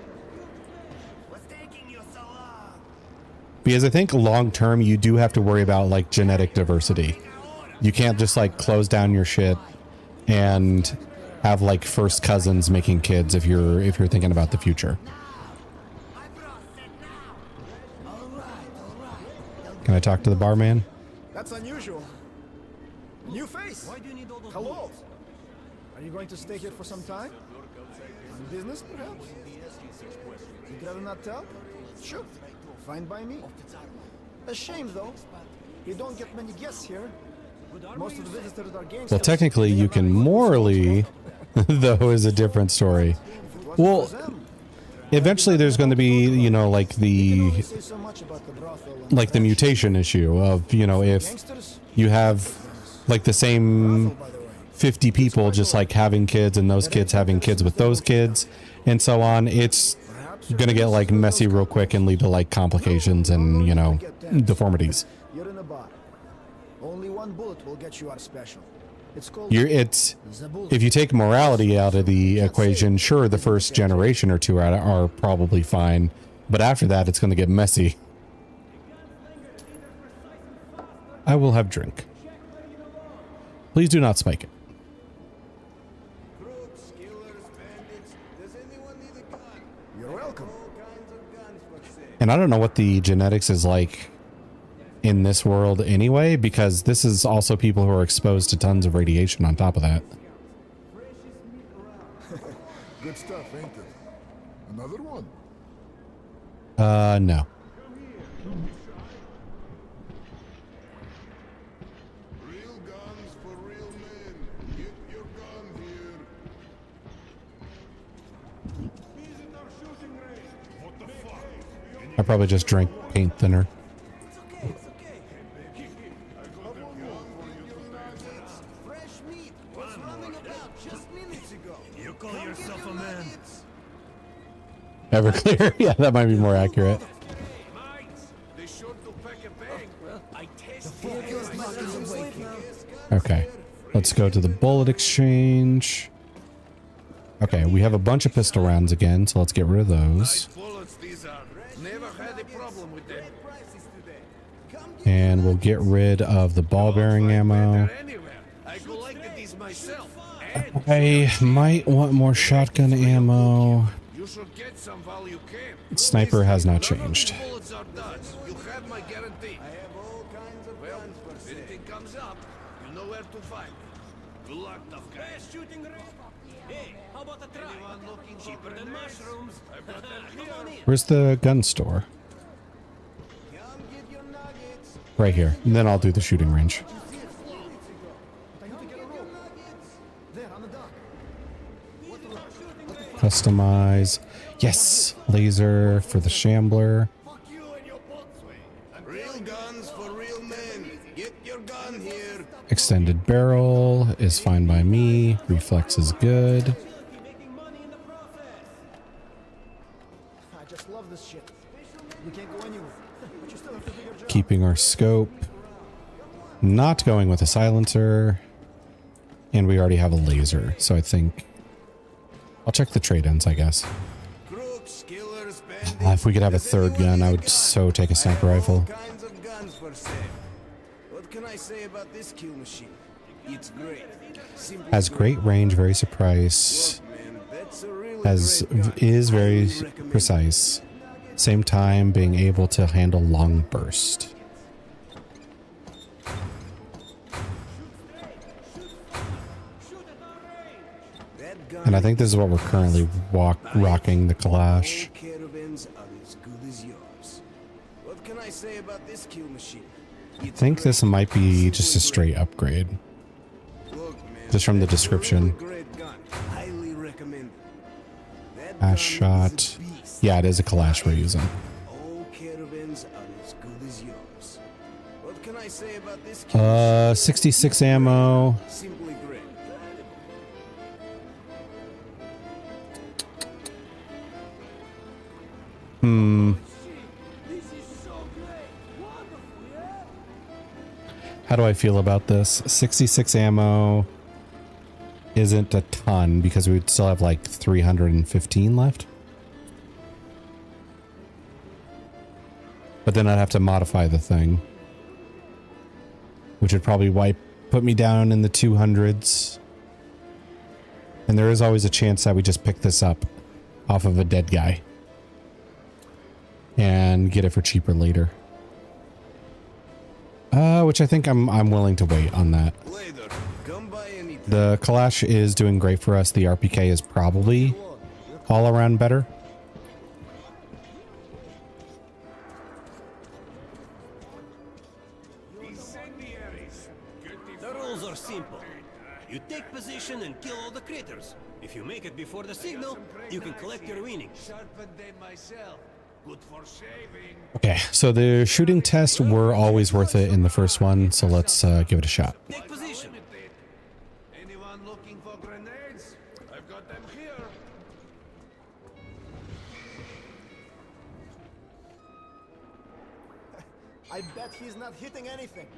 [SPEAKER 1] Because I think long term, you do have to worry about like genetic diversity. You can't just like close down your shit and have like first cousins making kids if you're thinking about the future. Can I talk to the barman?
[SPEAKER 15] That's unusual. New face. Why do you need all those Hello. Are you going to stay here for some time? On business, perhaps? You'd rather not tell? Sure. Fine by me. A shame, though. We don't get many guests here. Most of the visitors are gangsters.
[SPEAKER 1] Well, technically, you can morally, though, is a different story. Well, eventually there's going to be, you know, like the mutation issue of, you know, if you have like the same 50 people just like having kids and those kids having kids with those kids and so on, it's going to get like messy real quick and lead to like complications and, you know, deformities.
[SPEAKER 15] You're in a bar. Only one bullet will get you out special. It's called
[SPEAKER 1] if you take morality out of the equation, sure, the first generation or two are probably fine, but after that, it's going to get messy. I will have drink. Please do not spike it.
[SPEAKER 15] You're welcome.
[SPEAKER 1] And I don't know what the genetics is like in this world anyway, because this is also people who are exposed to tons of radiation on top of that.
[SPEAKER 11] Good stuff, ain't it? Another one?
[SPEAKER 1] No.
[SPEAKER 11] Real guns for real men. Get your gun here. What the fuck?
[SPEAKER 1] I probably just drank paint thinner.
[SPEAKER 8] You call yourself a man?
[SPEAKER 1] Everclear? Yeah, that might be more accurate. Okay, let's go to the bullet exchange. Okay, we have a bunch of pistol rounds again, so let's get rid of those. And we'll get rid of the ball bearing ammo. I might want more shotgun ammo. Sniper has not changed. Where's the gun store? Right here. And then I'll do the shooting range. Customize. Yes! Laser for the Shambler.
[SPEAKER 4] Real guns for real men. Get your gun here.
[SPEAKER 1] Extended barrel is fine by me. Reflex is good.
[SPEAKER 15] I just love this shit. You can't go anywhere. But you still have to do your job.
[SPEAKER 1] Keeping our scope. Not going with a silencer. And we already have a laser, so I think I'll check the trade-ins, I guess. If we could have a third gun, I would so take a sniper rifle.
[SPEAKER 3] What can I say about this kill machine? It's great.
[SPEAKER 1] Has great range, very precise. Is very precise. Same time being able to handle long burst. And I think this is what we're currently rocking, the Kalash.
[SPEAKER 3] What can I say about this kill machine?
[SPEAKER 1] I think this might be just a straight upgrade. Just from the description. Ash shot. Yeah, it is a Kalash we're using.
[SPEAKER 3] All caravans are as good as yours. What can I say about this kill machine?
[SPEAKER 1] 66 ammo.
[SPEAKER 3] Simply great.
[SPEAKER 1] How do I feel about this? 66 ammo isn't a ton because we'd still have like 315 left. But then I'd have to modify the thing, which would probably put me down in the 200s. And there is always a chance that we just pick this up off of a dead guy and get it for cheaper later. Which I think I'm willing to wait on that. The Kalash is doing great for us. The RPK is probably all around better.
[SPEAKER 8] The rules are simple. You take position and kill all the critters. If you make it before the signal, you can collect your winnings.
[SPEAKER 3] Good for shaving.
[SPEAKER 1] Okay, so the shooting tests were always worth it in the first one, so let's give it a shot.
[SPEAKER 8] Take position.
[SPEAKER 3] Anyone looking for grenades? I've got them here.
[SPEAKER 15] I bet he's not hitting anything.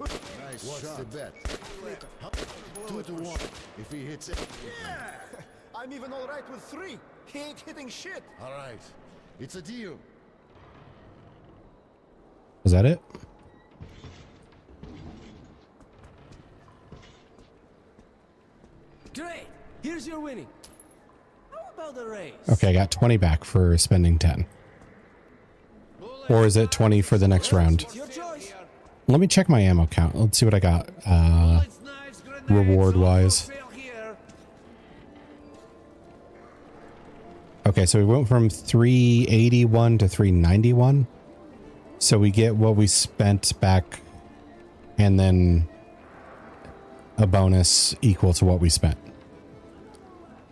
[SPEAKER 11] Nice What's shot. The bet? 2 to 1. If he hits it.
[SPEAKER 15] Yeah! I'm even alright with 3. He ain't hitting shit.
[SPEAKER 11] Alright. It's a deal.
[SPEAKER 1] Was that it?
[SPEAKER 8] Great! Here's your winning. How about the race?
[SPEAKER 1] Okay, I got 20 back for spending 10. Or is it 20 for the next round? Let me check my ammo count. Let's see what I got reward-wise. Okay, so we went from 381 to 391. So we get what we spent back and then a bonus equal to what we spent.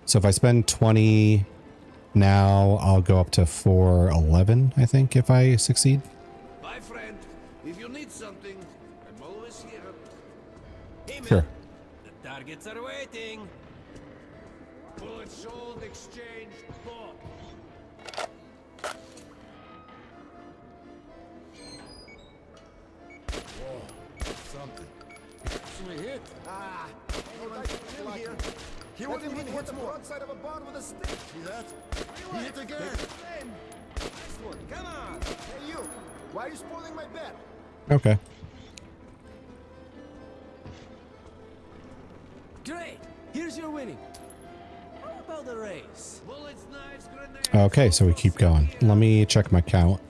[SPEAKER 1] So if I spend 20 now, I'll go up to 411, I think, if I succeed.
[SPEAKER 3] My friend, if you need something, I'm always here.
[SPEAKER 8] Hey man,
[SPEAKER 1] sure.
[SPEAKER 8] The targets are waiting.
[SPEAKER 3] Bullets sold, exchanged, bought.
[SPEAKER 11] Something. Actually hit.
[SPEAKER 15] Ah, anyone in here? He wouldn't even hit the broadside of a barn with a stick.
[SPEAKER 11] See that? He hit again.
[SPEAKER 15] Next one. Come on. Hey, you. Why are you spoiling my bet?
[SPEAKER 1] Okay.
[SPEAKER 8] Great! Here's your winning. How about the race?
[SPEAKER 3] Bullets, knives, grenades.
[SPEAKER 1] Okay, so we keep going. Let me check my count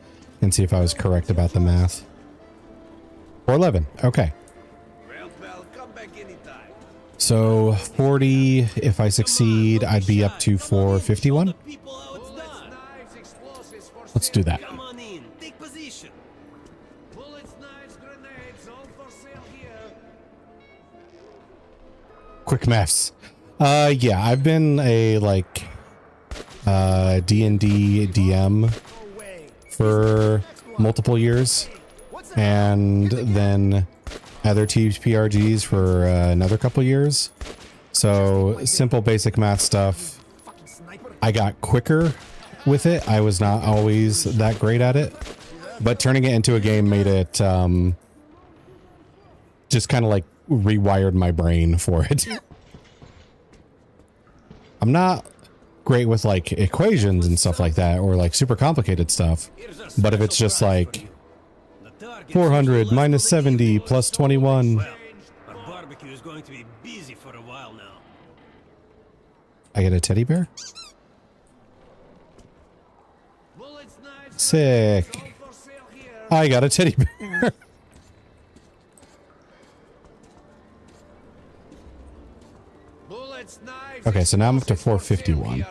[SPEAKER 1] and see if I was correct about the math. 411. Okay.
[SPEAKER 3] Well, pal, come back anytime.
[SPEAKER 1] So 40, if I succeed, I'd be up to 451. Let's do that.
[SPEAKER 8] Come on in. Take position.
[SPEAKER 3] Bullets, knives, grenades, all for sale here.
[SPEAKER 1] Quick maths. Yeah, I've been a like D&D DM for multiple years, and then other TPRGs for another couple years. So simple basic math stuff. I got quicker with it. I was not always that great at it, but turning it into a game made it just kind of like rewired my brain for it. I'm not great with like equations and stuff like that, or like super complicated stuff, but if it's just like 400 minus 70 plus 21.
[SPEAKER 8] Our barbecue is going to be busy for a while now.
[SPEAKER 1] I get a teddy bear? Sick. I got a teddy bear. Okay, so now I'm up to 451.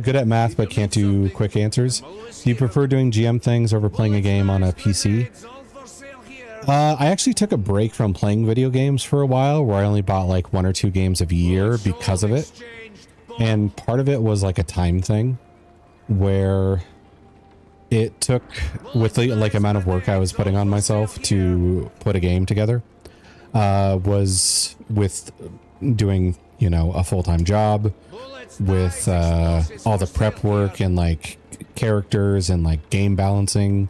[SPEAKER 1] Good at math, but can't do quick answers. Do you prefer doing GM things over playing a game on a PC? I actually took a break from playing video games for a while, where I only bought like 1 or 2 games a year because of it. And part of it was like a time thing, where it took, with the like amount of work I was putting on myself to put a game together, was with doing, you know, a full-time job, with all the prep work and like characters and like game balancing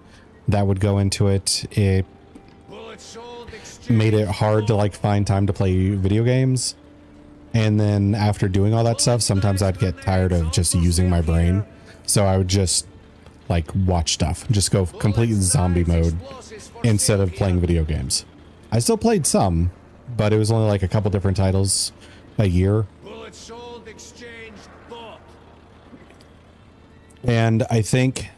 [SPEAKER 1] that would go into it. It made it hard to like find time to play video games. And then after doing all that stuff, sometimes I'd get tired of just using my brain. So I would just like watch stuff, just go complete zombie mode instead of playing video games. I still played some, but it was only like a couple different titles a year. And I think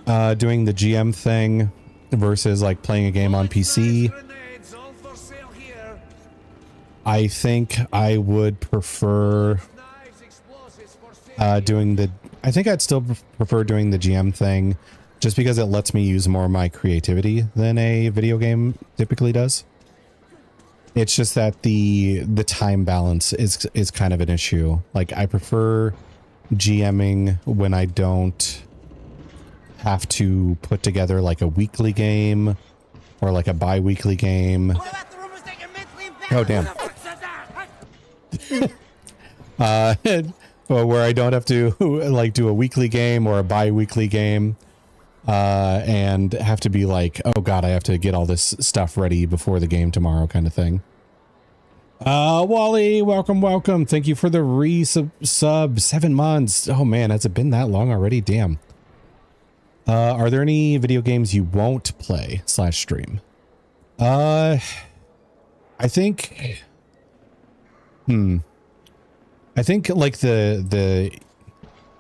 [SPEAKER 1] doing the GM thing versus like playing a game on PC, I think I would prefer I think I'd still prefer doing the GM thing just because it lets me use more of my creativity than a video game typically does. It's just that the time balance is kind of an issue. Like I prefer GMing when I don't have to put together like a weekly game or like a bi-weekly game. Oh damn. Where I don't have to like do a weekly game or a bi-weekly game and have to be like, oh god, I have to get all this stuff ready before the game tomorrow kind of thing. Wally, welcome. Thank you for the sub 7 months. Oh man, has it been that long already? Damn. Are there any video games you won't play / stream? I think like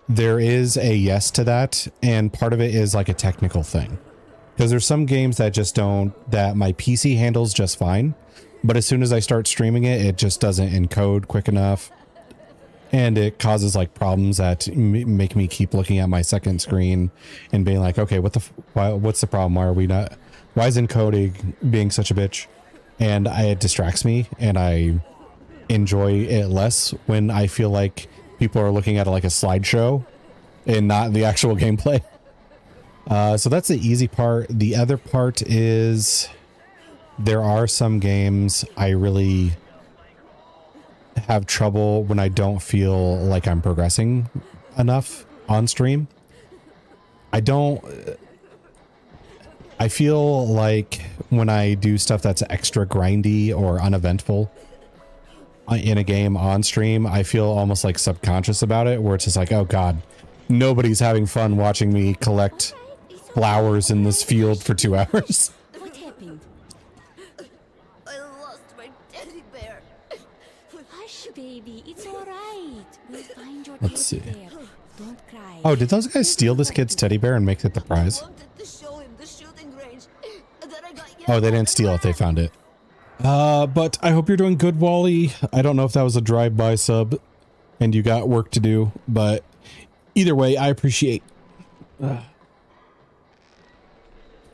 [SPEAKER 1] there is a yes to that, and part of it is like a technical thing. Because there's some games that just that my PC handles just fine, but as soon as I start streaming it, it just doesn't encode quick enough. And it causes like problems that make me keep looking at my second screen and being like, okay, what's the problem? Why is encoding being such a bitch? And it distracts me, and I enjoy it less when I feel like people are looking at it like a slideshow and not the actual gameplay. So that's the easy part. The other part is there are some games I really have trouble when I don't feel like I'm progressing enough on stream. I feel like when I do stuff that's extra grindy or uneventful in a game on stream, I feel almost like subconscious about it, where it's just like, oh god, nobody's having fun watching me collect flowers in this field for 2 hours.
[SPEAKER 13] What happened?
[SPEAKER 17] I lost my teddy bear.
[SPEAKER 13] Hush, baby. It's all right. We'll find your
[SPEAKER 1] Let's see.
[SPEAKER 13] teddy bear. Don't cry.
[SPEAKER 1] Oh, did those guys steal this kid's teddy bear and make it the prize?
[SPEAKER 17] To show him the shooting range. Then I got
[SPEAKER 1] Oh, they didn't steal it. They found it. But I hope you're doing good, Wally. I don't know if that was a drive-by sub and you got work to do, but either way, I appreciate. I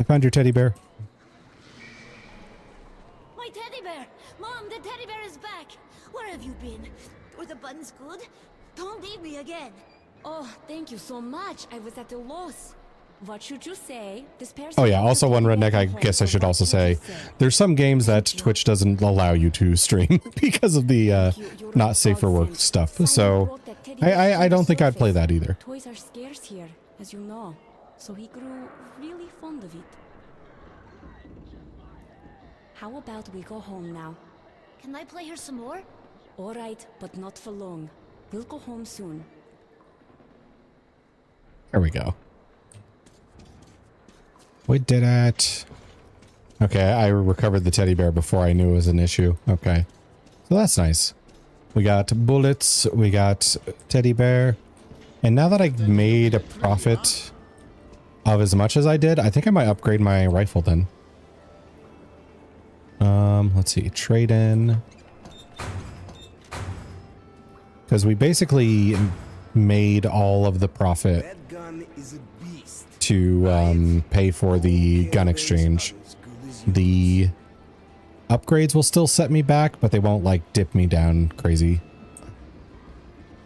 [SPEAKER 1] found your teddy bear.
[SPEAKER 17] My teddy bear! Mom, the teddy bear is back! Where have you been? Were the buns good? Don't leave me again!
[SPEAKER 13] Oh, thank you so much. I was at a loss. What should you say? This
[SPEAKER 1] Oh yeah, also one redneck, I guess I should also say, there's some games that Twitch doesn't allow you to stream because of the not safe for work stuff. So I don't think I'd play that either.
[SPEAKER 13] Toys are scarce here, as you know. So he grew really fond of it. How about we go home now?
[SPEAKER 17] Can I play here some more?
[SPEAKER 13] All right, but not for long. We'll go home soon.
[SPEAKER 1] There we go. We did it. Okay, I recovered the teddy bear before I knew it was an issue. Okay. So that's nice. We got bullets, we got teddy bear. And now that I've made a profit of as much as I did, I think I might upgrade my rifle then. Let's see, trade in. Because we basically made all of the profit to pay for the gun exchange. The upgrades will still set me back, but they won't like dip me down crazy.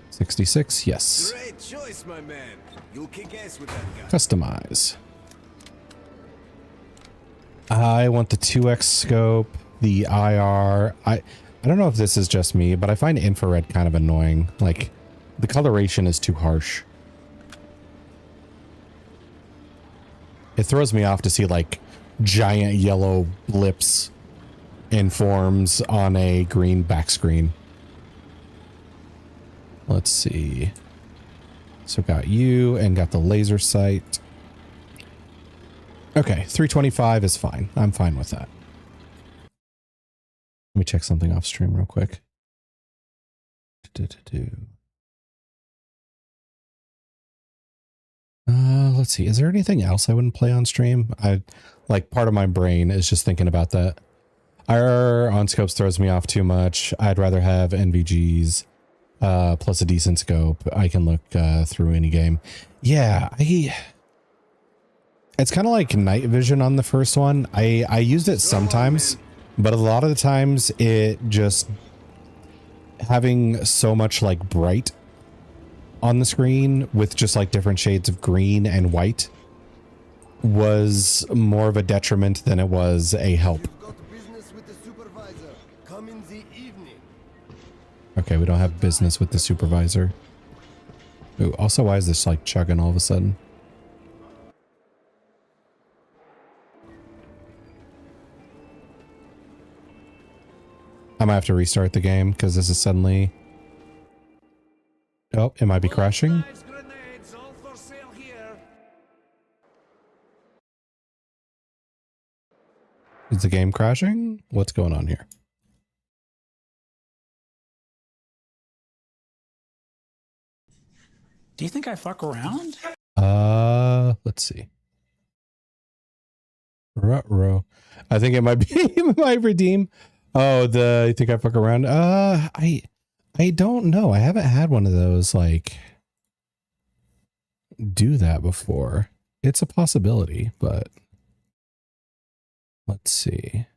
[SPEAKER 1] 66, yes.
[SPEAKER 2] Great choice, my man. You'll kick ass with that gun.
[SPEAKER 1] Customize. I want the 2x scope, the IR. I don't know if this is just me, but I find infrared kind of annoying. Like, the coloration is too harsh. It throws me off to see like giant yellow lips and forms on a green back screen. Let's see. So got you and got the laser sight. Okay, 325 is fine. I'm fine with that. Let me check something off stream real quick. Let's see. Is there anything else I wouldn't play on stream? Like part of my brain is just thinking about that. IR on scopes throws me off too much. I'd rather have NVGs plus a decent scope. I can look through any game. Yeah, it's kind of like night vision on the first one. I used it sometimes, but a lot of the times it just having so much like bright on the screen with just like different shades of green and white was more of a detriment than it was a help. Okay, we don't have business with the supervisor. Ooh, also, why is this like chugging all of a sudden? I might have to restart the game because this is suddenly... Oh, it might be crashing. Is the game crashing? What's going on here?
[SPEAKER 20] Do you think I fuck around?
[SPEAKER 1] Let's see. Ruh-roh. I think it might be it might redeem. Oh, you think I fuck around? I don't know. I haven't had one of those like do that before. It's a possibility, but let's see.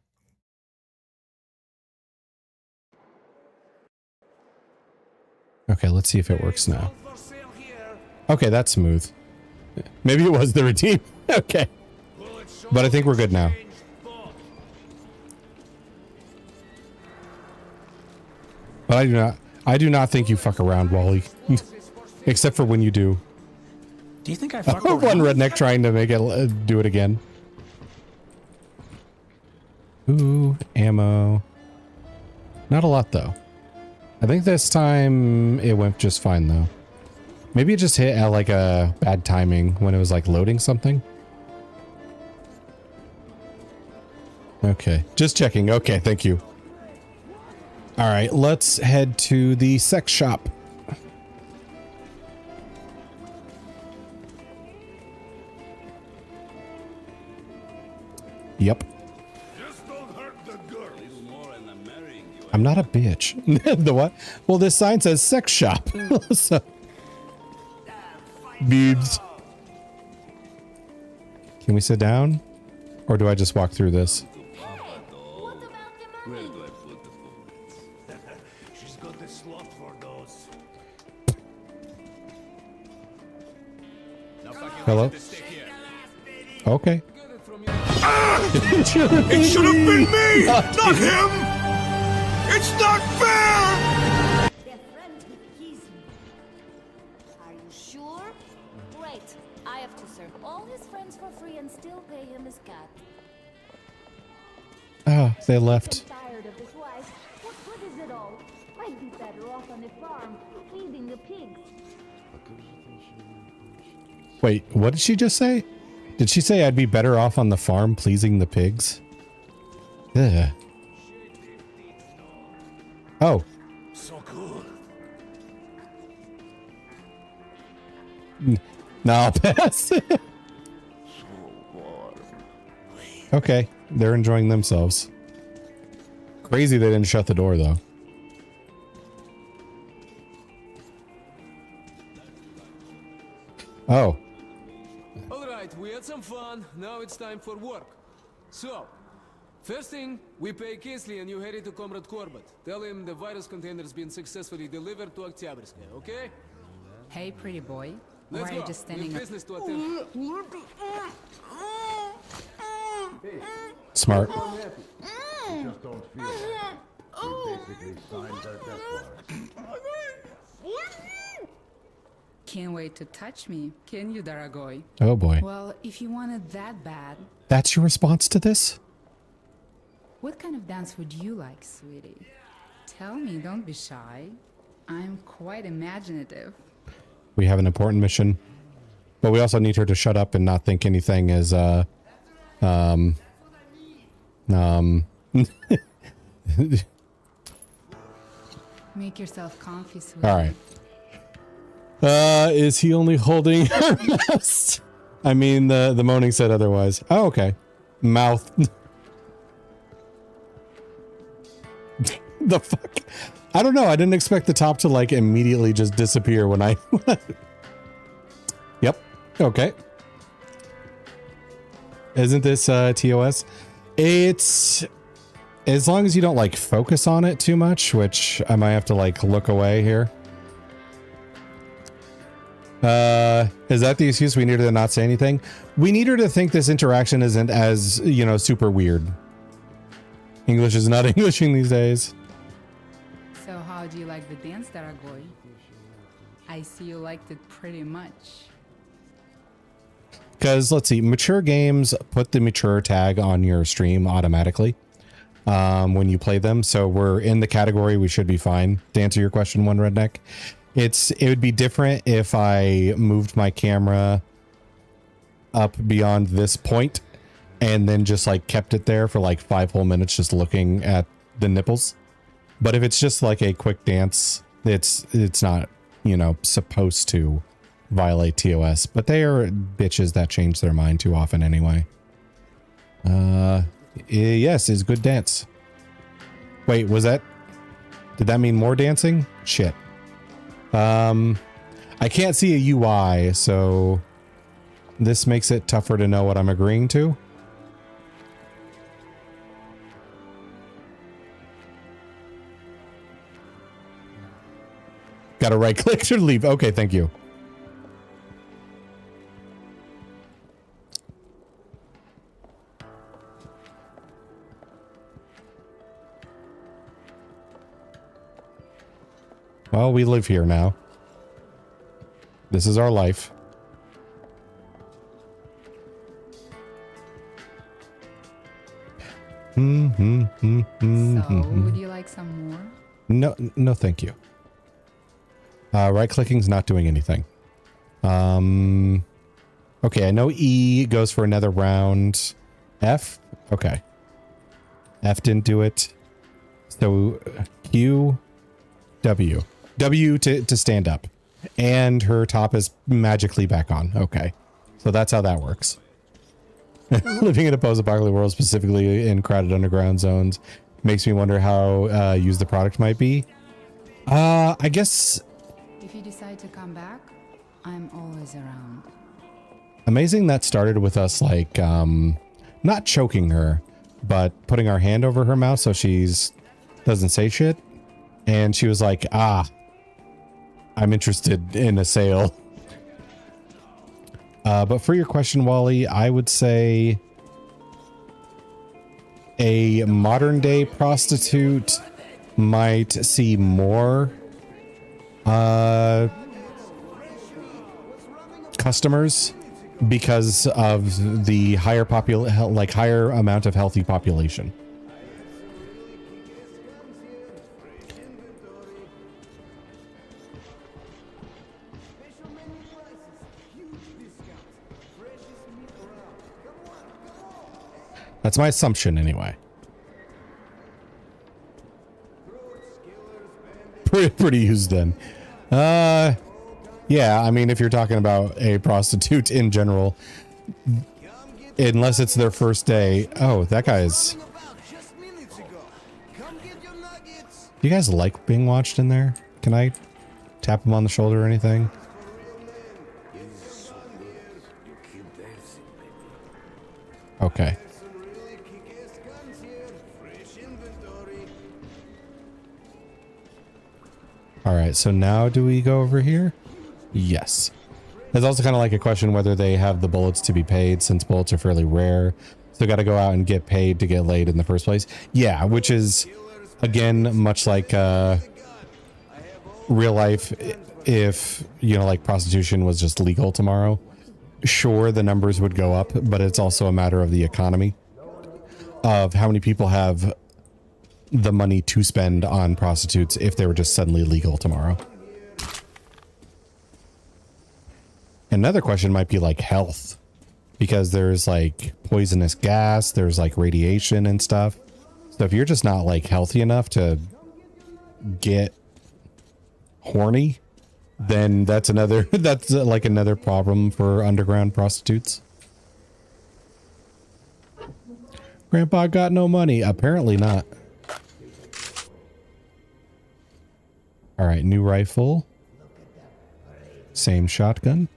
[SPEAKER 1] Okay, let's see if it works now. Okay, that's smooth. Maybe it was the redeem. Okay. But I think we're good now. But I do not think you fuck around, Wally. Except for when you do.
[SPEAKER 20] Do you think I fuck around?
[SPEAKER 1] One redneck trying to make it do it again. Ooh, ammo. Not a lot though. I think this time it went just fine though. Maybe it just hit at like a bad timing when it was like loading something. Okay, just checking. Okay, thank you. All right, let's head to the sex shop. Yep. I'm not a bitch. The what? Well, this sign says sex shop. So, boobs. Can we sit down? Or do I just walk through this?
[SPEAKER 3] She's got the slot for those.
[SPEAKER 1] Hello? Okay.
[SPEAKER 7] It should have been me, not him! It's not fair!
[SPEAKER 13] Are you sure? Great. I have to serve all his friends for free and still pay him his cut.
[SPEAKER 1] Ah, they left.
[SPEAKER 13] I'm tired of this life. What good is it all? I'd be better off on the farm, feeding the pigs.
[SPEAKER 1] Wait, what did she just say? Did she say I'd be better off on the farm pleasing the pigs? Ugh. Oh.
[SPEAKER 3] So cool.
[SPEAKER 1] No, I'll pass. Okay, they're enjoying themselves. Crazy they didn't shut the door though. Oh.
[SPEAKER 21] Alright, we had some fun. Now it's time for work. So, first thing, we pay Kinsley and you head to Comrade Corbett. Tell him the virus container's been successfully delivered to Oktyabrskaya, okay?
[SPEAKER 12] Hey, pretty boy.
[SPEAKER 21] Let's
[SPEAKER 12] Why are
[SPEAKER 21] go.
[SPEAKER 12] you just standing
[SPEAKER 21] We have business to attend to.
[SPEAKER 1] Smart.
[SPEAKER 11] You just don't feel it. You basically signed their death warrant.
[SPEAKER 12] Can't wait to touch me, can you, Daragoy?
[SPEAKER 1] Oh boy.
[SPEAKER 12] Well, if you want it that bad,
[SPEAKER 1] That's your response to this?
[SPEAKER 12] what kind of dance would you like, sweetie? Tell me, don't be shy. I'm quite imaginative.
[SPEAKER 1] We have an important mission, but we also need her to shut up and not think anything is,
[SPEAKER 12] Make yourself comfy, sweetie.
[SPEAKER 1] All right. Is he only holding her mouth? I mean, the moaning said otherwise. Oh, okay. Mouth. The fuck? I don't know. I didn't expect the top to like immediately just disappear when I... Yep. Okay. Isn't this TOS? It's... As long as you don't like focus on it too much, which I might have to like look away here. Is that the excuse? We need her to not say anything? We need her to think this interaction isn't as, you know, super weird. English is not Englishing these days.
[SPEAKER 12] So how do you like the dance, Daragoy? I see you liked it pretty much.
[SPEAKER 1] Because, let's see, mature games put the mature tag on your stream automatically when you play them. So we're in the category, we should be fine. To answer your question, One Redneck. It would be different if I moved my camera up beyond this point and then just like kept it there for like 5 whole minutes just looking at the nipples. But if it's just like a quick dance, it's not, you know, supposed to violate TOS. But they are bitches that change their mind too often anyway. Yes, is good dance. Wait, was that... Did that mean more dancing? Shit. I can't see a UI, so this makes it tougher to know what I'm agreeing to. Got to right click to leave. Okay, thank you. Well, we live here now. This is our life.
[SPEAKER 12] So, would you like some more?
[SPEAKER 1] No, thank you. Right clicking's not doing anything. Okay, I know E goes for another round. F? Okay. F didn't do it. So Q, W. W to stand up. And her top is magically back on. Okay. So that's how that works. Living in a post-apocalyptic world, specifically in crowded underground zones, makes me wonder how used the product might be. I guess...
[SPEAKER 12] If you decide to come back, I'm always around.
[SPEAKER 1] Amazing that started with us, like, not choking her, but putting our hand over her mouth so she's doesn't say shit. And she was like, I'm interested in a sale. But for your question, Wally, I would say a modern day prostitute might see more customers because of the higher higher amount of healthy population. That's my assumption anyway. Pretty used then. Yeah, I mean, if you're talking about a prostitute in general, unless it's their first day. Oh, that guy's... You guys like being watched in there? Can I tap him on the shoulder or anything? Okay. All right, so now do we go over here? Yes. There's also kind of like a question whether they have the bullets to be paid, since bullets are fairly rare. So got to go out and get paid to get laid in the first place. Yeah, which is, again, much like real life. If, you know, like prostitution was just legal tomorrow, sure, the numbers would go up, but it's also a matter of the economy, of how many people have the money to spend on prostitutes if they were just suddenly legal tomorrow. Another question might be like health, because there's like poisonous gas, there's like radiation and stuff. So if you're just not like healthy enough to get horny, then that's another, that's like another problem for underground prostitutes. Grandpa got no money. Apparently not. All right, new rifle. Same shotgun.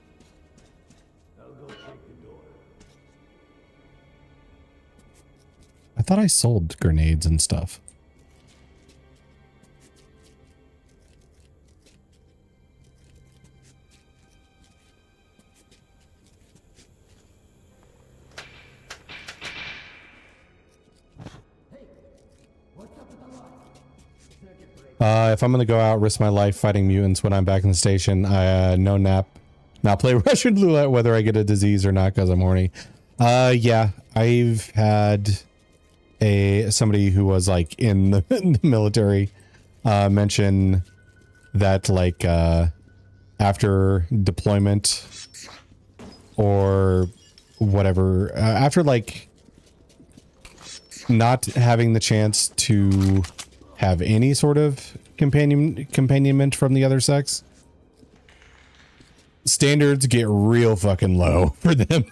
[SPEAKER 1] I thought I sold grenades and stuff. If I'm going to go out, risk my life fighting mutants when I'm back in the station, no nap. Not play Russian roulette whether I get a disease or not because I'm horny. Yeah, I've had somebody who was like in the military mention that like after deployment or whatever, after like not having the chance to have any sort of companionment from the other sex, standards get real fucking low for them.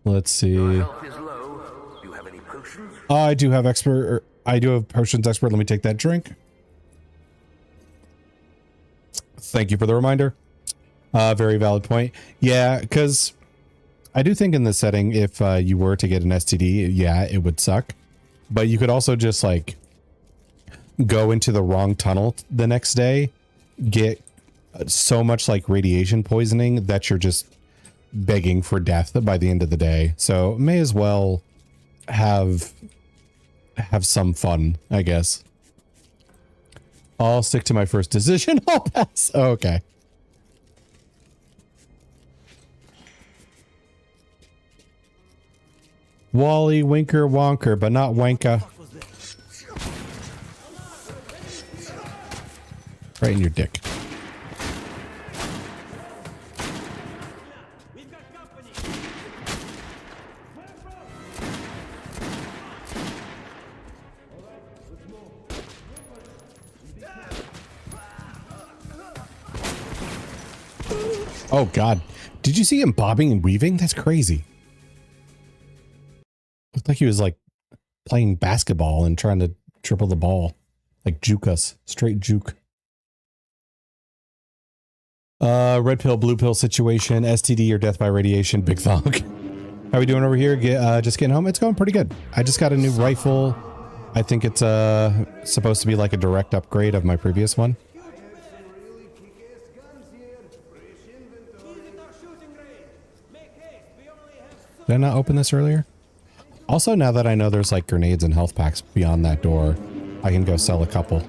[SPEAKER 1] Let's see. I do have potions expert. Let me take that drink. Thank you for the reminder. Very valid point. Yeah, because I do think in this setting, if you were to get an STD, yeah, it would suck. But you could also just like go into the wrong tunnel the next day, get so much like radiation poisoning that you're just begging for death by the end of the day. So may as well have some fun, I guess. I'll stick to my first decision. I'll pass. Oh, okay. Wally, Winker, Wonker, but not Wanka. Right in your dick. Oh God, did you see him bobbing and weaving? That's crazy. Looked like he was like playing basketball and trying to triple the ball. Like juke us, straight juke. Red pill, blue pill situation, STD or death by radiation, big thonk. How are we doing over here? Just getting home? It's going pretty good. I just got a new rifle. I think it's supposed to be like a direct upgrade of my previous one. Did I not open this earlier? Also, now that I know there's like grenades and health packs beyond that door, I can go sell a couple.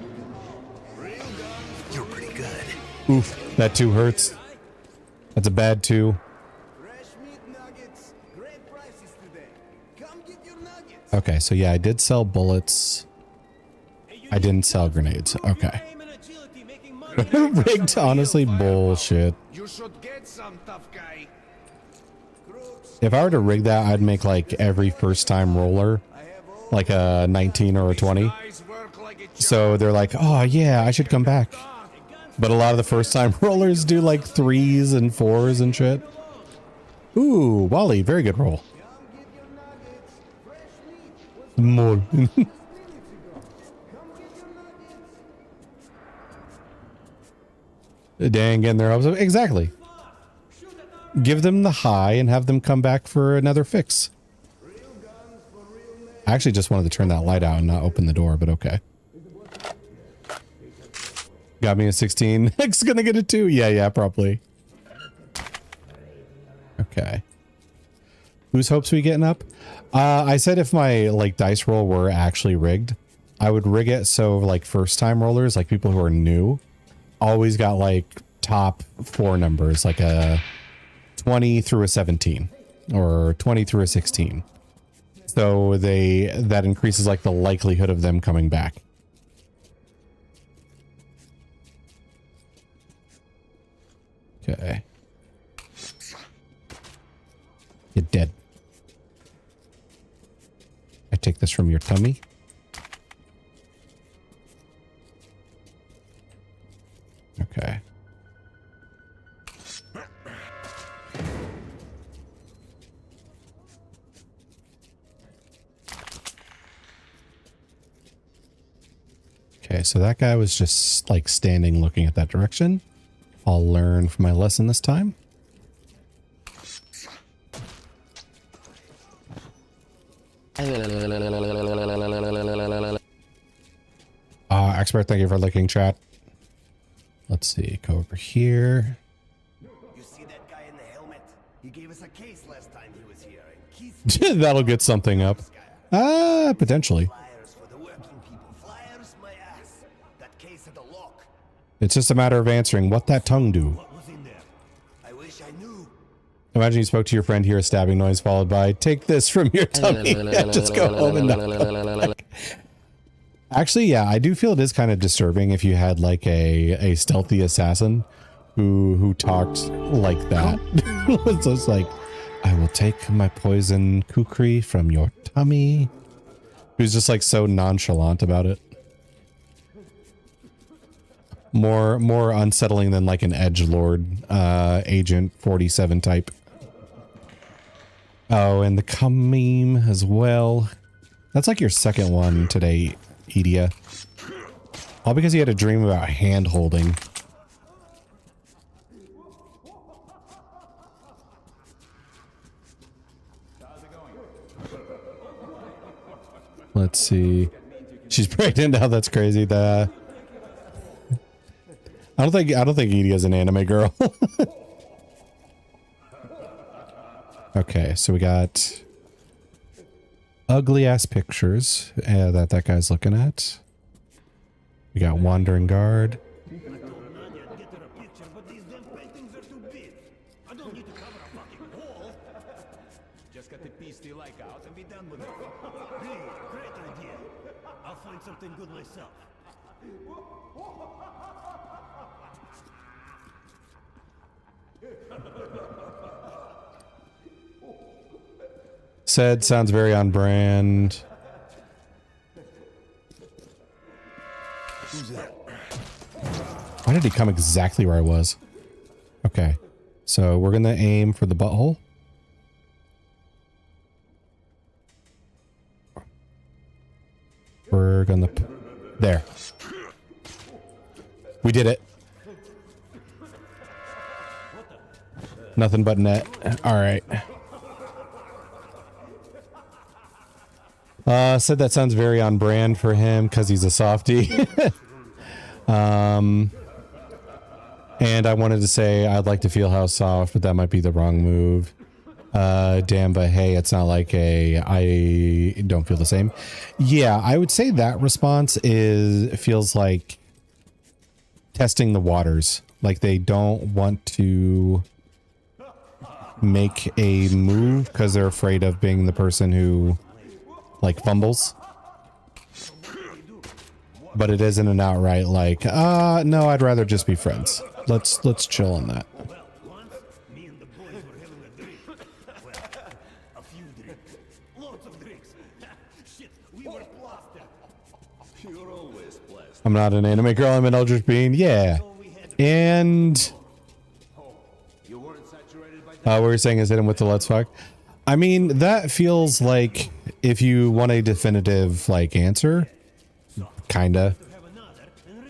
[SPEAKER 5] You're pretty good.
[SPEAKER 1] Oof, that 2 hurts. That's a bad 2. Okay, so yeah, I did sell bullets. I didn't sell grenades. Okay. Rigged, honestly, bullshit.
[SPEAKER 3] You should get some, tough guy.
[SPEAKER 1] If I were to rig that, I'd make like every first time roller like a 19 or a 20. So they're like, oh yeah, I should come back. But a lot of the first time rollers do like 3s and 4s and shit. Ooh, Wally, very good roll. More. Dang, getting their hopes up. Exactly. Give them the high and have them come back for another fix. I actually just wanted to turn that light out and not open the door, but okay. Got me a 16. Nick's gonna get a 2. Yeah, probably. Okay. Whose hopes we getting up? I said if my like dice roll were actually rigged, I would rig it so like first time rollers, like people who are new, always got like top 4 numbers, like a 20 through a 17 or 20 through a 16. So that increases like the likelihood of them coming back. Okay. You're dead. I take this from your tummy. Okay. Okay, so that guy was just like standing looking at that direction. I'll learn from my lesson this time. Expert, thank you for looking, chat. Let's see, go over here.
[SPEAKER 10] You see that guy in the helmet? He gave us a case last time he was here. And
[SPEAKER 1] That'll get something up. Potentially. It's just a matter of answering what that tongue do. Imagine you spoke to your friend, hear a stabbing noise followed by take this from your tummy. Just go home and actually, yeah, I do feel it is kind of disturbing if you had like a stealthy assassin who talked like that. It's just like, I will take my poison kukri from your tummy. Who's just like so nonchalant about it. More unsettling than like an edgelord agent 47 type. Oh, and the meme as well. That's like your second one today, Edia. All because you had a dream about hand holding. Let's see. She's pregnant now. That's crazy. I don't think Edia's an anime girl. Okay, so we got ugly ass pictures that guy's looking at. We got wandering guard.
[SPEAKER 10] Just got the piece they like out and be done with it. Really, great idea. I'll find something good myself.
[SPEAKER 1] Said sounds very on brand.
[SPEAKER 10] Who's that?
[SPEAKER 1] Why did he come exactly where I was? Okay, so we're gonna aim for the butthole. We're gonna... There. We did it. Nothing but net. All right. Said that sounds very on brand for him because he's a softie. And I wanted to say I'd like to feel how soft, but that might be the wrong move. Damn, but hey, it's not like I don't feel the same. Yeah, I would say that response feels like testing the waters. Like they don't want to make a move because they're afraid of being the person who like fumbles. But it isn't an outright like, no, I'd rather just be friends. Let's chill on that. I'm not an anime girl, I'm an eldritch being. Yeah. And what we're saying is hit him with the let's fuck. I mean, that feels like if you want a definitive like answer, kinda.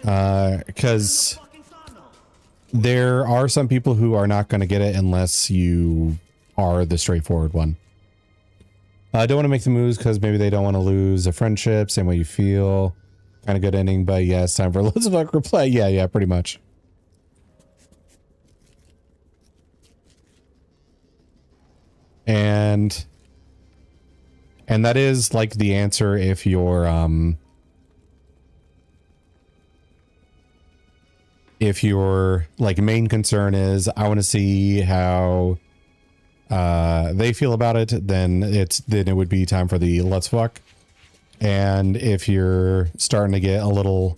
[SPEAKER 1] Because there are some people who are not going to get it unless you are the straightforward one. I don't want to make the moves because maybe they don't want to lose a friendship, same way you feel. Kind of good ending, but yeah, it's time for let's fuck reply. Yeah, pretty much. And that is like the answer if you're if your like main concern is I want to see how they feel about it, then it would be time for the let's fuck. And if you're starting to get a little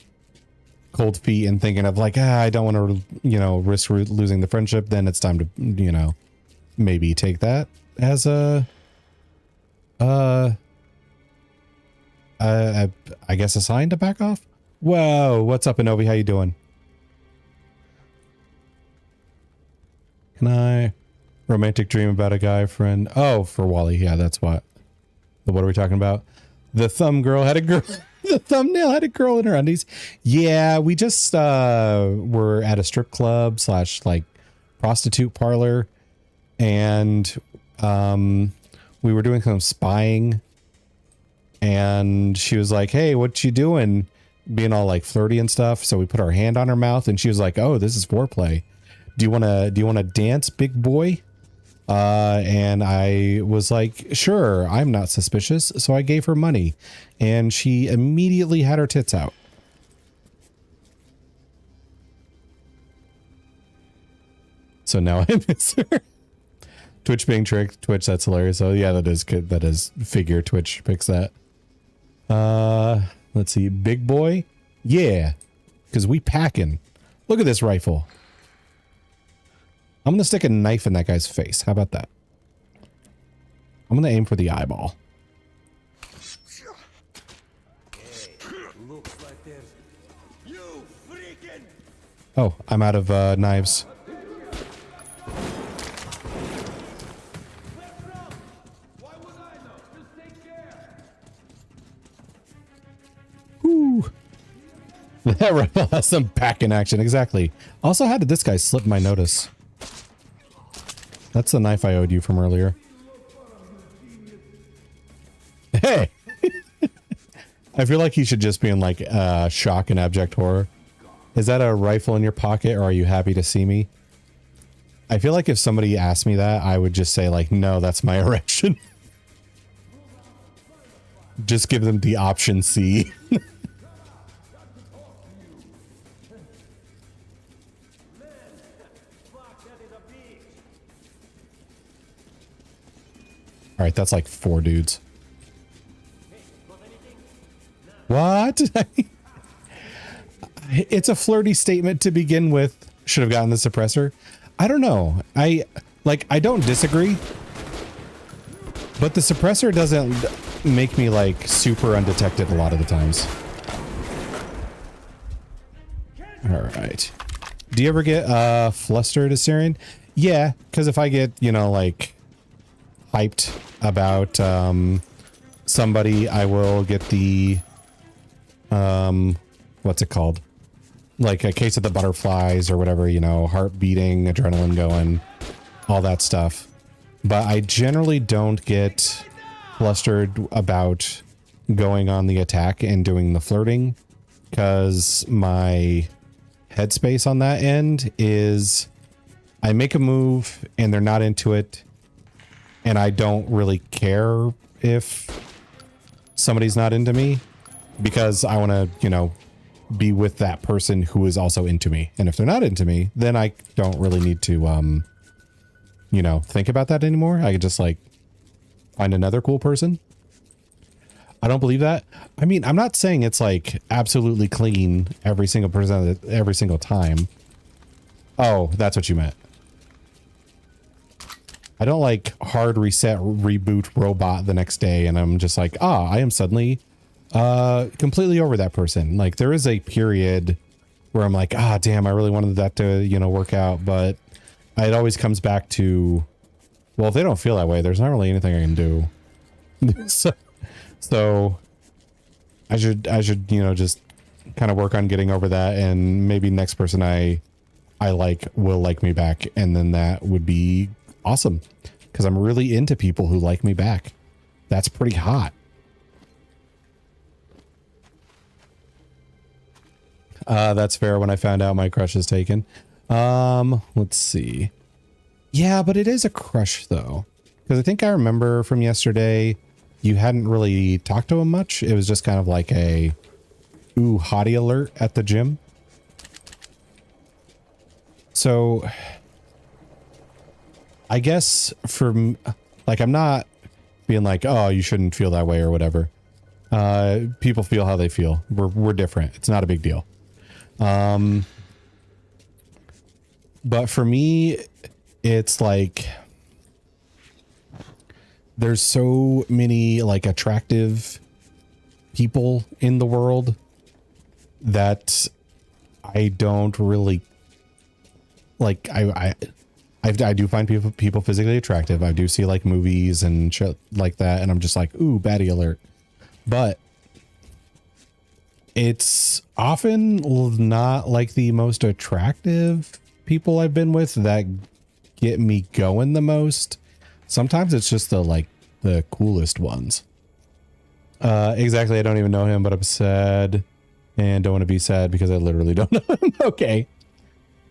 [SPEAKER 1] cold feet and thinking of like, I don't want to, risk losing the friendship, then it's time to, maybe take that as I guess a sign to back off. Whoa, what's up, Inovi? How you doing? Can I romantic dream about a guy friend? Oh, for Wally. Yeah, that's what. What are we talking about? The thumb girl had a girl. The thumbnail had a girl in her undies. Yeah, we just were at a strip club / like prostitute parlor, and we were doing some spying, and she was like, hey, what you doing? Being all like flirty and stuff. So we put our hand on her mouth, and she was like, oh, this is foreplay. Do you want to dance, big boy? And I was like, sure, I'm not suspicious. So I gave her money, and she immediately had her tits out. So now I miss her. Twitch being tricked. Twitch, that's hilarious. Oh yeah, that is good. That is figure. Twitch picks that. Let's see. Big boy. Yeah. Cause we packing. Look at this rifle. I'm going to stick a knife in that guy's face. How about that? I'm going to aim for the eyeball. Oh, I'm out of knives. Woo. That rifle has some packing action. Exactly. Also, how did this guy slip my notice? That's the knife I owed you from earlier. Hey! I feel like he should just be in like shock and abject horror. Is that a rifle in your pocket, or are you happy to see me? I feel like if somebody asked me that, I would just say like, no, that's my erection. Just give them the option C. All right, that's like 4 dudes. What? It's a flirty statement to begin with. Should have gotten the suppressor. I don't know. I don't disagree. But the suppressor doesn't make me like super undetected a lot of the times. All right. Do you ever get flustered, Assyrian? Yeah, because if I get, like hyped about somebody, I will get the what's it called, like a case of the butterflies or whatever, heart beating, adrenaline going, all that stuff. But I generally don't get flustered about going on the attack and doing the flirting, because my headspace on that end is I make a move and they're not into it, and I don't really care if somebody's not into me, because I want to, be with that person who is also into me. And if they're not into me, then I don't really need to, think about that anymore. I could just like find another cool person. I don't believe that. I mean, I'm not saying it's like absolutely clean every single person every single time. Oh, that's what you meant. I don't like hard reset, reboot robot the next day, and I'm just like, I am suddenly completely over that person. Like, there is a period where I'm like, damn, I really wanted that to, work out, but it always comes back to, well, if they don't feel that way, there's not really anything I can do. so I should, just kind of work on getting over that, and maybe next person I like will like me back, and then that would be awesome, because I'm really into people who like me back. That's pretty hot. That's fair. When I found out my crush is taken. Let's see. Yeah, but it is a crush though, because I think I remember from yesterday you hadn't really talked to him much. It was just kind of like a ooh hottie alert at the gym. So I guess like, I'm not being like, oh, you shouldn't feel that way or whatever. People feel how they feel. We're different. It's not a big deal. But for me, it's like, there's so many like attractive people in the world that I don't really like. I do find people physically attractive. I do see like movies and shit like that, and I'm just like, ooh, baddie alert. But it's often not like the most attractive people I've been with that get me going the most. Sometimes it's just the coolest ones. Exactly. I don't even know him, but I'm sad and don't want to be sad because I literally don't know him. Okay.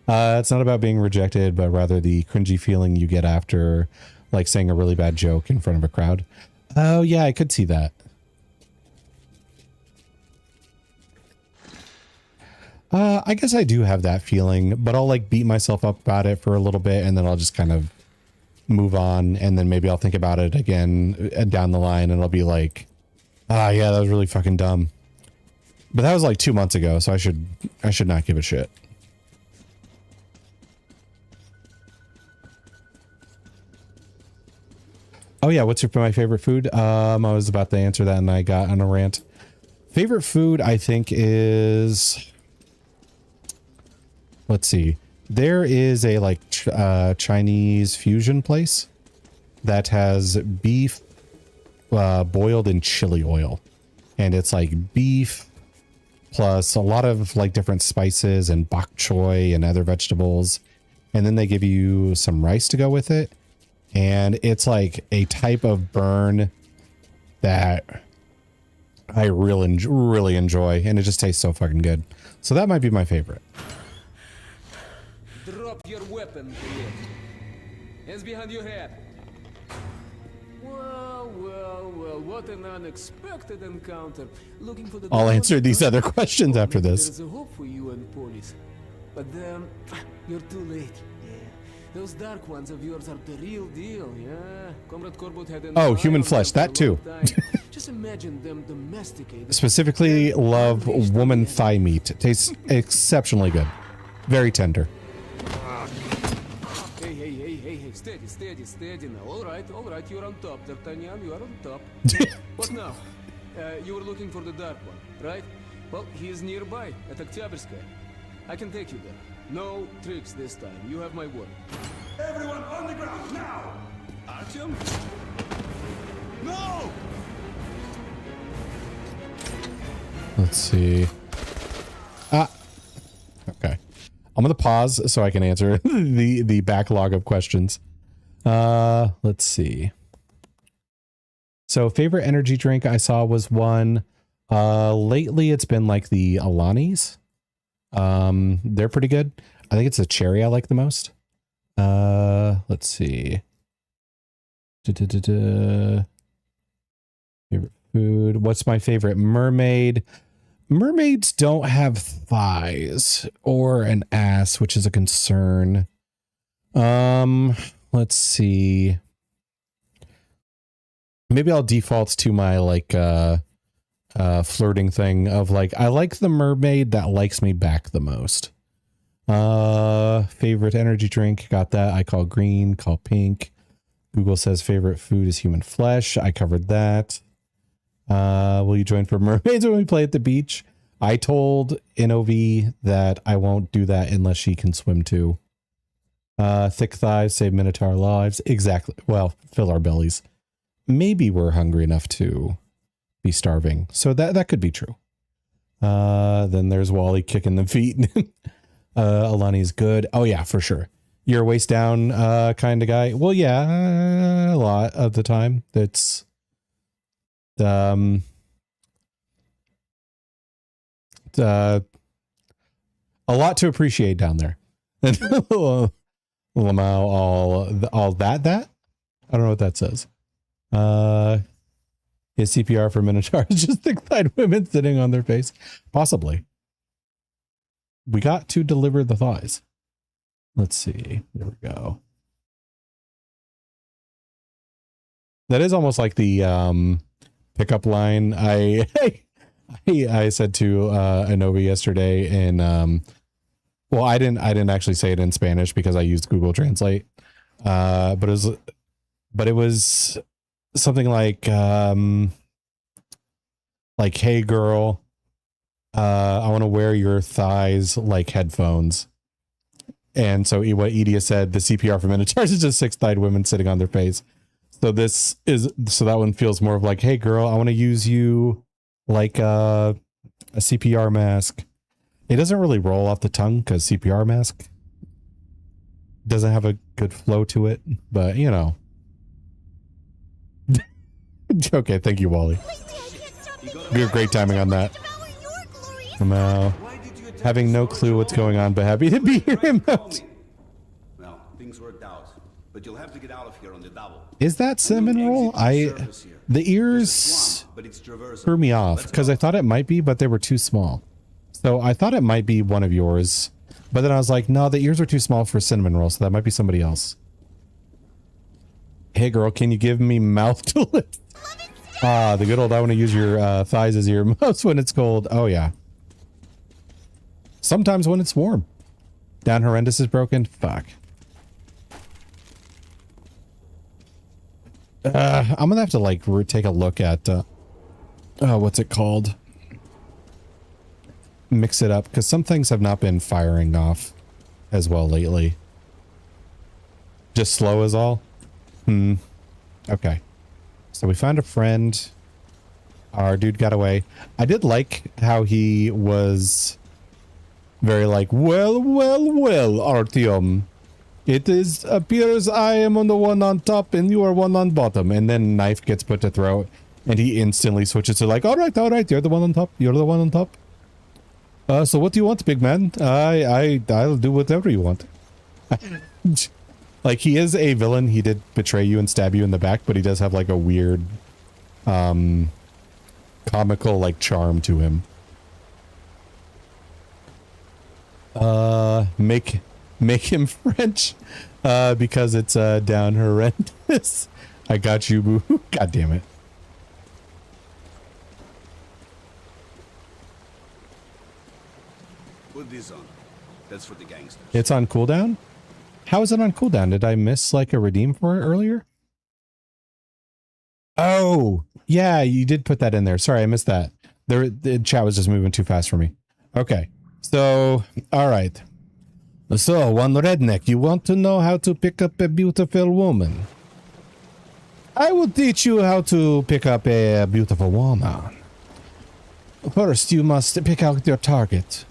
[SPEAKER 1] It's not about being rejected, but rather the cringy feeling you get after like saying a really bad joke in front of a crowd. Oh yeah, I could see that. I guess I do have that feeling, but I'll like beat myself up about it for a little bit and then I'll just kind of move on, and then maybe I'll think about it again down the line and I'll be like, ah, yeah, that was really fucking dumb. But that was like 2 months ago, so I should not give a shit. Oh yeah, what's my favorite food? I was about to answer that and I got on a rant. Favorite food, I think, is, let's see. There is a like Chinese fusion place that has beef boiled in chili oil, and it's like beef plus a lot of like different spices and bok choy and other vegetables, and then they give you some rice to go with it, and it's like a type of burn that I really enjoy, and it just tastes so fucking good. So that might be my favorite.
[SPEAKER 21] Drop your weapon, kid. Hands behind your head. Well, what an unexpected encounter. Looking for the
[SPEAKER 1] I'll answer these other questions after this.
[SPEAKER 21] There's a hope for you and police. But you're too late. Yeah. Those dark ones of yours are the real deal, yeah? Comrade Corbett had an
[SPEAKER 1] human flesh, that too.
[SPEAKER 21] Just imagine them domesticated.
[SPEAKER 1] Specifically love woman thigh meat. It tastes exceptionally good. Very tender.
[SPEAKER 21] Hey, steady now. All right, you're on top, D'Artagnan, you are on top. What now? You were looking for the dark one, right? Well, he is nearby, at Oktyabrskaya. I can take you there. No tricks this time, you have my word.
[SPEAKER 7] Everyone on the ground, now!
[SPEAKER 21] Artyom?
[SPEAKER 7] No!
[SPEAKER 1] Let's see. Okay. I'm going to pause so I can answer the backlog of questions. Let's see. So favorite energy drink I saw was one. Lately it's been like the Alani's. They're pretty good. I think it's the cherry I like the most. Let's see. Favorite food. What's my favorite mermaid? Mermaids don't have thighs or an ass, which is a concern. Let's see. Maybe I'll default to my like flirting thing of like, I like the mermaid that likes me back the most. Favorite energy drink, got that. I call green, call pink. Google says favorite food is human flesh. I covered that. Will you join for mermaids when we play at the beach? I told NOV that I won't do that unless she can swim too. Thick thighs save Minotaur lives. Exactly. Well, fill our bellies. Maybe we're hungry enough to be starving. So that could be true. Then there's Wally kicking the feet. Alani's good. Oh yeah, for sure. You're a waist down kind of guy. Well, yeah, a lot of the time. It's a lot to appreciate down there. Lamau, all that I don't know what that says. Is CPR for Minotaurs just thick-thighed women sitting on their face? Possibly. We got to deliver the thighs. Let's see. There we go. That is almost like the pickup line I said to Anobi yesterday in well, I didn't actually say it in Spanish because I used Google Translate. But it was something like hey girl, I want to wear your thighs like headphones. And so what Edia said, the CPR for Minotaurs is just 6-thighed women sitting on their face. So that one feels more of like, hey girl, I want to use you like a CPR mask. It doesn't really roll off the tongue because CPR mask doesn't have a good flow to it, but you know. Okay, thank you, Wally. You're great timing on that. I'm having no clue what's going on, but happy to be here.
[SPEAKER 14] Well, things worked out, but you'll have to get out of here on the double.
[SPEAKER 1] Is that cinnamon roll? The ears threw me off because I thought it might be, but they were too small. So I thought it might be one of yours, but then I was like, no, the ears are too small for cinnamon roll, so that might be somebody else. Hey girl, can you give me mouth to lips? The good old I want to use your thighs as your mouth when it's cold. Oh yeah. Sometimes when it's warm. Down horrendous is broken. Fuck. I'm gonna have to like take a look at what's it called? Mix it up because some things have not been firing off as well lately. Just slow is all. Okay. So we found a friend. Our dude got away. I did like how he was very like, well, Artyom. It appears I am on the one on top and you are one on bottom. And then knife gets put to throat and he instantly switches to like, all right, you're the one on top. You're the one on top. So what do you want, big man? I'll do whatever you want. Like, he is a villain. He did betray you and stab you in the back, but he does have like a weird, comical like charm to him. Make him French, because it's down horrendous. I got you, boo. God damn it.
[SPEAKER 14] Put this on. That's for the gangsters.
[SPEAKER 1] It's on cooldown? How is it on cooldown? Did I miss like a redeem for it earlier? Oh, yeah, you did put that in there. Sorry, I missed that. The chat was just moving too fast for me. Okay, so, all right. So, one redneck, you want to know how to pick up a beautiful woman? I will teach you how to pick up a beautiful woman. First, you must pick out your target.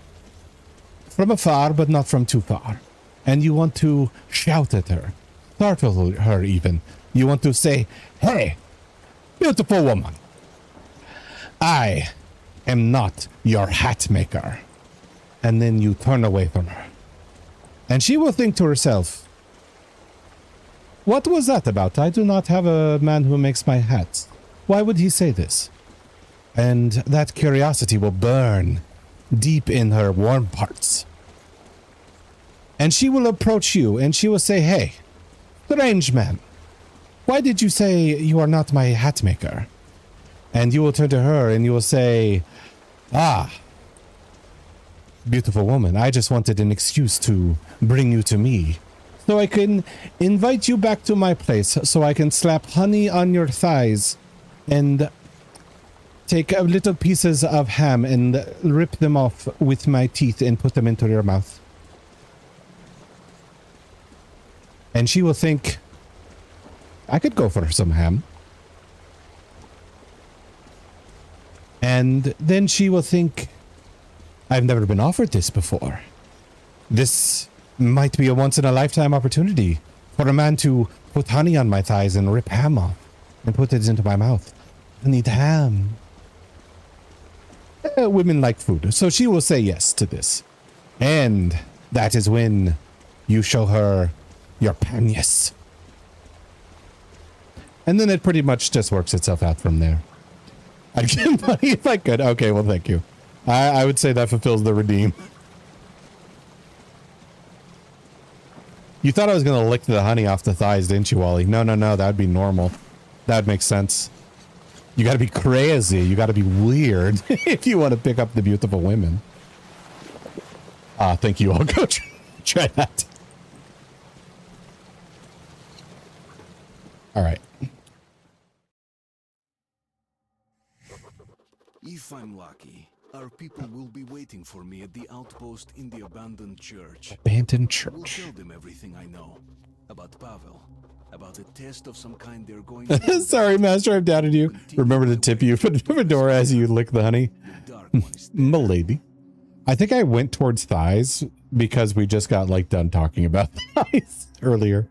[SPEAKER 1] From afar, but not from too far. And you want to shout at her. Startle her even. You want to say, hey, beautiful woman. I am not your hat maker. And then you turn away from her. And she will think to herself, what was that about? I do not have a man who makes my hats. Why would he say this? And that curiosity will burn deep in her warm parts. And she will approach you and she will say, hey, strange man, why did you say you are not my hat maker? And you will turn to her and you will say, ah, beautiful woman, I just wanted an excuse to bring you to me. So I can invite you back to my place so I can slap honey on your thighs and take little pieces of ham and rip them off with my teeth and put them into your mouth. And she will think, I could go for some ham. And then she will think, I've never been offered this before. This might be a once-in-a-lifetime opportunity for a man to put honey on my thighs and rip ham off and put it into my mouth. I need ham. Women like food, so she will say yes to this. And that is when you show her your penis. And then it pretty much just works itself out from there. I'd give money if I could. Okay, well, thank you. I would say that fulfills the redeem. You thought I was going to lick the honey off the thighs, didn't you, Wally? No, no, no. That'd be normal. That'd make sense. You got to be crazy. You got to be weird if you want to pick up the beautiful women. Thank you. I'll go try that. All right.
[SPEAKER 2] If I'm lucky, our people will be waiting for me at the outpost in the abandoned church.
[SPEAKER 1] Abandoned
[SPEAKER 2] We'll
[SPEAKER 1] church.
[SPEAKER 2] tell them everything I know about Pavel, about a test of some kind they're going to.
[SPEAKER 1] Sorry, Master, I've doubted you. Remember to tip you, Fedora, as you lick the honey. Milady. I think I went towards thighs because we just got like done talking about thighs earlier.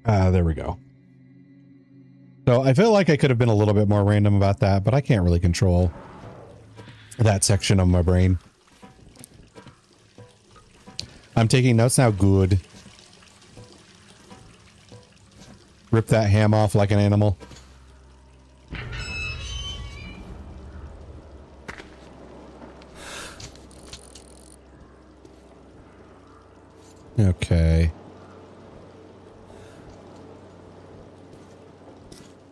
[SPEAKER 1] There we go. So I feel like I could have been a little bit more random about that, but I can't really control that section of my brain. I'm taking notes now. Good. Rip that ham off like an animal. Okay.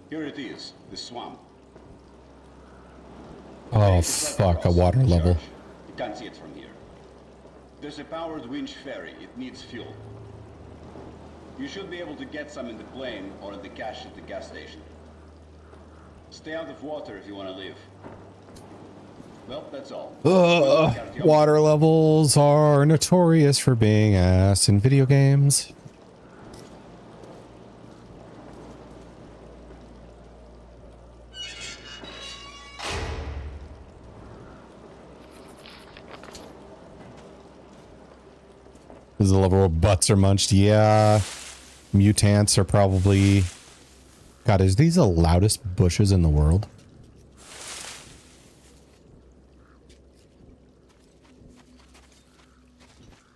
[SPEAKER 6] Here it is, the swamp.
[SPEAKER 1] Oh, fuck, a water level.
[SPEAKER 6] You can't see it from here. There's a powered winch ferry. It needs fuel. You should be able to get some in the plane or in the cache at the gas station. Stay out of water if you want to live. Well, that's all.
[SPEAKER 1] Water levels are notorious for being ass in video games. This is a level where butts are munched. Yeah. Mutants are probably... God, is these the loudest bushes in the world?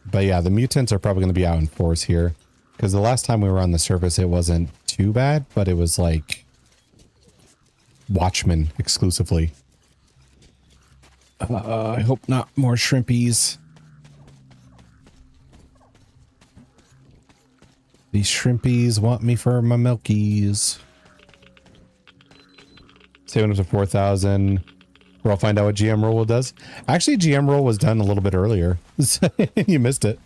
[SPEAKER 1] But yeah, the mutants are probably going to be out in force here. Because the last time we were on the surface, it wasn't too bad, but it was like... Watchmen exclusively. I hope not more shrimpies. These shrimpies want me for my milkies. Saving up to 4,000. Where I'll find out what GM roll does. Actually, GM roll was done a little bit earlier. You missed it.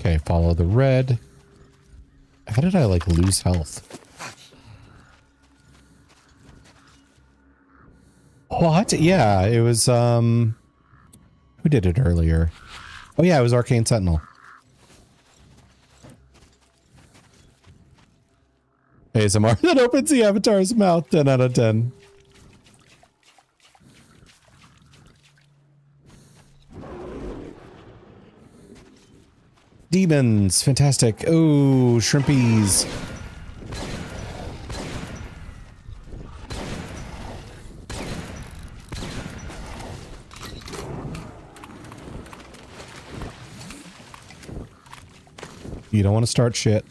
[SPEAKER 1] Okay, follow the red. How did I like lose health? What? Yeah, it was, who did it earlier? Oh yeah, it was Arcane Sentinel. ASMR that opens the avatar's mouth, 10 out of 10. Demons, fantastic. Oh, shrimpies. You don't want to start shit.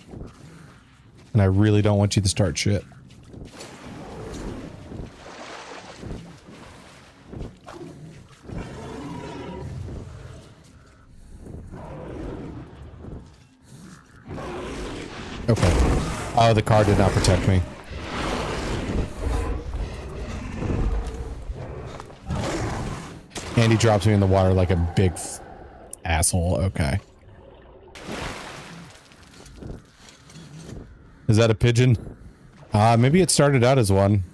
[SPEAKER 1] And I really don't want you to start shit. Okay. Oh, the car did not protect me. And he drops me in the water like a big asshole. Okay. Is that a pigeon? Maybe it started out as one.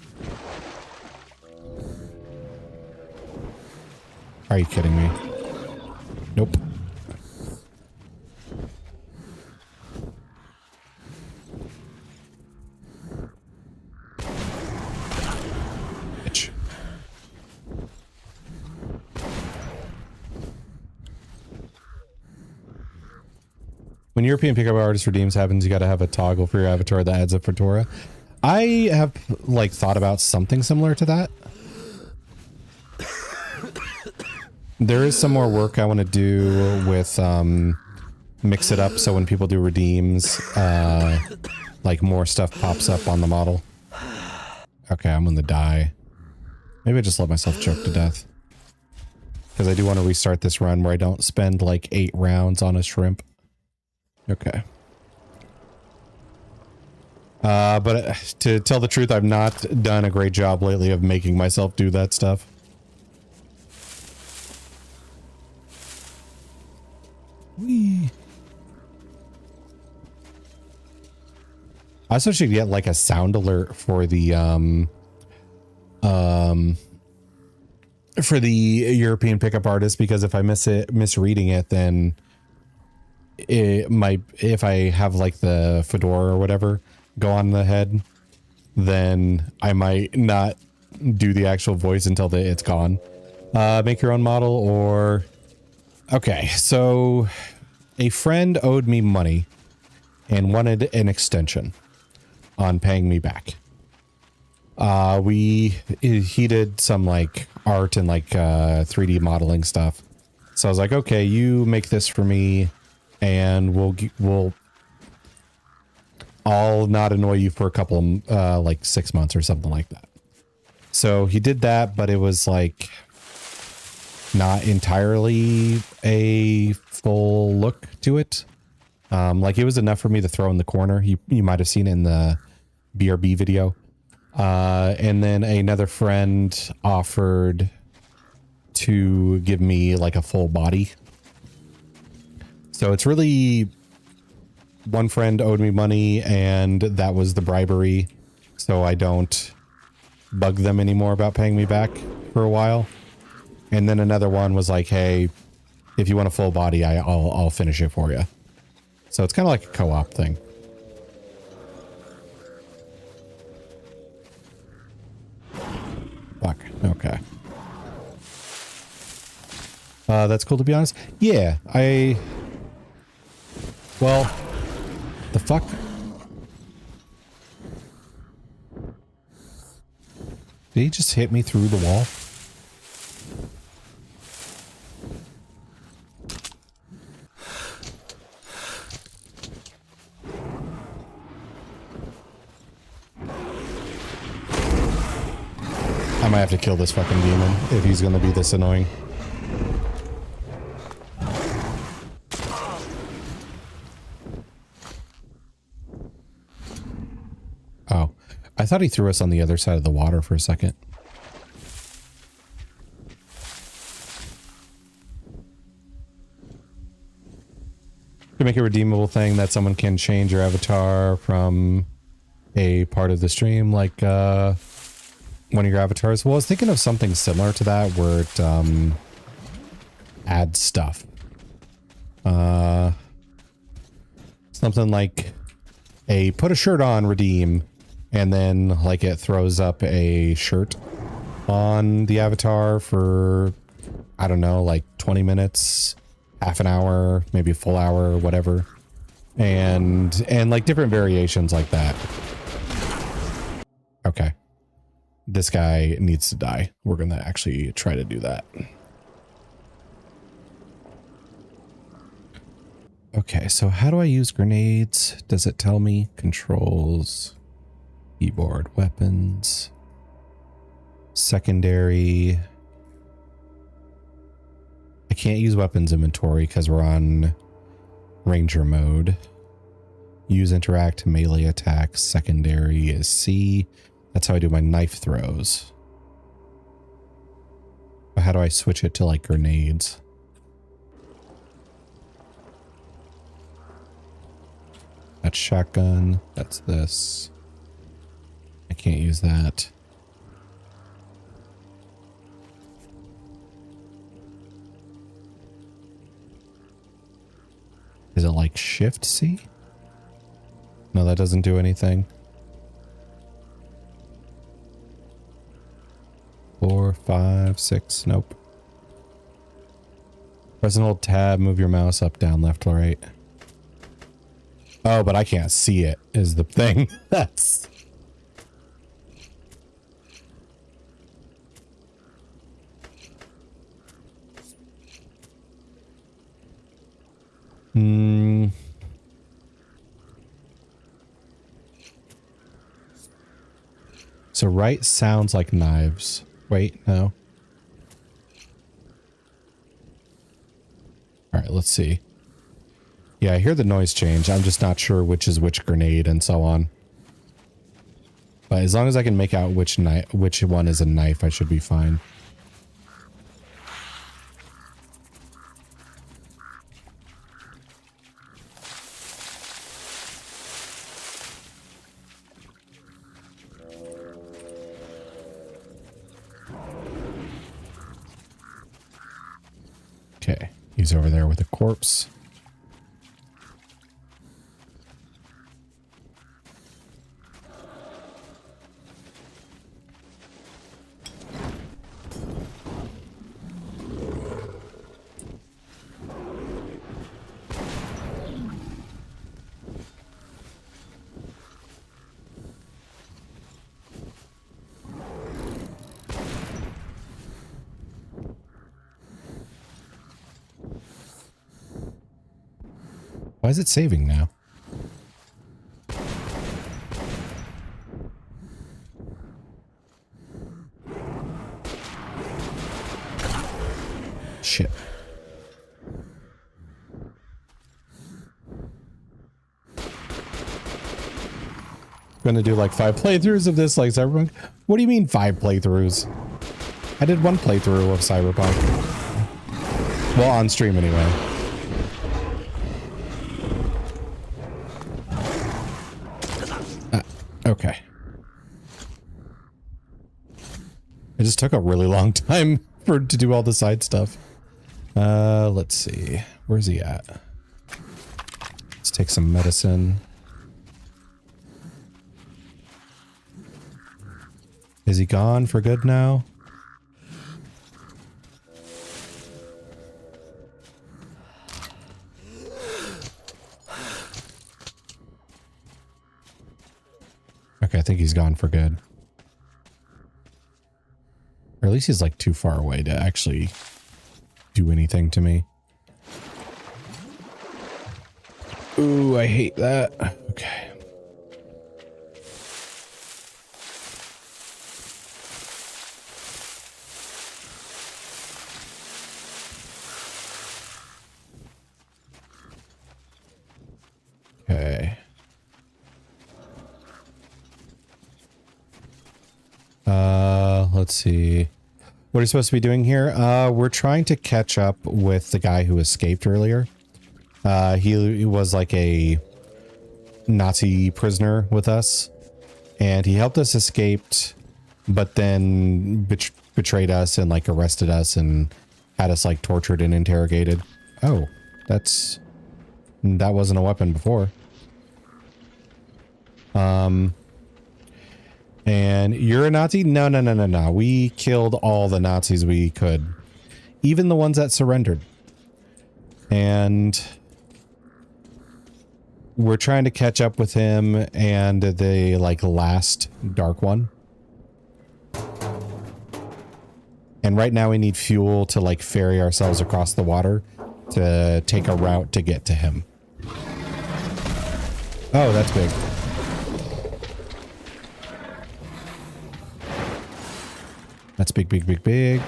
[SPEAKER 1] Are you kidding me? Nope. Bitch. When European pickup artist redeems happens, you got to have a toggle for your avatar that adds up for Torah. I have like thought about something similar to that. There is some more work I want to do with mix it up so when people do redeems, like more stuff pops up on the model. Okay, I'm gonna die. Maybe I just let myself choke to death. Because I do want to restart this run where I don't spend like 8 rounds on a shrimp. Okay. But to tell the truth, I've not done a great job lately of making myself do that stuff. Whee. I also should get like a sound alert for the European pickup artist, because if I misreading it, then it might, if I have like the fedora or whatever go on the head, then I might not do the actual voice until it's gone. Make your own model or... Okay, so a friend owed me money and wanted an extension on paying me back. He did some like art and like 3D modeling stuff. So I was like, okay, you make this for me and I'll not annoy you for a couple of like 6 months or something like that. So he did that, but it was like not entirely a full look to it. Like it was enough for me to throw in the corner. You might have seen it in the BRB video. And then another friend offered to give me like a full body. So it's really, one friend owed me money and that was the bribery. So I don't bug them anymore about paying me back for a while. And then another one was like, hey, if you want a full body, I'll finish it for you. So it's kind of like a co-op thing. Fuck. Okay. That's cool to be honest. Yeah, well, the fuck? Did he just hit me through the wall? I might have to kill this fucking demon if he's gonna be this annoying. Oh, I thought he threw us on the other side of the water for a second. To make a redeemable thing that someone can change your avatar from a part of the stream, like one of your avatars. Well, I was thinking of something similar to that where it adds stuff. Something like a put a shirt on redeem, and then like it throws up a shirt on the avatar for, I don't know, like 20 minutes, half an hour, maybe a full hour, whatever. And like different variations like that. Okay. This guy needs to die. We're going to actually try to do that. Okay, so how do I use grenades? Does it tell me? Controls, keyboard, weapons, secondary. I can't use weapons inventory because we're on ranger mode. Use interact, melee attacks, secondary is C. That's how I do my knife throws. But how do I switch it to like grenades? That's shotgun. That's this. I can't use that. Is it like Shift C? No, that doesn't do anything. 4, 5, 6. Nope. Press and hold tab, move your mouse up, down, left, or right. Oh, but I can't see it, is the thing. That's... So right sounds like knives. Wait, no. All right, let's see. Yeah, I hear the noise change. I'm just not sure which is which grenade and so on. But as long as I can make out which one is a knife, I should be fine. Okay, he's over there with a corpse. Why is it saving now? Shit. Gonna do like 5 playthroughs of this like Cyberpunk? What do you mean 5 playthroughs? I did 1 playthrough of Cyberpunk. Well, on stream anyway. Okay. It just took a really long time to do all the side stuff. Let's see. Where's he at? Let's take some medicine. Is he gone for good now? Okay, I think he's gone for good. Or at least he's like too far away to actually do anything to me. Ooh, I hate that. Okay. Okay. Let's see. What are you supposed to be doing here? We're trying to catch up with the guy who escaped earlier. He was like a Nazi prisoner with us, and he helped us escape, but then betrayed us and like arrested us and had us like tortured and interrogated. Oh, that wasn't a weapon before. And you're a Nazi? No. We killed all the Nazis we could. Even the ones that surrendered. And we're trying to catch up with him and the like last dark one. And right now we need fuel to like ferry ourselves across the water to take a route to get to him. Oh, that's big. That's big, big, big, big.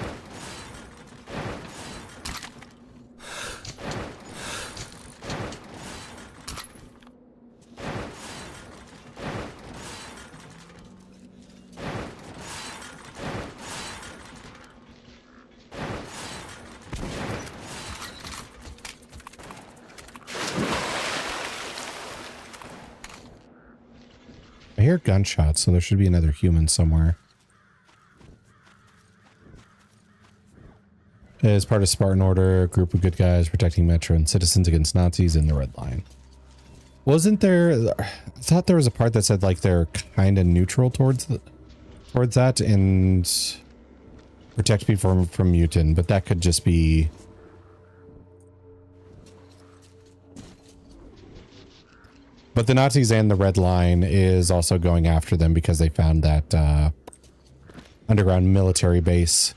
[SPEAKER 1] I hear gunshots, so there should be another human somewhere. As part of Spartan Order, a group of good guys protecting Metro and citizens against Nazis in the Red Line. Wasn't there... I thought there was a part that said like they're kind of neutral towards that and protect people from mutant, but that could just be... But the Nazis and the Red Line is also going after them because they found that underground military base.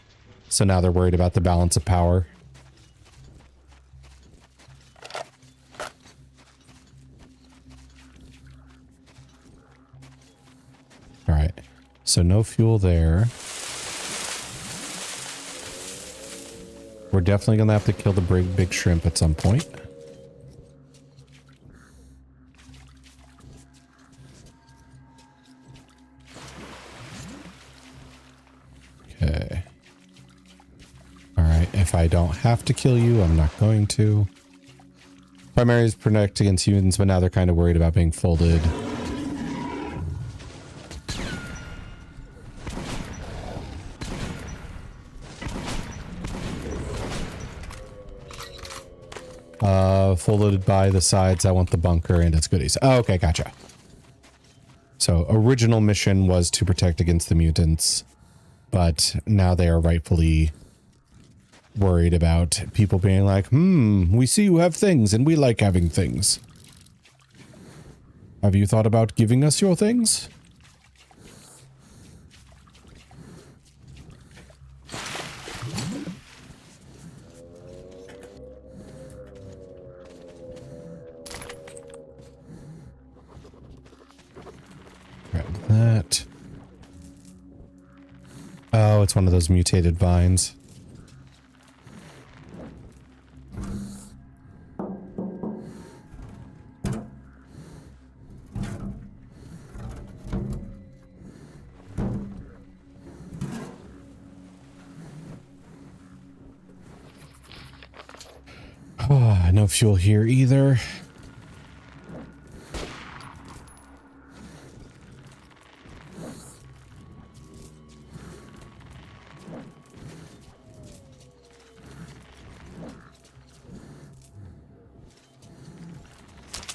[SPEAKER 1] So now they're worried about the balance of power. All right. So no fuel there. We're definitely going to have to kill the big shrimp at some point. Okay. Alright, if I don't have to kill you, I'm not going to. Primaries protect against humans, but now they're kind of worried about being folded. Folded by the sides. I want the bunker and its goodies. Oh, okay, gotcha. So original mission was to protect against the mutants, but now they are rightfully worried about people being like, we see you have things and we like having things. Have you thought about giving us your things? Grab that. Oh, it's one of those mutated vines. Oh, no fuel here either.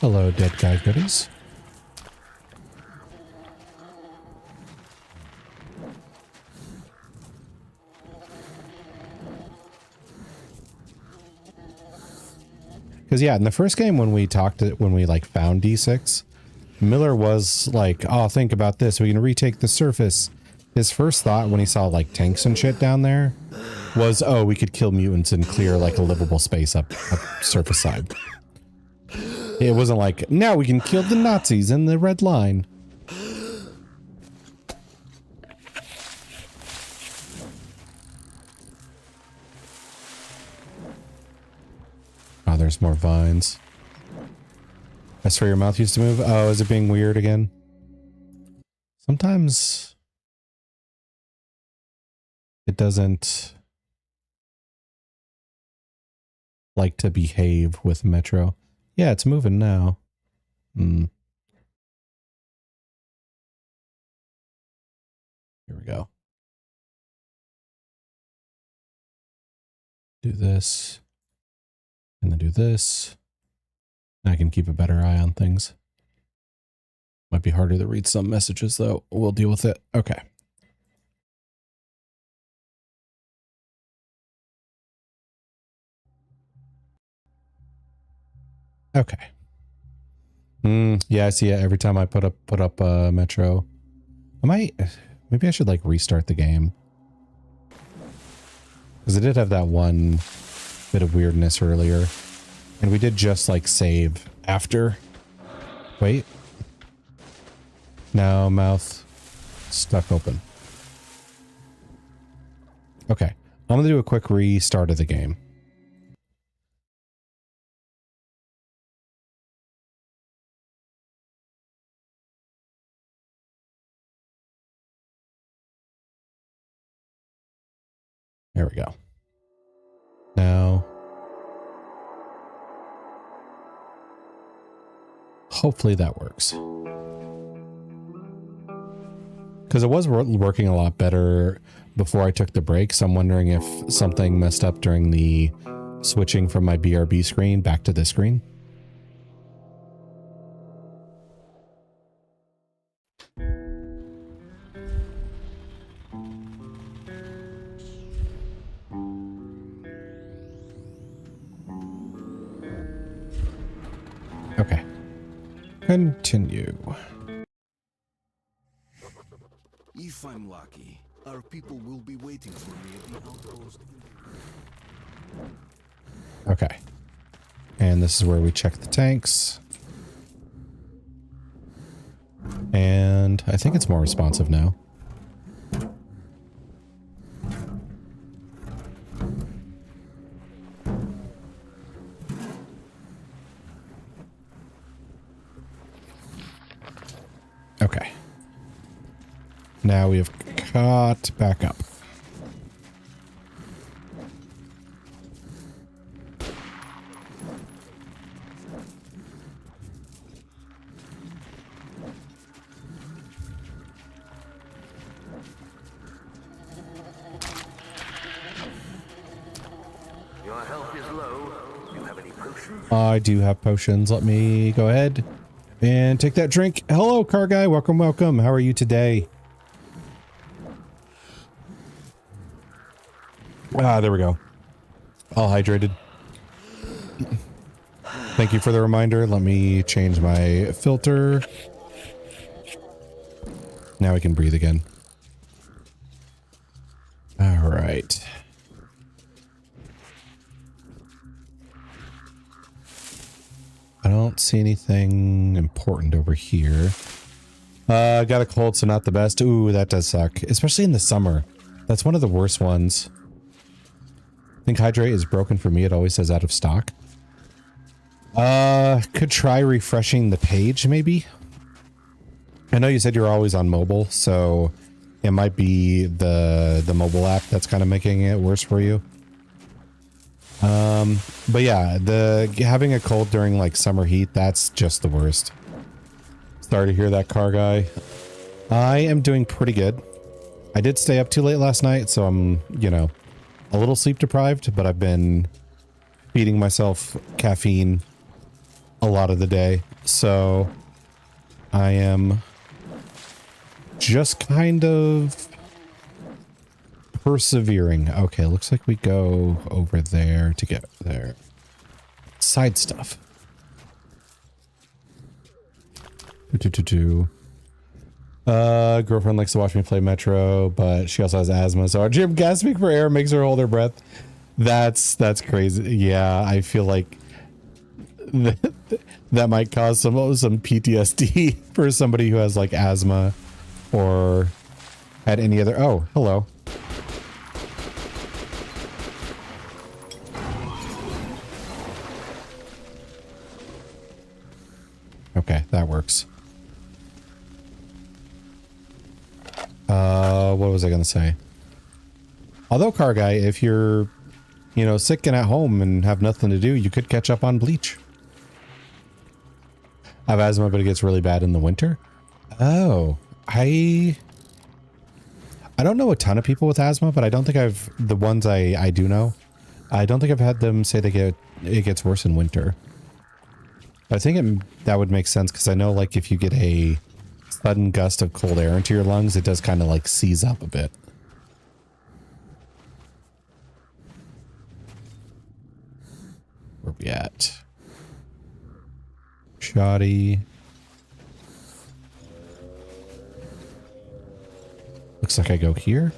[SPEAKER 1] Hello, dead guy goodies. Because yeah, in the first game when we like found D6, Miller was like, oh, think about this. We can retake the surface. His first thought when he saw like tanks and shit down there was, oh, we could kill mutants and clear like a livable space up surface side. It wasn't like, now we can kill the Nazis in the red line. Oh, there's more vines. That's where your mouth used to move. Oh, is it being weird again? Sometimes it doesn't like to behave with Metro. Yeah, it's moving now. Here we go. Do this. And then do this. I can keep a better eye on things. Might be harder to read some messages, though. We'll deal with it. Okay. Okay. Yeah, I see it every time I put up Metro. Maybe I should like restart the game. Because I did have that one bit of weirdness earlier. And we did just like save after. Wait. Now mouth stuck open. Okay. I'm going to do a quick restart of the game. There we go. Now, hopefully that works. Because it was working a lot better before I took the break, so I'm wondering if something messed up during the switching from my BRB screen back to this screen. Okay. Continue.
[SPEAKER 2] If I'm lucky, our people will be waiting for me at the outpost.
[SPEAKER 1] Okay. And this is where we check the tanks. And I think it's more responsive now. Okay. Now we have caught back up.
[SPEAKER 9] Your health is low. Do you have any potions?
[SPEAKER 1] I do have potions. Let me go ahead and take that drink. Hello, car guy. Welcome, welcome. How are you today? Ah, there we go. All hydrated. Thank you for the reminder. Let me change my filter. Now we can breathe again. All right. I don't see anything important over here. Got a cold, so not the best. Ooh, that does suck. Especially in the summer. That's one of the worst ones. I think hydrate is broken for me. It always says out of stock. Could try refreshing the page, maybe. I know you said you're always on mobile, so it might be the mobile app that's kind of making it worse for you. But yeah, having a cold during like summer heat, that's just the worst. Sorry to hear that, car guy. I am doing pretty good. I did stay up too late last night, so I'm, you know, a little sleep deprived, but I've been feeding myself caffeine a lot of the day. So I am just kind of persevering. Okay, looks like we go over there to get there. Side stuff. Girlfriend likes to watch me play Metro, but she also has asthma, so our gym gasping for air makes her hold her breath. That's crazy. Yeah, I feel like that might cause some PTSD for somebody who has like asthma or had any other. Oh, hello. Okay, that works. What was I gonna say? Although, car guy, if you're, you know, sick and at home and have nothing to do, you could catch up on bleach. I have asthma, but it gets really bad in the winter. Oh, I don't know a ton of people with asthma, but I don't think the ones I do know, I don't think I've had them say it gets worse in winter. I think that would make sense, because I know like if you get a sudden gust of cold air into your lungs, it does kind of like seize up a bit. Where we at? Shoddy. Looks like I go here.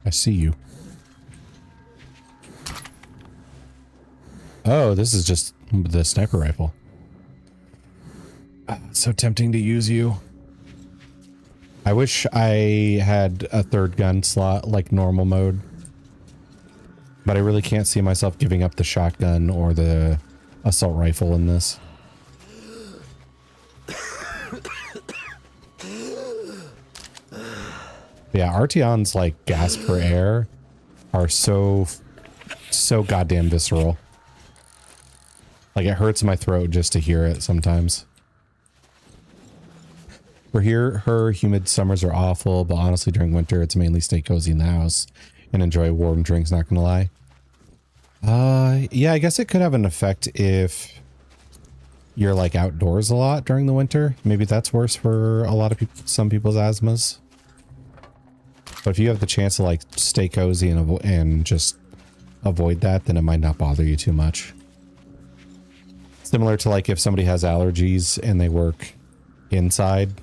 [SPEAKER 1] I see you. Oh, this is just the sniper rifle. So tempting to use you. I wish I had a third gun slot like normal mode. But I really can't see myself giving up the shotgun or the assault rifle in this. Yeah, Arteon's like gasp for air are so goddamn visceral. Like it hurts my throat just to hear it sometimes. For here, her humid summers are awful, but honestly during winter it's mainly stay cozy in the house and enjoy warm drinks, not gonna lie. Yeah, I guess it could have an effect if you're like outdoors a lot during the winter. Maybe that's worse for a lot of people, some people's asthmas. But if you have the chance to like stay cozy and just avoid that, then it might not bother you too much. Similar to like if somebody has allergies and they work inside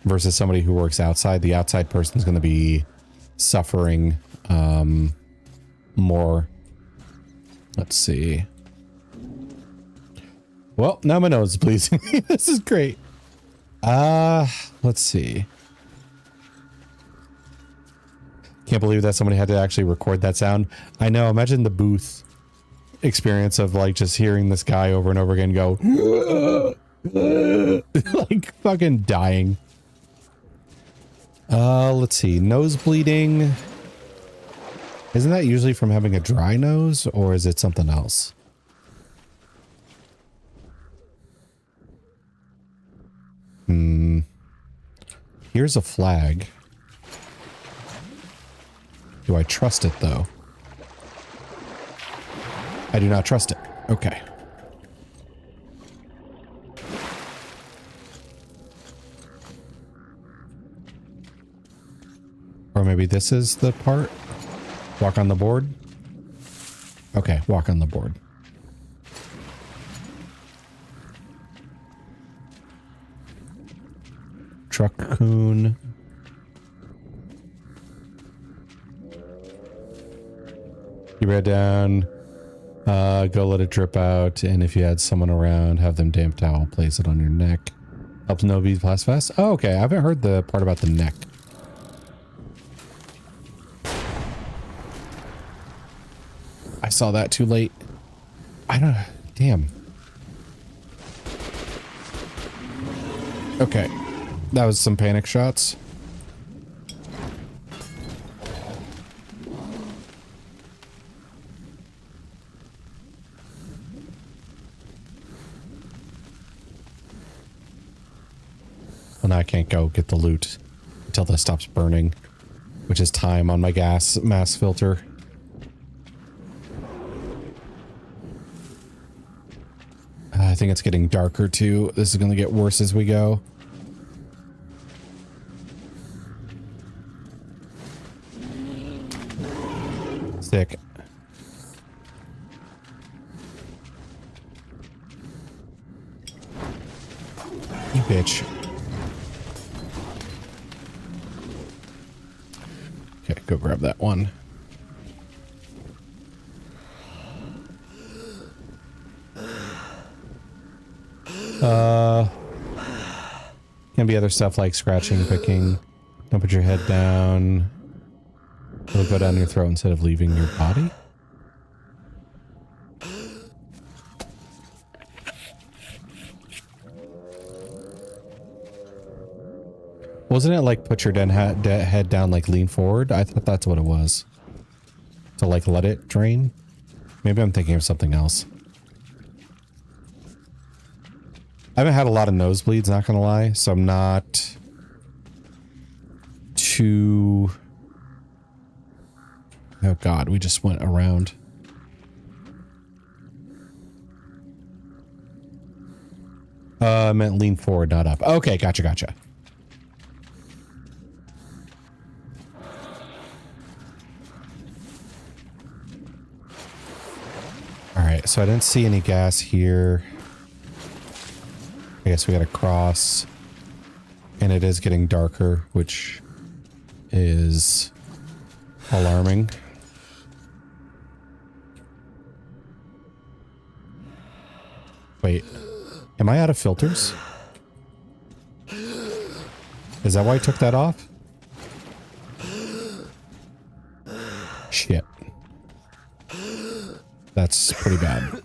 [SPEAKER 1] versus somebody who works outside, the outside person's going to be suffering more. Let's see. Well, now my nose is pleasing me. This is great. Let's see. Can't believe that somebody had to actually record that sound. I know. Imagine the booth experience of like just hearing this guy over and over again go like fucking dying. Let's see. Nose bleeding. Isn't that usually from having a dry nose, or is it something else? Here's a flag. Do I trust it, though? I do not trust it. Okay. Or maybe this is the part? Walk on the board? Okay, walk on the board. Truck coon. Keep it down. Go let it drip out. And if you had someone around, have them damp towel, place it on your neck. Helps no bees pass fast. Oh, okay. I haven't heard the part about the neck. I saw that too late. I don't... Damn. Okay. That was some panic shots. Well, now I can't go get the loot until this stops burning, which is time on my gas mask filter. I think it's getting darker too. This is going to get worse as we go. Sick. You bitch. Okay, go grab that one. Can be other stuff like scratching, picking. Don't put your head down. It'll go down your throat instead of leaving your body. Wasn't it like put your head down, like lean forward? I thought that's what it was. To like let it drain? Maybe I'm thinking of something else. I haven't had a lot of nosebleeds, not gonna lie, so I'm not too... Oh god, we just went around. I meant lean forward, not up. Okay, gotcha. Alright, so I didn't see any gas here. I guess we gotta cross. And it is getting darker, which is alarming. Wait, am I out of filters? Is that why I took that off? Shit. That's pretty bad.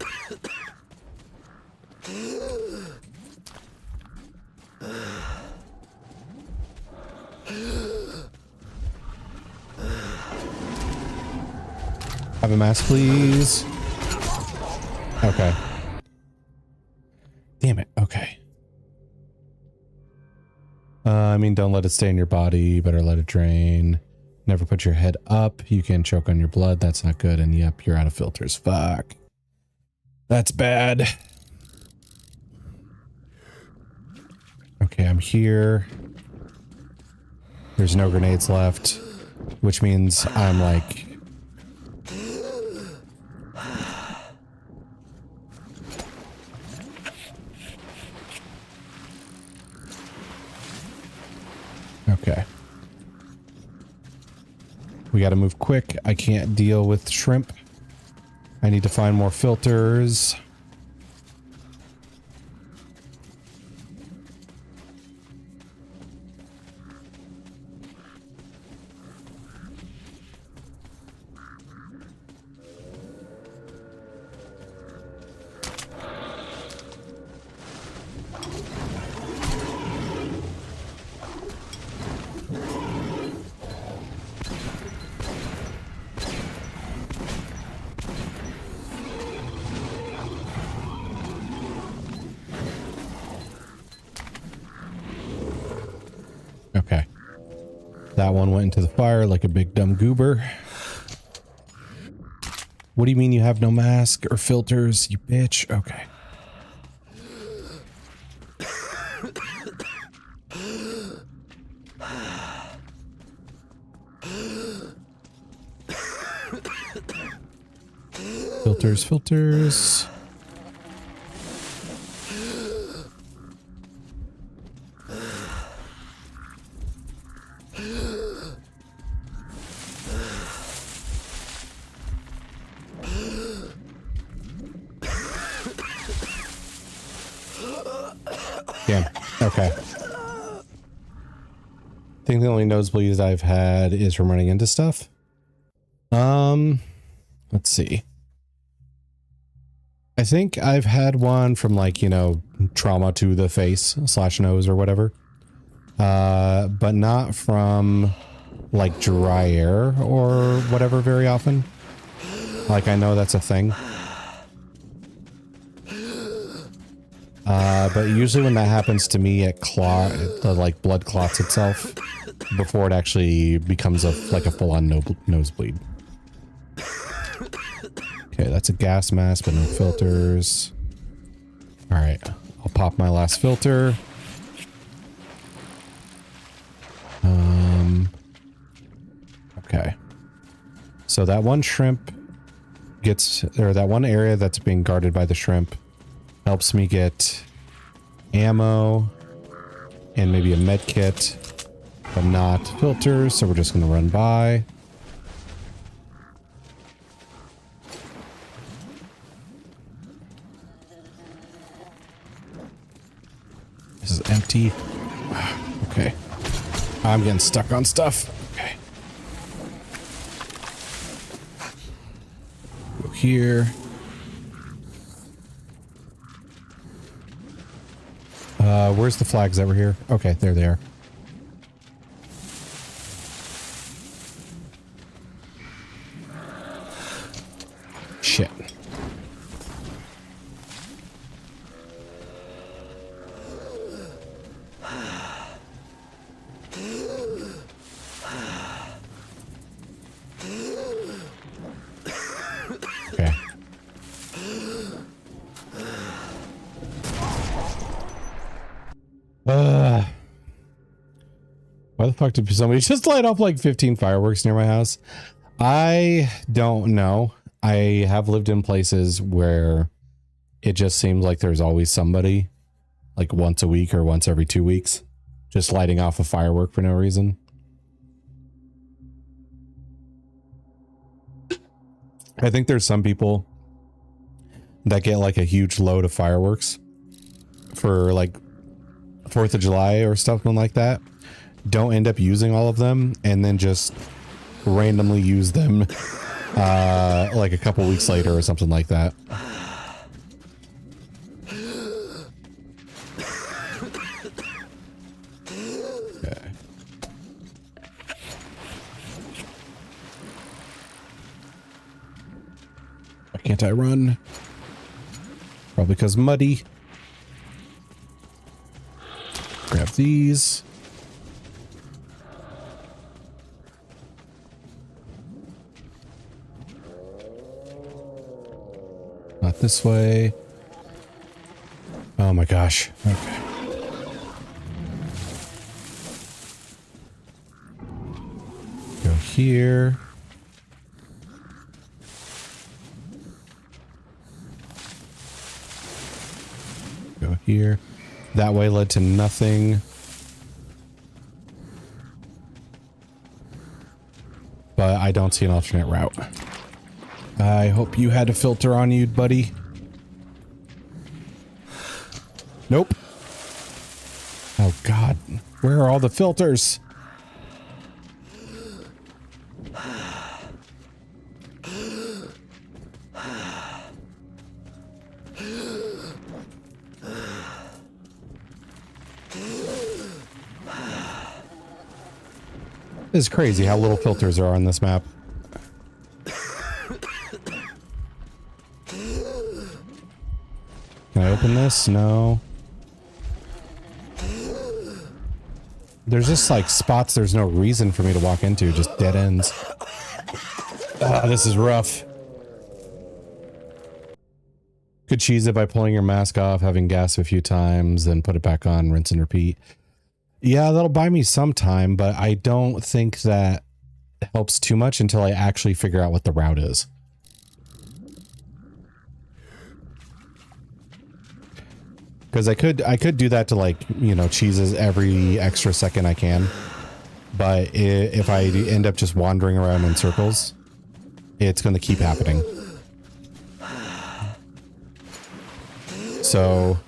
[SPEAKER 1] Have a mask, please. Okay. Damn it. Okay. I mean, don't let it stay in your body. Better let it drain. Never put your head up. You can choke on your blood. That's not good. And yep, you're out of filters. Fuck. That's bad. Okay, I'm here. There's no grenades left, which means I'm like... Okay. We gotta move quick. I can't deal with shrimp. I need to find more filters. That one went into the fire like a big dumb goober. What do you mean you have no mask or filters, you bitch? Okay. Filters, filters. Yeah, okay. I think the only nosebleeds I've had is from running into stuff. Let's see. I think I've had one from like, you know, trauma to the face / nose or whatever. But not from like dry air or whatever very often. Like I know that's a thing. But usually when that happens to me, it like blood clots itself before it actually becomes like a full-on nosebleed. Okay, that's a gas mask, but no filters. All right, I'll pop my last filter. Okay. So that one shrimp gets, or that one area that's being guarded by the shrimp helps me get ammo and maybe a med kit, but not filters, so we're just going to run by. This is empty. Okay. I'm getting stuck on stuff. Okay. Go here. Where's the flags that were here? Okay, there they are. Shit. Okay. Why the fuck did somebody just light off like 15 fireworks near my house? I don't know. I have lived in places where it just seems like there's always somebody, like once a week or once every 2 weeks, just lighting off a firework for no reason. I think there's some people that get like a huge load of fireworks for like 4th of July or something like that, don't end up using all of them, and then just randomly use them like a couple weeks later or something like that. Okay. Why can't I run? Probably because muddy. Grab these. Not this way. Oh my gosh. Okay. Go here. Go here. That way led to nothing. But I don't see an alternate route. I hope you had a filter on you, buddy. Nope. Oh God. Where are all the filters? This is crazy how little filters are on this map. Can I open this? No. There's just like spots there's no reason for me to walk into, just dead ends. This is rough. Could cheese it by pulling your mask off, having gas a few times, then put it back on, rinse and repeat. Yeah, that'll buy me some time, but I don't think that helps too much until I actually figure out what the route is. Because I could do that to, like, you know, cheeses every extra second I can. But if I end up just wandering around in circles, it's going to keep happening. So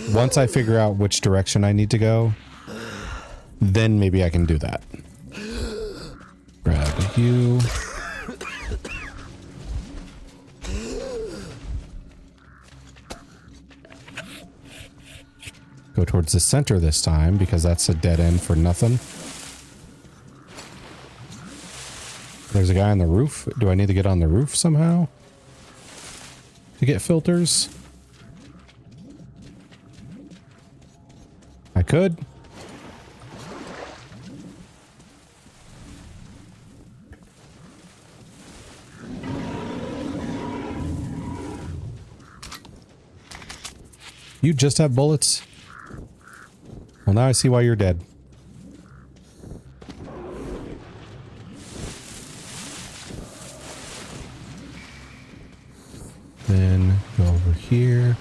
[SPEAKER 1] once I figure out which direction I need to go, then maybe I can do that. Grab you. Go towards the center this time because that's a dead end for nothing. There's a guy on the roof. Do I need to get on the roof somehow to get filters? I could. You just have bullets? Well, now I see why you're dead. Then go over here.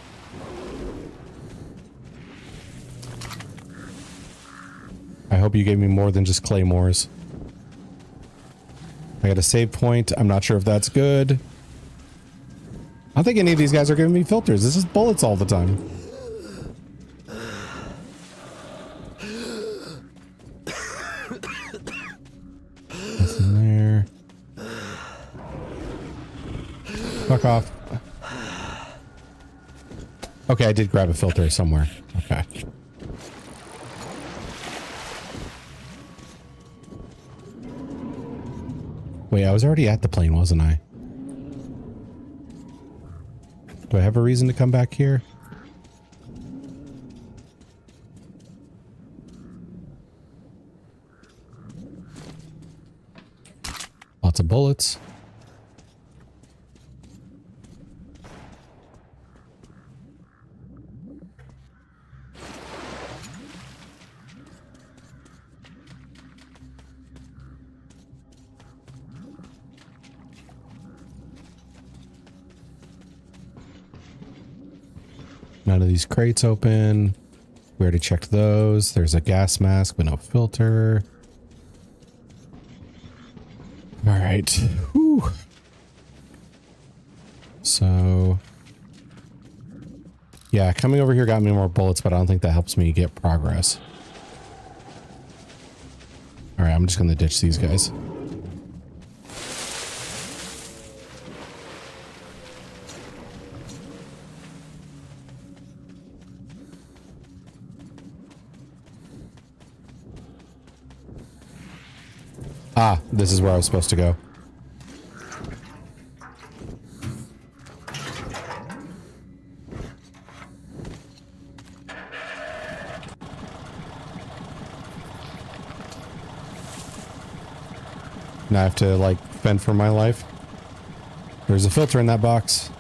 [SPEAKER 1] I hope you gave me more than just claymores. I got a save point. I'm not sure if that's good. I don't think any of these guys are giving me filters. This is bullets all the time. Fuck off. Okay, I did grab a filter somewhere. Okay. Wait, I was already at the plane, wasn't I? Do I have a reason to come back here? Lots of bullets. None of these crates open. We already checked those. There's a gas mask but no filter. All right. Whew. So, yeah, coming over here got me more bullets, but I don't think that helps me get progress. All right, I'm just going to ditch these guys. Ah, this is where I was supposed to go. Now I have to, like, fend for my life. There's a filter in that box.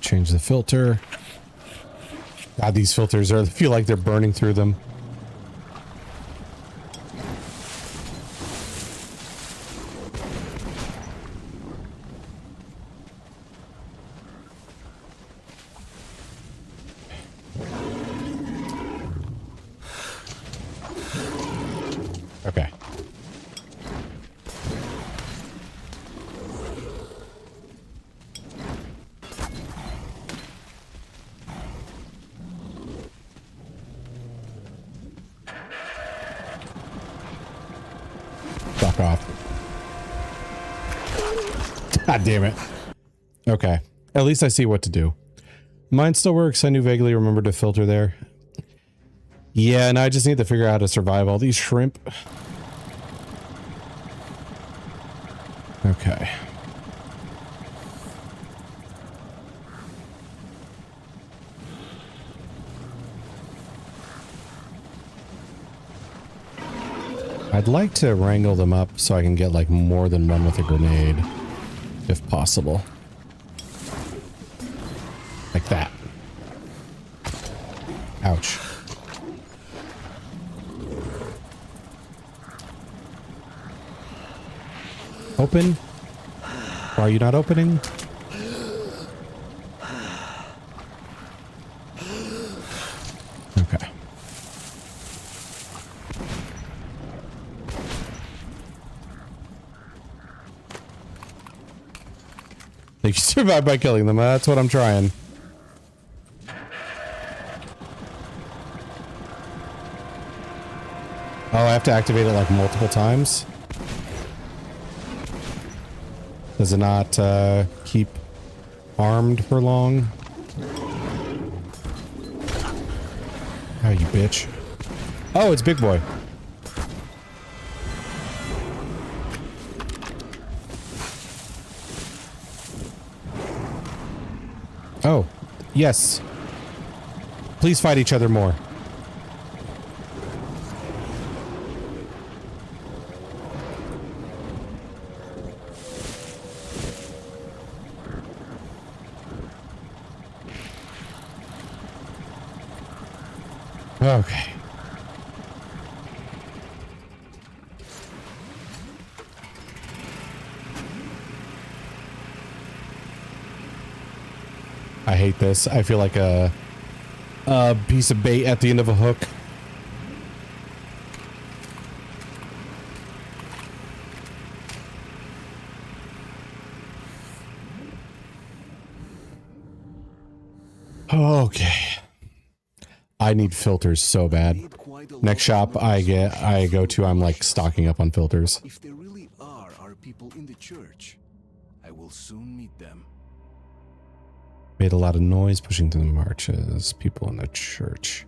[SPEAKER 1] Change the filter. God, these filters I feel like they're burning through them. Okay. fuck off. God damn it. Okay. At least I see what to do. Mine still works. I knew vaguely remembered to filter there. Yeah, and I just need to figure out how to survive all these shrimp. Okay. I'd like to wrangle them up so I can get like more than one with a grenade, if possible. Like that. Ouch. Open? Why are you not opening? Okay. You survived by killing them. That's what I'm trying. Oh, I have to activate it like multiple times? Does it not keep armed for long? Oh, you bitch. Oh, it's Big Boy. Oh, yes. Please fight each other more. Okay. I hate this. I feel like a piece of bait at the end of a hook. Okay. I need filters so bad. Next shop I go to, I'm like stocking up on filters.
[SPEAKER 2] If there really are people in the church, I will soon meet them.
[SPEAKER 1] Made a lot of noise pushing through the marches. People in the church.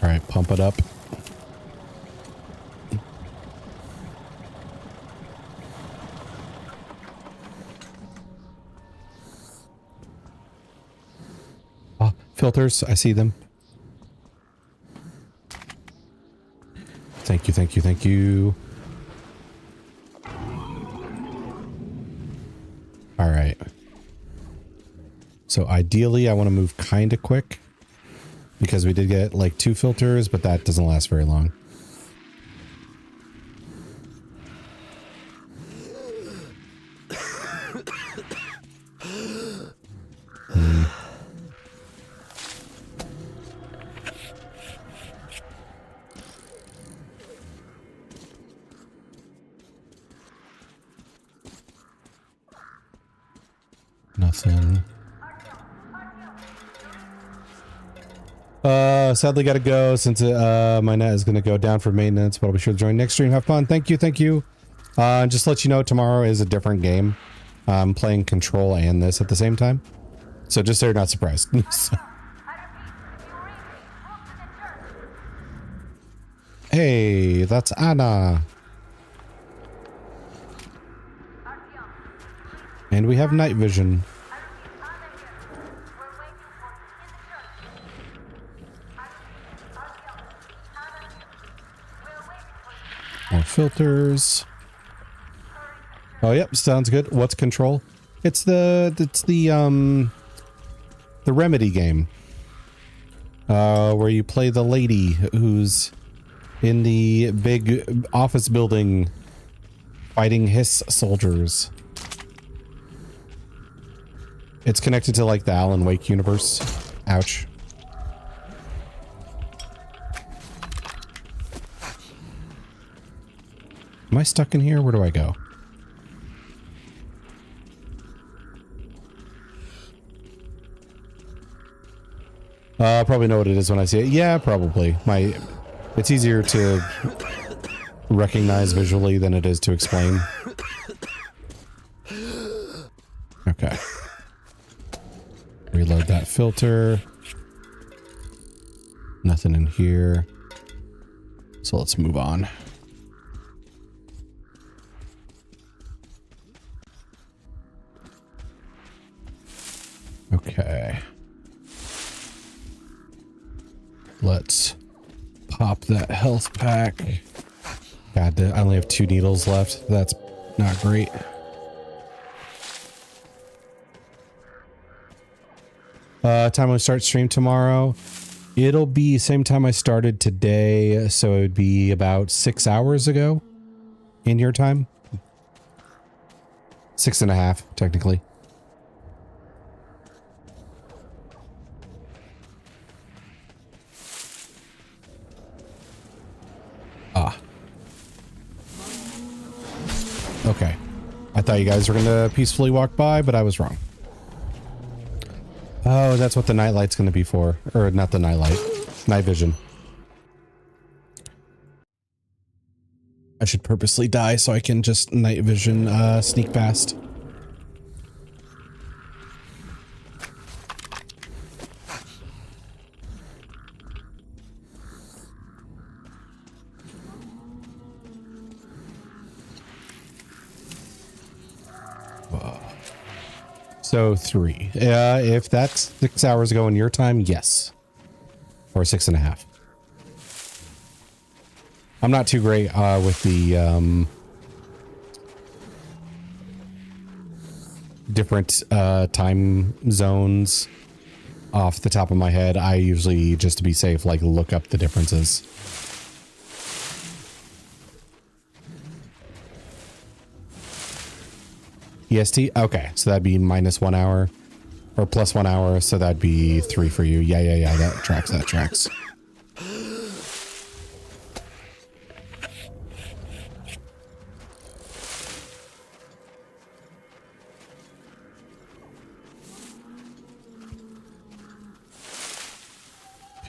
[SPEAKER 1] All right, pump it up. Oh, filters, I see them. Thank you, thank you, thank you. All right. So ideally, I want to move kind of quick. Because we did get like 2 filters, but that doesn't last very long. Nothing. Sadly gotta go since my net is gonna go down for maintenance, but I'll be sure to join next stream. Have fun. Thank you, thank you. Just to let you know, tomorrow is a different game. I'm playing Control and this at the same time. So just so you're not surprised. Hey, that's Anna. And we have night vision. More filters. Oh, yep, sounds good. What's Control? It's the Remedy game. Where you play the lady who's in the big office building fighting Hiss soldiers. It's connected to like the Alan Wake universe. Ouch. Am I stuck in here? Where do I go? Probably know what it is when I see it. Yeah, probably. It's easier to recognize visually than it is to explain. Okay. Reload that filter. Nothing in here. So let's move on. Okay. Let's pop that health pack. God, I only have 2 needles left. That's not great. Time we start stream tomorrow. It'll be same time I started today, so it would be about 6 hours ago in your time. 6.5, technically. Ah. Okay. I thought you guys were gonna peacefully walk by, but I was wrong. Oh, that's what the nightlight's gonna be for. Or not the nightlight. Night vision. I should purposely die so I can just night vision sneak past. Whoa. So 3. If that's 6 hours ago in your time, yes. Or 6.5. I'm not too great with the different time zones off the top of my head. I usually, just to be safe, like look up the differences. EST? Okay, so that'd be -1 hour or +1 hour, so that'd be 3 for you. Yeah, that tracks, that tracks.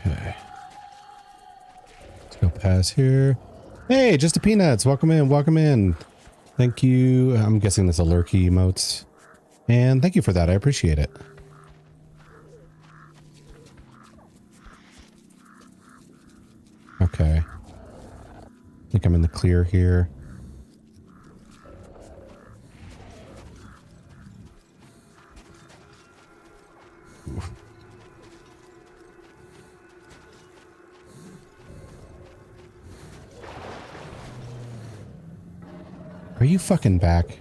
[SPEAKER 1] Okay. Let's go past here. Hey, just a peanuts. Welcome in, welcome in. Thank you. I'm guessing that's a lurky emotes. And thank you for that. I appreciate it. Okay. I think I'm in the clear here. Oof. Are you fucking back?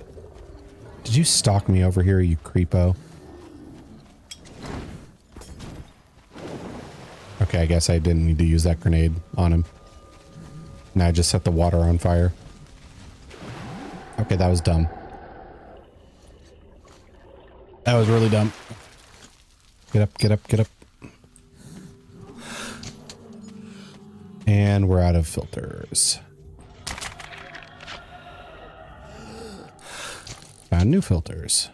[SPEAKER 1] Did you stalk me over here, you creepo? Okay, I guess I didn't need to use that grenade on him. Now I just set the water on fire. Okay, that was dumb. That was really dumb. Get up, get up, get up. And we're out of filters. Found new filters.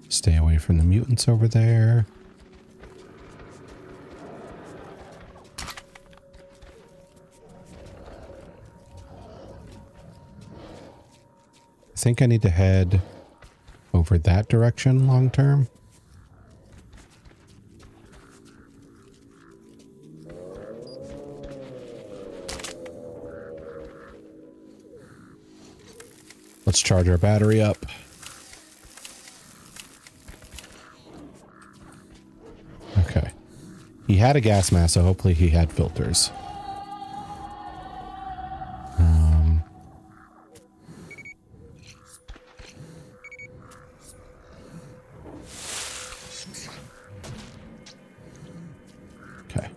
[SPEAKER 1] Stay away from the mutants over there. I think I need to head over that direction long term. Let's charge our battery up. Okay. He had a gas mask, so hopefully he had filters. Okay.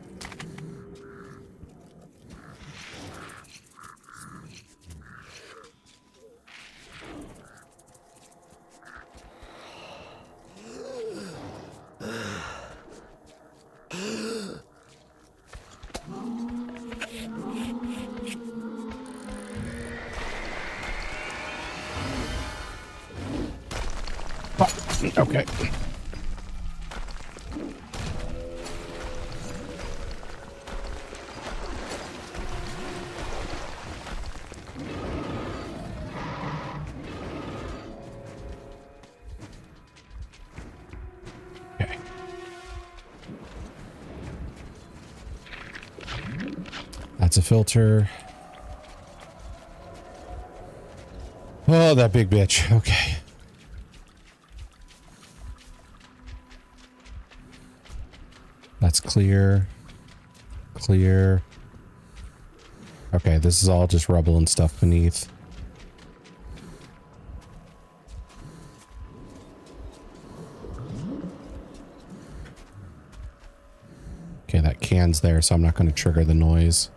[SPEAKER 1] Okay. Okay. That's a filter. Oh, that big bitch. Okay. That's clear. Clear. Okay, this is all just rubble and stuff beneath. Okay, that can's there, so I'm not going to trigger the noise.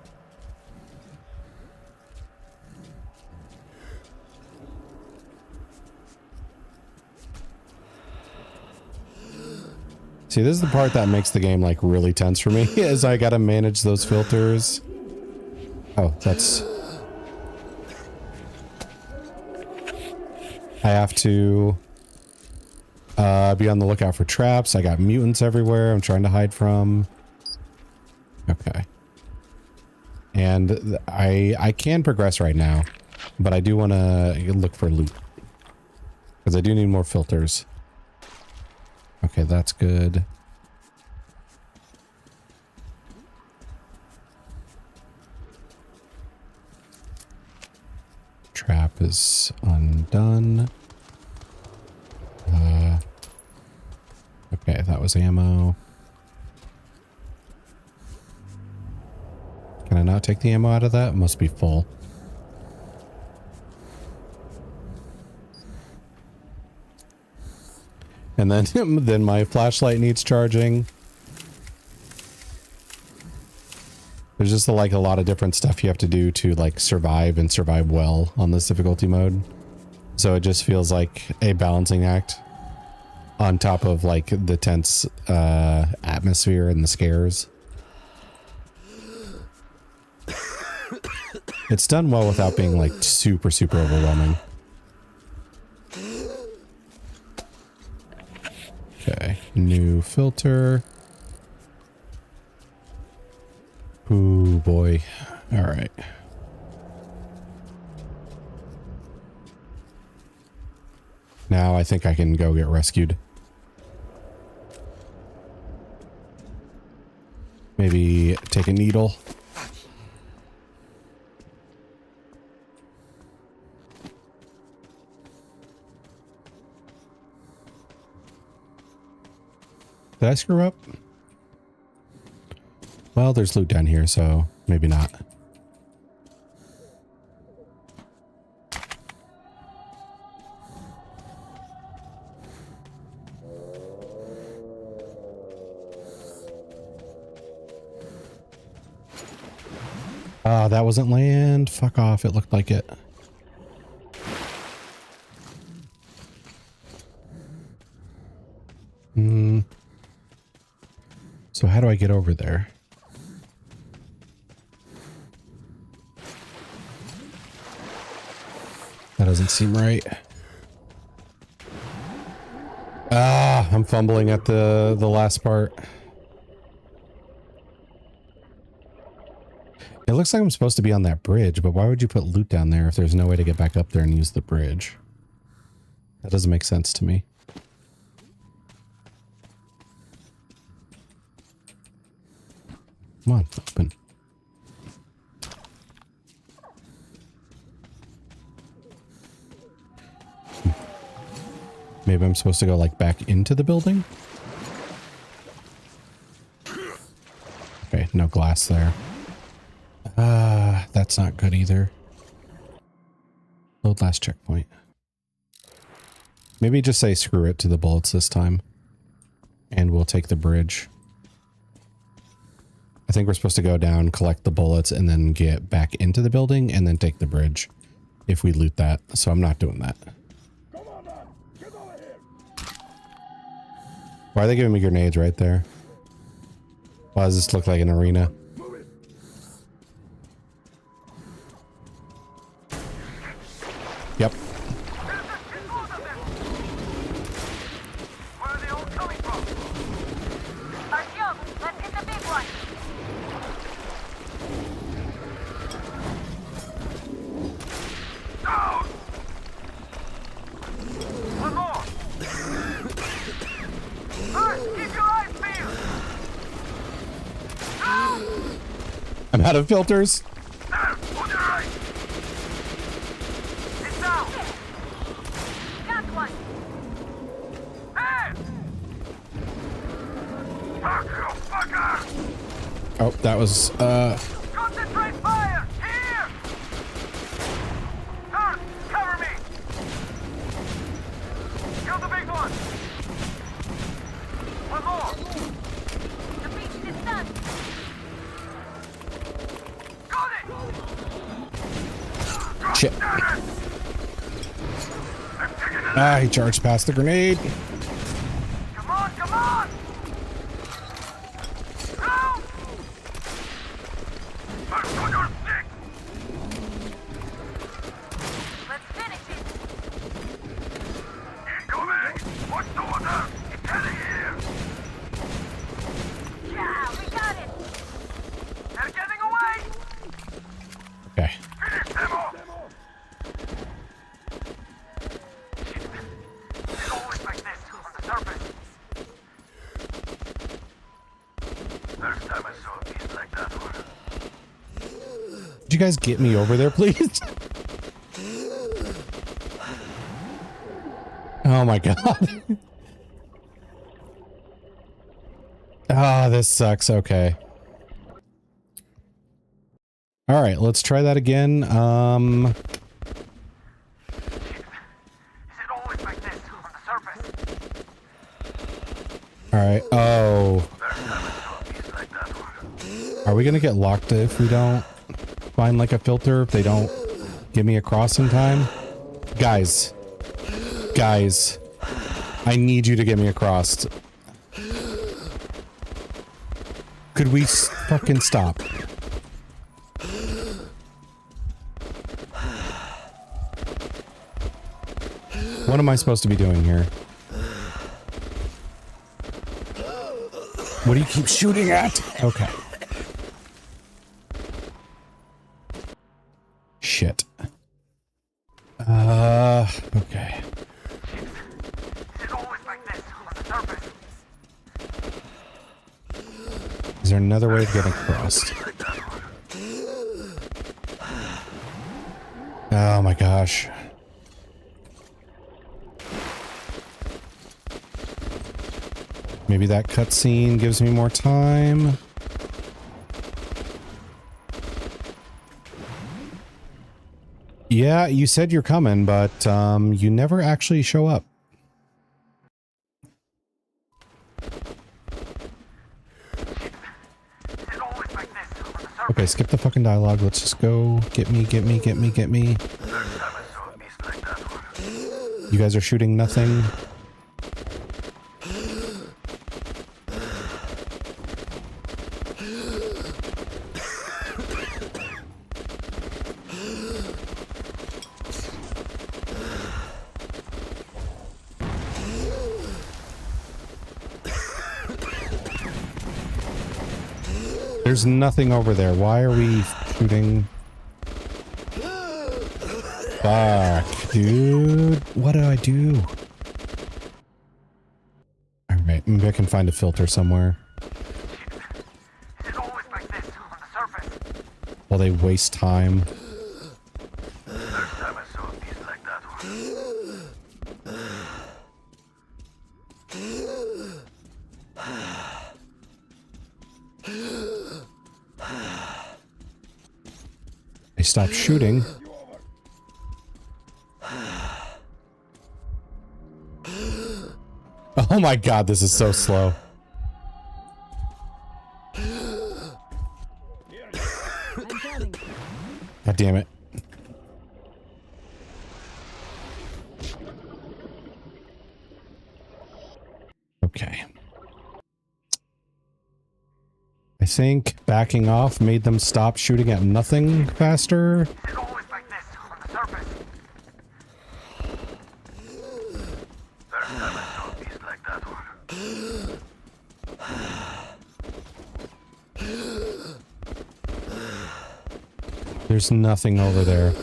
[SPEAKER 1] See, this is the part that makes the game like really tense for me, is I gotta manage those filters. Oh, that's... I have to be on the lookout for traps. I got mutants everywhere I'm trying to hide from. Okay. And I can progress right now, but I do want to look for loot. Because I do need more filters. Okay, that's good. Trap is undone. Okay, that was ammo. Can I not take the ammo out of that? It must be full. And then my flashlight needs charging. There's just like a lot of different stuff you have to do to like survive and survive well on this difficulty mode. So it just feels like a balancing act on top of like the tense atmosphere and the scares. It's done well without being like super overwhelming. Okay, new filter. Ooh, boy. All right. Now I think I can go get rescued. Maybe take a needle. Did I screw up? Well, there's loot down here, so maybe not. Ah, that wasn't land. Fuck off. It looked like it. So how do I get over there? That doesn't seem right. Ah, I'm fumbling at the last part. It looks like I'm supposed to be on that bridge, but why would you put loot down there if there's no way to get back up there and use the bridge? That doesn't make sense to me. Come on, open. Maybe I'm supposed to go like back into the building? Okay, no glass there. That's not good either. Load last checkpoint. Maybe just say screw it to the bullets this time. And we'll take the bridge. I think we're supposed to go down, collect the bullets, and then get back into the building, and then take the bridge. If we loot that. So I'm not doing that. Why are they giving me grenades right there? Why does this look like an arena? Yep. out of filters.
[SPEAKER 9] On your right. It's down. Got one. Hey! Fuck you, fucker!
[SPEAKER 1] Oh, that was
[SPEAKER 9] Concentrate fire! Here! Earth, cover me! Kill the big one! One more! The beach is done! Got it!
[SPEAKER 1] shit. Ah, he charged past the grenade.
[SPEAKER 9] Come on, come on! Help! First on your stick! Let's finish it! Incoming! Watch the water! It's heading here! Yeah, we got it! They're getting away!
[SPEAKER 1] Okay.
[SPEAKER 9] Finish them off! It's always like this on the surface. First time I saw a piece like that one.
[SPEAKER 1] Could you guys get me over there, please? Oh my god. Ah, this sucks. Okay. All right, let's try that again.
[SPEAKER 9] Is it always like this on the surface?
[SPEAKER 1] All right. Oh. Are we gonna get locked if we don't find like a filter? If they don't get me across in time? Guys. Guys. I need you to get me across. Could we fucking stop? What am I supposed to be doing here? What do you keep shooting at? Okay. Shit. Okay.
[SPEAKER 9] Is it always like this on the surface?
[SPEAKER 1] Is there another way to get across? Oh my gosh. Maybe that cutscene gives me more time. Yeah, you said you're coming, but you never actually show up. Okay, skip the fucking dialogue. Let's just go. Get me, get me, get me, get me. You guys are shooting nothing. There's nothing over there. Why are we shooting? Fuck, dude. What do I do? Alright, maybe I can find a filter somewhere.
[SPEAKER 9] Is it always like this on the surface?
[SPEAKER 1] While they waste time.
[SPEAKER 9] First time I saw a piece like that one.
[SPEAKER 1] I stopped shooting. Oh my god, this is so slow. God damn it. Okay. I think backing off made them stop shooting at nothing faster.
[SPEAKER 9] Is it always like this on the surface? First time I saw a piece like that one.
[SPEAKER 1] There's nothing over there.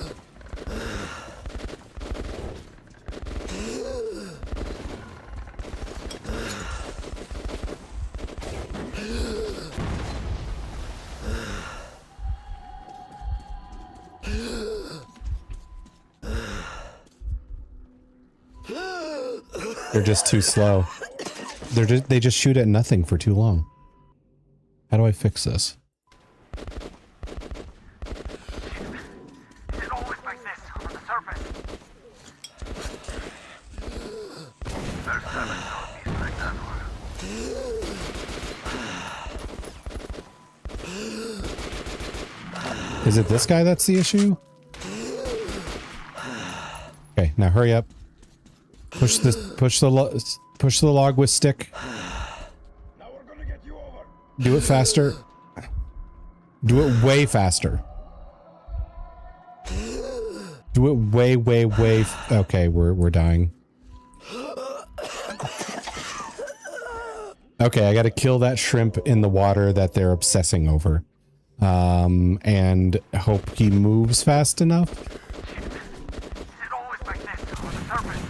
[SPEAKER 1] They're just too slow. They just shoot at nothing for too long. How do I fix this?
[SPEAKER 9] It's always like this on the surface. There's 7 zombies like that one.
[SPEAKER 1] Is it this guy that's the issue? Okay, now hurry up. Push the log with stick. Do it faster. Do it way faster. Do it way. Okay, we're dying. Okay, I gotta kill that shrimp in the water that they're obsessing over. And hope he moves fast enough.
[SPEAKER 9] It's always like this on the surface.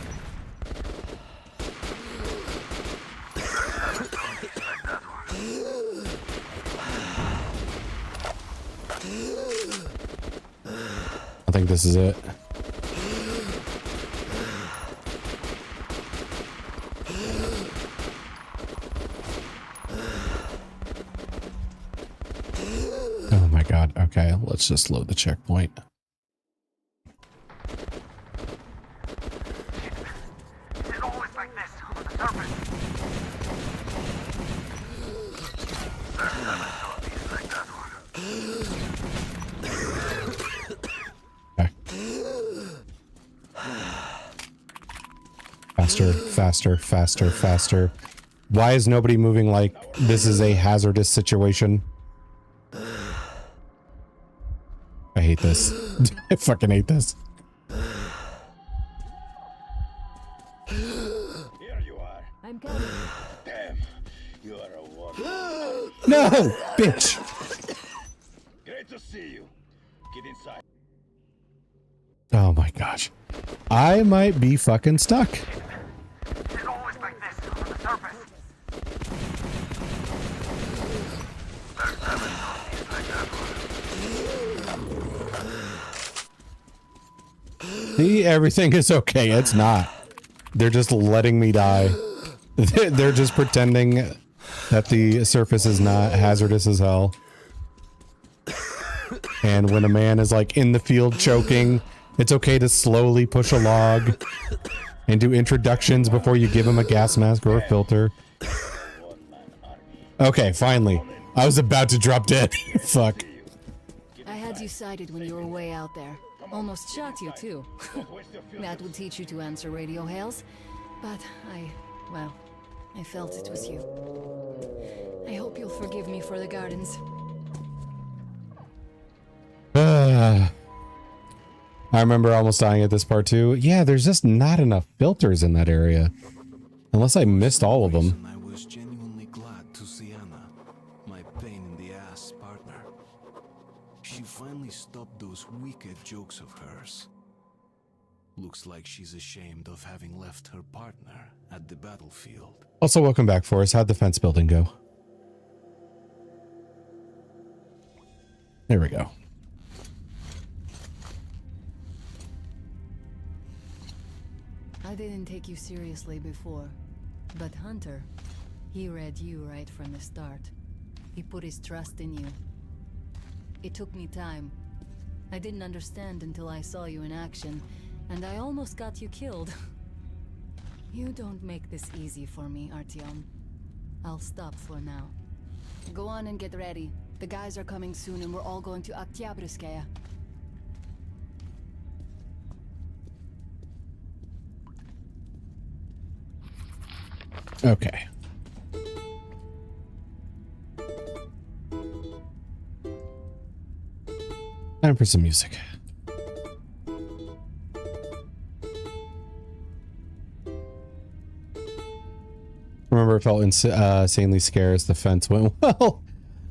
[SPEAKER 9] There's 7 zombies like that one.
[SPEAKER 1] I think this is it. Oh my god. Okay, let's just load the checkpoint.
[SPEAKER 9] It's always like this on the surface. There's 7 zombies like that one.
[SPEAKER 1] Faster. Why is nobody moving like this is a hazardous situation? I hate this. I fucking hate this.
[SPEAKER 9] Here you are.
[SPEAKER 13] I'm coming.
[SPEAKER 9] Damn, you are a woman.
[SPEAKER 1] No, bitch.
[SPEAKER 9] Great to see you. Get inside.
[SPEAKER 1] Oh my gosh. I might be fucking stuck.
[SPEAKER 9] It's always like this on the surface. There's 7 zombies like that one.
[SPEAKER 1] See, everything is okay. It's not. They're just letting me die. They're just pretending that the surface is not hazardous as hell. And when a man is like in the field choking, it's okay to slowly push a log and do introductions before you give him a gas mask or a filter. Okay, finally. I was about to drop dead. Fuck.
[SPEAKER 13] I had you sighted when you were way out there. Almost shot you too. That would teach you to answer radio hails. But I felt it was you. I hope you'll forgive me for the gardens.
[SPEAKER 1] I remember almost dying at this part too. Yeah, there's just not enough filters in that area. Unless I missed all of them.
[SPEAKER 2] I was genuinely glad to see Anna, my pain in the ass partner. She finally stopped those wicked jokes of hers. Looks like she's ashamed of having left her partner at the battlefield.
[SPEAKER 1] Also, welcome back, Forrest. How'd the fence building go? There we go.
[SPEAKER 13] I didn't take you seriously before, but Hunter, he read you right from the start. He put his trust in you. It took me time. I didn't understand until I saw you in action, and I almost got you killed. You don't make this easy for me, Artyom. I'll stop for now. Go on and get ready. The guys are coming soon and we're all going to Oktyabrskaya.
[SPEAKER 1] Okay. Time for some music. Remember, it felt insanely scarce as the fence went well.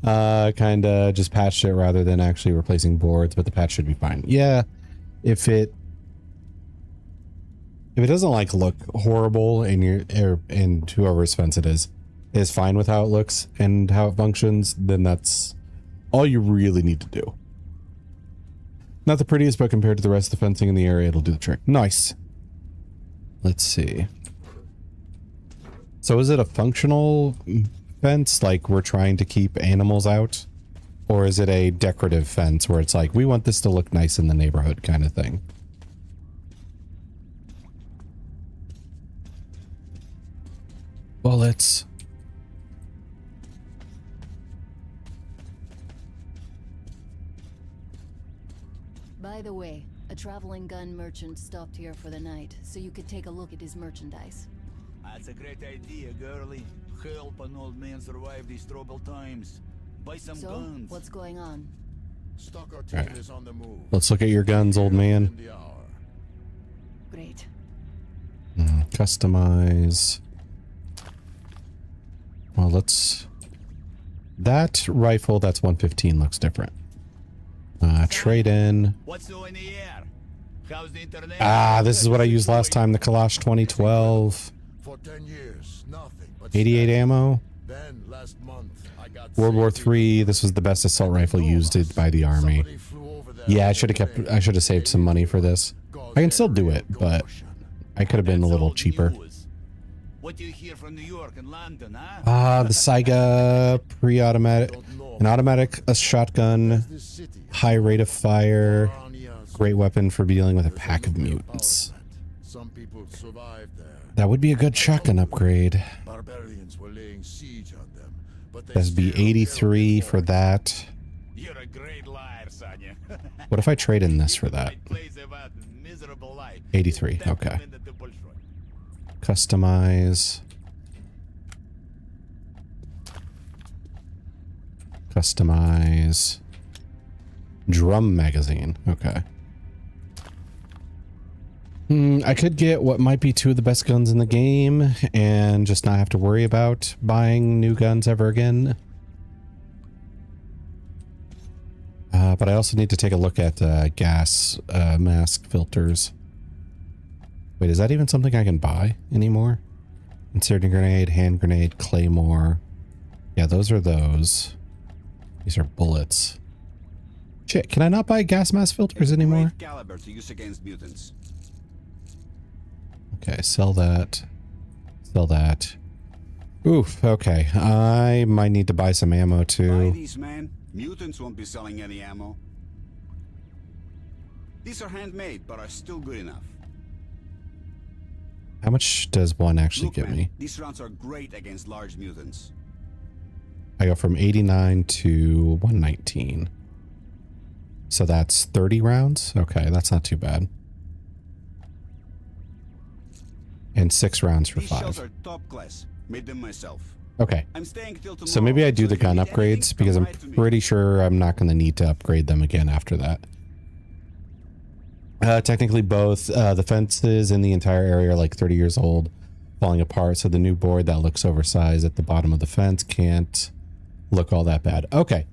[SPEAKER 1] Kinda just patched it rather than actually replacing boards, but the patch should be fine. Yeah, if it doesn't like look horrible and whoever's fence it is fine with how it looks and how it functions, then that's all you really need to do. Not the prettiest, but compared to the rest of the fencing in the area, it'll do the trick. Nice. Let's see. So is it a functional fence, like we're trying to keep animals out? Or is it a decorative fence where it's like, we want this to look nice in the neighborhood kind of thing? Bullets.
[SPEAKER 13] By the way, a traveling gun merchant stopped here for the night, so you could take a look at his merchandise.
[SPEAKER 14] That's a great idea, girlie. Help an old man survive these troubled times. Buy some
[SPEAKER 13] So,
[SPEAKER 14] guns.
[SPEAKER 13] what's going on?
[SPEAKER 11] Stalker team is on the move.
[SPEAKER 1] Let's look at your guns, old man.
[SPEAKER 13] Great.
[SPEAKER 1] Customize. Well, let's... That rifle, that's 115, looks different. Trade in.
[SPEAKER 14] What's new in the air? How's the internet?
[SPEAKER 1] Ah, this is what I used last time, the Kalash 2012.
[SPEAKER 11] For 10 years, nothing but
[SPEAKER 1] 88 ammo.
[SPEAKER 11] Then last month, I got
[SPEAKER 1] World War III, this was the best assault rifle used by the army. Yeah, I should have saved some money for this. I can still do it, but I could have been a little cheaper.
[SPEAKER 14] What do you hear from New York and London, huh?
[SPEAKER 1] The Saiga pre-automatic, an automatic shotgun, high rate of fire, great weapon for dealing with a pack of mutants.
[SPEAKER 11] Some people survived there.
[SPEAKER 1] That would be a good shotgun upgrade.
[SPEAKER 11] Barbarians were laying siege on them, but they
[SPEAKER 1] That'd be 83 for that.
[SPEAKER 14] You're a great liar, Sonya.
[SPEAKER 1] What if I trade in this for that? 83, okay. Customize. Customize. Drum magazine, okay. I could get what might be two of the best guns in the game and just not have to worry about buying new guns ever again. But I also need to take a look at gas mask filters. Wait, is that even something I can buy anymore? Inserting grenade, hand grenade, claymore. Yeah, those are those. These are bullets. Shit, can I not buy gas mask filters anymore?
[SPEAKER 14] Caliber to use against mutants.
[SPEAKER 1] Okay, sell that. Sell that. Oof, okay. I might need to buy some ammo
[SPEAKER 14] Buy
[SPEAKER 1] too.
[SPEAKER 14] these, man. Mutants won't be selling any ammo. These are handmade, but are still good enough.
[SPEAKER 1] How much does one actually
[SPEAKER 14] Look,
[SPEAKER 1] get
[SPEAKER 14] man,
[SPEAKER 1] me?
[SPEAKER 14] these rounds are great against large mutants.
[SPEAKER 1] I go from 89 to 119. So that's 30 rounds? Okay, that's not too bad. And 6 rounds for
[SPEAKER 14] These shells
[SPEAKER 1] 5.
[SPEAKER 14] are top class. Made them myself.
[SPEAKER 1] Okay.
[SPEAKER 14] I'm staying till tomorrow.
[SPEAKER 1] So maybe I do
[SPEAKER 14] so
[SPEAKER 1] the
[SPEAKER 14] if you
[SPEAKER 1] gun
[SPEAKER 14] need anything,
[SPEAKER 1] upgrades because
[SPEAKER 14] come
[SPEAKER 1] I'm
[SPEAKER 14] right to me.
[SPEAKER 1] pretty sure I'm not going to need to upgrade them again after that. Technically both the fences in the entire area are like 30 years old, falling apart. So the new board that looks oversized at the bottom of the fence can't look all that bad. Okay.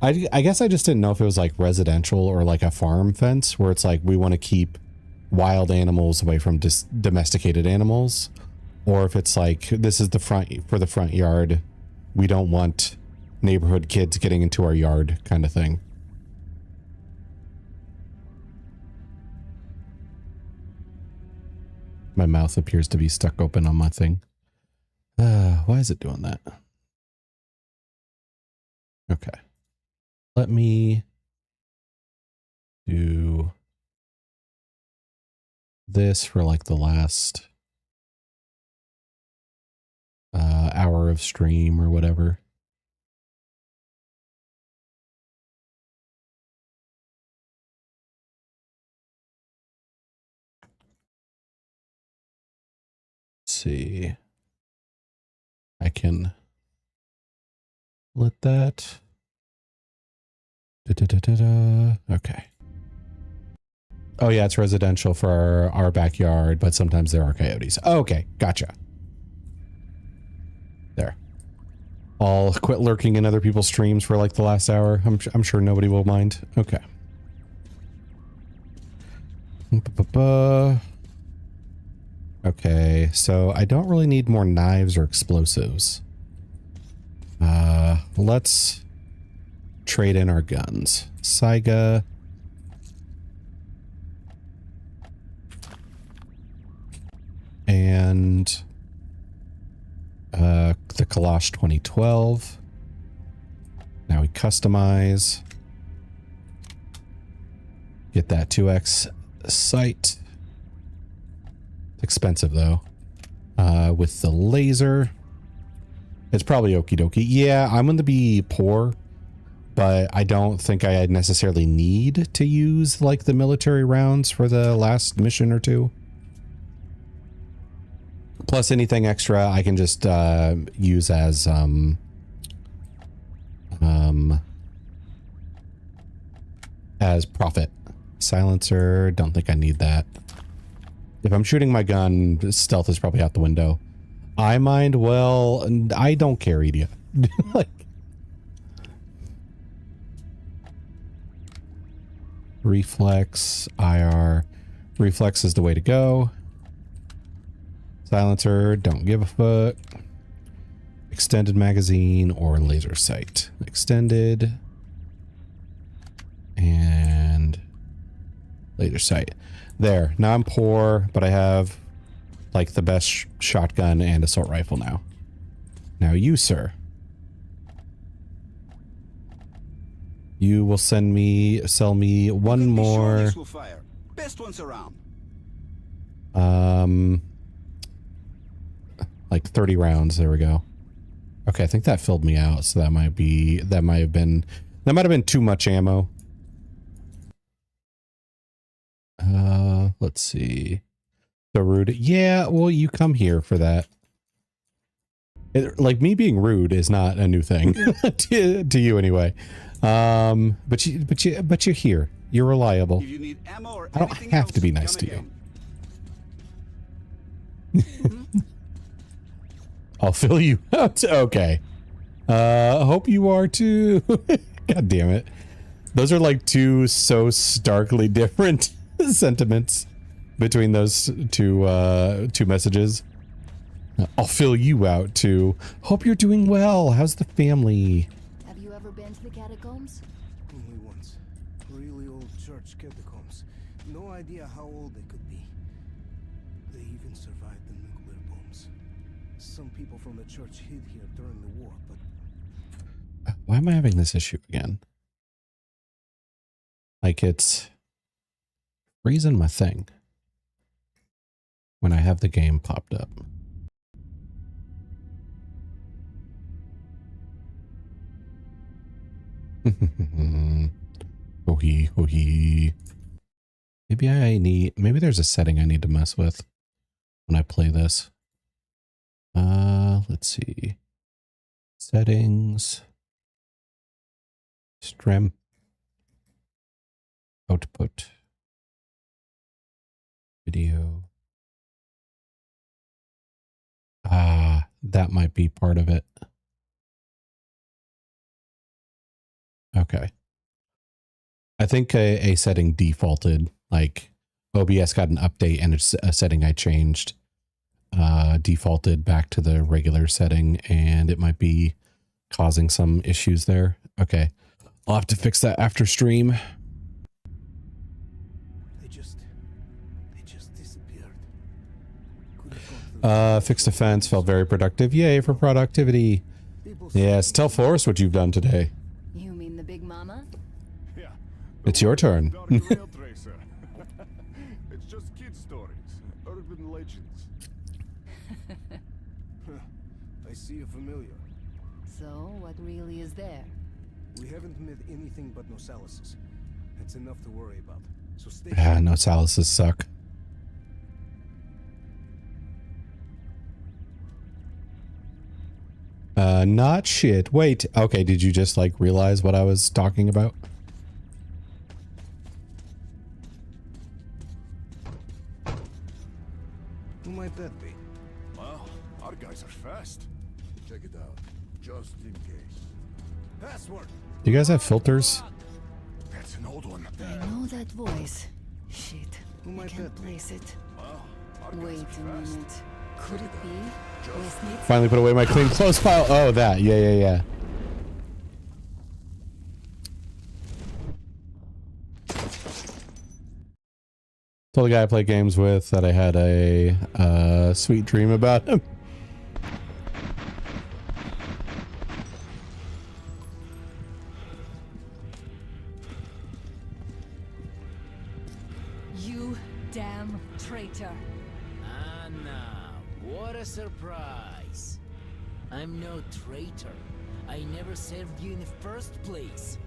[SPEAKER 1] I guess I just didn't know if it was like residential or like a farm fence where it's like we want to keep wild animals away from domesticated animals, or if it's like this is the front yard. We don't want neighborhood kids getting into our yard kind of thing. My mouth appears to be stuck open on my thing. Why is it doing that? Okay. Let me do this for like the last hour of stream or whatever. See, I can let that. Okay. Oh yeah, it's residential for our backyard, but sometimes there are coyotes. Oh, okay, gotcha. There. I'll quit lurking in other people's streams for like the last hour. I'm sure nobody will mind. Okay. Okay, so I don't really need more knives or explosives. Let's trade in our guns. Saiga. And Unlock the Kalash 2012. Now we customize. Get that 2x sight. It's expensive though. With the laser. It's probably okie dokie. Yeah, I'm going to be poor, but I don't think I necessarily need to use like the military rounds for the last mission or two. Plus anything extra I can just use as profit. Silencer, don't think I need that. If I'm shooting my gun, stealth is probably out the window. I mind, well, I don't care, idiot. Like, reflex, IR. Reflex is the way to go. Silencer, don't give a fuck. Extended magazine or laser sight. Extended. And laser sight. There. Now I'm poor, but I have like the best shotgun and assault rifle now. Now you, sir. You will sell me one more.
[SPEAKER 14] Will fire. Best ones around.
[SPEAKER 1] Like 30 rounds. There we go. Okay, I think that filled me out. So that might have been too much ammo. Let's see. So rude. Yeah, well, you come here for that. Like me being rude is not a new thing to you anyway. But you're here. You're reliable.
[SPEAKER 14] If you need ammo or
[SPEAKER 1] I don't have to be nice to you. I'll fill you out. Okay. Hope you are too. God damn it. Those are like two so starkly different sentiments between those two messages. I'll fill you out too. Hope you're doing well. How's the family?
[SPEAKER 13] Have you ever been to the catacombs?
[SPEAKER 3] Only once. Really old church catacombs. No idea how old they could be. They even survived the nuclear bombs. Some people from the church hid here during the war, but...
[SPEAKER 1] Why am I having this issue again? Like it's freezing my thing when I have the game popped up. Maybe there's a setting I need to mess with when I play this. Let's see. Settings. Stream. Output. Video. That might be part of it. Okay. I think a setting defaulted, like OBS got an update and it's a setting I changed defaulted back to the regular setting and it might be causing some issues there. Okay. I'll have to fix that after stream.
[SPEAKER 3] They just disappeared.
[SPEAKER 1] Fixed offense, felt very productive. Yay for productivity. Yes, tell Forrest what you've done today.
[SPEAKER 13] You mean the big mama?
[SPEAKER 3] Yeah.
[SPEAKER 1] It's your turn.
[SPEAKER 3] It's just kid stories, urban legends. I see you familiar.
[SPEAKER 13] So, what really is there?
[SPEAKER 3] We haven't met anything but Nosalises. That's enough to worry about. So stay.
[SPEAKER 1] Nosalises suck. Not shit. Wait. Okay, did you just like realize what I was talking about?
[SPEAKER 3] Who might that be?
[SPEAKER 4] Well, our guys are fast. Check it out, just in case.
[SPEAKER 3] Password.
[SPEAKER 1] Do you guys have filters?
[SPEAKER 4] That's an old one.
[SPEAKER 13] I know that voice. Shit. I can't place it. Wait a minute. Could it be?
[SPEAKER 1] Finally put away my clean clothes pile. Oh, that. Yeah. Told the guy I play games with that I had a sweet dream about him.
[SPEAKER 13] damn traitor.
[SPEAKER 10] Anna, what a surprise. I'm no traitor. I never served you in the first place.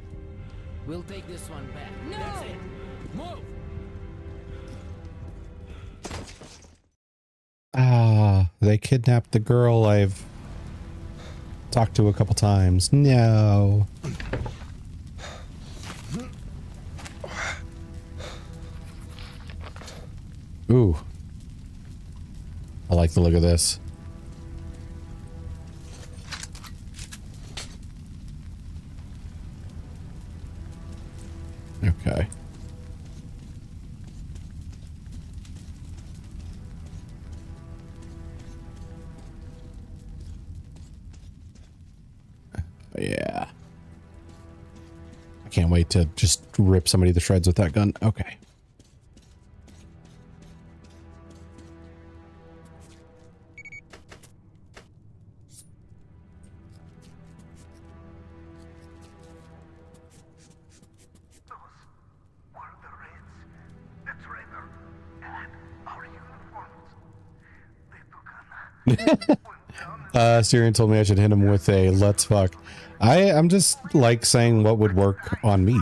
[SPEAKER 10] We'll take this one back.
[SPEAKER 13] No!
[SPEAKER 10] That's it. Move!
[SPEAKER 1] Ah, they kidnapped the girl I've talked to a couple times. No. Ooh. I like the look of this. Okay. Yeah. I can't wait to just rip somebody to shreds with that gun. Okay. Syrian told me I should hit him with a let's fuck. I'm just like saying what would work on me.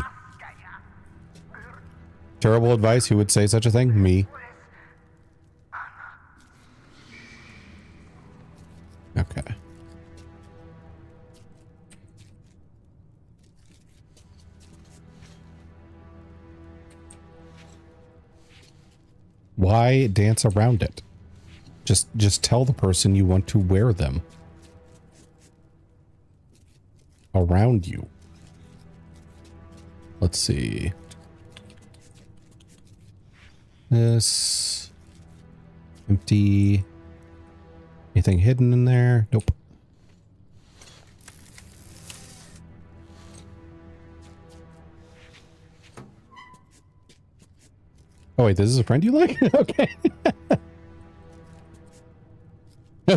[SPEAKER 1] Terrible advice. Who would say such a thing? Me. Okay. Why dance around it? Just tell the person you want to wear them around you. Let's see. This empty. Anything hidden in there? Nope. Oh wait, this is a friend you like? Okay.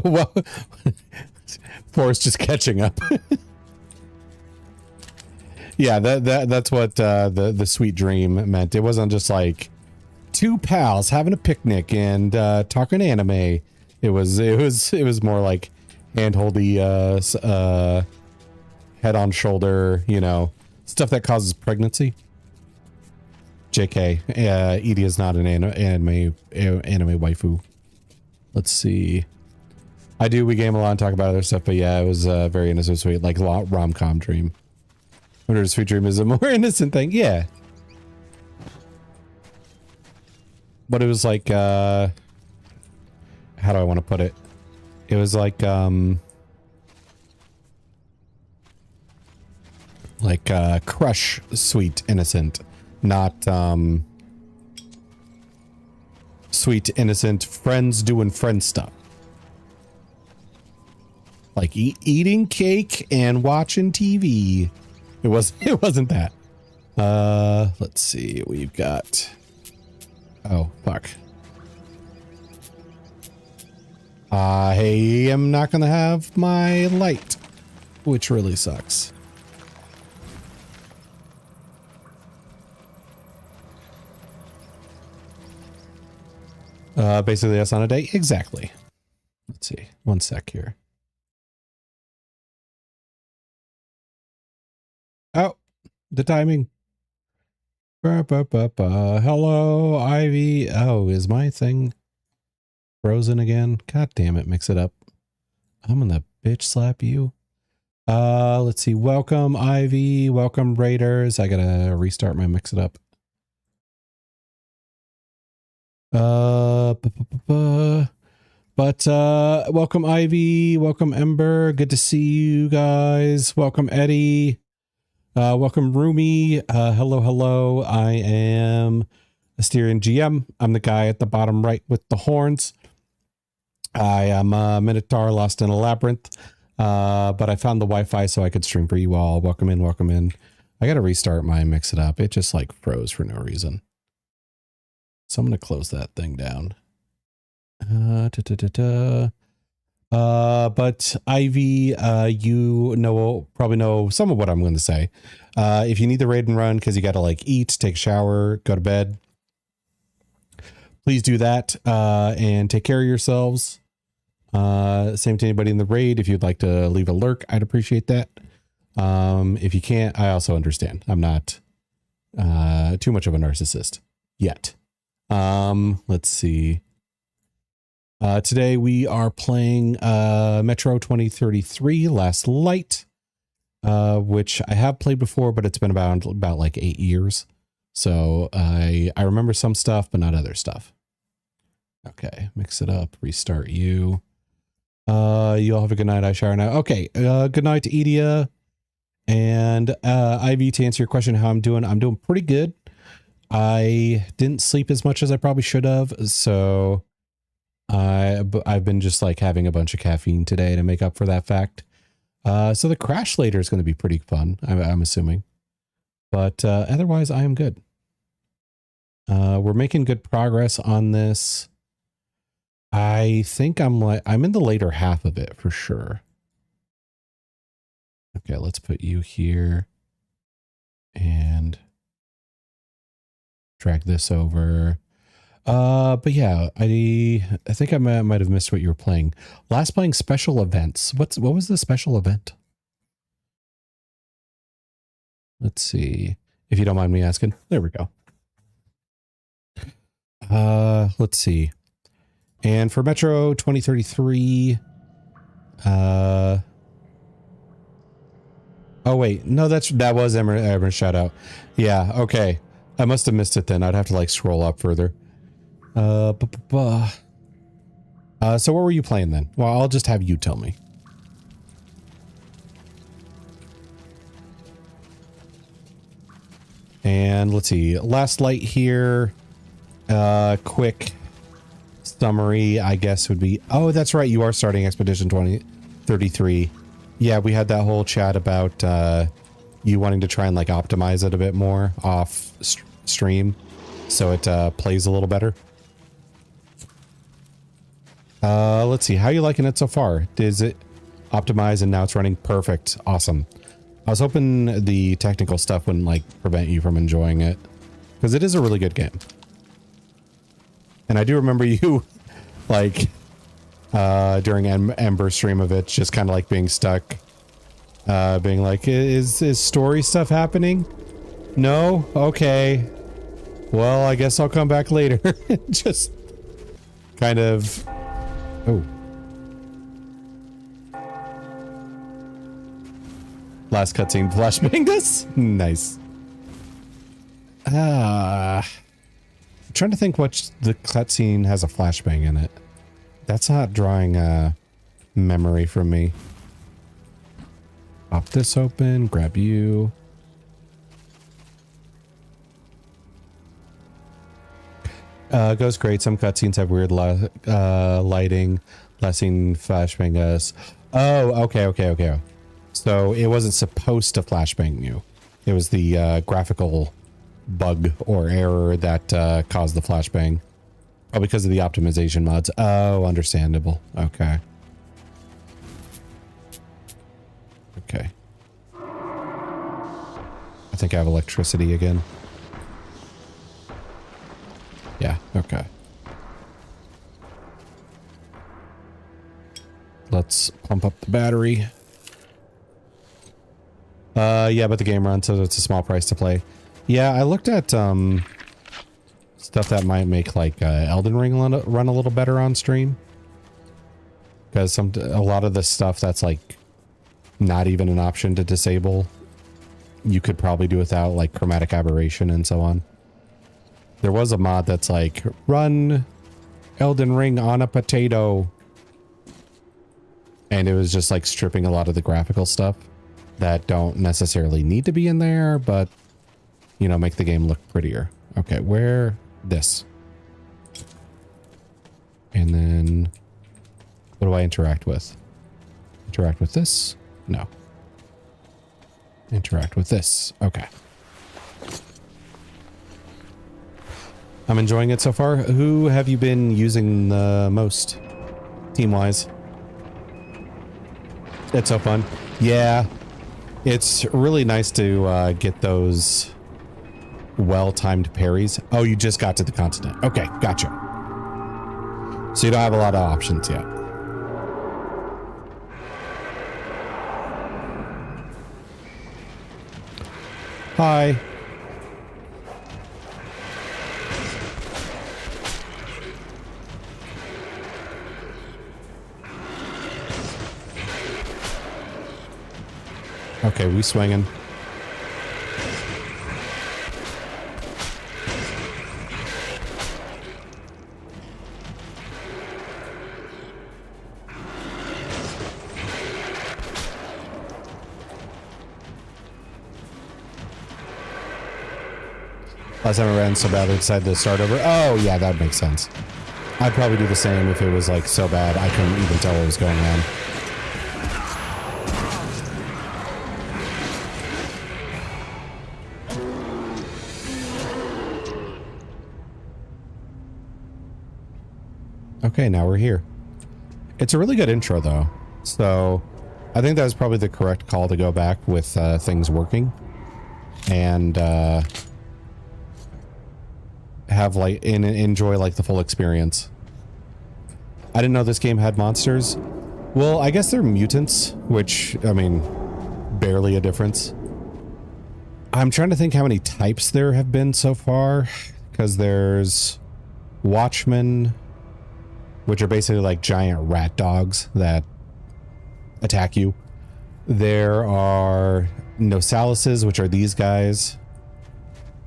[SPEAKER 1] Well, Forrest just catching up. Yeah, that's what the sweet dream meant. It wasn't just like two pals having a picnic and talking anime. It was more like handholdy, head on shoulder, you know, stuff that causes pregnancy. JK, Edie is not an anime waifu. Let's see. We game a lot and talk about other stuff, but yeah, it was very innocent, sweet, like rom-com dream. Wonder if sweet dream is a more innocent thing. Yeah. But it was like, how do I want to put it? It was like crush sweet innocent, not sweet innocent friends doing friend stuff. Like eating cake and watching TV. It wasn't that. Let's see. We've got. Oh, fuck. I am not going to have my light, which really sucks. Basically, that's on a date. Exactly. Let's see. One sec here. Oh, the timing. Hello, Ivy. Oh, is my thing frozen again? God damn it, mix it up. I'm gonna bitch slap you. Let's see. Welcome, Ivy. Welcome, Raiders. I gotta restart my mix it up. But welcome, Ivy. Welcome, Ember. Good to see you guys. Welcome, Eddie. Welcome, Rumi. Hello. I am asteriongm. I'm the guy at the bottom right with the horns. I am a Minotaur lost in a labyrinth. But I found the Wi-Fi so I could stream for you all. Welcome in. I got to restart my mix it up. It just like froze for no reason. So I'm going to close that thing down. But Ivy, you probably know some of what I'm going to say. If you need the raid and run because you got to like eat, take a shower, go to bed, please do that and take care of yourselves. Same to anybody in the raid. If you'd like to leave a lurk, I'd appreciate that. If you can't, I also understand. I'm not too much of a narcissist yet. Let's see. Today we are playing Metro 2033 Last Light, which I have played before, but it's been about like 8 years. So I remember some stuff, but not other stuff. Okay, mix it up, restart you. You all have a good night. I shower now. Okay, good night to Edia. And Ivy, to answer your question, how I'm doing pretty good. I didn't sleep as much as I probably should have, so I've been just like having a bunch of caffeine today to make up for that fact. So the crash later is going to be pretty fun, I'm assuming. But otherwise, I am good. We're making good progress on this. I think I'm in the later half of it for sure. Okay, let's put you here and drag this over. But yeah, I think I might have missed what you were playing. Last playing special events. What was the special event? Let's see. If you don't mind me asking. There we go. Let's see. And for Metro 2033, oh wait, no, that was Emmer's shout out. Yeah, okay. I must have missed it then. I'd have to like scroll up further. So what were you playing then? Well, I'll just have you tell me. And let's see, Last Light here. Quick summary, I guess, would be, oh, that's right. You are starting Expedition 2033. Yeah, we had that whole chat about, you wanting to try and like optimize it a bit more off stream. So it, plays a little better. Let's see. How are you liking it so far? Is it optimized and now it's running perfect? Awesome. I was hoping the technical stuff wouldn't like prevent you from enjoying it, because it is a really good game. And I do remember you like during Ember stream of it, just kind of like being stuck, being like, is story stuff happening? No? Okay. Well, I guess I'll come back later. Just kind of, oh. Last cutscene flashbang this? Nice. I'm trying to think what the cutscene has a flashbang in it. That's not drawing a memory from me. Pop this open, grab you. Goes great. Some cutscenes have weird lighting. Last scene flashbang us. Oh, okay. So it wasn't supposed to flashbang you. It was the graphical bug or error that caused the flashbang. Oh, because of the optimization mods. Oh, understandable. Okay. Okay. I think I have electricity again. Yeah, okay. Let's pump up the battery. Yeah, but the game runs, so it's a small price to play. Yeah, I looked at stuff that might make like Elden Ring run a little better on stream, because a lot of the stuff that's like not even an option to disable, you could probably do without, like chromatic aberration and so on. There was a mod that's like, run Elden Ring on a potato, and it was just like stripping a lot of the graphical stuff that don't necessarily need to be in there, but you know, make the game look prettier. Okay, where this? And then what do I interact with? Interact with this? No. Interact with this. Okay. I'm enjoying it so far. Who have you been using the most team-wise? It's so fun. Yeah. It's really nice to get those well-timed parries. Oh, you just got to the continent. Okay, gotcha. So you don't have a lot of options yet. Hi. Okay, we swinging. Last time I ran so bad I decided to start over. Oh, yeah, that makes sense. I'd probably do the same if it was like so bad I couldn't even tell what was going on. Okay, now we're here. It's a really good intro, though. So I think that was probably the correct call to go back with things working. And have like enjoy like the full experience. I didn't know this game had monsters. Well, I guess they're mutants, which, I mean, barely a difference. I'm trying to think how many types there have been so far, because there's Watchmen, which are basically like giant rat dogs that attack you. There are Nosalises, which are these guys,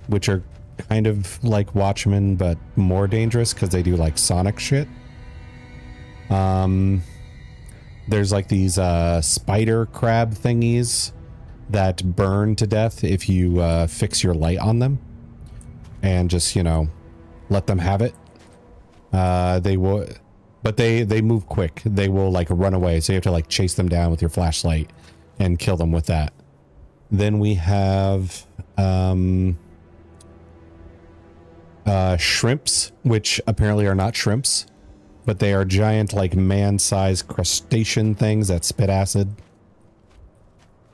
[SPEAKER 1] which are kind of like Watchmen, but more dangerous because they do like sonic shit. There's like these spider crab thingies that burn to death if you fix your light on them and just, you know, let them have it. They will, but they move quick. They will like run away, so you have to like chase them down with your flashlight and kill them with that. Then we have shrimps, which apparently are not shrimps, but they are giant like man-sized crustacean things that spit acid.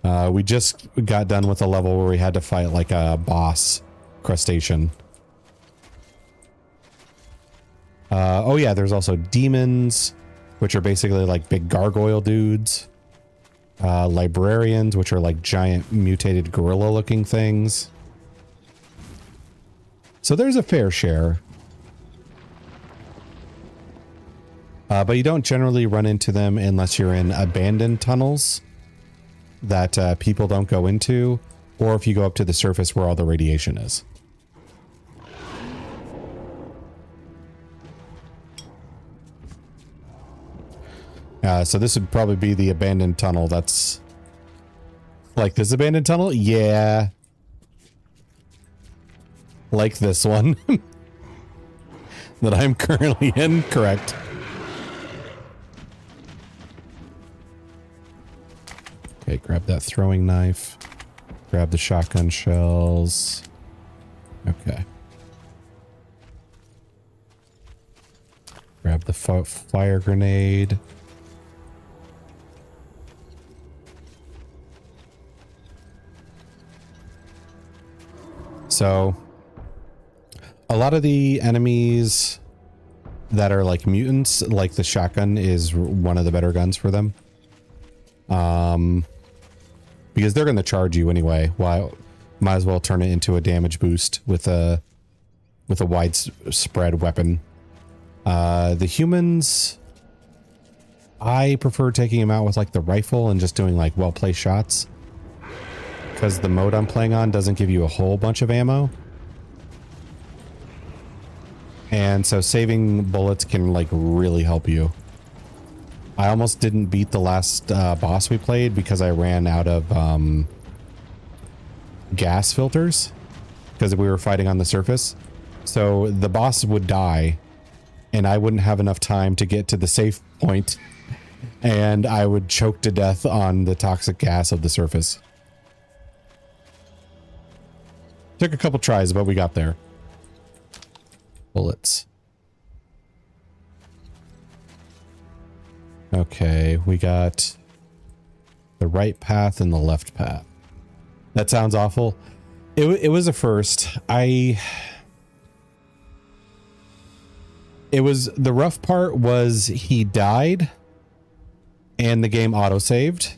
[SPEAKER 1] We just got done with a level where we had to fight like a boss crustacean. Oh yeah, there's also demons, which are basically like big gargoyle dudes. Librarians, which are like giant mutated gorilla looking things. So there's a fair share. But you don't generally run into them unless you're in abandoned tunnels that people don't go into, or if you go up to the surface where all the radiation is. So this would probably be the abandoned tunnel. That's like this abandoned tunnel? Yeah. Like this one that I'm currently in. Correct. Okay, grab that throwing knife. Grab the shotgun shells. Okay. Grab the fire grenade. So, a lot of the enemies that are like mutants, like the shotgun is one of the better guns for them. Because they're going to charge you anyway. Why? Might as well turn it into a damage boost with a widespread weapon. The humans, I prefer taking them out with like the rifle and just doing like well-placed shots. Because the mode I'm playing on doesn't give you a whole bunch of ammo. And so saving bullets can like really help you. I almost didn't beat the last boss we played because I ran out of gas filters because we were fighting on the surface. So the boss would die and I wouldn't have enough time to get to the safe point and I would choke to death on the toxic gas of the surface. Took a couple tries, but we got there. Bullets. Okay, we got the right path and the left path. That sounds awful. It was a first. It was, the rough part was he died and the game autosaved,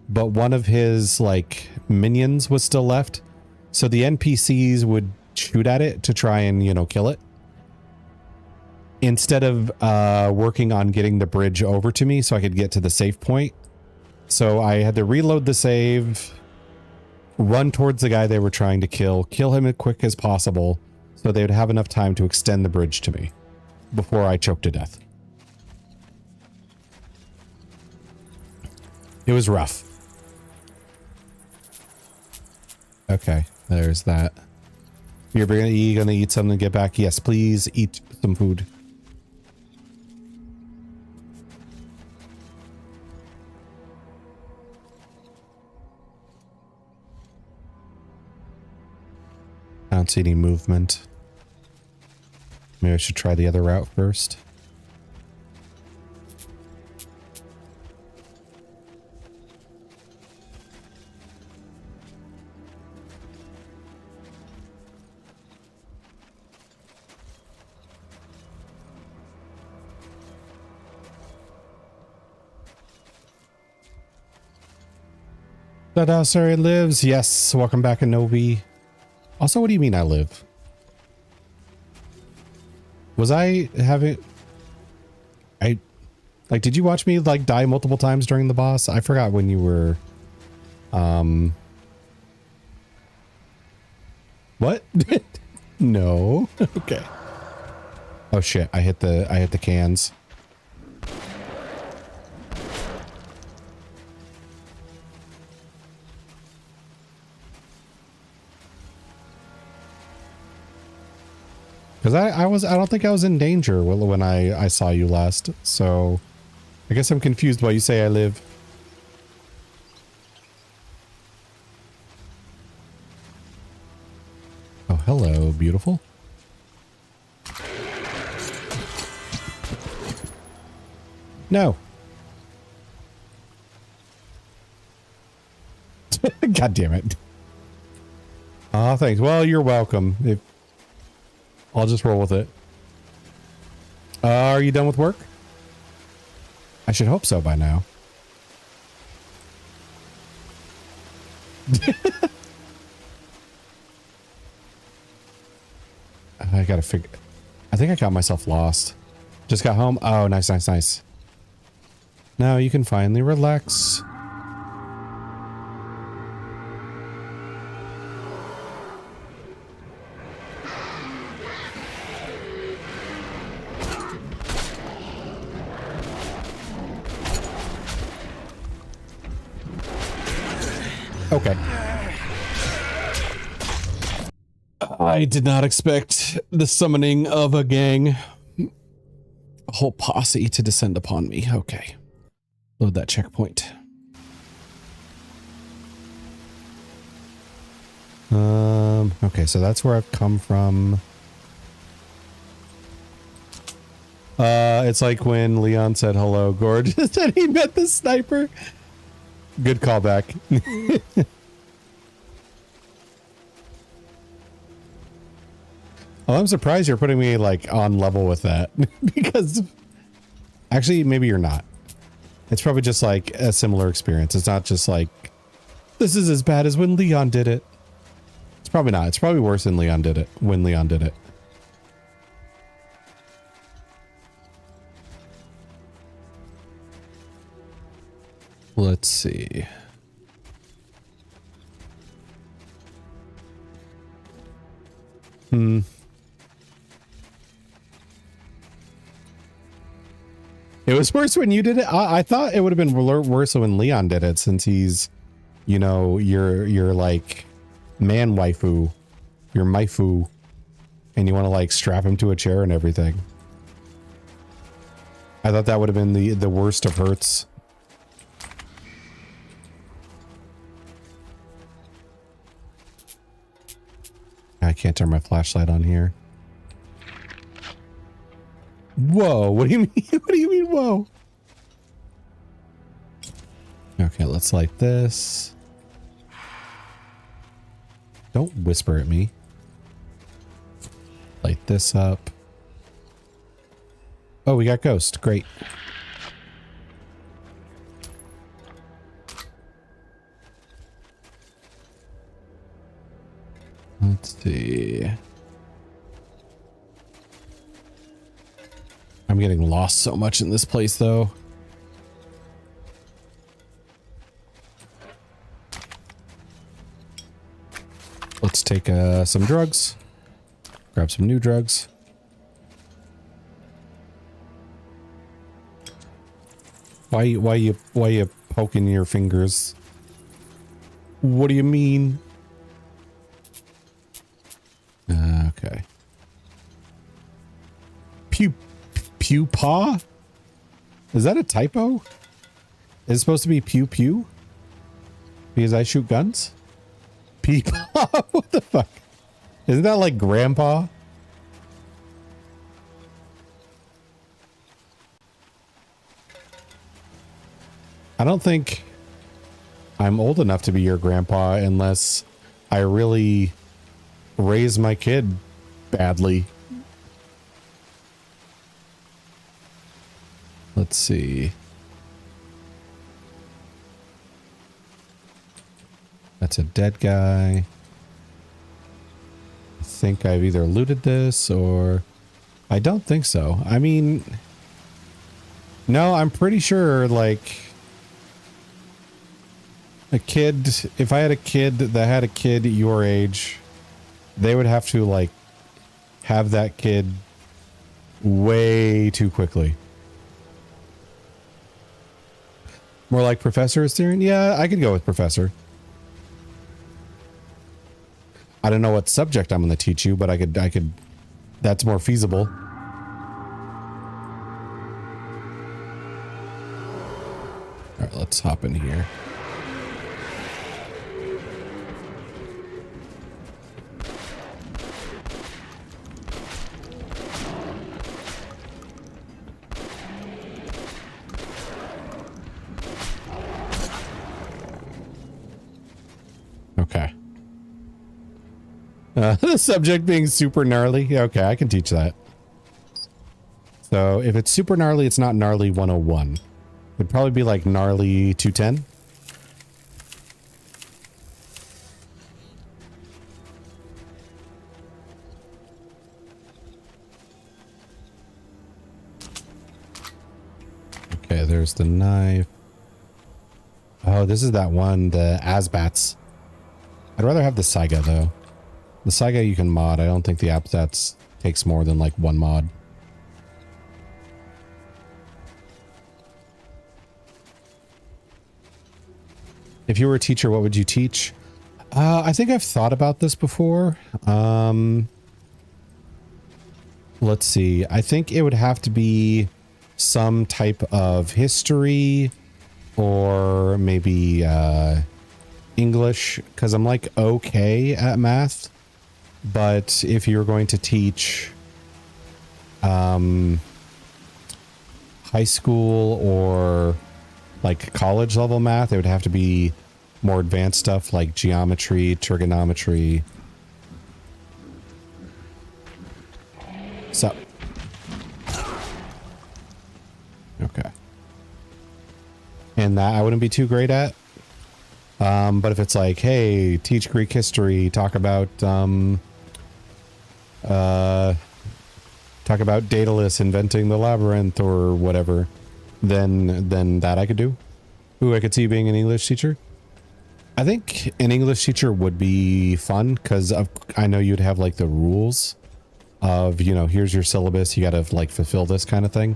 [SPEAKER 1] but one of his like minions was still left. So the NPCs would shoot at it to try and, you know, kill it. Instead of working on getting the bridge over to me so I could get to the save point. So I had to reload the save, run towards the guy they were trying to kill him as quick as possible so they would have enough time to extend the bridge to me before I choked to death. It was rough. Okay, there's that. You're gonna eat something to get back? Yes, please eat some food. I don't see any movement. Maybe I should try the other route first. Sorry, lives. Yes, welcome back, Anobi. Also, what do you mean I live? Was I having... Like, did you watch me, like, die multiple times during the boss? I forgot when you were... What? No. Okay. Oh, shit. I hit the cans. Because I don't think I was in danger when I saw you last, so I guess I'm confused why you say I live. Oh, hello, beautiful. No. God damn it. Oh, thanks. Well, you're welcome. I'll just roll with it. Are you done with work? I should hope so by now. I gotta figure... I think I got myself lost. Just got home. Oh, nice, nice, nice. Now you can finally relax. Okay. I did not expect the summoning of a gang, a whole posse to descend upon me. Okay. Load that checkpoint. Okay, so that's where I've come from. It's like when Leon said hello, Gord said he met the sniper. Good callback. Well, I'm surprised you're putting me like on level with that because actually maybe you're not. It's probably just like a similar experience. It's not just like this is as bad as when Leon did it. It's probably not. It's probably worse than Leon did it when Leon did it. Let's see. It was worse when you did it. I thought it would have been worse when Leon did it, since he's, you know, you're like man waifu, your maifu, and you want to like strap him to a chair and everything. I thought that would have been the worst of hurts. I can't turn my flashlight on here. Whoa, what do you mean? What do you mean, whoa? Okay, let's light this. Don't whisper at me. Light this up. Oh, we got Ghost. Great. Let's see. I'm getting lost so much in this place, though. Let's take some drugs. Grab some new drugs. Why you poking your fingers? What do you mean? Okay. Pew paw? Is that a typo? Is it supposed to be pew pew? Because I shoot guns? Peepaw? What the fuck? Isn't that like grandpa? I don't think I'm old enough to be your grandpa unless I really raise my kid badly. Let's see. That's a dead guy. I think I've either looted this or... I don't think so. I mean... No, I'm pretty sure, like... A kid, if I had a kid that had a kid your age, they would have to, like, have that kid way too quickly. More like Professor Asterion? Yeah, I could go with Professor. I don't know what subject I'm going to teach you, but I could, that's more feasible. All right, let's hop in here. Okay. The subject being super gnarly. Yeah, okay, I can teach that. So if it's super gnarly, it's not gnarly 101. It'd probably be like gnarly 210. Okay, there's the knife. Oh, this is that one, the Asbats. I'd rather have the Saiga, though. The Saiga you can mod. I don't think the Asbats takes more than, like, one mod. If you were a teacher, what would you teach? I think I've thought about this before. Let's see. I think it would have to be some type of history or maybe English, because I'm like okay at math. But if you're going to teach high school or like college level math, it would have to be more advanced stuff like geometry, trigonometry. So, okay. And that I wouldn't be too great at. But if it's like, hey, teach Greek history, talk about Daedalus inventing the labyrinth or whatever, then that I could do. Ooh, I could see being an English teacher. I think an English teacher would be fun because I know you'd have like the rules of, you know, here's your syllabus, you got to like fulfill this kind of thing.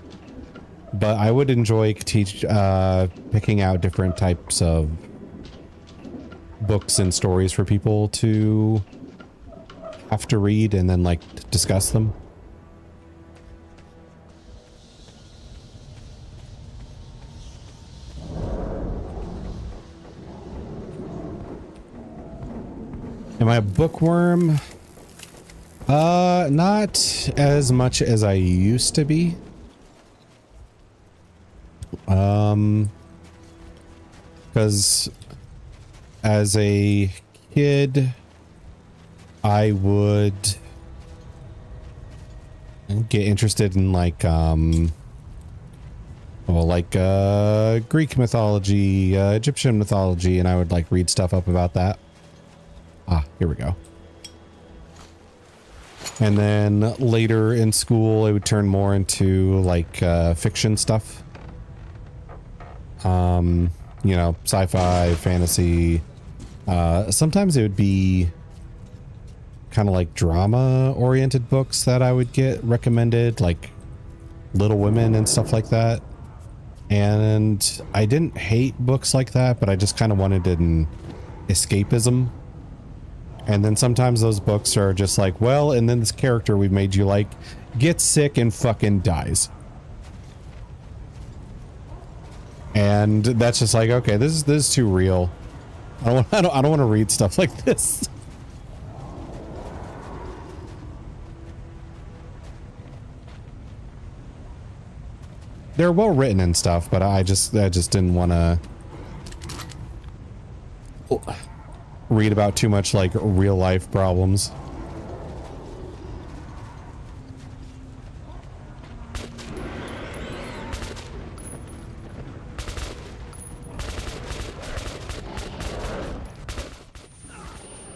[SPEAKER 1] But I would enjoy picking out different types of books and stories for people to have to read and then like discuss them. Am I a bookworm? Not as much as I used to be. Because as a kid, I would get interested in like well, like Greek mythology, Egyptian mythology, and I would like read stuff up about that. Ah, here we go. And then later in school, it would turn more into like fiction stuff. You know, sci-fi, fantasy. Sometimes it would be kind of like drama-oriented books that I would get recommended, like Little Women and stuff like that. And I didn't hate books like that, but I just kind of wanted an escapism. And then sometimes those books are just like, well, and then this character we've made you like gets sick and fucking dies. And that's just like, okay, this is too real. I don't want to read stuff like this. They're well written and stuff, but I just didn't want to read about too much like real life problems.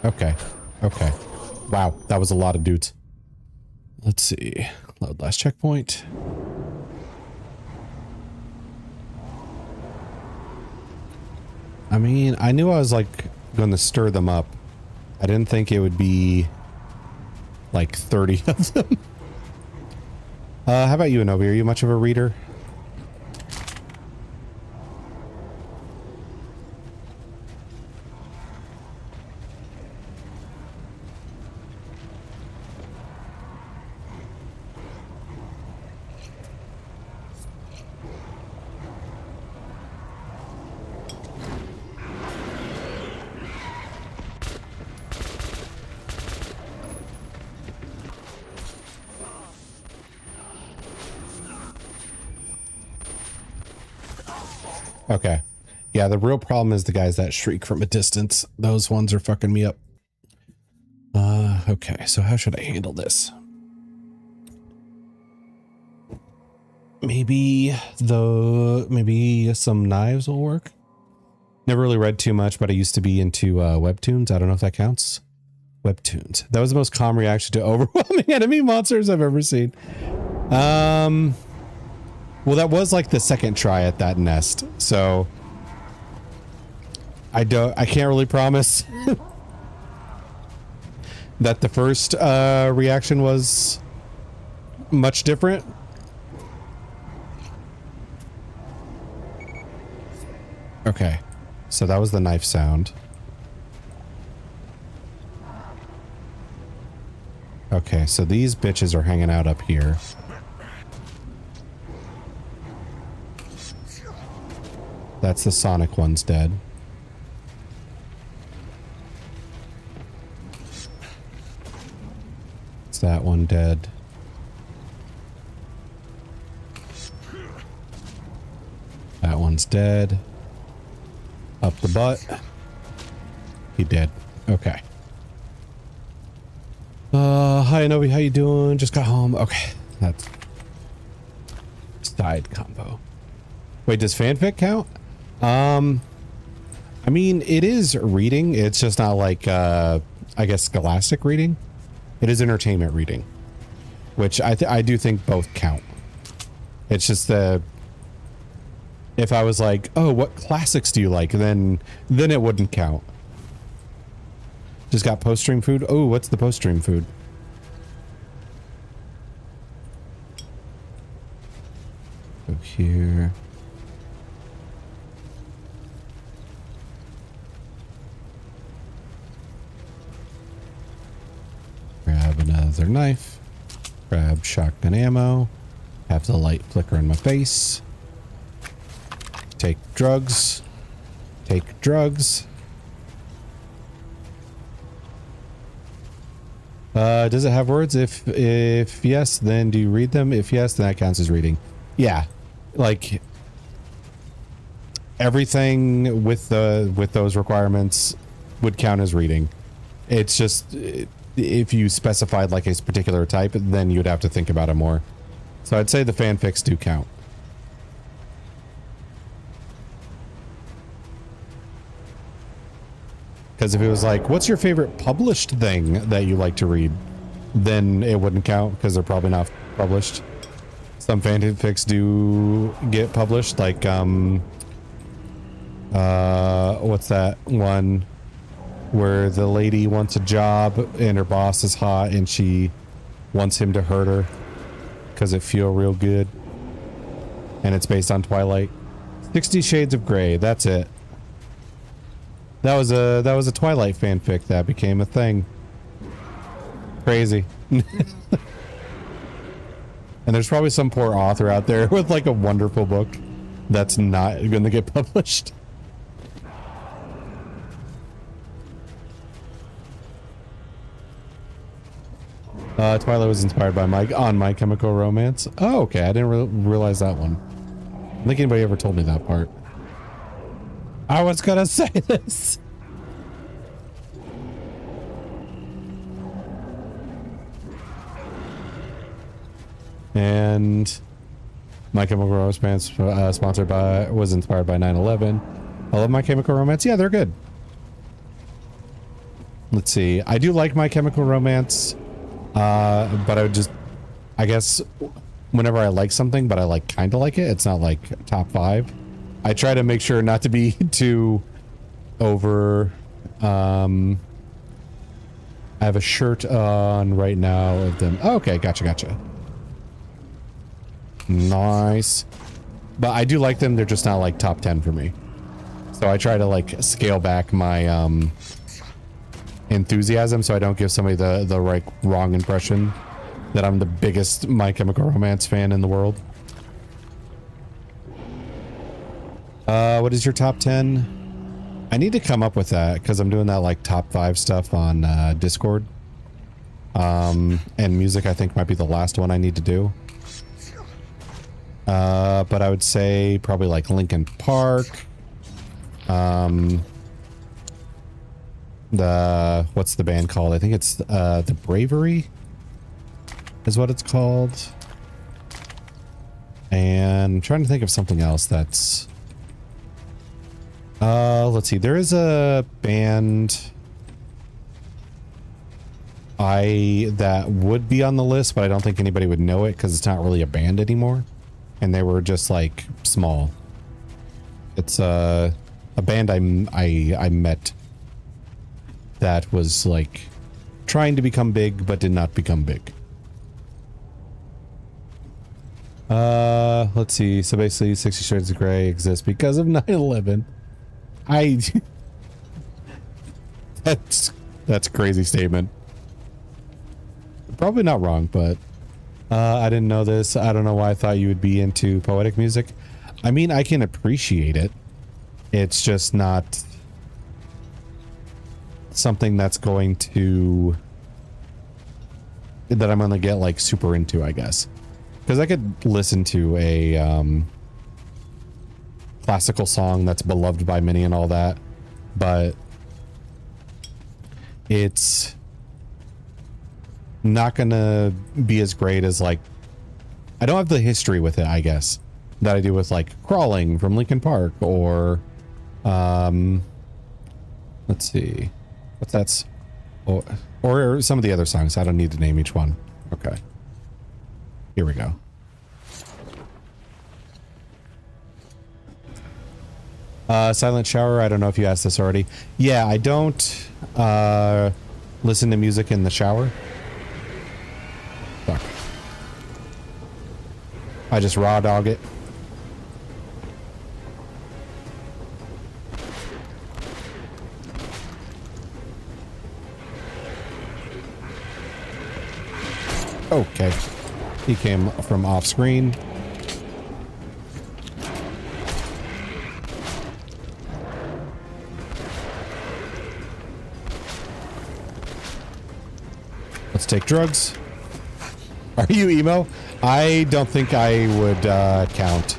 [SPEAKER 1] Okay. Okay. Wow, that was a lot of dudes. Let's see. Load last checkpoint. I mean, I knew I was like going to stir them up. I didn't think it would be like 30 of them. How about you, Anobi? Are you much of a reader? Okay. Yeah, the real problem is the guys that shriek from a distance. Those ones are fucking me up. Okay, so how should I handle this? Maybe some knives will work. Never really read too much, but I used to be into webtoons. I don't know if that counts. Webtoons. That was the most calm reaction to overwhelming enemy monsters I've ever seen. Well, that was like the second try at that nest, so I can't really promise that the first reaction was much different. Okay, so that was the knife sound. Okay, so these bitches are hanging out up here. That's the Sonic one's dead. Is that one dead? That one's dead. Up the butt. He dead. Okay. Hi Anobi, how you doing? Just got home. Okay. That's side combo. Wait, does fanfic count? I mean, it is reading. It's just not like, I guess, scholastic reading. It is entertainment reading, which I do think both count. It's just the, if I was like, oh, what classics do you like? Then it wouldn't count. Just got post-stream food. Oh, what's the post-stream food? Go here. Grab another knife. Grab shotgun ammo. Have the light flicker in my face. Take drugs. Take drugs. Does it have words? If yes, then do you read them? If yes, then that counts as reading. Yeah. Like everything with those requirements would count as reading. It's just if you specified like a particular type, then you'd have to think about it more. So I'd say the fanfics do count. Because if it was like, what's your favorite published thing that you like to read? Then it wouldn't count because they're probably not published. Some fanfics do get published, like, what's that one where the lady wants a job and her boss is hot and she wants him to hurt her because it feel real good, and it's based on Twilight. 60 Shades of Grey, that's it. That was a Twilight fanfic that became a thing. Crazy. And there's probably some poor author out there with like a wonderful book that's not going to get published. Twilight was inspired by My Chemical Romance. Oh, okay. I didn't realize that one. I don't think anybody ever told me that part. I was gonna say this. And My Chemical Romance was inspired by 9/11. I love My Chemical Romance. Yeah, they're good. Let's see. I do like My Chemical Romance. But I guess whenever I like something, but I like kind of like it, it's not like top 5. I try to make sure not to be too over. I have a shirt on right now of them. Oh, okay, gotcha. Nice. But I do like them. They're just not like top 10 for me. So I try to like scale back my enthusiasm so I don't give somebody the right wrong impression that I'm the biggest My Chemical Romance fan in the world. What is your top 10? I need to come up with that because I'm doing that like top 5 stuff on Discord. And music I think might be the last one I need to do. But I would say probably like Linkin Park. What's the band called? I think it's The Bravery is what it's called. And I'm trying to think of something else that's let's see, there is a band that would be on the list, but I don't think anybody would know it because it's not really a band anymore, and they were just like small. It's a band I met that was like trying to become big but did not become big. Let's see. So basically 60 Shades of Grey exists because of 9/11. That's a crazy statement. Probably not wrong, but I didn't know this. I don't know why I thought you would be into poetic music. I mean, I can appreciate it. It's just not something that I'm gonna get like super into, I guess. Because I could listen to a classical song that's beloved by many and all that, but it's not gonna be as great as like, I don't have the history with it, I guess, that I do with like Crawling from Linkin Park or let's see, what's that, or some of the other songs. I don't need to name each one. Okay, here we go. Silent shower. I don't know if you asked this already. Yeah, I don't listen to music in the shower. Fuck. I just raw dog it. Okay. He came from off screen. Let's take drugs. Are you emo? I don't think I would count.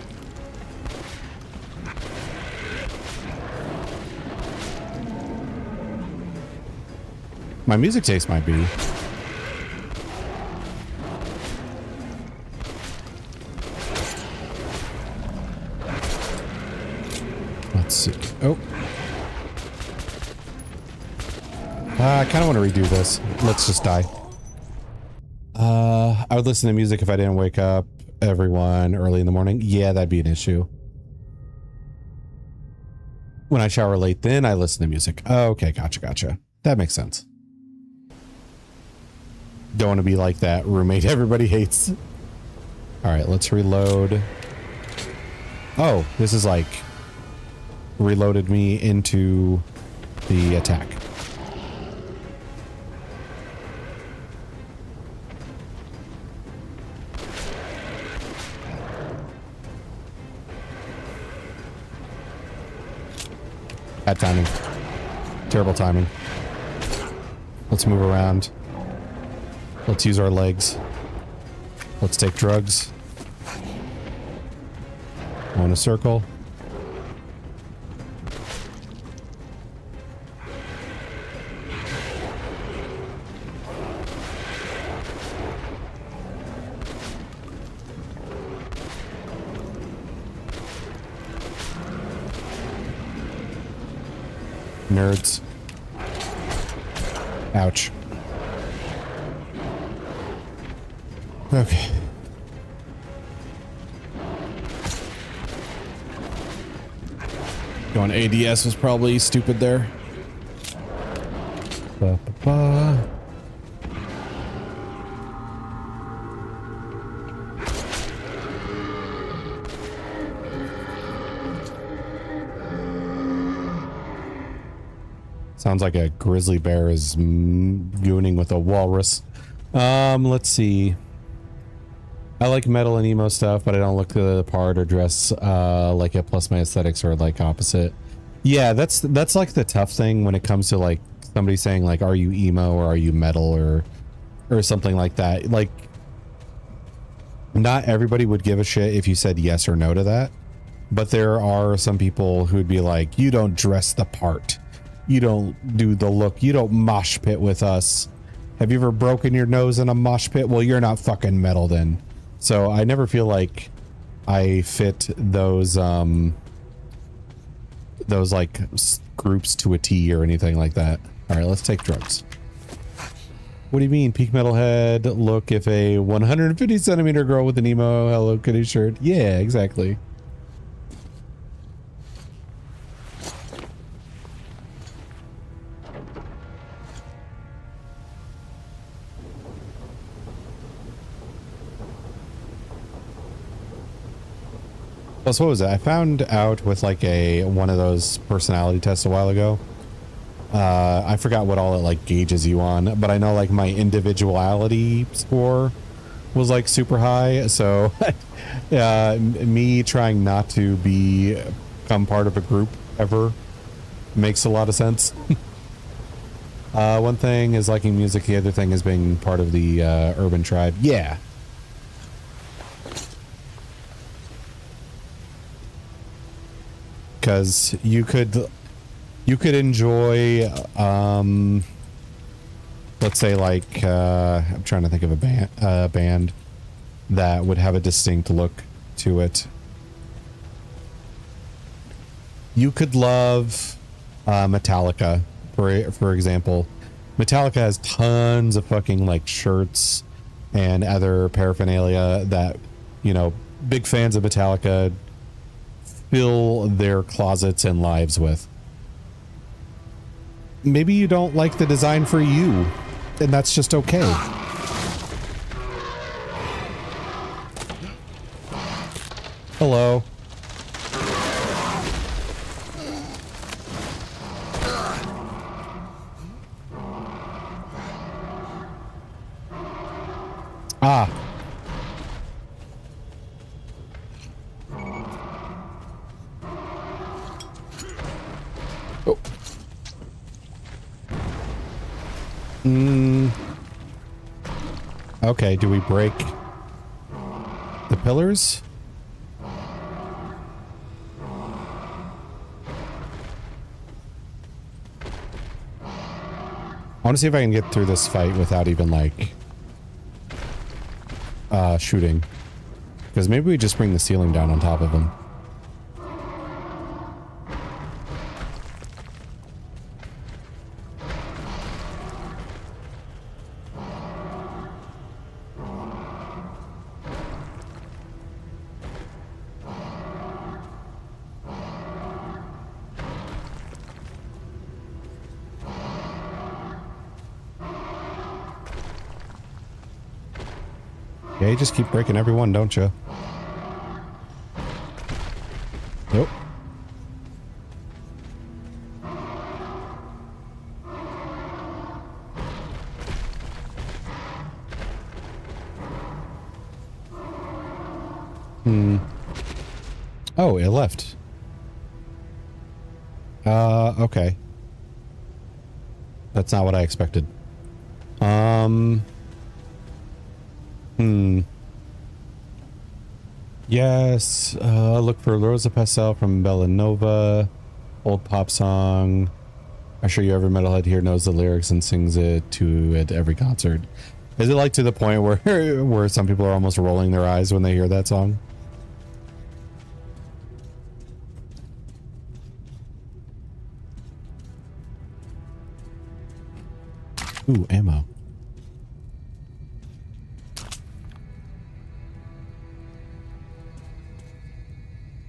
[SPEAKER 1] My music taste might be. Let's see. Oh. I kind of want to redo this. Let's just die. I would listen to music if I didn't wake up everyone early in the morning. Yeah, that'd be an issue. When I shower late, then I listen to music. Oh, okay, gotcha. That makes sense. Don't want to be like that roommate everybody hates. All right, let's reload. Oh, this is like reloaded me into the attack. Bad timing. Terrible timing. Let's move around. Let's use our legs. Let's take drugs. Go in a circle. Nerds. Ouch. Okay. Going ADS was probably stupid there. Ba-ba-ba. Sounds like a grizzly bear is gooning with a walrus. Let's see. I like metal and emo stuff, but I don't look the part or dress like it, plus my aesthetics are like opposite. Yeah, that's like the tough thing when it comes to like somebody saying like, are you emo or are you metal or something like that. Like, not everybody would give a shit if you said yes or no to that, but there are some people who'd be like, you don't dress the part. You don't do the look. You don't mosh pit with us. Have you ever broken your nose in a mosh pit? Well, you're not fucking metal then. So I never feel like I fit those like groups to a T or anything like that. All right, let's take drugs. What do you mean, peak metalhead? Look, if a 150 centimeter girl with an emo Hello Kitty shirt. Yeah, exactly. Plus, what was it? I found out with like one of those personality tests a while ago. I forgot what all it like gauges you on, but I know like my individuality score was like super high. So me trying not to become part of a group ever makes a lot of sense. One thing is liking music. The other thing is being part of the urban tribe. Yeah. Because you could enjoy let's say like I'm trying to think of a band that would have a distinct look to it. You could love Metallica, for example. Metallica has tons of fucking like shirts and other paraphernalia that, you know, big fans of Metallica fill their closets and lives with. Maybe you don't like the design for you, and that's just okay. Hello. Ah. Oh. Okay, do we break the pillars? I want to see if I can get through this fight without even like shooting, because maybe we just bring the ceiling down on top of him. Yeah, you just keep breaking every one, don't you? Nope. Oh, it left. Okay. That's not what I expected. Yes, look for Rosa Pastel from Bellanova. Old pop song. I'm sure you every metalhead here knows the lyrics and sings it to at every concert. Is it like to the point where where some people are almost rolling their eyes when they hear that song? Ooh, ammo.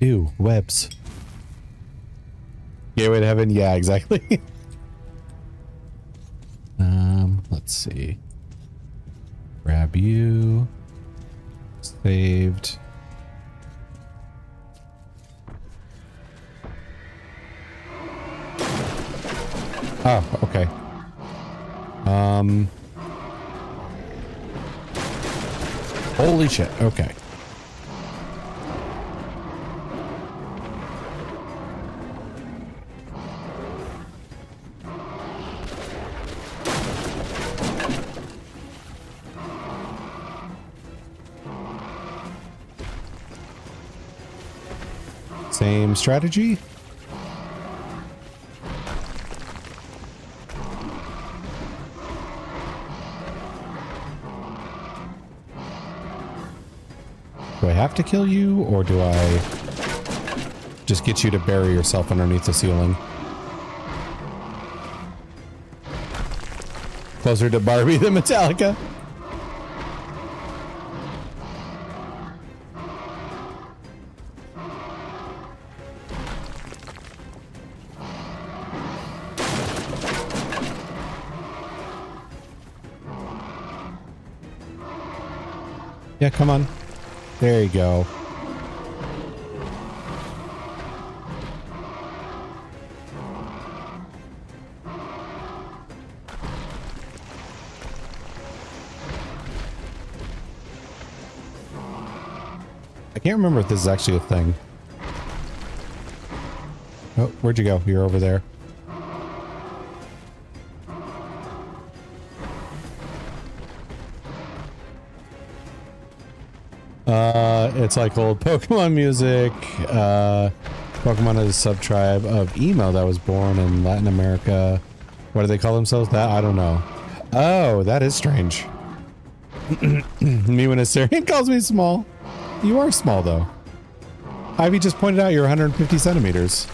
[SPEAKER 1] Ew, webs. Gateway to heaven? Yeah, exactly. Let's see. Grab you. Saved. Oh, okay. Holy shit, okay. Same strategy? Do I have to kill you, or do I just get you to bury yourself underneath the ceiling? Closer to Barbie than Metallica? Yeah, come on. There you go. I can't remember if this is actually a thing. Oh, where'd you go? You're over there. It's like old Pokemon music. Pokemon is a sub-tribe of emo that was born in Latin America. What do they call themselves? That I don't know. Oh, that is strange. Me when Asterion calls me small. You are small though. Ivy just pointed out you're 150 centimeters.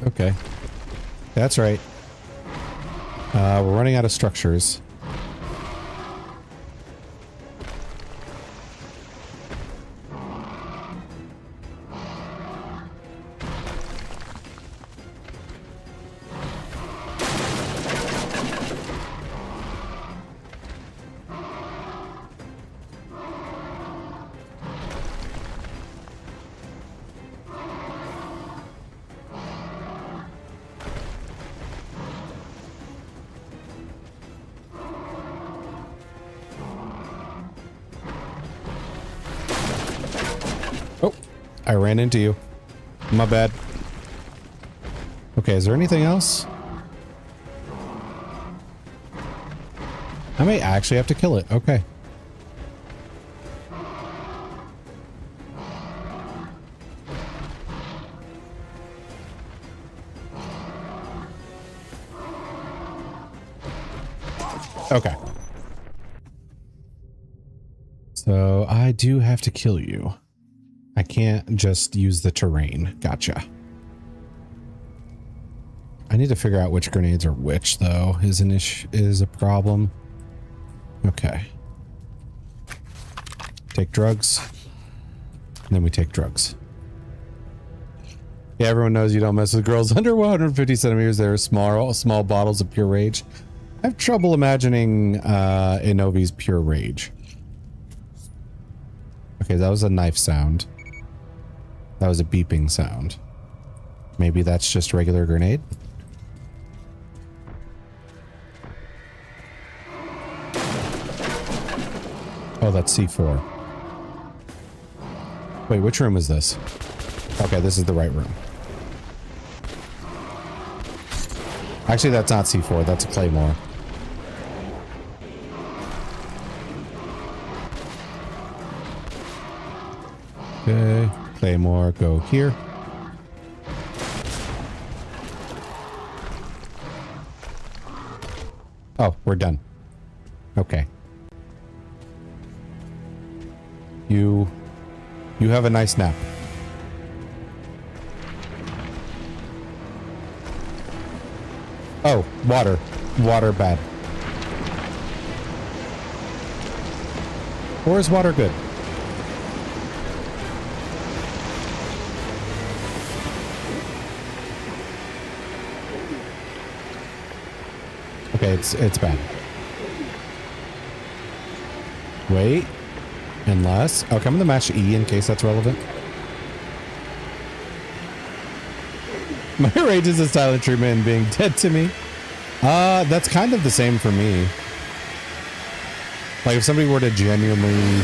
[SPEAKER 1] Okay. That's right. We're running out of structures. I ran into you. My bad. Okay, is there anything else? I may actually have to kill it. Okay. Okay. So I do have to kill you. I can't just use the terrain. Gotcha. I need to figure out which grenades are which, though, is a problem. Okay. Take drugs. And then we take drugs. Yeah, everyone knows you don't mess with girls under 150 centimeters. They're small bottles of pure rage. I have trouble imagining Inovi's pure rage. Okay, that was a knife sound. That was a beeping sound. Maybe that's just a regular grenade? Oh, that's C4. Wait, which room is this? Okay, this is the right room. Actually, that's not C4, that's a claymore. Okay, claymore, go here. Oh, we're done. Okay. You have a nice nap. Oh, water. Water bad. Or is water good? Okay, it's bad. Wait. Unless... Okay, I'm gonna mash E in case that's relevant. My rage is a silent treatment and being dead to me. That's kind of the same for me. Like, if somebody were to genuinely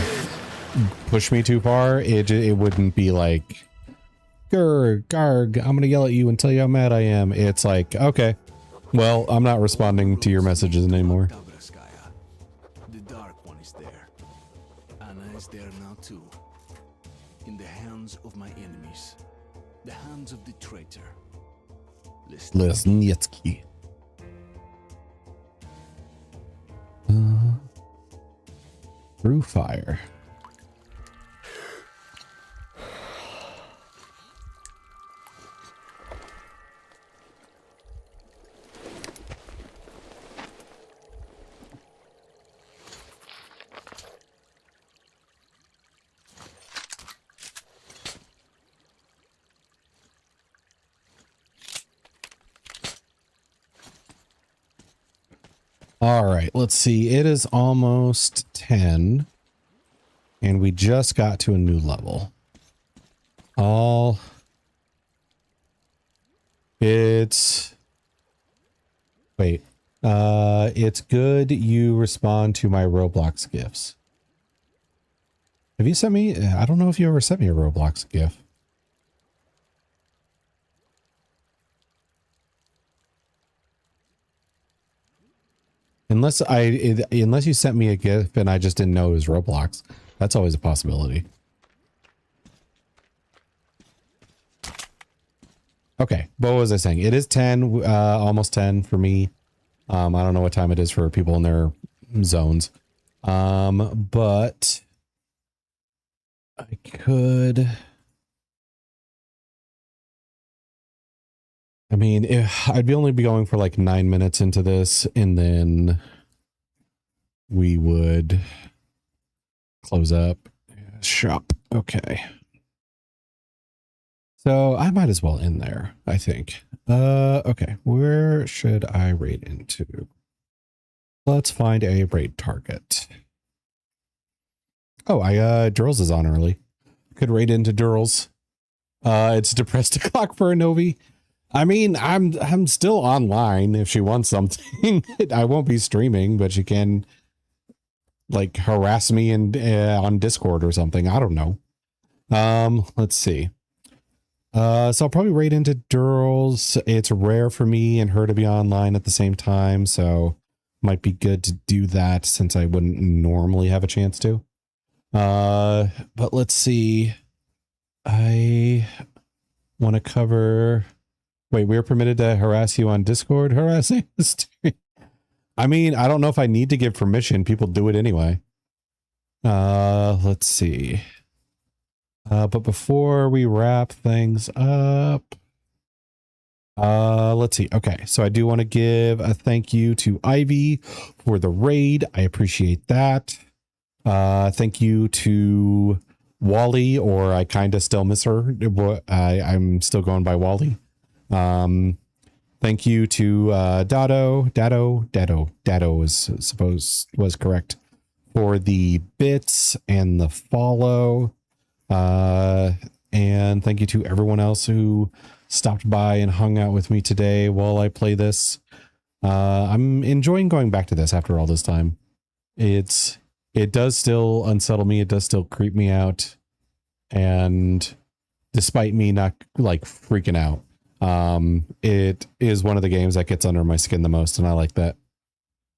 [SPEAKER 1] push me too far, it wouldn't be like... Grr, garg, I'm gonna yell at you and tell you how mad I am. It's like, okay. Well, I'm not responding to your messages anymore.
[SPEAKER 2] The Dark One is there. Anna is there now too. In the hands of my enemies. The hands of the traitor.
[SPEAKER 1] Lesnietsky. Through fire. All right, let's see. It is almost 10 and we just got to a new level. It's good you respond to my Roblox gifts. Have you sent me? I don't know if you ever sent me a Roblox GIF. Unless you sent me a GIF and I just didn't know it was Roblox. That's always a possibility. Okay, what was I saying? It is 10, almost 10 for me. I don't know what time it is for people in their zones. But I could... I mean, I'd only be going for like 9 minutes into this, and then we would close up shop. Okay. So I might as well end there, I think. Okay, where should I raid into? Let's find a raid target. Oh, Durls is on early. Could raid into Durls. It's depressed o'clock for a Novi. I mean, I'm still online if she wants something. I won't be streaming, but she can like harass me on Discord or something. I don't know. Let's see. So I'll probably raid into Durls. It's rare for me and her to be online at the same time, so might be good to do that since I wouldn't normally have a chance to. But let's see. I want to cover... Wait, we're permitted to harass you on Discord? Harassing? I mean, I don't know if I need to give permission. People do it anyway. Let's see. But before we wrap things up, let's see. Okay, so I do want to give a thank you to Ivy for the raid. I appreciate that. Thank you to Wally, or I kind of still miss her. I'm still going by Wally. Thank you to Dado was correct for the bits and the follow. And thank you to everyone else who stopped by and hung out with me today while I play this. I'm enjoying going back to this after all this time. It does still unsettle me. It does still creep me out. And despite me not like freaking out, it is one of the games that gets under my skin the most, and I like that.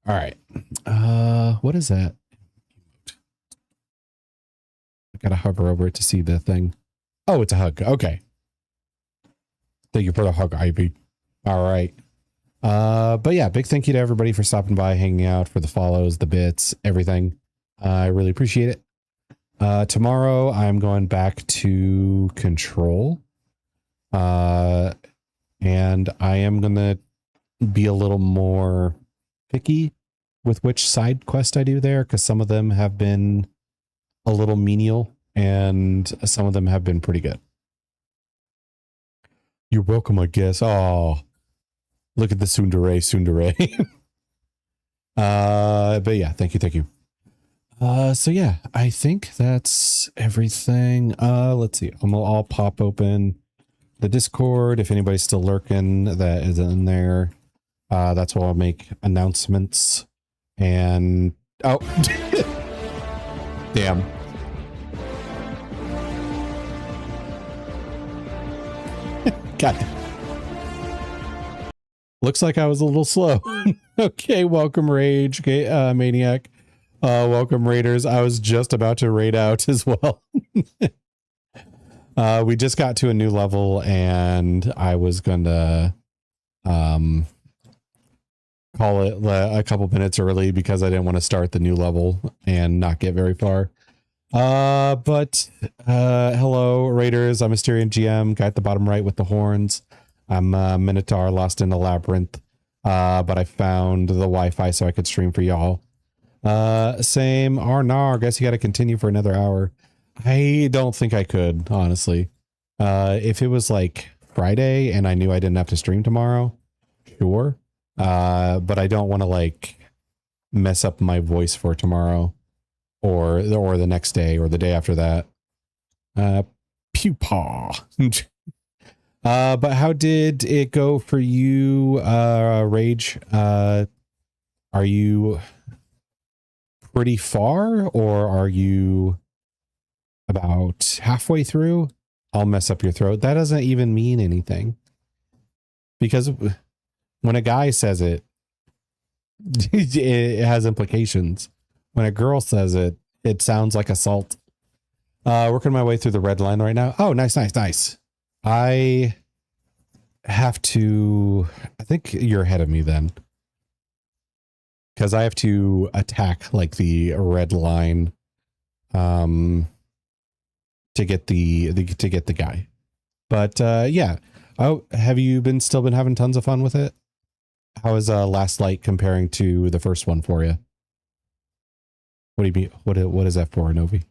[SPEAKER 1] All right. What is that? I gotta hover over it to see the thing. Oh, it's a hug. Okay. Thank you for the hug, Ivy. All right. But yeah, big thank you to everybody for stopping by, hanging out, for the follows, the bits, everything. I really appreciate it. Tomorrow I'm going back to Control. And I am going to be a little more picky with which side quest I do there, because some of them have been a little menial and some of them have been pretty good. You're welcome, I guess. Oh, look at the tsundere. But yeah, thank you. So yeah, I think that's everything. Let's see. I'll pop open the Discord. If anybody's still lurking that is in there, that's where I'll make announcements. And oh, damn. God. Looks like I was a little slow. Okay, welcome Rage, Maniac. Welcome Raiders. I was just about to raid out as well. We just got to a new level and I was going to call it a couple minutes early because I didn't want to start the new level and not get very far. But hello Raiders. I'm asteriongm, guy at the bottom right with the horns. I'm a Minotaur lost in a labyrinth. But I found the Wi-Fi so I could stream for y'all. Same Arnar. Guess you got to continue for another hour. I don't think I could, honestly. If it was like Friday and I knew I didn't have to stream tomorrow, sure. But I don't want to like mess up my voice for tomorrow or the next day or the day after that. Pupaw. But how did it go for you, Rage? Are you pretty far or are you about halfway through? I'll mess up your throat. That doesn't even mean anything. Because when a guy says it, it has implications. When a girl says it, it sounds like assault. Working my way through the red line right now. Oh, nice. I have to, I think you're ahead of me then. Because I have to attack like the red line to get the guy. But yeah. Oh, have you still been having tons of fun with it? How is Last Light comparing to the first one for you? What do you mean? What is that for, Novi?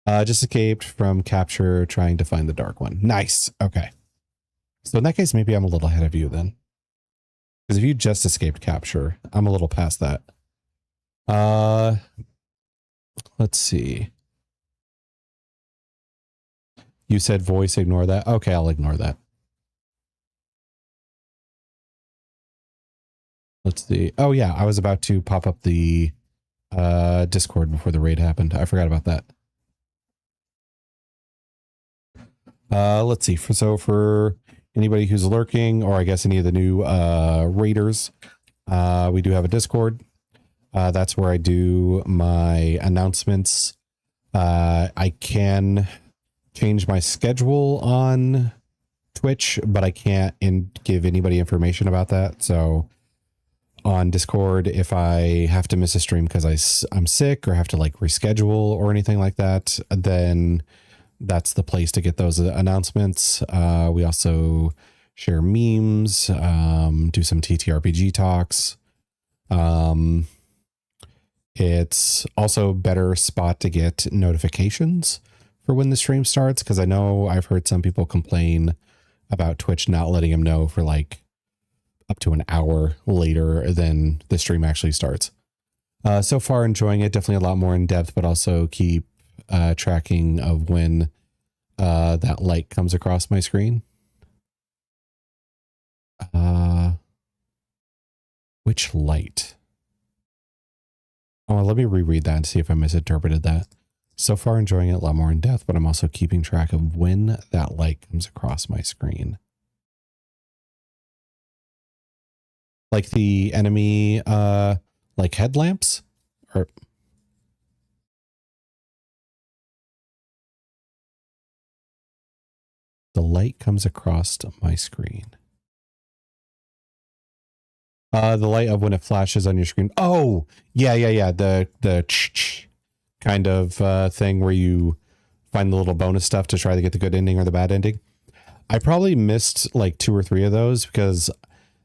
[SPEAKER 1] Just escaped from capture, trying to find the dark one. Nice. Okay. So in that case, maybe I'm a little ahead of you then. Because if you just escaped capture, I'm a little past that. Let's see. You said voice, ignore that. Okay, I'll ignore that. Let's see. Oh yeah, I was about to pop up the Discord before the raid happened. I forgot about that. Let's see. For anybody who's lurking, or I guess any of the new raiders, we do have a Discord. That's where I do my announcements. I can change my schedule on Twitch, but I can't give anybody information about that. So on Discord, if I have to miss a stream because I'm sick or have to like reschedule or anything like that, then that's the place to get those announcements. We also share memes, do some TTRPG talks. It's also a better spot to get notifications for when the stream starts, because I know I've heard some people complain about Twitch not letting him know for like up to an hour later than the stream actually starts. So far enjoying it, definitely a lot more in depth, but also keep tracking of when that light comes across my screen. Which light? Oh, let me reread that and see if I misinterpreted that. So far enjoying it a lot more in depth, but I'm also keeping track of when that light comes across my screen. Like the enemy, like headlamps? Or the light comes across my screen. The light of when it flashes on your screen. Oh, yeah. The kind of thing where you find the little bonus stuff to try to get the good ending or the bad ending. I probably missed like 2 or 3 of those because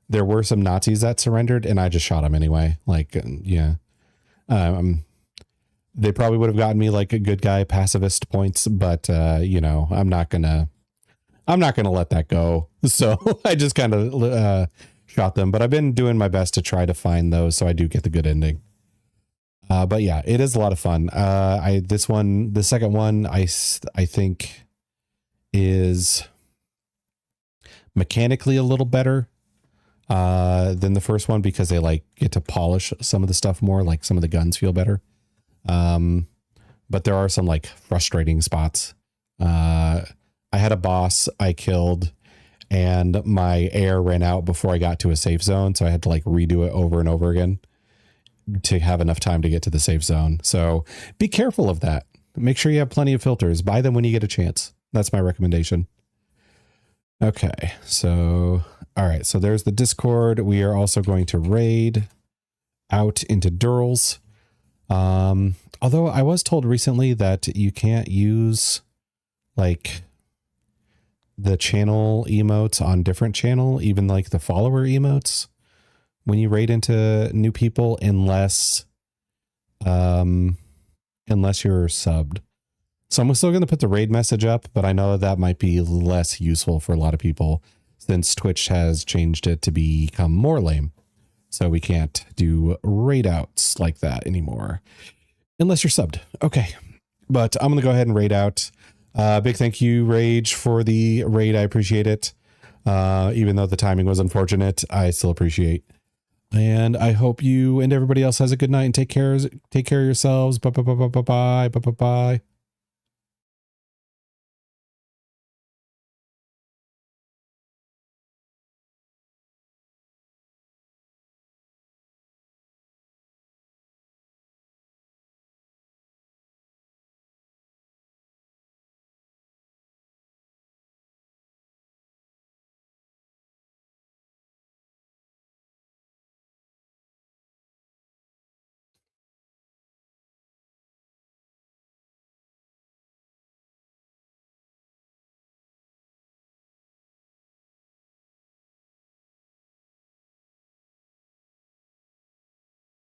[SPEAKER 1] there were some Nazis that surrendered and I just shot them anyway. Like, yeah. They probably would have gotten me like a good guy pacifist points, but you know, I'm not gonna let that go. So I just kind of shot them, but I've been doing my best to try to find those so I do get the good ending. But yeah, it is a lot of fun. The second one, I think is mechanically a little better than the first one because they like get to polish some of the stuff more, like some of the guns feel better. But there are some like frustrating spots. I had a boss I killed and my air ran out before I got to a safe zone. So I had to like redo it over and over again to have enough time to get to the safe zone. So be careful of that. Make sure you have plenty of filters. Buy them when you get a chance. That's my recommendation. Okay. So, all right. So there's the Discord. We are also going to raid out into Durls. Although I was told recently that you can't use like the channel emotes on different channel, even like the follower emotes when you raid into new people, unless you're subbed. So I'm still going to put the raid message up, but I know that might be less useful for a lot of people since Twitch has changed it to become more lame. So we can't do raid outs like that anymore unless you're subbed. Okay. But I'm going to go ahead and raid out. Big thank you, Rage, for the raid. I appreciate it. Even though the timing was unfortunate, I still appreciate. And I hope you and everybody else has a good night and take care of yourselves. Bye.